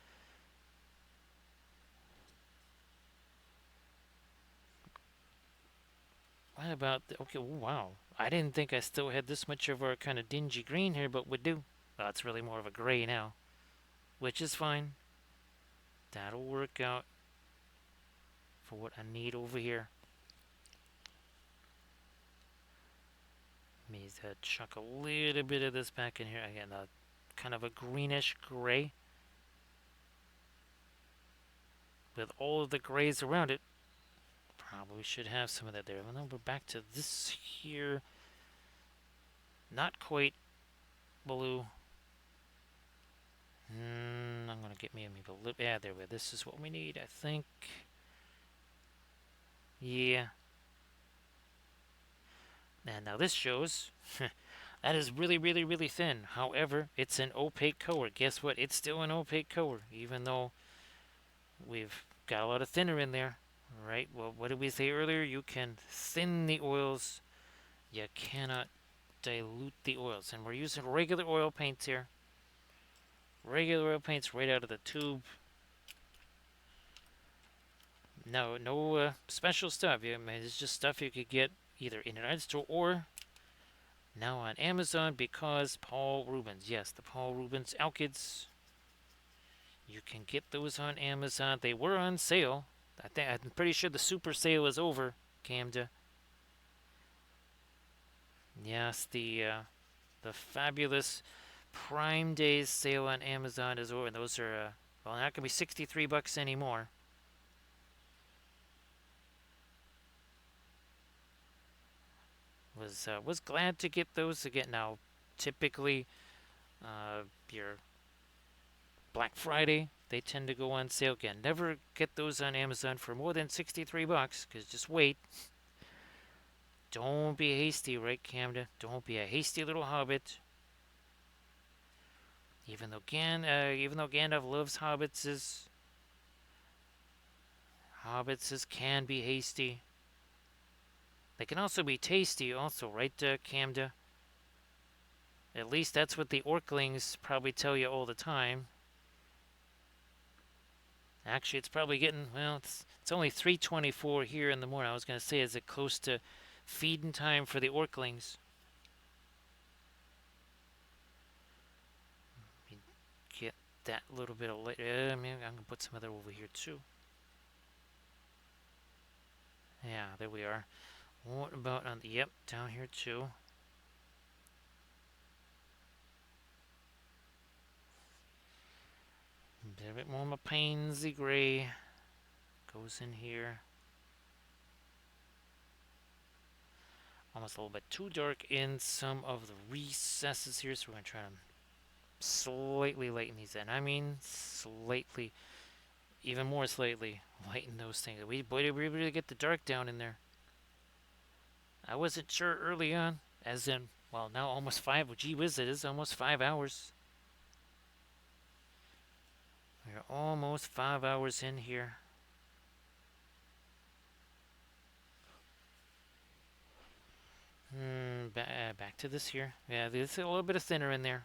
What about okay? Wow, I didn't think I still had this much of our kind of dingy green here, but we do. It's really more of a gray now, which is fine. That'll work out for what I need over here. Let me chuck a little bit of this back in here again. Kind of a greenish gray with all of the grays around it. Probably should have some of that there. And then we're back to this here. Not quite blue. I'm gonna get me a little. Yeah, there we go. This is what we need, I think. Yeah. And now this shows that is really, really, really thin. However, it's an opaque color. Guess what? It's still an opaque color, even though we've got a lot of thinner in there. Right? Well, what did we say earlier? You can thin the oils. You cannot dilute the oils. And we're using regular oil paints here. Regular oil paints right out of the tube. No special stuff. I mean, it's just stuff you could get either in an art store or now on Amazon because Paul Rubens. Yes, the Paul Rubens Alkids. You can get those on Amazon. They were on sale. I'm pretty sure the super sale is over, Camda. Yes, the fabulous Prime Days sale on Amazon is over, and those are well, not gonna be $63 anymore. Was glad to get those again. Now, typically, your Black Friday they tend to go on sale again. Never get those on Amazon for more than $63, because just wait. Don't be hasty, right, Camden? Don't be a hasty little hobbit. Even though Gandalf loves hobbits can be hasty. They can also be tasty, also, right, Camda? At least that's what the Orklings probably tell you all the time. Actually, it's probably getting, well, it's only 3:24 here in the morning. I was going to say, is it close to feeding time for the Orklings? Get that little bit of light. Maybe I'm going to put some other over here too. Yeah, there we are. What about on the, yep, down here too. A bit more of a pansy gray goes in here. Almost a little bit too dark in some of the recesses here, so we're going to try to slightly lighten these in. I mean, slightly, even more slightly lighten those things. Boy, did we really get the dark down in there. I wasn't sure early on, as in, well, now almost 5. Gee whiz, it is almost 5 hours. We're almost 5 hours in here. Back to this here. Yeah, this is a little bit of thinner in there.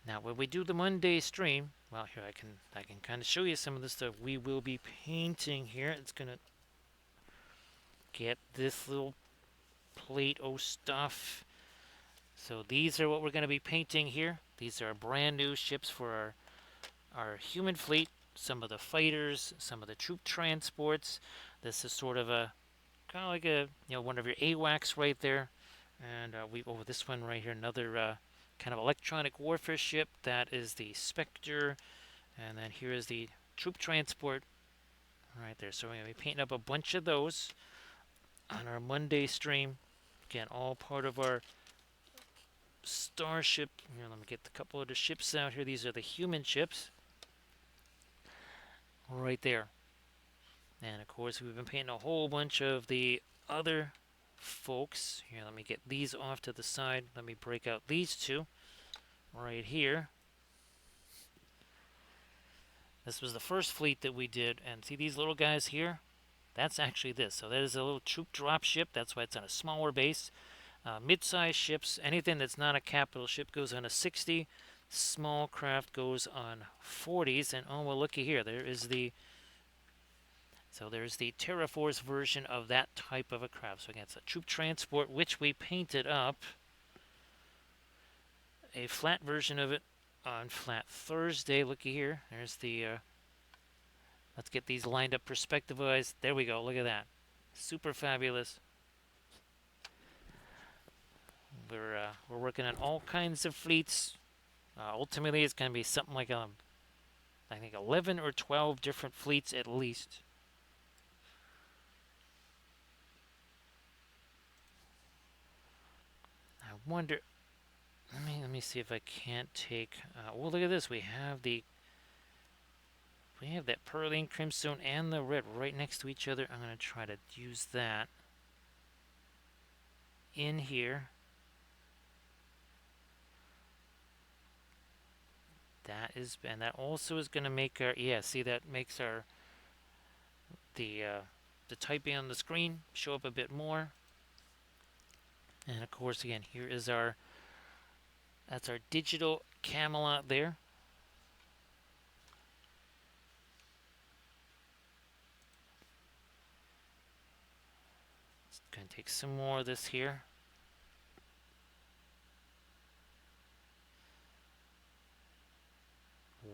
Now, when we do the Monday stream, well, here I can kind of show you some of the stuff we will be painting here. It's gonna get this little Plate-O stuff. So these are what we're gonna be painting here. These are brand new ships for our human fleet. Some of the fighters, some of the troop transports. This is sort of a kind of like a one of your AWACS right there. And this one right here, another kind of electronic warfare ship. That is the Spectre, and then here is the troop transport right there. So we're gonna be painting up a bunch of those on our Monday stream. Again, all part of our starship. Here, let me get a couple of the ships out here. These are the human ships right there. And of course, we've been painting a whole bunch of the other folks. Here, let me get these off to the side. Let me break out these two right here. This was the first fleet that we did, and see these little guys here? That's actually this. So that is a little troop drop ship. That's why it's on a smaller base. Mid-sized ships, anything that's not a capital ship goes on a 60. Small craft goes on 40s. And oh well, looky here. There's the Terraforce version of that type of a craft. So again, it's a troop transport, which we painted up. A flat version of it on Flat Thursday. Looky here. There's the. Let's get these lined up perspective-wise. There we go. Look at that. Super fabulous. We're working on all kinds of fleets. Ultimately, it's going to be something like I think 11 or 12 different fleets at least. I wonder. Let me see if I can't take. Well, look at this. We have that Pearline Crimson and the red right next to each other. I'm going to try to use that in here. And that also is going to make our, see, that makes our, the typing on the screen show up a bit more. And of course, again, here is that's our digital Camelot there. Just going to take some more of this here.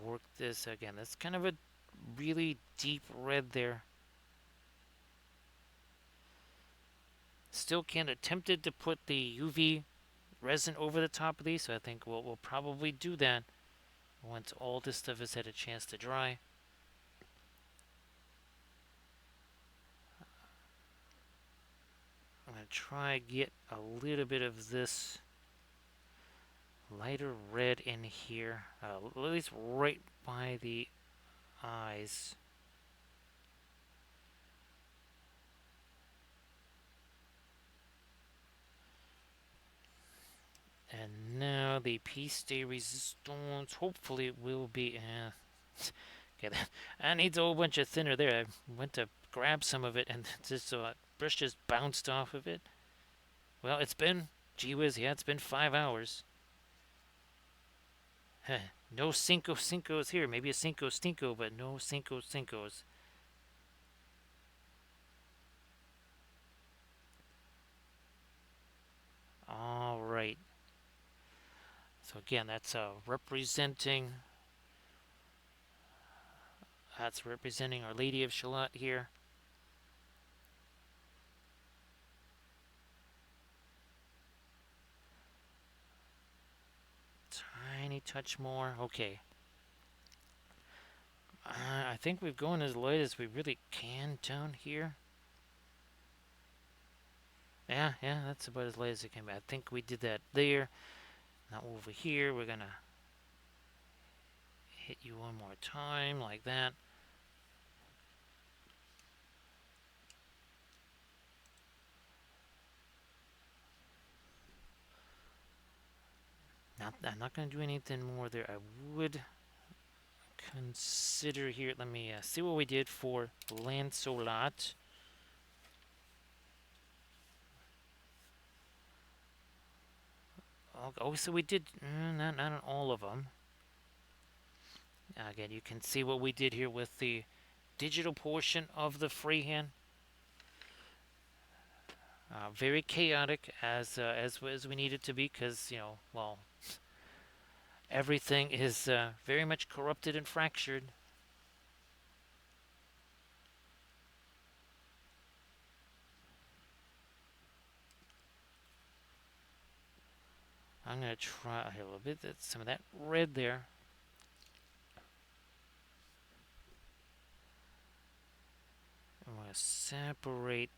Work this again. That's kind of a really deep red there. Still can't attempted to put the UV resin over the top of these, so I think we'll probably do that once all this stuff has had a chance to dry. I'm going to try get a little bit of this lighter red in here, at least right by the eyes. And now the piece de resistance hopefully will be. Okay, that needs a whole bunch of thinner there. I went to grab some of it and just brush just bounced off of it. Well, it's been, gee whiz, yeah, it's been 5 hours. No Cinco Cincos here. Maybe a Cinco Stinko, but no Cinco Cincos. All right. So again, that's representing. That's representing Our Lady of Shalott here. tiny touch more. Okay. I think we've gone as light as we really can down here. Yeah, yeah, that's about as light as it can be. I think we did that there. Now over here, we're gonna hit you one more time like that. I'm not gonna do anything more there. I would consider here. Let me see what we did for Lancelot. Oh, so we did not on all of them. Again, you can see what we did here with the digital portion of the freehand. Very chaotic as we need it to be, because well, everything is very much corrupted and fractured. I'm gonna try a little bit. That's some of that red there. I'm gonna separate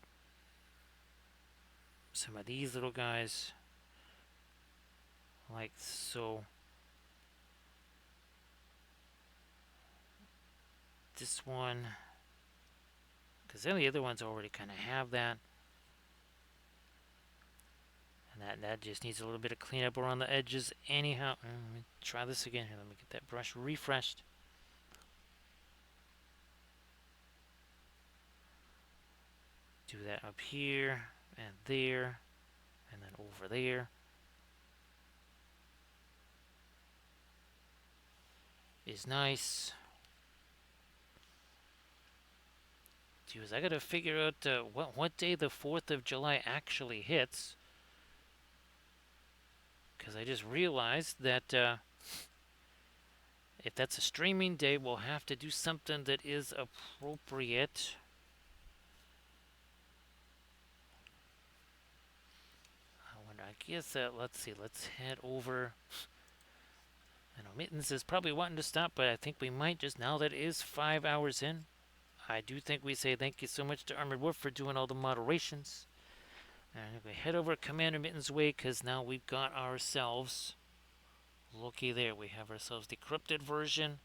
some of these little guys like so. This one, because then the other ones already kind of have that. And that just needs a little bit of cleanup around the edges anyhow. Let me try this again here. Let me get that brush refreshed. Do that up here and there and then over there. Is nice. Dude, I gotta figure out what day the 4th of July actually hits. Because I just realized that if that's a streaming day, we'll have to do something that is appropriate. I guess let's see. Let's head over. I know Mittens is probably wanting to stop, but I think we might just now that it is 5 hours in. I do think we say thank you so much to Armored Wolf for doing all the moderations. And we head over Commander Mittens' way because now we've got ourselves. Looky there, we have ourselves the corrupted version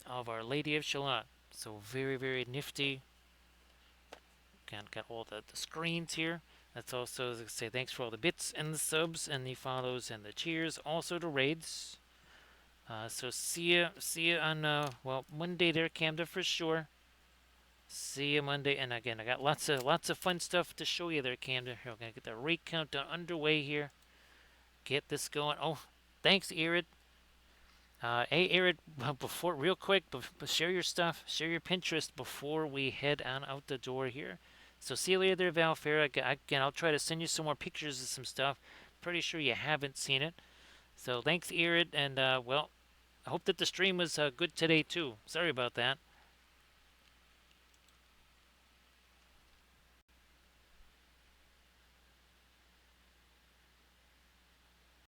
of our Lady of Shalott. So very, very nifty. Got all the screens here. That's also to say thanks for all the bits and the subs and the follows and the cheers. Also the raids. So see ya on well, Monday there, Camden, for sure. See you Monday, and again I got lots of fun stuff to show you there, Camden. Here, we're gonna get the raid countdown underway here. Get this going. Oh, thanks, Irid. Hey, Irid, before real quick, share your stuff, share your Pinterest before we head on out the door here. So see you later there, Valfair. Again, I'll try to send you some more pictures of some stuff. Pretty sure you haven't seen it. So thanks, Irid, and well, I hope that the stream was good today too. Sorry about that.